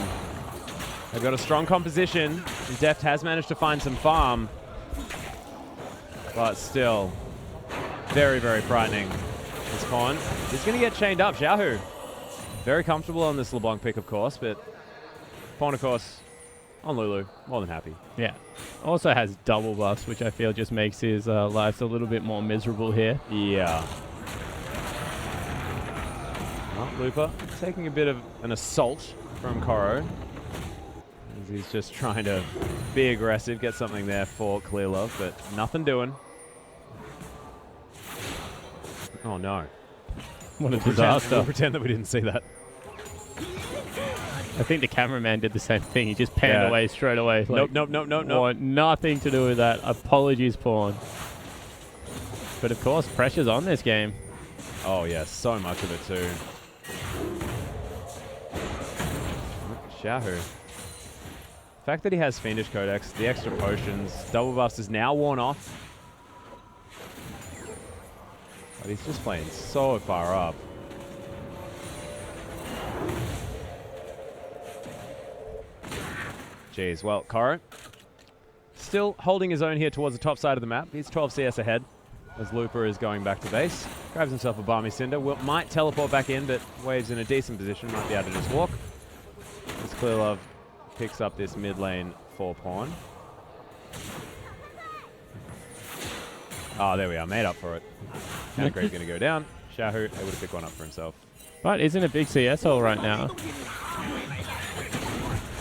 They've got a strong composition, and Deft has managed to find some farm. But still, very, very frightening. This pawn is going to get chained up. Xiaohu, very comfortable on this LeBlanc pick, of course, but pawn, of course, on Lulu, more than happy. Yeah. Also has double buffs, which I feel just makes his lives a little bit more miserable here. Yeah. Well, Looper taking a bit of an assault from Koro. As he's just trying to be aggressive, get something there for Clear Love, but nothing doing. Oh no. What a disaster. We'll pretend that we didn't see that. I think the cameraman did the same thing. He just panned away straight away. Like, Nope. Nothing to do with that. Apologies, pawn. But of course, pressure's on this game. Oh yeah, so much of it too. Xiaohu. The fact that he has Fiendish Codex, the extra potions, double buffs is now worn off. But he's just playing so far up. Jeez, well, Koro still holding his own here towards the top side of the map. He's 12 CS ahead as Looper is going back to base. Grabs himself a Balmy Cinder. Might teleport back in, but Wave's in a decent position. Might be able to just walk. As Clear Love picks up this mid lane for pawn. Oh, there we are. Made up for it. Countergrade's going to go down. Xiaohu able to pick one up for himself. But isn't a big CS hole right now.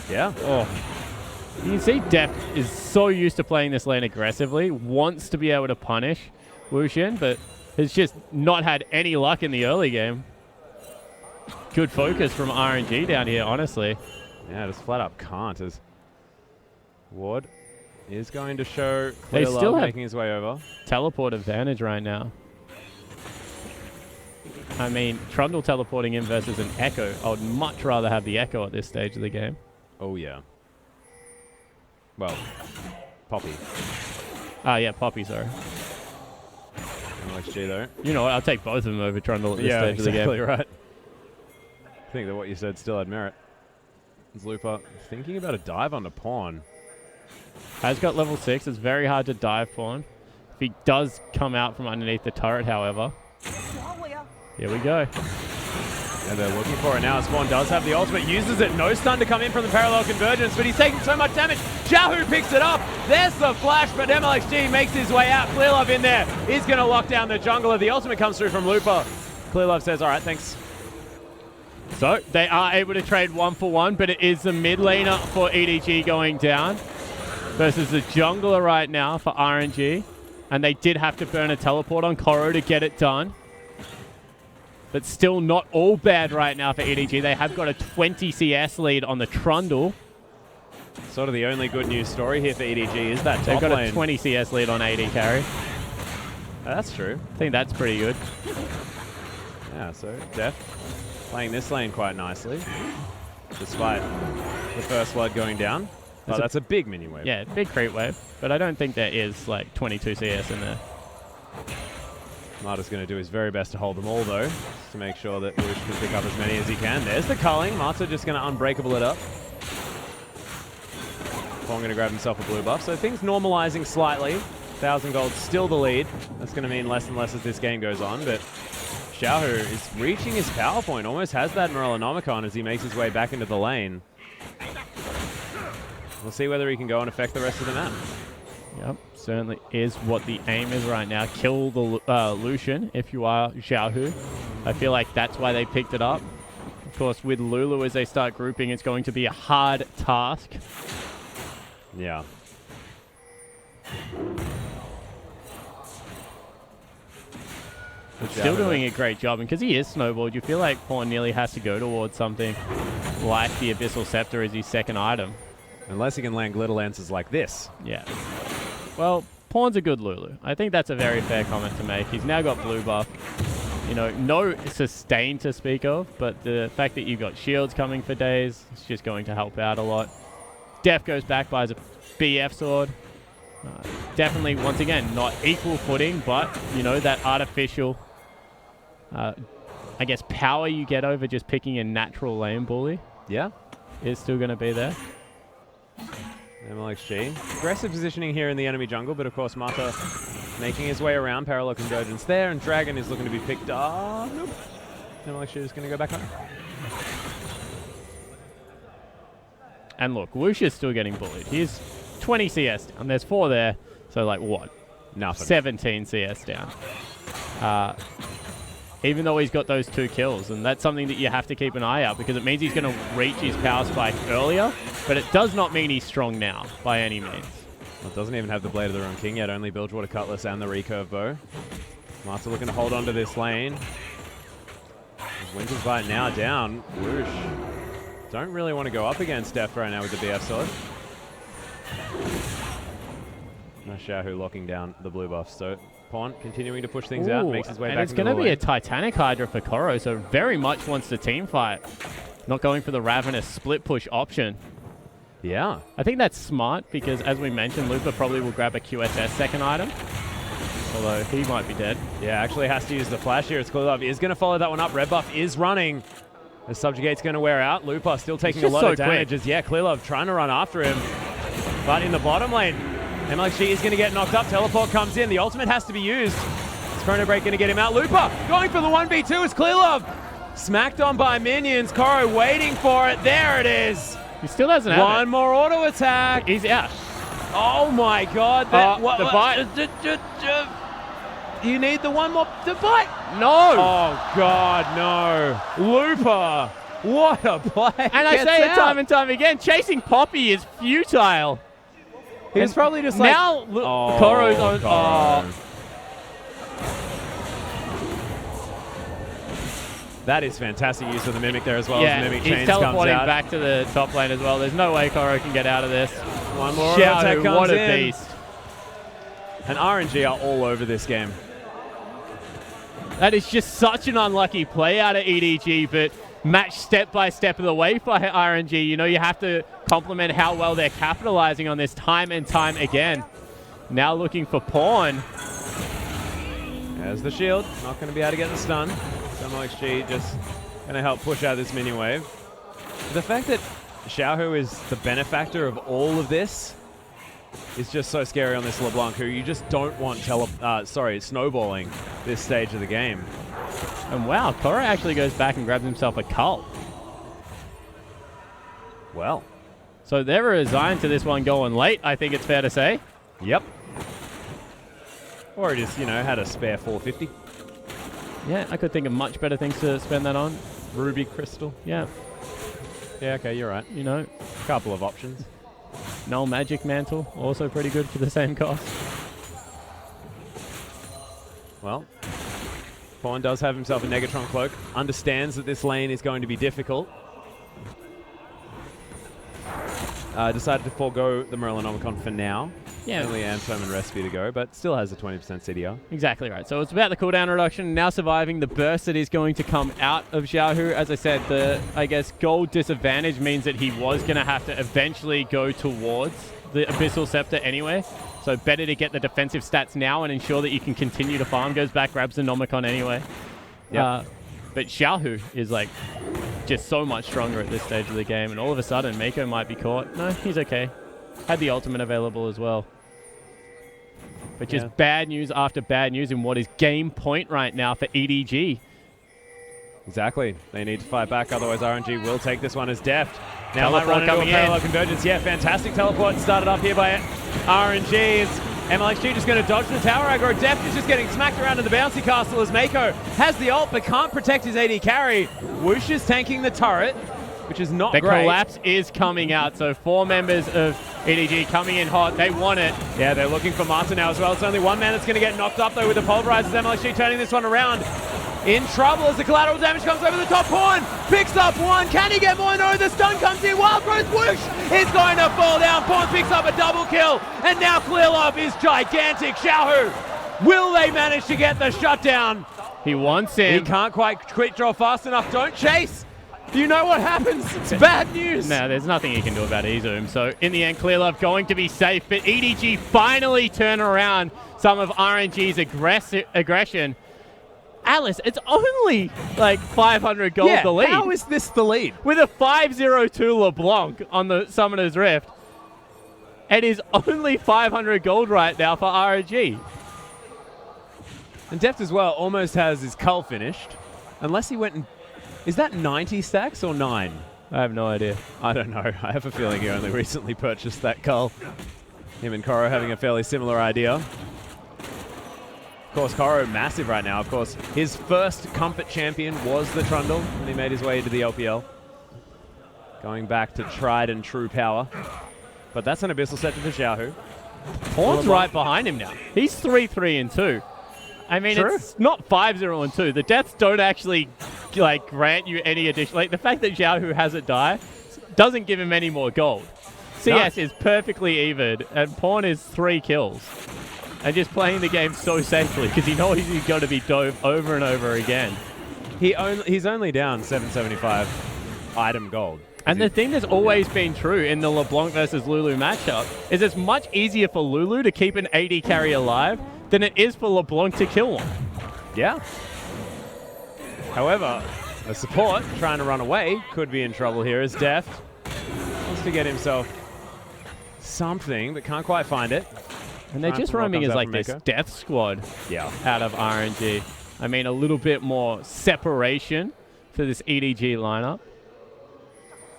Yeah. Oh. You can see Deft is so used to playing this lane aggressively, wants to be able to punish Wuxian, but has just not had any luck in the early game. Good focus from RNG down here, honestly. Yeah, just flat up can't. As Ward is going to show Clear They still Love have making his way over. Teleport advantage right now. I mean, Trundle teleporting in versus an Echo. I would much rather have the Echo at this stage of the game. Oh, yeah. Well, Poppy. Ah, yeah, Poppy, sorry. OXG, though. You know what? I'll take both of them over Trundle at this stage of the game. Yeah, right. I think that what you said still had merit. Looper thinking about a dive on the pawn. Has got level 6. It's very hard to dive pawn. If he does come out from underneath the turret, however. Here we go. And they're looking for it now. Spawn does have the ultimate, uses it. No stun to come in from the parallel convergence, but he's taking so much damage. Xiaohu picks it up. There's the flash, but MLXG makes his way out. Clear Love in there. He's going to lock down the jungler. The ultimate comes through from Looper. Clear Love says, all right, thanks. So they are able to trade 1-for-1, but it is the mid laner for EDG going down versus the jungler right now for RNG. And they did have to burn a teleport on Koro to get it done. But still not all bad right now for EDG. They have got a 20 CS lead on the Trundle. Sort of the only good news story here for EDG is that They've top got lane. a 20 CS lead on AD carry. That's true. I think that's pretty good. Yeah, so Def playing this lane quite nicely, despite the first blood going down. Oh, that's a big mini wave. Yeah, big creep wave. But I don't think there is like 22 CS in there. Marta's going to do his very best to hold them all, though, just to make sure that Wush can pick up as many as he can. There's the culling. Marta just going to unbreakable it up. Pawn going to grab himself a blue buff. So things normalizing slightly. 1,000 gold, still the lead. That's going to mean less and less as this game goes on, but Xiaohu is reaching his power point. Almost has that Morellonomicon as he makes his way back into the lane. We'll see whether he can go and affect the rest of the map. Yep, certainly is what the aim is right now. Kill the Lucian if you are Xiaohu. I feel like that's why they picked it up. Of course, with Lulu, as they start grouping, it's going to be a hard task. Yeah. But still doing a great job. And because he is snowballed, you feel like Pawn nearly has to go towards something like the Abyssal Scepter as his second item. Unless he can land glitter lances like this. Yeah. Well, Pawn's a good Lulu. I think that's a very fair comment to make. He's now got blue buff. You know, no sustain to speak of, but the fact that you've got shields coming for days is just going to help out a lot. Def goes back, buys a BF sword. Definitely, once again, not equal footing, but, you know, that artificial, I guess, power you get over just picking a natural lane bully. Yeah. Is still going to be there. MLXG. Aggressive positioning here in the enemy jungle, but of course Mata making his way around. Parallel convergence there, and Dragon is looking to be picked up. Nope. MLXG is going to go back home. And look, Whoosh is still getting bullied. He's 20 CS down. There's 4 there. So, like, what? Nothing. 17 CS down. Even though he's got those 2 kills. And that's something that you have to keep an eye out, because it means he's going to reach his power spike earlier. But it does not mean he's strong now, by any means. Well, it doesn't even have the Blade of the Ruined King yet. Only Bilgewater Cutlass and the recurve bow. Marta looking to hold on to this lane. Winter's Bite now down. Whoosh. Don't really want to go up against Def right now with the BF sword. No Xiaohu locking down the blue buff. So Pawn continuing to push things out, makes his way back. And it's going to be a Titanic Hydra for Koro, so very much wants the team fight. Not going for the Ravenous split push option. Yeah. I think that's smart because, as we mentioned, Lupa probably will grab a QSS second item. Although he might be dead. Yeah, actually has to use the flash here. It's Clearlove is going to follow that one up. Red buff is running. The Subjugate's going to wear out. Lupa still taking a lot of damage. Yeah, Clearlove trying to run after him. But in the bottom lane, MLXG is going to get knocked up. Teleport comes in. The ultimate has to be used. Is Chrono Break going to get him out? Lupa going for the 1v2 as Clearlove smacked on by minions. Koro waiting for it. There it is. He still doesn't have it. One more auto attack. He's out. Oh my god. The bite. You need the one more. The bite. No. Oh god, no. Lupa. What a play. And I say it time and time again, chasing Poppy is futile. He's probably just like... Now, Koro's on... That is fantastic use of the Mimic there as well. Yeah, as Mimic he's Chains comes teleporting out. back to the top lane as well. There's no way Koro can get out of this. One more attack comes what a in. beast. And RNG are all over this game. That is just such an unlucky play out of EDG, but matched step by step of the way by RNG. You know, you have to compliment how well they're capitalizing on this time and time again. Now looking for Pawn. There's the shield. Not going to be able to get the stun. MLXG just going to help push out this mini wave. The fact that Xiaohu is the benefactor of all of this is just so scary on this LeBlanc, who you just don't want snowballing this stage of the game. And wow, Koro actually goes back and grabs himself a cult. Well. So they're resigned to this one going late, I think it's fair to say. Yep. Or just, you know, had a spare 450. Yeah, I could think of much better things to spend that on. Ruby Crystal. Yeah. Yeah, okay, you're right. You know. A couple of options. Null Magic Mantle, also pretty good for the same cost. Well, Pawn does have himself a Negatron Cloak. Understands that this lane is going to be difficult. Decided to forego the Merlinomicon for now. Yeah. Only Antome and Recipe to go, but still has a 20% CDR. Exactly right. So it's about the cooldown reduction, now surviving the burst that is going to come out of Xiaohu. As I said, the, I guess, gold disadvantage means that he was going to have to eventually go towards the Abyssal Scepter anyway. So better to get the defensive stats now and ensure that you can continue to farm. Goes back, grabs the Nomicon anyway. Yeah. But Xiaohu is like just so much stronger at this stage of the game, and all of a sudden Mako might be caught. No, he's okay. Had the ultimate available as well. But just bad news after bad news in what is game point right now for EDG. Exactly. They need to fight back, otherwise RNG will take this one as deft. Now Teleport might run into a coming in. parallel convergence. Yeah, fantastic teleport started up here by RNG. It's MLXG just going to dodge the tower aggro. Deft is just getting smacked around in the bouncy castle as Mako has the ult but can't protect his AD carry. Whoosh is tanking the turret, which is not great. The collapse is coming out, so 4 members of EDG coming in hot. They want it. Yeah, they're looking for Marta now as well. It's only one man that's going to get knocked up though with the pulverizers. MLXG turning this one around. In trouble as the collateral damage comes over the top. Pawn picks up one. Can he get more? No, the stun comes in. Wild Growth Whoosh is going to fall down. Pawn picks up a double kill. And now Clearlove is gigantic. Xiaohu, will they manage to get the shutdown? He wants him. He can't quite quick draw fast enough. Don't chase. You know what happens. It's bad news. No, there's nothing he can do about E-Zoom. So in the end, Clearlove going to be safe, but EDG finally turn around some of RNG's aggression. Alice, it's only like 500 gold the lead. How is this the lead? With a 5-0-2 LeBlanc on the Summoner's Rift. It is only 500 gold right now for RNG. And Deft as well almost has his cull finished. Unless he went and... Is that 90 stacks or 9? I have no idea. I don't know. I have a feeling he only recently purchased that cull. Him and Koro having a fairly similar idea. Of course, Koro massive right now. Of course, his first comfort champion was the Trundle when he made his way into the LPL. Going back to tried and true power. But that's an Abyssal Scepter for Xiaohu. Horn's right behind him now. He's 3-3-2. I mean, it's not 5-0-2. The deaths don't actually like grant you any addition. Like the fact that Xiaohu hasn't died doesn't give him any more gold. CS is perfectly even, and Pawn is 3 kills. And just playing the game so safely because he knows he's going to be dove over and over again. He's only down 775 item gold. And the thing that's always been true in the LeBlanc versus Lulu matchup is it's much easier for Lulu to keep an AD carry alive than it is for LeBlanc to kill one. Yeah. However, the support trying to run away could be in trouble here as Deft wants to get himself something but can't quite find it. And they're just roaming as like this death squad out of RNG. I mean, a little bit more separation for this EDG lineup.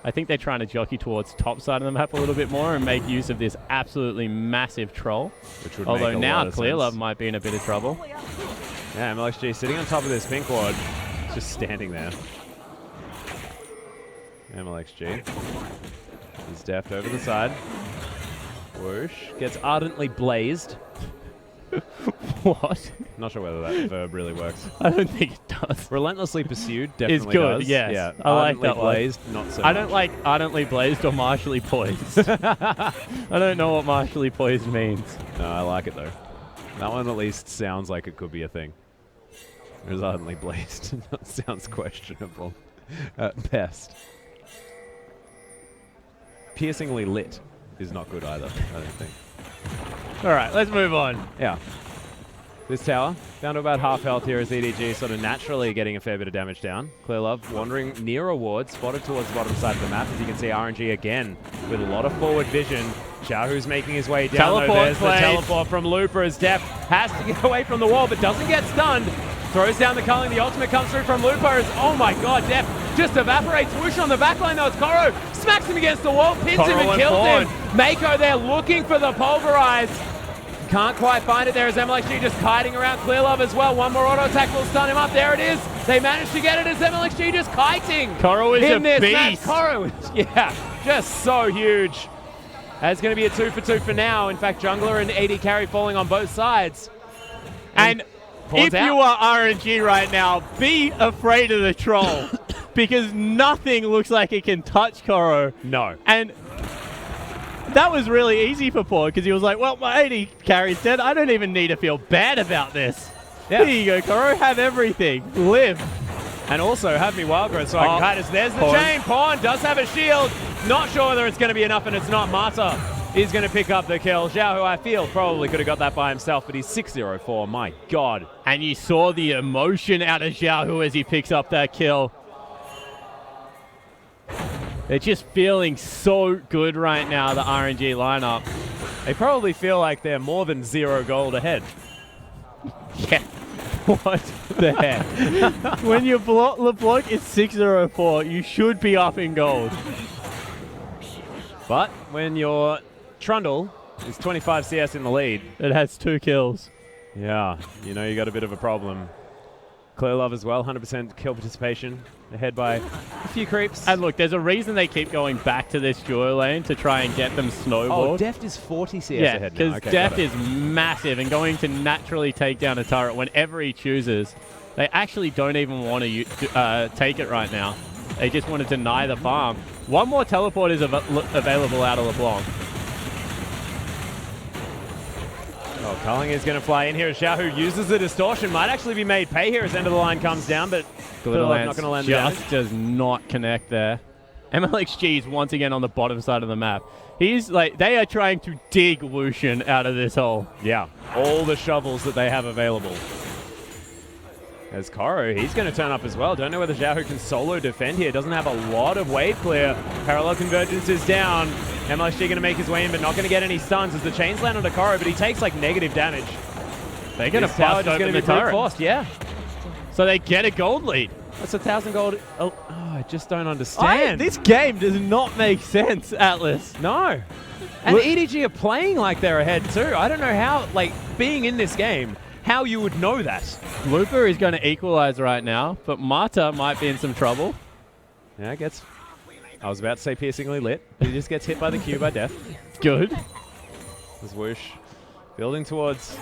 I think they're trying to jockey towards top side of the map a little bit more and make use of this absolutely massive troll. Which would Although make a now lot of Clearlove sense. might be in a bit of trouble. Yeah, MLXG sitting on top of this pink ward, just standing there. MLXG. He's Deft over the side. Whoosh. Gets ardently blazed. What? Not sure whether that verb really works. I don't think it does. Relentlessly pursued definitely It's good, does. yes. Yeah, I like ardently that blazed, not so I don't much. like ardently blazed or martially poised. I don't know what martially poised means. No, I like it though. That one at least sounds like it could be a thing. Whereas ardently blazed that sounds questionable at best. Piercingly lit is not good either, I don't think. All right, let's move on. Yeah. This tower, down to about half health here as EDG sort of naturally getting a fair bit of damage down. Clearlove wandering near a ward, spotted towards the bottom side of the map. As you can see, RNG again with a lot of forward vision. Xiaohu's making his way down. Teleport There's the played. teleport from Looper as Deft has to get away from the wall, but doesn't get stunned. Throws down the culling. The ultimate comes through from Looper as, oh my god, Deft just evaporates. Whoosh on the backline though. It's Koro. Smacks him against the wall, pins him and kills him. Mako there looking for the pulverize. Can't quite find it there as MLXG just kiting around Clearlove as well. One more auto attack will stun him up. There it is. They managed to get it as MLXG just kiting. Koro is in a this match. beast. Koro is, yeah, just so huge. That's going to be a 2-for-2 for now. In fact, jungler and AD carry falling on both sides. And if out. you are RNG right now, be afraid of the troll because nothing looks like it can touch Koro. No. And that was really easy for Paul because he was like, well, my AD carry's dead. I don't even need to feel bad about this. Yeah. Here you go, Koro. Have everything. Live. And also have me wild growth so I can kite us. There's the Pawn. chain. Pawn does have a shield. Not sure whether it's going to be enough, and it's not. Mata is going to pick up the kill. Zhao, who I feel probably could have got that by himself, but he's 6-0-4. My god. And you saw the emotion out of Xiaohu as he picks up that kill. They're just feeling so good right now, the RNG lineup. They probably feel like they're more than 0 gold ahead. Yeah. What the heck? When your LeBlanc is 6-0-4, you should be up in gold. But when your Trundle is 25 CS in the lead, it has 2 kills. Yeah, you know you got a bit of a problem. Clearlove as well, 100% kill participation, ahead by a few creeps. And look, there's a reason they keep going back to this duo lane to try and get them snowballed. Oh, Deft is 40 CS yeah, ahead now. because Deft is massive and going to naturally take down a turret whenever he chooses. They actually don't even want to take it right now. They just want to deny the farm. One more teleport is available out of LeBlanc. Oh, Culling is going to fly in here. Xiaohu uses the distortion. Might actually be made pay here as end of the line comes down, but Philip not going to land the damage. Just does not connect there. MLXG is once again on the bottom side of the map. He's like, they are trying to dig Lucian out of this hole. Yeah, all the shovels that they have available. As Koro, he's going to turn up as well. Don't know whether Xiaohu can solo defend here. Doesn't have a lot of wave clear. Parallel convergence is down. MLXG going to make his way in, but not going to get any stuns as the chains land onto Koro, but he takes like negative damage. They're going to bust open the turret. Forced, yeah. So they get a gold lead. That's 1,000 gold. Oh, I just don't understand. This game does not make sense, Atlas. No. And EDG are playing like they're ahead too. I don't know how, like, being in this game, how you would know that. Looper is going to equalize right now, but Mata might be in some trouble. Yeah, I was about to say piercingly lit, but he just gets hit by the Q by death. Good. This Whoosh building towards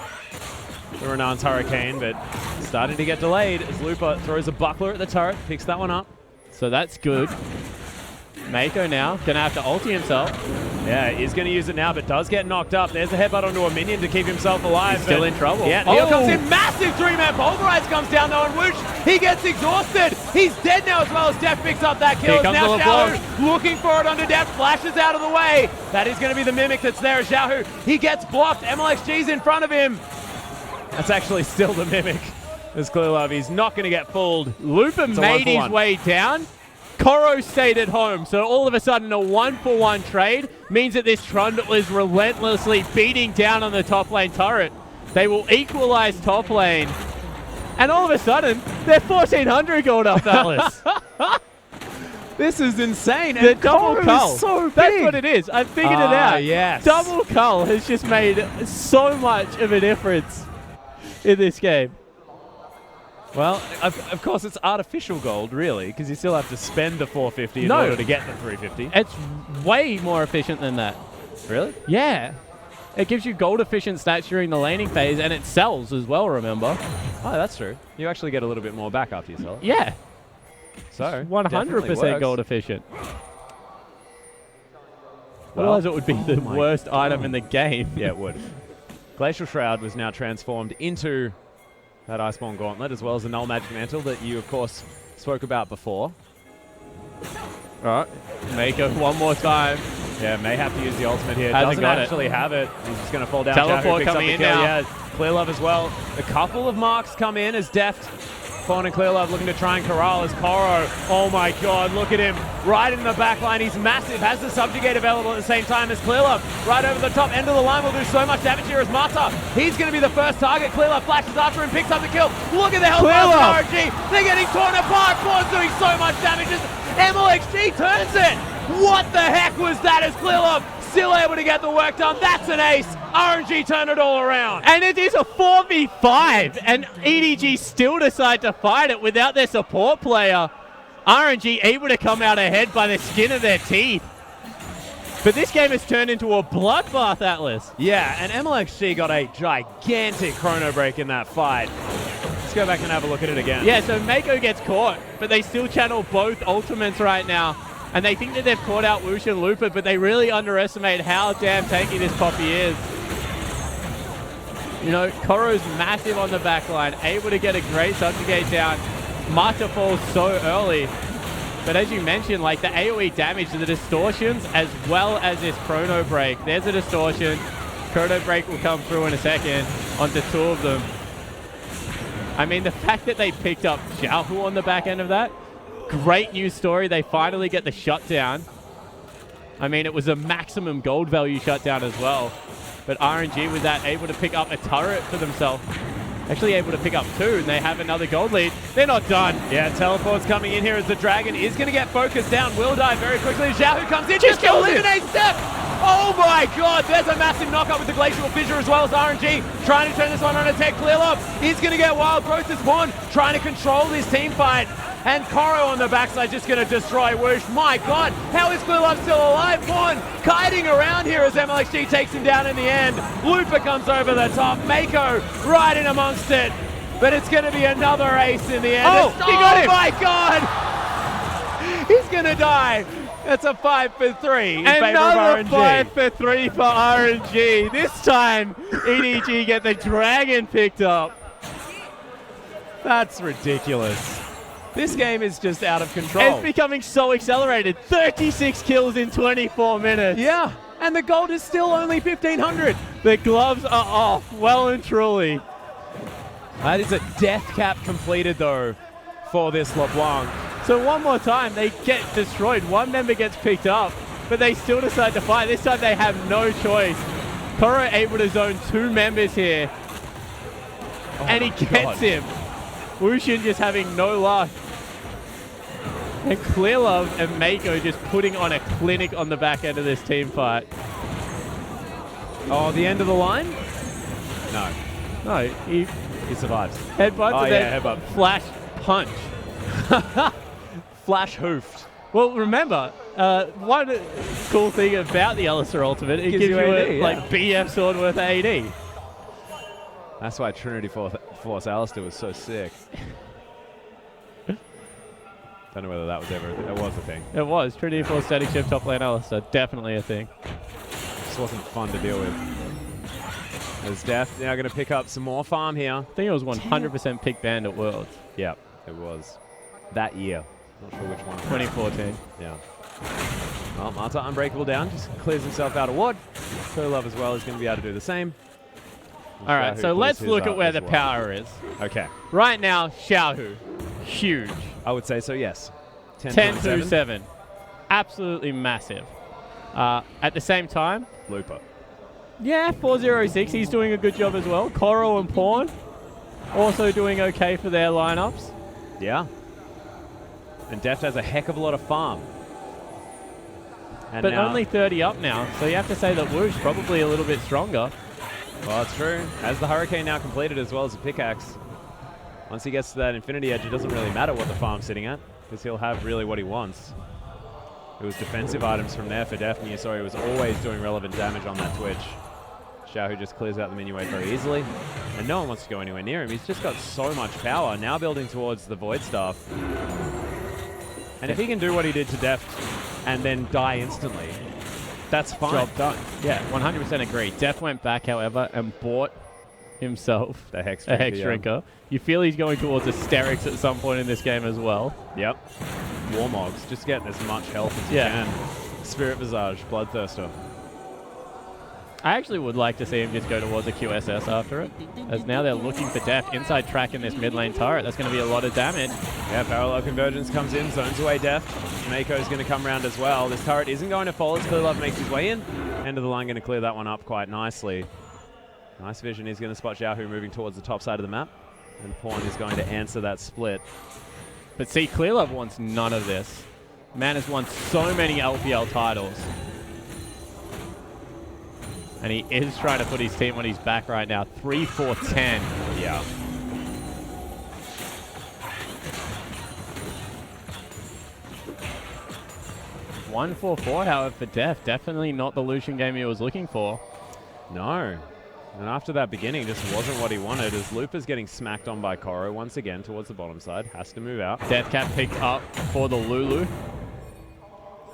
the Renan's Hurricane, but starting to get delayed as Looper throws a buckler at the turret, picks that one up. So that's good. Mako now going to have to ulti himself. Yeah, he's going to use it now, but does get knocked up. There's a headbutt onto a minion to keep himself alive. He's still in trouble. Yeah, Neo comes in. Massive 3-man pulverize comes down though, and Whoosh, he gets exhausted. He's dead now as well as Def picks up that kill. Now Xiaohu looking for it under Def, flashes out of the way. That is going to be the Mimic that's there. Xiaohu, he gets blocked. MLXG's in front of him. That's actually still the Mimic. As Clearlove, he's not going to get fooled. Looper made his way down. Koro stayed at home, so all of a sudden a 1-for-1 trade means that this Trundle is relentlessly beating down on the top lane turret. They will equalize top lane, and all of a sudden they're 1,400 gold up, Atlas. This is insane. The double cull. So big. That's what it is. I figured it out. Yes. Double cull has just made so much of a difference in this game. Well, of course, it's artificial gold, really, because you still have to spend the 450 in order to get the 350. It's way more efficient than that. Really? Yeah. It gives you gold efficient stats during the laning phase, and it sells as well, remember? Oh, that's true. You actually get a little bit more back after you sell it. Yeah. So, 100% gold efficient. Well, otherwise it would be the worst item in the game. Yeah, it would. Glacial Shroud was now transformed into that Iceborne Gauntlet, as well as the Null Magic Mantle that you, of course, spoke about before. All right. Mako one more time. Yeah, may have to use the ultimate here. Hasn't Doesn't actually have it. He's just going to fall down. Teleport coming in now. Yeah, Clearlove as well. A couple of marks come in as Deft, Fawn and Clearlove looking to try and corral as Koro. Oh my god, look at him. Right in the back line. He's massive. Has the Subjugate available at the same time as Clearlove. Right over the top end of the line will do so much damage here as Mata. He's going to be the first target. Clearlove flashes after him, picks up the kill. Look at the health of RNG. They're getting torn apart. Fawn's doing so much damage as MLXG turns it. What the heck was that as Clearlove still able to get the work done? That's an ace. RNG turned it all around. And it is a 4v5, and EDG still decide to fight it without their support player. RNG able to come out ahead by the skin of their teeth. But this game has turned into a bloodbath, Atlas. Yeah, and MLXG got a gigantic chrono break in that fight. Let's go back and have a look at it again. Yeah, so Mako gets caught, but they still channel both ultimates right now. And they think that they've caught out Whoosh and Looper, but they really underestimate how damn tanky this Poppy is. You know, Koro's massive on the back line, able to get a great Subjugate down. Mata falls so early. But as you mentioned, like the AoE damage to the distortions as well as this chrono break. There's a distortion. Chrono break will come through in a second onto two of them. I mean, the fact that they picked up Xiaohu on the back end of that, great news story. They finally get the shutdown. I mean, it was a maximum gold value shutdown as well. But RNG with that able to pick up a turret for themselves. Actually able to pick up two, and they have another gold lead. They're not done. Yeah, teleport's coming in here as the Dragon is going to get focused down. Will die very quickly. Xiaohu comes in, just eliminates Steph. Oh my god, there's a massive knockup with the Glacial Fissure as well as RNG. Trying to turn this one on a tech. Clearlove is going to get wild. Growth is born, trying to control this team fight. And Koro on the backside just going to destroy Whoosh. My god, how is Clearlove still alive? Vaughn kiting around here as MLXG takes him down in the end. Looper comes over the top. Mako right in amongst it. But it's going to be another ace in the end. Oh, he got him. Oh my god! He's going to die. That's a 5 for 3 in favor of Another RNG. 5 for 3 for RNG. This time, EDG get the dragon picked up. That's ridiculous. This game is just out of control. It's becoming so accelerated. 36 kills in 24 minutes. Yeah, and the gold is still only 1,500. The gloves are off, well and truly. That is a death cap completed, though, for this LeBlanc. So one more time, they get destroyed. One member gets picked up, but they still decide to fight. This time they have no choice. Koro able to zone 2 members here. And he gets him. Wushin just having no luck. And Clearlove and Mako just putting on a clinic on the back end of this team fight. Oh, the end of the line? No. No, he survives. Headbutt, Oh, but yeah, then headbutt. flash punch. Flash hoofed. Well, remember, one cool thing about the Alistar Ultimate, it gives you AD, a like BF sword worth AD. That's why Trinity Force Alistar was so sick. Don't know whether that was ever it was a thing. It was. Trinity Force static shift top lane Alistar, definitely a thing. Just wasn't fun to deal with. There's Death now going to pick up some more farm here. I think it was 100% pick banned at Worlds. Yep, it was. That year. Not sure which one. 2014. Yeah. Well, Marta Unbreakable down, just clears himself out of ward. Love as well is going to be able to do the same. All right, so let's look at where the power is. Okay. Right now, Xiaohu, huge. I would say so, yes. 10-7. Absolutely massive. At the same time, Looper. Yeah, 406, he's doing a good job as well. Koro and Pawn also doing okay for their lineups. Yeah. And Deft has a heck of a lot of farm. And but now, only 30 up now, so you have to say that Wu's probably a little bit stronger. well, it's true. As the Hurricane now completed as well as the pickaxe, once he gets to that Infinity Edge, it doesn't really matter what the farm's sitting at, because he'll have really what he wants. It was defensive items from there for Deft, and you saw he was always doing relevant damage on that Twitch. Xiaohu just clears out the minion wave very easily, and no one wants to go anywhere near him. He's just got so much power, now building towards the Void Staff. And if he can do what he did to Deft and then die instantly, that's fine. Job done. Yeah, 100% agree. Def went back, however, and bought himself a Hex Drinker. You feel he's going towards Asterix at some point in this game as well. Yep. Warmogs, just getting as much health as you can. Spirit Visage, Bloodthirster. I actually would like to see him just go towards a QSS after it, as now they're looking for Def inside track in this mid lane turret. That's going to be a lot of damage. Yeah, Parallel Convergence comes in, zones away Deft. Mako's going to come around as well. This turret isn't going to fall as Clearlove makes his way in. End of the line going to clear that one up quite nicely. Nice vision. He's going to spot Xiaohu moving towards the top side of the map. And Pawn is going to answer that split. But see, Clearlove wants none of this. Man has won so many LPL titles. And he is trying to put his team on his back right now. 3-4-10. Yeah. One 4-4, however, for Def. Definitely not the Lucian game he was looking for. No. And after that beginning, just wasn't what he wanted, as Looper's getting smacked on by Koro once again towards the bottom side. Has to move out. Deathcap picked up for the Lulu.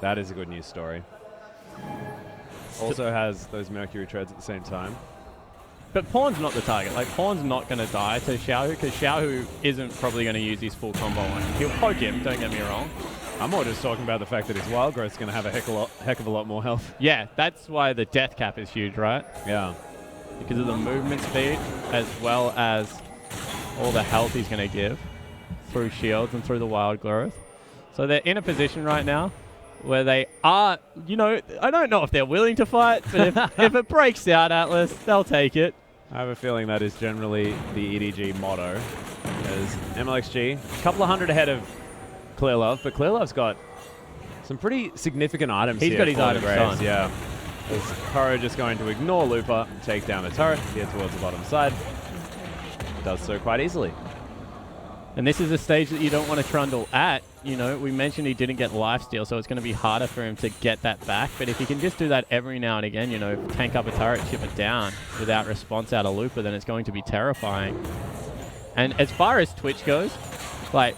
That is a good news story. Also has those Mercury treads at the same time. But Pawn's not the target. Like, Pawn's not going to die to Xiaohu, because Xiaohu isn't probably going to use his full combo on him. He'll poke him, don't get me wrong. I'm more just talking about the fact that his Wild Growth's going to have a heck of a lot more health. Yeah, that's why the death cap is huge, right? Yeah. Because of the movement speed, as well as all the health he's going to give through shields and through the Wild Growth. So they're in a position right now where they are, you know, I don't know if they're willing to fight, but if it breaks out, Atlas, they'll take it. I have a feeling that is generally the EDG motto. As MLXG, a couple of hundred ahead of Clearlove, but Clearlove's got some pretty significant items here. He's got his items done. Yeah. Is Koro just going to ignore Looper and take down the turret here towards the bottom side? Does so quite easily. And this is a stage that you don't want to trundle at. You know, we mentioned he didn't get lifesteal, so it's going to be harder for him to get that back. But if he can just do that every now and again, you know, tank up a turret, chip it down without response out of Looper, then it's going to be terrifying. And as far as Twitch goes, like,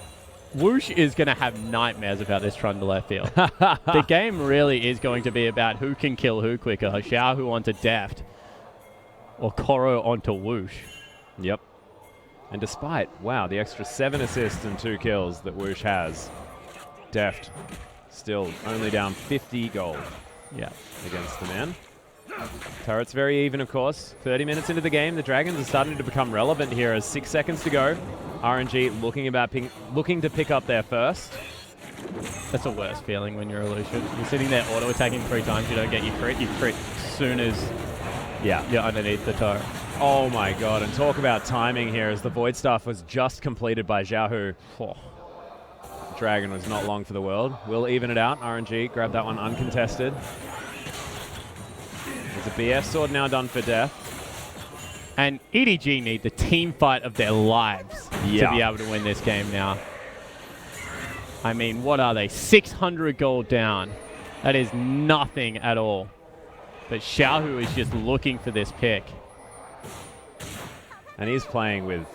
Whoosh is going to have nightmares about this Trundle left field. The game really is going to be about who can kill who quicker. Xiaohu onto Deft or Koro onto Whoosh. Yep. And despite, wow, the extra 7 assists and 2 kills that Whoosh has, Deft still only down 50 gold. Yeah. Against the man. Turret's very even, of course. 30 minutes into the game, the Dragons are starting to become relevant here as 6 seconds to go. RNG looking to pick up their first. That's the worst feeling when you're a Lucian. You're sitting there auto-attacking 3 times, you don't get your crit. You crit as soon as you're underneath the turret. Oh my god, and talk about timing here as the Void Staff was just completed by Xiaohu. Oh. Dragon was not long for the world. We'll even it out. RNG grabbed that one uncontested. There's a BF sword now done for death. And EDG need the team fight of their lives to be able to win this game now. I mean, what are they? 600 gold down. That is nothing at all. But Xiaohu is just looking for this pick. And he's playing with...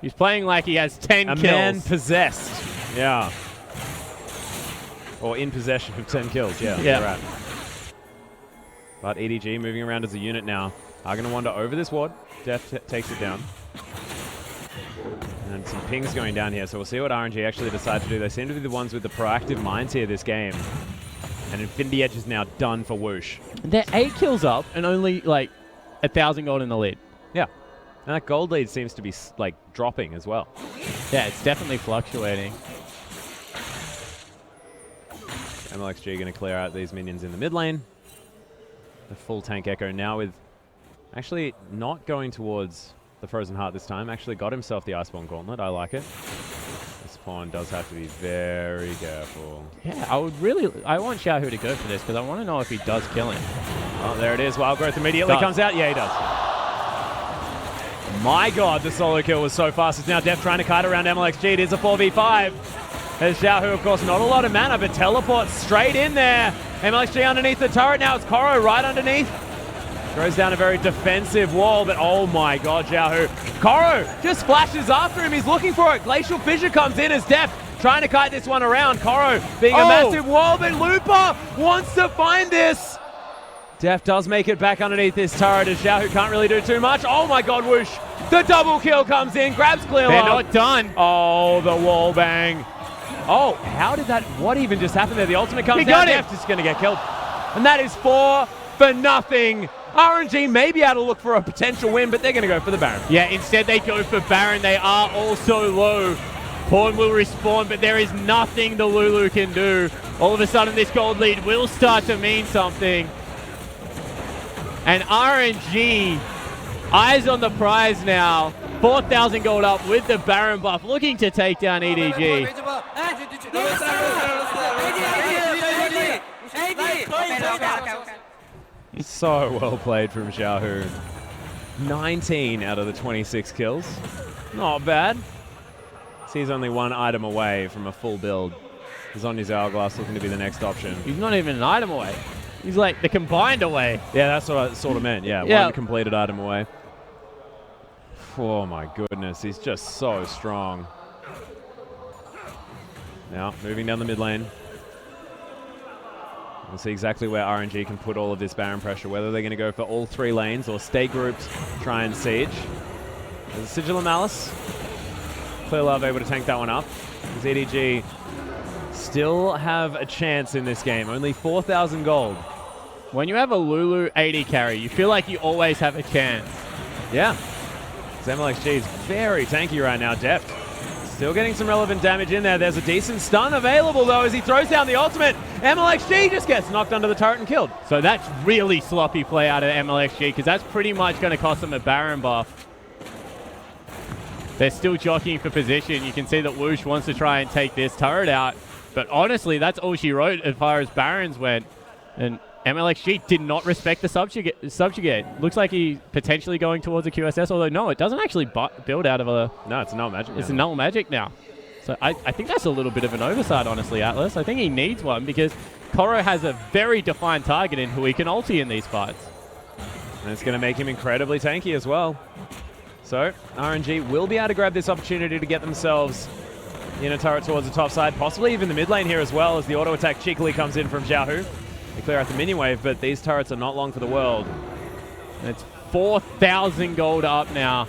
He's playing like he has 10 kills. A man possessed. Yeah. Or in possession of 10 kills. Yeah, you're right. But EDG moving around as a unit now. Are going to wander over this ward. Def takes it down. And some pings going down here, so we'll see what RNG actually decide to do. They seem to be the ones with the proactive minds here this game. And Infinity Edge is now done for Whoosh. They're 8 kills up and only like 1,000 gold in the lead. Yeah. And that gold lead seems to be like dropping as well. Yeah, it's definitely fluctuating. MLXG going to clear out these minions in the mid lane. The full tank Echo now with actually not going towards the Frozen Heart this time. Actually got himself the Iceborne Gauntlet. I like it. This pawn does have to be very careful. Yeah, I want Xiaohu to go for this because I want to know if he does kill him. Oh, there it is. Wild Growth immediately comes out. Yeah, he does. My god, the solo kill was so fast. It's now Def trying to kite around MLXG. It is a 4v5. There's Xiaohu, of course, not a lot of mana, but teleports straight in there. MLXG underneath the turret. Now it's Koro right underneath. Throws down a very defensive wall, but oh my god, Xiaohu. Koro just flashes after him. He's looking for it. Glacial Fissure comes in as Def trying to kite this one around. Koro being a massive wall, but Looper wants to find this. Def does make it back underneath this turret as Xiaohu can't really do too much. Oh my god, Whoosh. The double kill comes in, grabs Clear. They're not done. Oh, the wall bang. Oh, how did that, what even just happened there? The ultimate comes down, Def is going to get killed. And that is 4 for nothing. RNG may be able to look for a potential win, but they're going to go for the Baron. Yeah, instead they go for Baron. They are also low. Pawn will respawn, but there is nothing the Lulu can do. All of a sudden, this gold lead will start to mean something. And RNG, eyes on the prize now. 4,000 gold up with the Baron buff, looking to take down EDG. So well played from Xiaohu. 19 out of the 26 kills. Not bad. He's only 1 item away from a full build. Zonya's Hourglass looking to be the next option. He's not even an item away. He's like the combined away. Yeah, that's what I sort of meant. Yeah, 1 completed item away. Oh my goodness, he's just so strong. Now, moving down the mid lane. We'll see exactly where RNG can put all of this Baron pressure, whether they're going to go for all 3 lanes or stay grouped, try and siege. There's a Sigil of Malice. Clear Love able to tank that one up. Does EDG still have a chance in this game? Only 4,000 gold. When you have a Lulu 80 carry, you feel like you always have a chance. Yeah. MLXG is very tanky right now. Deft still getting some relevant damage in there. There's a decent stun available, though, as he throws down the ultimate. MLXG just gets knocked under the turret and killed. So that's really sloppy play out of MLXG, because that's pretty much going to cost them a Baron buff. They're still jockeying for position. You can see that Whoosh wants to try and take this turret out. But honestly, that's all she wrote as far as Barons went. And MLXG did not respect the subjugate. Looks like he's potentially going towards a QSS, although no, it doesn't actually build out of a... No, it's a null magic. It's a null magic now. So I think that's a little bit of an oversight, honestly, Atlas. I think he needs one because Koro has a very defined target in who he can ulti in these fights. And it's going to make him incredibly tanky as well. So RNG will be able to grab this opportunity to get themselves Inner turret towards the top side, possibly even the mid lane here as well, as the auto attack cheekily comes in from Xiaohu. They clear out the minion wave, but these turrets are not long for the world. And it's 4,000 gold up now.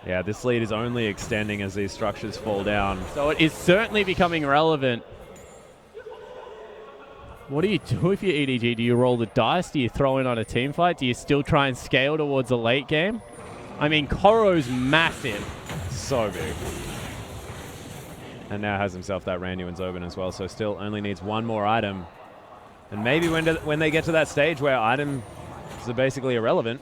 Yeah, this lead is only extending as these structures fall down. So it is certainly becoming relevant. What do you do if you're EDG? Do you roll the dice? Do you throw in on a team fight? Do you still try and scale towards a late game? I mean, Koro's massive. So big. And now has himself that Randuin's Open as well, so still only needs one more item. And maybe when they get to that stage where items are basically irrelevant,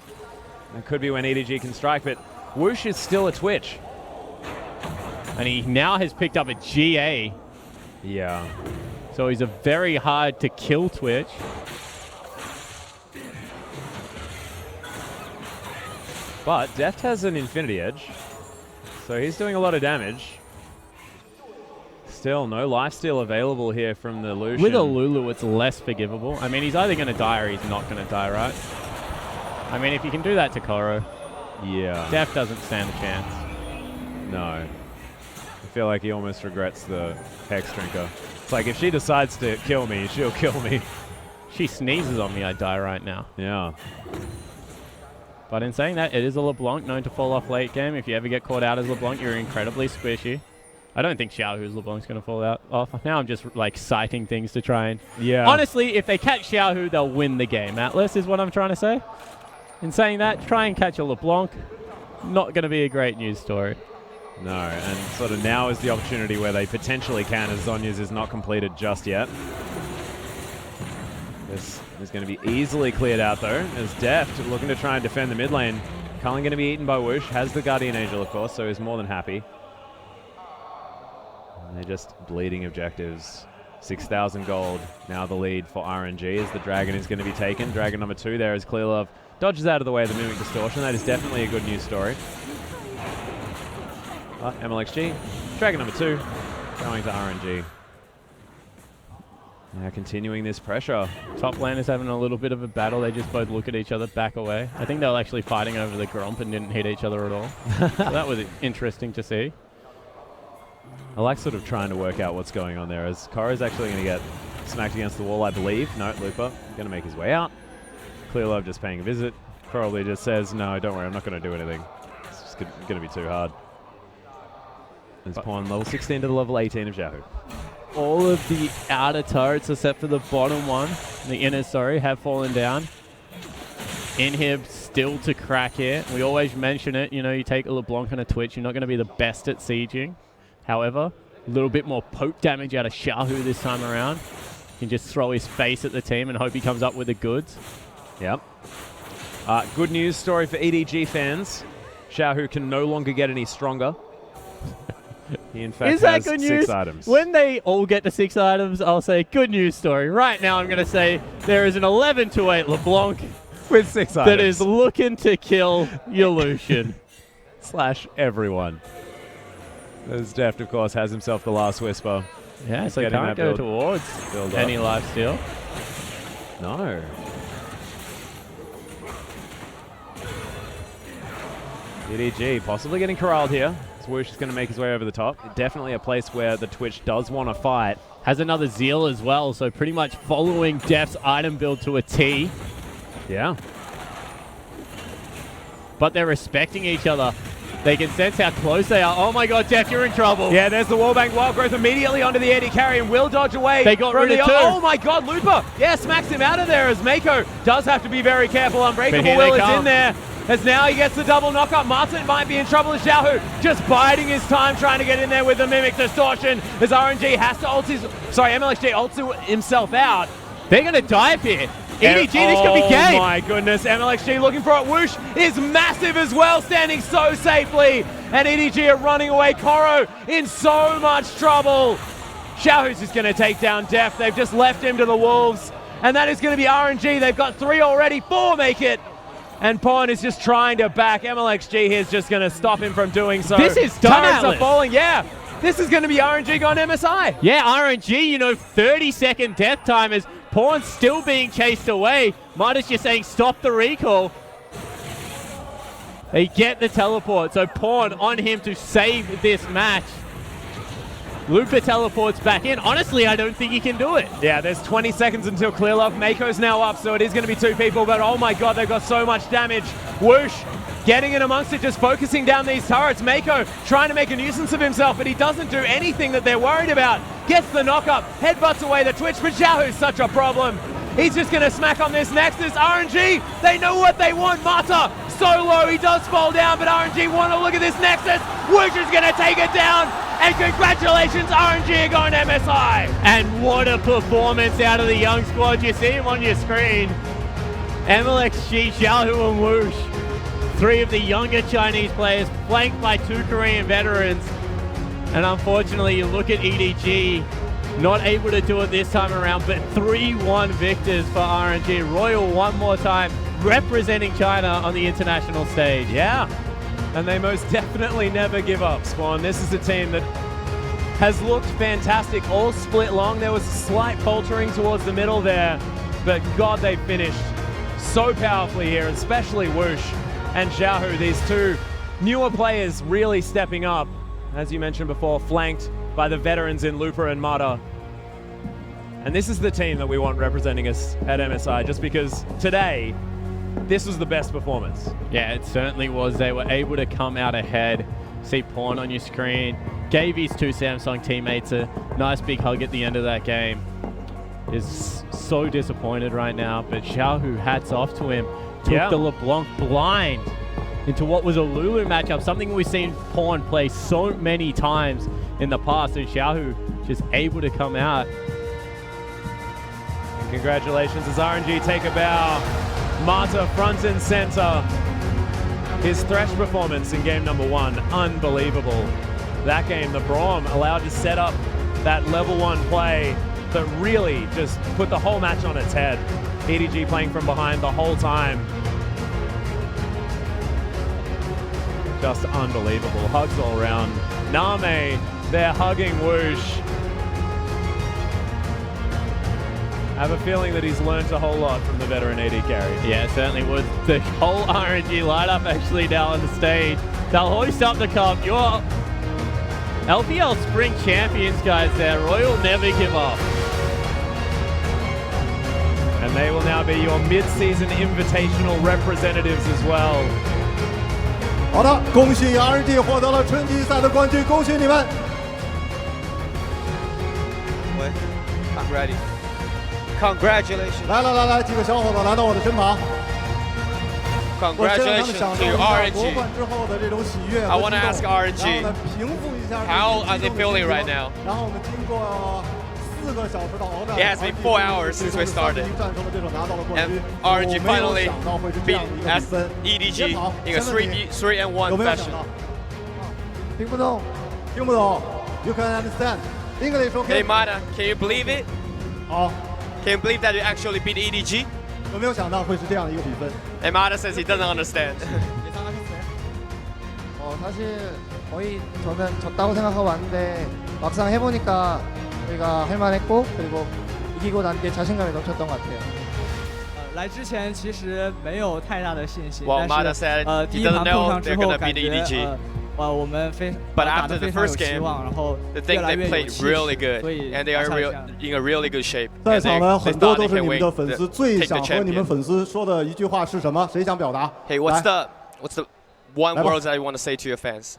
it could be when EDG can strike, but Whoosh is still a Twitch. And he now has picked up a GA. Yeah. So he's a very hard to kill Twitch. But Deft has an Infinity Edge, so he's doing a lot of damage. Still, no lifesteal available here from the Lucian. With a Lulu, it's less forgivable. I mean, he's either going to die or he's not going to die, right? I mean, if you can do that to Koro, yeah, Deft doesn't stand a chance. No. I feel like he almost regrets the Hex Drinker. It's like, if she decides to kill me, she'll kill me. She sneezes on me, I die right now. Yeah. But in saying that, it is a LeBlanc known to fall off late game. If you ever get caught out as LeBlanc, you're incredibly squishy. I don't think Xiaohu's LeBlanc's going to fall out off. Now I'm just like citing things to try and... Yeah. Honestly, if they catch Xiaohu, they'll win the game. Atlas is what I'm trying to say. In saying that, try and catch a LeBlanc. Not going to be a great news story. No, and sort of now is the opportunity where they potentially can, as Zhonya's is not completed just yet. This is going to be easily cleared out, though, as Deft looking to try and defend the mid lane. Cullen going to be eaten by Whoosh, has the Guardian Angel, of course, so he's more than happy. And they're just bleeding objectives. 6,000 gold, now the lead for RNG, as the Dragon is going to be taken. Dragon number 2 there as Clearlove dodges out of the way of the Mimic Distortion. That is definitely a good news story. MLXG, Dragon number 2, going to RNG. Now continuing this pressure. Top lane is having a little bit of a battle. They just both look at each other, back away. I think they were actually fighting over the Gromp and didn't hit each other at all. So that was interesting to see. I like sort of trying to work out what's going on there, as Koro's actually going to get smacked against the wall, I believe. No, Looper going to make his way out. Clearlove just paying a visit. Probably just says, no, don't worry, I'm not going to do anything. It's just going to be too hard. There's Pawn level 16 to the level 18 of Xiaohu. All of the outer turrets except for the bottom one, the inner, sorry, have fallen down. Inhib still to crack here. We always mention it, you know, you take a LeBlanc and a Twitch, you're not going to be the best at sieging. However, a little bit more poke damage out of Xiaohu this time around. He can just throw his face at the team and hope he comes up with the goods. Yep. Good news story for EDG fans. Xiaohu can no longer get any stronger. He in fact has 6 items. When they all get to 6 items, I'll say good news story. Right now I'm going to say there is an 11-8 LeBlanc with 6 items that is looking to kill your Lucian. / everyone. As Deft, of course, has himself the last Whisper. Yeah, so can't go towards any lifesteal. No. EDG possibly getting corralled here. Swoosh is going to make his way over the top. Definitely a place where the Twitch does want to fight. Has another Zeal as well, so pretty much following Deft's item build to a T. Yeah. But they're respecting each other. They can sense how close they are. Oh my god, Deft, you're in trouble. Yeah, there's the wallbang. Wild Growth immediately onto the AD carry and will dodge away. They got rid of 2. Oh my god, Looper. Yeah, smacks him out of there as Mako does have to be very careful. Unbreakable Will is in there. As now he gets the double knockup. Martin might be in trouble as Xiaohu just biding his time trying to get in there with the Mimic Distortion as RNG has to ult his... Sorry, MLXG ults himself out. They're going to dive here. EDG, this could be game. Oh my goodness, MLXG looking for it. Whoosh is massive as well, standing so safely. And EDG are running away. Koro in so much trouble. Xiaohu's just going to take down Deft. They've just left him to the wolves. And that is going to be RNG. They've got 3 already, 4 make it. And Pawn is just trying to back. MLXG here is just going to stop him from doing so. This is done, Turrets Atlas. are falling, yeah. This is going to be RNG gone MSI. Yeah, RNG, you know, 30-second death timers. Pawn still being chased away. Midas just saying stop the recall. They get the teleport, so Pawn on him to save this match. Lupa teleports back in. Honestly, I don't think he can do it. Yeah, there's 20 seconds until clear love. Mako's now up, so it is going to be 2 people, but oh my god, they've got so much damage. Whoosh getting in amongst it, just focusing down these turrets. Mako trying to make a nuisance of himself, but he doesn't do anything that they're worried about. Gets the knock-up, headbutts away the Twitch, but Xiaohu's such a problem. He's just going to smack on this Nexus. RNG, they know what they want. Mata, so low, he does fall down, but RNG want to look at this Nexus. Whoosh is going to take it down, and congratulations, RNG are going to MSI. And what a performance out of the young squad. You see him on your screen. MLX, Shi, Xiaohu, and Whoosh. 3 of the younger Chinese players, flanked by 2 Korean veterans. And unfortunately, you look at EDG, not able to do it this time around, but 3-1 victors for RNG. Royal one more time, representing China on the international stage. Yeah, and they most definitely never give up, Spawn. This is a team that has looked fantastic, all split long. There was a slight faltering towards the middle there, but God, they finished so powerfully here, especially Whoosh and Xiaohu, these 2 newer players really stepping up, as you mentioned before, flanked by the veterans in Lupa and Mata. And this is the team that we want representing us at MSI, just because today, this was the best performance. Yeah, it certainly was. They were able to come out ahead. See Pawn on your screen. Gave his 2 Samsung teammates a nice big hug at the end of that game. Is so disappointed right now, but Xiaohu, hats off to him. Took the LeBlanc blind into what was a Lulu matchup, something we've seen Pawn play so many times in the past, and Xiaohu just able to come out. And congratulations as RNG take a bow. Mata front and center. His Thresh performance in game number 1, unbelievable. That game, the Braum allowed to set up that level 1 play that really just put the whole match on its head. EDG playing from behind the whole time. Just unbelievable. Hugs all around. Name, they're hugging Whoosh. I have a feeling that he's learned a whole lot from the veteran AD carry. Yeah, it certainly would. The whole RNG lineup actually now on the stage. They'll hoist up the cup. Your LPL Spring Champions, guys, there. Royal never give up. And they will now be your mid-season invitational representatives as well. 好的，恭喜 RNG 获得了春季赛的冠军，恭喜你们！ I'm ready. Congratulations. 来，几个小伙子来到我的身旁。 Congratulations to RNG. I want to ask RNG, how are they feeling right now? It has been 4 hours since we started, and RNG finally beat EDG in a 3-1 fashion. 听不懂 You can understand English, okay? Hey Mata, can you believe it? 好。 Can you believe that you actually beat EDG? 有没有想到会是这样的一个比分？ And Mata says he doesn't understand. 사실 거의 저는 졌다고 생각하고 왔는데 막상 해보니까 저희가 할만했고 그리고 이기고 난 뒤에 자신감이 넘쳤던 것 같아요. 来之前其实没有太大的信心， Well, 但 Mata 是 said 第 he 一盘 doesn't 碰 know 上之 they're 后 gonna 感 beat 觉 EDG. 我们But 打 after 得 the 非常有 first 希 game, 望，然后 the 越 thing 来 they 越有 played 气 really 势， good, 所以 and they are 拿下一下。 in a really good shape. 在 And 场的 they 很多 thought 都 they 是 can 你们 win 的粉丝，最 take the 想和你们 champion. 粉丝说的一句话是什么？谁想表达？ Hey, what's 来 the one 来吧 word that you want to say to your fans?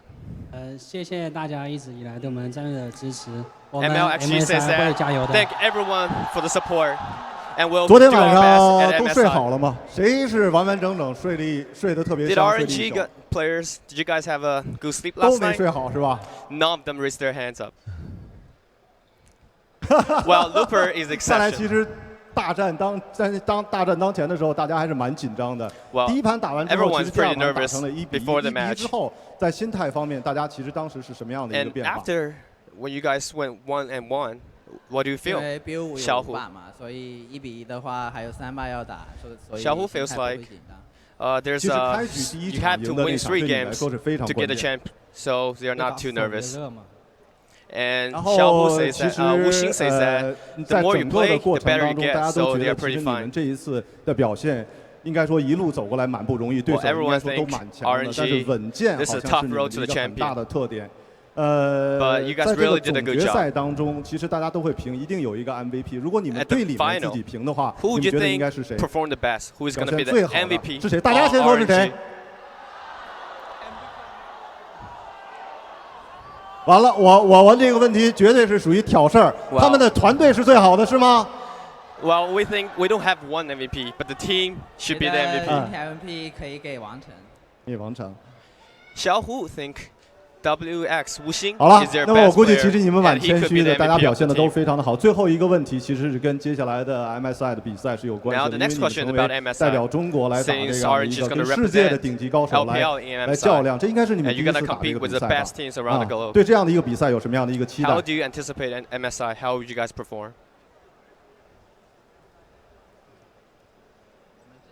谢谢大家一直以来对我们战队的支持，我们 ML actually says MSI 会 that. 加油的。 Thank everyone for the support, and we'll 昨 do 天晚 our 上 best 都 at 睡 MSI. 好了吗？谁是完完整整睡得特别 Did 香，睡得 RNG 一宿？ players, did you guys have a good sleep 都 last 没 night? 睡好是吧？ None of them raised their hands up. Well, Looper is 看来其 exception. 实大战当前的时候，大家还是蛮紧张的。 Well, 第一盘打完之后，其 everyone's 实第二 pretty 盘打 nervous 成了1-1。 before the 1-1 match. 之后，在心态方面，大家其实当时是什么样的一个 And 变化？ after when you guys went 1-1, what do you 因 feel? 为 BO5 小虎有5把嘛，所以1-1的话还有3把要打，所以小虎 feels 心态不会 like 紧张。there's 其实开局第一 you 场 have to 赢的 win 那场 3对你来 games 说是非常 to 关 get the 键。 champ, so they're not too nervous. And 然 Xiaohu 后 says 其 that, 实 Wuxing says that the 在 more you 整个的 play, 过 the 程 better 当 you 中，大 get. 家都 So 觉 they are 得其实 pretty 你们 fine. 这一次的表现，应该说一路走过来蛮不容易，对手 Well, 应该 everyone 说都 thinks 蛮强的，但是 RNG 稳健好 this is 像 a 是 tough 你们 road 的 to 一 the 个很大 champion. 的特点。But you guys 在这个 really did a 总 good 决 job. 赛当中，其实大家都会评，一定有一个 MVP。如果你们 At the 队里面自 final, 己评的话， who 你 do 们 you 觉得应 think 该是谁？ performed the best? Who is 表 going to be 现 the 最好的 MVP? 是谁？大家先说是谁 RNG?？完了，我问这个问题绝对是属于挑事儿。他们的团队是最好的，是吗？ Well, we think we don't have one MVP, but the team should be the MVP. MVP 可以给王晨。给王晨。小虎 think WX 吴昕好了 is their，那么我 best 估计 player, 其实你们蛮 and he 谦 could 虚 be 的， the 大家 MVP 表 of 现 the 的都 team. 非常的好。最后一个问题其实是跟接下来的 MSI 的比赛是有关系 Now 的， the 因为 next 你们 question 成 about 为 MSI. 代表中国来打这 Since 样的 RNG 一 is 个 gonna 跟世界的 represent 顶级高手来 LPL in 来较 MSI. 量，这应该是你们 And 第 you're 一 gonna 次打这 compete 个比 with the 赛吧 best teams around the globe. 对这样的一个比赛有什么样的一个期待 How do you anticipate MSI? How would you guys perform?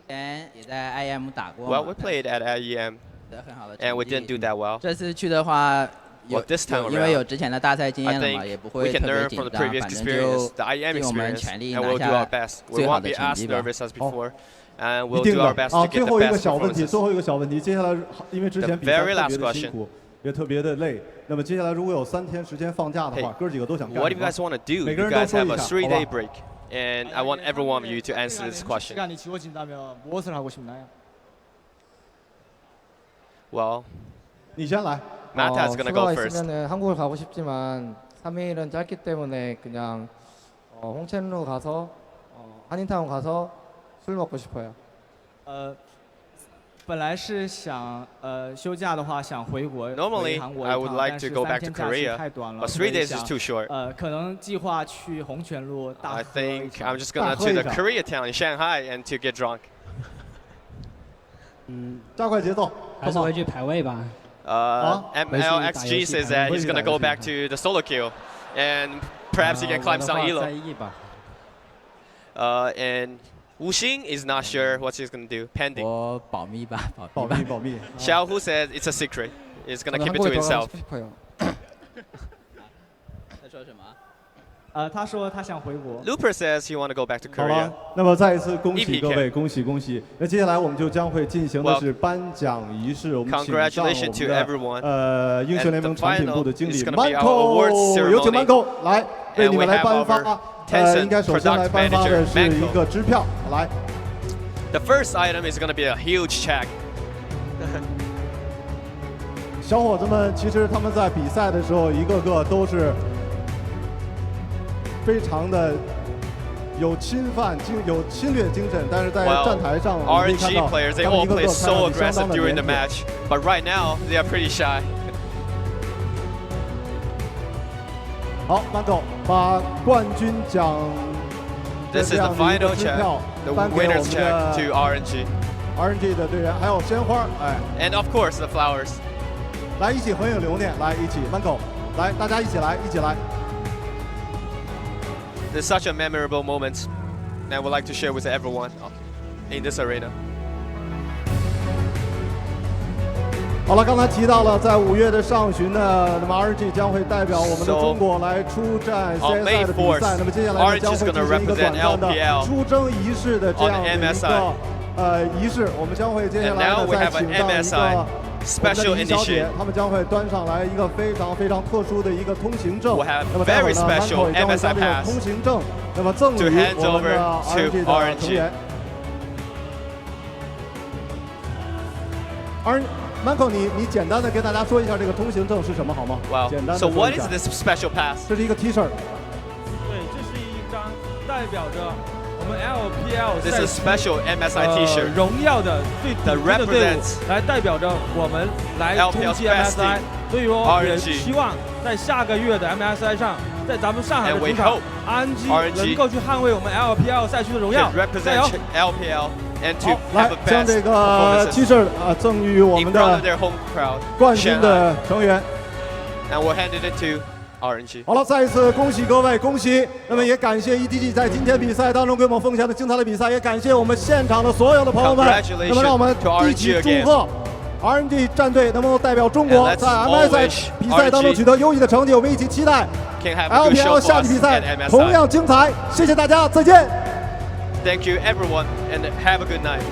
之前也在 IEM 打过 Well, 嘛 we played at IEM, 得很好的 and we 成绩 didn't do that well. 这次去的话， Well, this time 因为有 around, 之前的大赛经 I 验了嘛， think 也不 we 会 can 特别 learn 紧 from the 张， previous 反正 experience, 就 the IEM 尽我们 experience, 全力 and 拿 we'll do our 下 best. We 最好 won't 的 be 成 as 绩吧。 nervous as before, and 一 we'll 定 do 的 our best 啊， to 最 get the 后一个 best 小问题， performances. 最后一个小问题，接下来因为之前 The 比赛 very 特 last 别的 question. 辛苦，也特别的累。那么接下来如果有3天时间放假的话， Hey, 哥几个都想干 What 什 do you 么 guys want to do? 每个 You 人都 guys 说 have 一 a 下， 3-day 好吧？ break, and I want every one of you to answer this question. 시간이 지워진다면 무엇을 하고 싶나요? Well, 你先来。 Mata is gonna go 휴가가 first. 있으면은 한국을 가고 싶지만 3일은 짧기 때문에 그냥 홍첸루 가서 한인타운 가서 술 먹고 싶어요. 本来是想休假的话想回国 Normally, 回韩国 I 一 would 趟， like 但 to 是 go 3 back to 天假期 Korea, 太短了， but 所 3以 days 想 is too short. 可能计划去红泉路大 I 喝一 think 场 I'm just gonna to the Koreatown in Shanghai and to get drunk. 加快节奏，还是回去排位吧。 MLXG says that he's gonna go back to the solo queue, and perhaps he can climb some elo. And Wu Xing is not sure what he's gonna do, pending. 我保密吧，保密保密。 Xiao Hu says it's a secret. He's gonna keep it to 한국에 himself. 돌아가고 싶어요. 他说什么？他说他想回国。 Looper says he want to go back to 好 Korea. 了，那么再一次恭喜 EPK 各位，恭喜恭喜！那接下来我们就将会进行的是颁奖仪式，我们请上我 Congratulations to 们 everyone. 的英雄联盟 And the 产品部的经 final 理 is gonna be our Manco， awards 有请 ceremony. Manco 来为 And 你 we 们来 have 颁 our 发。 Tencent 应该首先来 product 颁发的 manager 是一 Manco. 个支票，来。 The first item is gonna be a huge check. 小伙子们，其实他们在比赛的时候，一个个都是非常的有侵略精神，但是在 Well, 站台上，我们可以看 RNG 到 players, they 他们 all 一个个 play 看 so 上去相 aggressive 当的 during 腼 the 腆。 match, but right now they are pretty shy. 好 ，Manco 把冠军奖的 This 这 is the 样的一 final 个支 check, 票 the 颁给我 winner's 们 check 的 to RNG. RNG 的队员，还有鲜花，哎， And of course, the flowers. 来一起合影留念，来一起 Manco，来大家一起来，一起来。 There's such a memorable moment, and I would like to share with everyone in this arena. 好了，刚才提到了，在5月的上旬呢，那么 RNG 将会代表我们的中国来出战 On May CSI 的比赛。那么接下来呢， 4th, 将会 RNG is 进 gonna 行一个短 represent 暂的 LPL 出征仪式的这 on 样的一 MSI. 个仪式。我们将会接下 And 来 now 呢 we 再 have 请 an 到一 MSI 个我们的 special 李小姐 initiate. 他们将会端上来一个非常非常特殊的一个通行证。 We'll have 那么待会儿 very 呢 special ，Manco 也将会 MSI 将这个 pass 通行证，那么赠 to 予 hand 我们的 over to RNG 的成员。Manco， 你简单的跟大家说一下这个通行证是什么好吗？ Wow. 简单的 So 说 what 一 is 下。 this special pass? 这是一个 T 恤。对，这是一张代表着我们 LPL This is special MSI T-shirt 荣耀的最顶 that 尖的队伍 represents 来代表着我们来冲 LPL's 击 best MSI， team, 所以说也 RNG 希望在下个月的 MSI 上，在咱们上海的 And we 主场 hope RNG 能够去捍卫我们 LPL 赛区的荣耀 can，加油！ represent LPL and to 来 have a 将 best 这个 T performances 恤赠予我 in 们 front of 的 their home crowd. 冠军的成员。 And we'll hand it to RNG. 好了，再一次恭喜各位，恭喜！那么也感谢 EDG 在今天比赛当中给我们奉献的精彩的比赛，也感谢我们现场的所有的朋友们。 Congratulations 那么让我们 to RNG 一起祝 again. 贺 RNG 战队能够代表中国 And let's 在 all MSI wish 比赛当中 RNG 取得优异的成绩。我们一起期待 Can have a good show LPL for 夏季 us 比赛 at MSI. 同样精彩。谢谢大家，再见。 Thank you everyone and have a good night.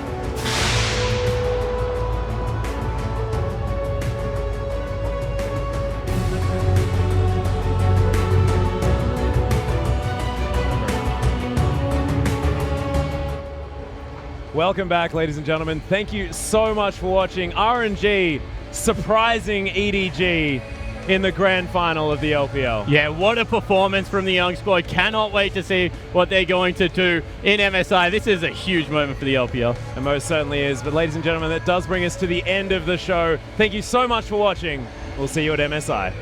Welcome back, ladies and gentlemen. Thank you so much for watching RNG surprising EDG in the grand final of the LPL. Yeah, what a performance from the young squad. Cannot wait to see what they're going to do in MSI. This is a huge moment for the LPL. It most certainly is. But ladies and gentlemen, that does bring us to the end of the show. Thank you so much for watching. We'll see you at MSI.